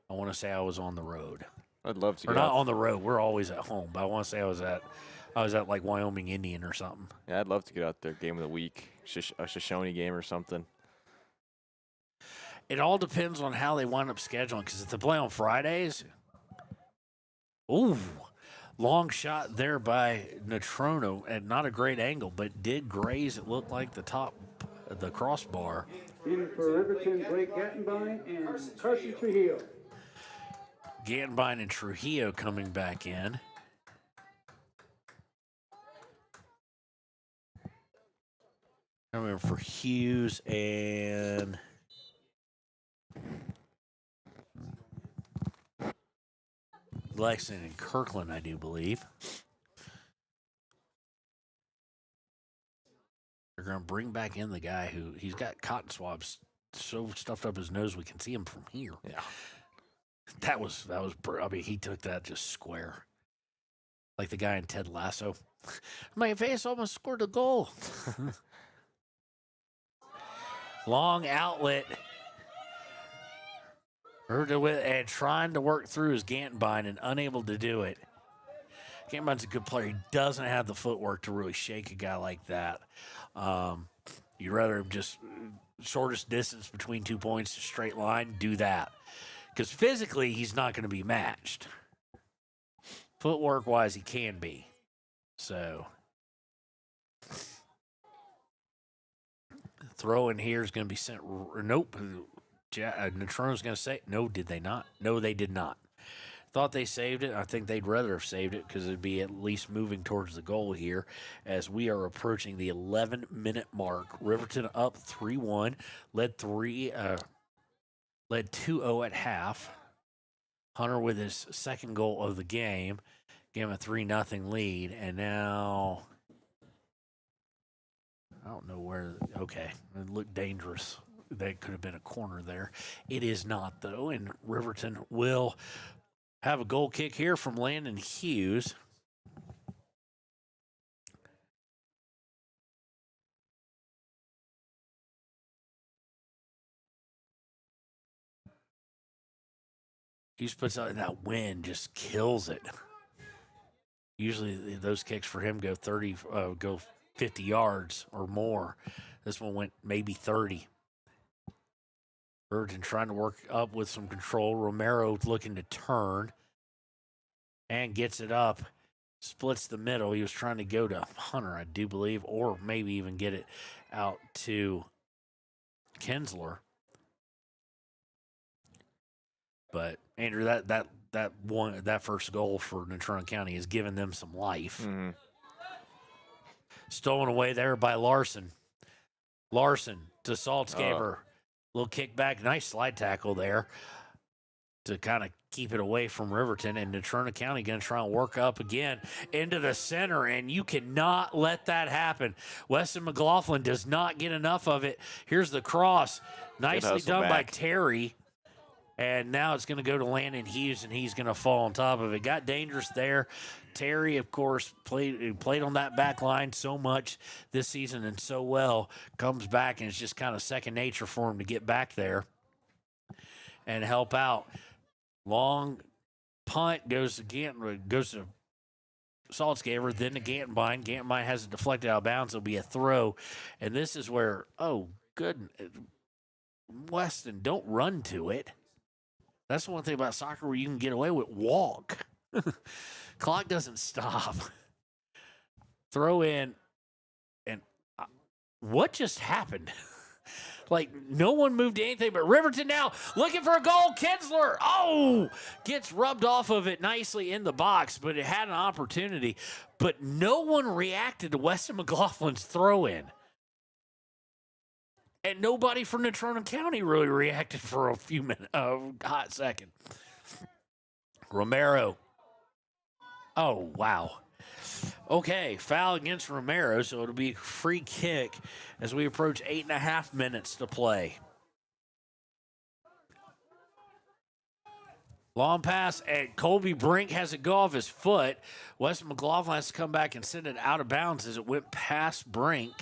S2: I want to say I was on the road.
S11: I'd love to.
S2: Or not on the road. We're always at home, but I want to say I was at like Wyoming Indian or something.
S11: Yeah, I'd love to get out there. Game of the week, a Shoshone game or something.
S2: It all depends on how they wind up scheduling. Because if they play on Fridays, ooh, long shot there by Natrona, and not a great angle, but did graze. It looked like the top of the crossbar.
S10: In for Riverton, Blake Gattenbein and Carson Trujillo.
S2: Gattenbein and Trujillo coming back in. I remember for Hughes and Lexington and Kirkland, I do believe. They're going to bring back in the guy who he's got cotton swabs so stuffed up his nose we can see him from here.
S11: Yeah.
S2: That was. I mean, he took that just square, like the guy in Ted Lasso. My face almost scored a goal. Long outlet. And trying to work through his Gantenbein and unable to do it. Gantenbein's a good player. He doesn't have the footwork to really shake a guy like that. You'd rather just shortest distance between 2 points, straight line, do that. Because physically, he's not going to be matched. Footwork-wise, he can be. So, throw in here is going to be sent. Nope. Natrona's going to say, no, did they not? No, they did not. Thought they saved it. I think they'd rather have saved it because it'd be at least moving towards the goal here as we are approaching the 11-minute mark. Riverton up 3-1, led 2-0 at half. Hunter with his second goal of the game, gave him a 3-0 lead, and now I don't know where. Okay, it looked dangerous. That could have been a corner there. It is not, though, and Riverton will have a goal kick here from Landon Hughes. Hughes puts out that wind, just kills it. Usually those kicks for him go 50 yards or more. This one went maybe 30. Riverton trying to work up with some control. Romero looking to turn and gets it up. Splits the middle. He was trying to go to Hunter, I do believe, or maybe even get it out to Kinsler. But Andrew, that first goal for Natrona County has given them some life.
S11: Mm-hmm.
S2: Stolen away there by Larson. Larson to Saltzgaber. Little kick back. Nice slide tackle there to kind of keep it away from Riverton. And Natrona County going to try and work up again into the center, and you cannot let that happen. Weston McLaughlin does not get enough of it. Here's the cross. Nicely done by Terry. And now it's going to go to Landon Hughes, and he's going to fall on top of it. Got dangerous there. Terry, of course, played on that back line so much this season and so well. Comes back, and it's just kind of second nature for him to get back there and help out. Long punt goes to Saltzgaber, then to Gantenbein. Gantenbein has it deflected out of bounds. It'll be a throw. And this is where, Weston, don't run to it. That's the one thing about soccer where you can get away with. Walk. Clock doesn't stop. Throw in. And what just happened? Like, no one moved anything, but Riverton now looking for a goal. Kinsler, gets rubbed off of it nicely in the box, but it had an opportunity. But no one reacted to Weston McLaughlin's throw in. And nobody from Natrona County really reacted for a few minutes, hot second. Romero. Oh, wow. Okay, foul against Romero, so it'll be a free kick as we approach 8.5 minutes to play. Long pass, and Colby Brink has it go off his foot. Weston McLaughlin has to come back and send it out of bounds as it went past Brink.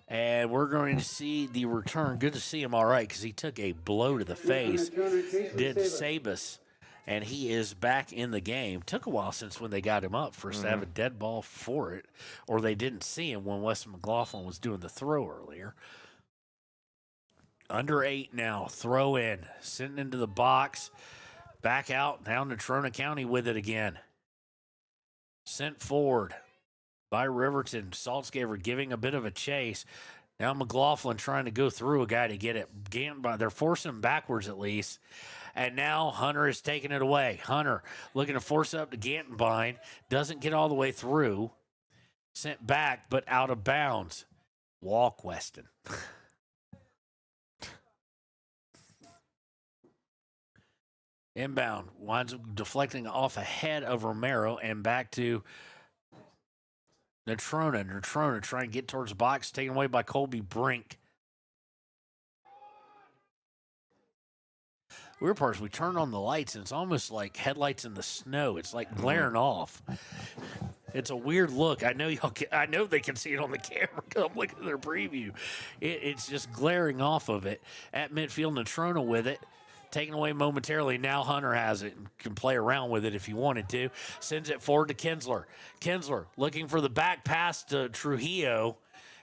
S2: And we're going to see the return. Good to see him all right because he took a blow to the face. Did Sabas. And he is back in the game. Took a while since when they got him up first to have a dead ball for it. Or they didn't see him when Weston McLaughlin was doing the throw earlier. Under 8 now. Throw in. Sitting into the box. Back out. Now Natrona County with it again. Sent forward by Riverton. Saltzgaber giving a bit of a chase. Now McLaughlin trying to go through a guy to get it. They're forcing him backwards at least. And now Hunter is taking it away. Hunter looking to force up to Gantenbein. Doesn't get all the way through. Sent back, but out of bounds. Walk, Weston. Inbound. Winds up deflecting off ahead of Romero and back to Natrona. Natrona trying to get towards the box. Taken away by Colby Brink. Weird part is we turn on the lights and it's almost like headlights in the snow. It's like glaring off. It's a weird look. I know I know they can see it on the camera. Come look at their preview. It's just glaring off of it. At midfield, Natrona with it. Taken away momentarily. Now Hunter has it and can play around with it if he wanted to. Sends it forward to Kinsler. Kinsler looking for the back pass to Trujillo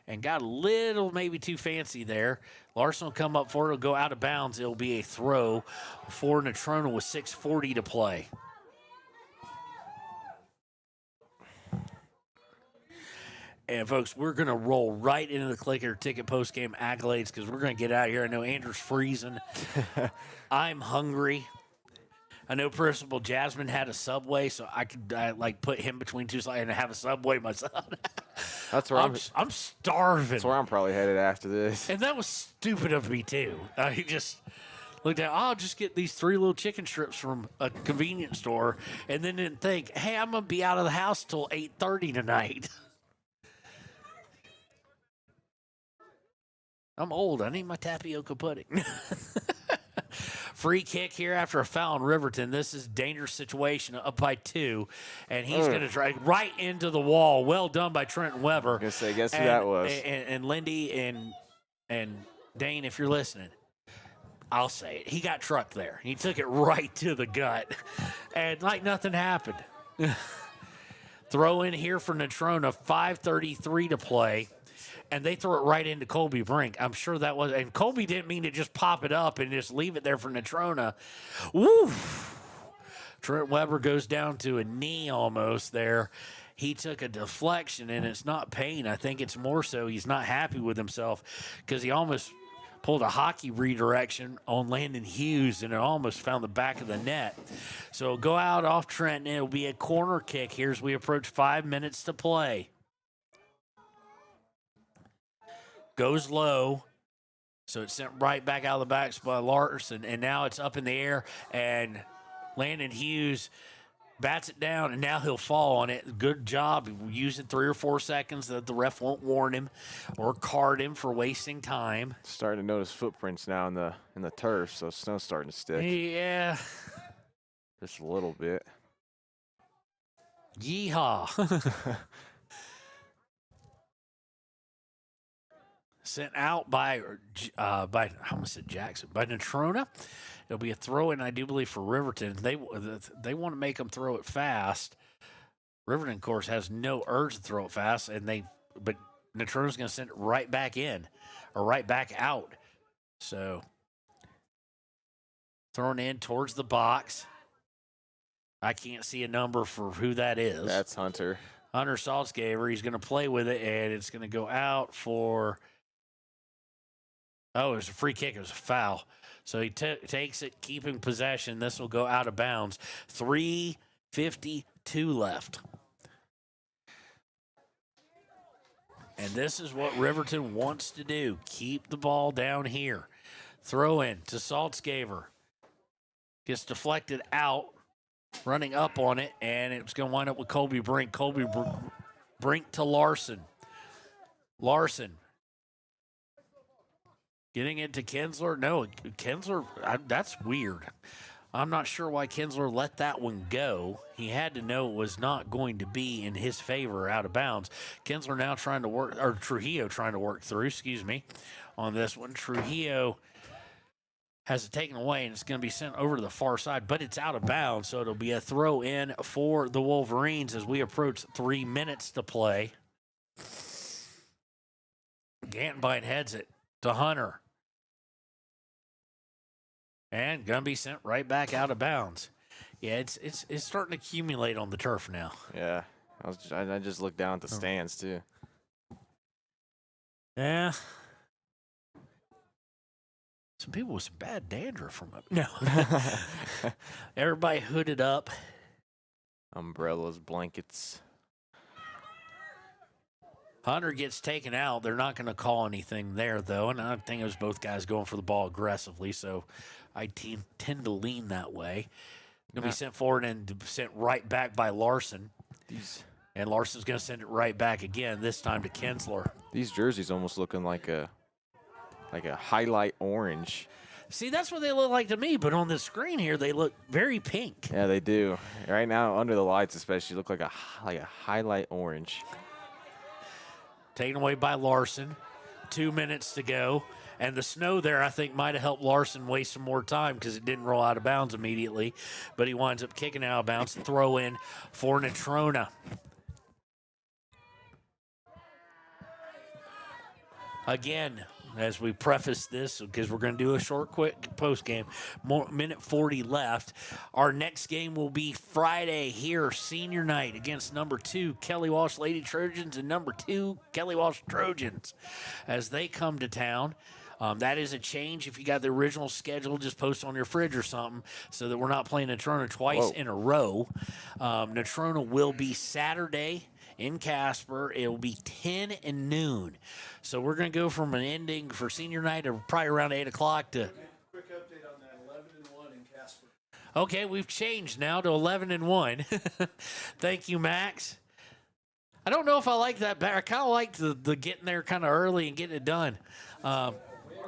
S2: and got a little maybe too fancy there. Larson will come up for it. It'll go out of bounds. It'll be a throw for Natrona with 6:40 to play. And, folks, we're going to roll right into the Clicker Ticket post-game accolades because we're going to get out of here. I know Andrew's freezing. I'm hungry. I know Principal Jasmine had a Subway, so I could put him between two slides and have a Subway myself.
S11: That's where
S2: I'm starving.
S11: That's where I'm probably headed after this.
S2: And that was stupid of me, too. I just looked at, I'll just get these 3 little chicken strips from a convenience store, and then didn't think, hey, I'm going to be out of the house till 8:30 tonight. I'm old. I need my tapioca pudding. Free kick here after a foul in Riverton. This is a dangerous situation, up by 2. And he's going to try right into the wall. Well done by Trenton Weber. I was
S11: going to say, guess who that was?
S2: And Lindy and Dane, if you're listening, I'll say it. He got trucked there. He took it right to the gut. And like nothing happened. Throw in here for Natrona, 5:33 to play. And they throw it right into Colby Brink. I'm sure that was, and Colby didn't mean to just pop it up and just leave it there for Natrona. Woo! Trent Weber goes down to a knee almost there. He took a deflection, and it's not pain. I think it's more so he's not happy with himself because he almost pulled a hockey redirection on Landon Hughes, and it almost found the back of the net. So go out off Trent, and it'll be a corner kick here as we approach 5 minutes to play. Goes low, so it's sent right back out of the backs by Larson, and now it's up in the air, and Landon Hughes bats it down, and now he'll fall on it. Good job using 3 or 4 seconds that the ref won't warn him or card him for wasting time.
S11: Starting to notice footprints now in the turf, so snow's starting to stick.
S2: Yeah.
S11: Just a little bit.
S2: Yeehaw. Sent out by I almost said Jackson, by Natrona. It'll be a throw-in, I do believe, for Riverton. They want to make them throw it fast. Riverton, of course, has no urge to throw it fast, but Natrona's going to send it right back in or right back out. So thrown in towards the box. I can't see a number for who that is.
S11: That's Hunter.
S2: Hunter Saltzgaver. He's going to play with it, and it's going to go out for – oh, it was a free kick. It was a foul. So he takes it, keeping possession. This will go out of bounds. 3:52 left. And this is what Riverton wants to do. Keep the ball down here. Throw in to Saltzgaver. Gets deflected out. Running up on it, and it's going to wind up with Colby Brink. Colby Brink to Larson. Larson. Getting it to Kinsler. No, Kinsler, that's weird. I'm not sure why Kinsler let that one go. He had to know it was not going to be in his favor out of bounds. Kinsler now trying to work, or Trujillo trying to work through, on this one. Trujillo has it taken away, and it's going to be sent over to the far side, but it's out of bounds, so it'll be a throw in for the Wolverines as we approach 3 minutes to play. Gantenbein heads it to Hunter. And going to be sent right back out of bounds. Yeah, it's starting to accumulate on the turf now.
S11: Yeah, I just looked down at the stands too.
S2: Yeah. Some people with some bad dandruff from up. No. Everybody hooded up.
S11: Umbrellas, blankets.
S2: Hunter gets taken out. They're not going to call anything there, though. And I think it was both guys going for the ball aggressively, so I tend to lean that way. Going to be sent forward and sent right back by Larson. And Larson's going to send it right back again, this time to Kinsler.
S11: These jerseys almost looking like a highlight orange.
S2: See, that's what they look like to me, but on the screen here, they look very pink.
S11: Yeah, they do. Right now, under the lights especially, look like a highlight orange.
S2: Taken away by Larson. 2 minutes to go. And the snow there, I think, might have helped Larson waste some more time because it didn't roll out of bounds immediately. But he winds up kicking out of bounds. Throw in for Natrona. Again, as we preface this, because we're going to do a short, quick post game, minute 40 left. Our next game will be Friday here, senior night, against number 2 Kelly Walsh Lady Trojans and number 2 Kelly Walsh Trojans as they come to town. That is a change. If you got the original schedule, just post on your fridge or something so that we're not playing Natrona twice in a row. Natrona will be Saturday in Casper. It will be 10 and noon. So we're going to go from an ending for senior night of probably around 8 o'clock to...
S8: Quick update on that, 11-1 in Casper.
S2: Okay, we've changed now to 11-1. Thank you, Max. I don't know if I like that better. I kind of like the getting there kind of early and getting it done.
S8: Our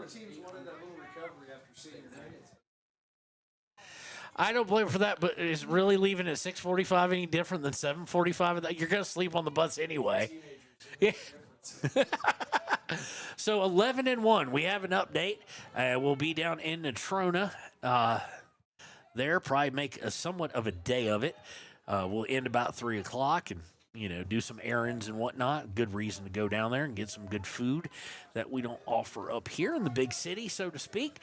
S8: teams wanted that little recovery after senior night.
S2: I don't blame for that, but is really leaving at 6:45 any different than 7:45? You're going to sleep on the bus anyway. Yeah. So 11-1. We have an update. We'll be down in Natrona. There, probably make somewhat of a day of it. We'll end about 3 o'clock and do some errands and whatnot. Good reason to go down there and get some good food that we don't offer up here in the big city, so to speak.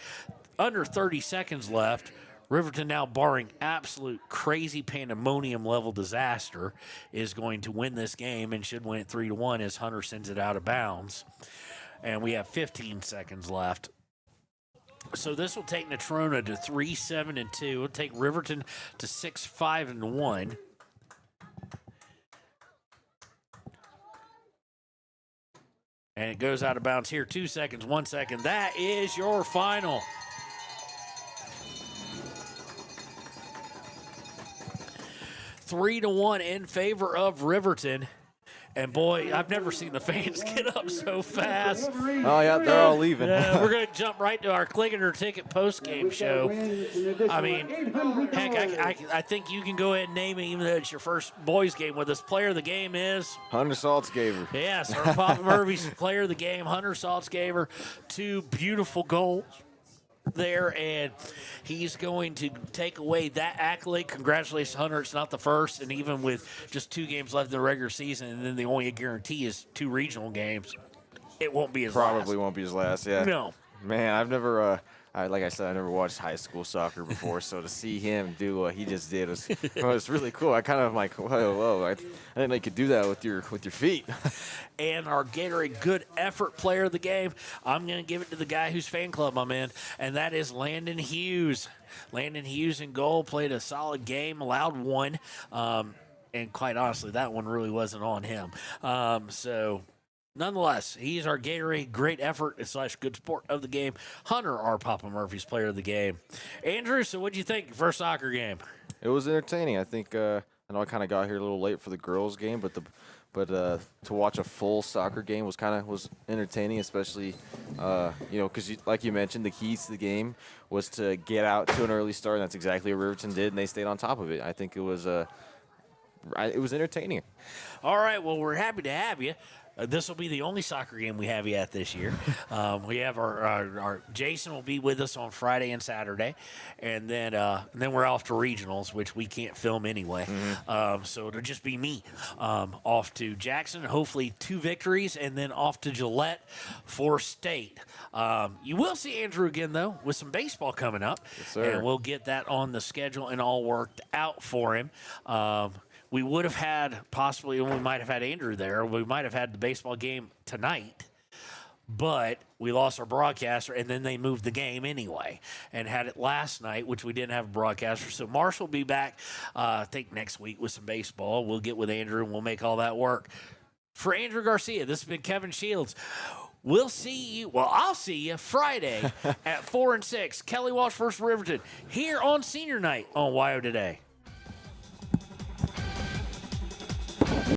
S2: Under 30 seconds left. Riverton, now barring absolute crazy pandemonium level disaster, is going to win this game and should win it 3-1 as Hunter sends it out of bounds. And we have 15 seconds left. So this will take Natrona to 3-7-2. It'll take Riverton to 6-5-1. And it goes out of bounds here. 2 seconds, 1 second. That is your final. Three to 1 in favor of Riverton. And boy, I've never seen the fans get up so fast.
S11: Oh, yeah, they're all leaving.
S2: We're going to jump right to our Click It or Ticket post-game show. I mean, heck, I think you can go ahead and name it, even though it's your first boys game with us. Player of the game is?
S11: Hunter Saltzgaver.
S2: Yes, our Papa Murphy's player of the game, Hunter Saltzgaver. 2 beautiful goals there, and he's going to take away that accolade. Congratulations, Hunter. It's not the first, and even with just 2 games left in the regular season, and then the only guarantee is 2 regional games, it won't be his last.
S11: Probably won't be his last, yeah.
S2: No.
S11: Man, I've never, like I said, I never watched high school soccer before, so to see him do what he just did was really cool. I kind of like, whoa, I didn't know you could do that with your feet.
S2: And our Gatorade Good Effort player of the game, I'm going to give it to the guy whose fan club I'm in, and that is Landon Hughes. Landon Hughes in goal, played a solid game, allowed 1, and quite honestly, that one really wasn't on him. So nonetheless, he's our Gatorade Great Effort / Good Sport of the game. Hunter, our Papa Murphy's player of the game. Andrew, so what'd you think of your first soccer game?
S11: It was entertaining. I think I know I kind of got here a little late for the girls' game, but to watch a full soccer game was entertaining, especially because like you mentioned, the keys to the game was to get out to an early start, and that's exactly what Riverton did, and they stayed on top of it. I think it was entertaining.
S2: All right, well, we're happy to have you. This will be the only soccer game we have you at this year. We have our Jason will be with us on Friday and Saturday, and then we're off to regionals, which we can't film anyway.
S11: Mm-hmm.
S2: So it'll just be me off to Jackson, hopefully 2 victories, and then off to Gillette for state. You will see Andrew again, though, with some baseball coming up.
S11: Yes, sir.
S2: And we'll get that on the schedule and all worked out for him. We would have had we might have had Andrew there. We might have had the baseball game tonight, but we lost our broadcaster, and then they moved the game anyway and had it last night, which we didn't have a broadcaster. So Marshall will be back, I think, next week with some baseball. We'll get with Andrew, and we'll make all that work. For Andrew Garcia, this has been Kevin Shields. I'll see you Friday at 4 and 6. Kelly Walsh versus Riverton here on Senior Night on WYO Today.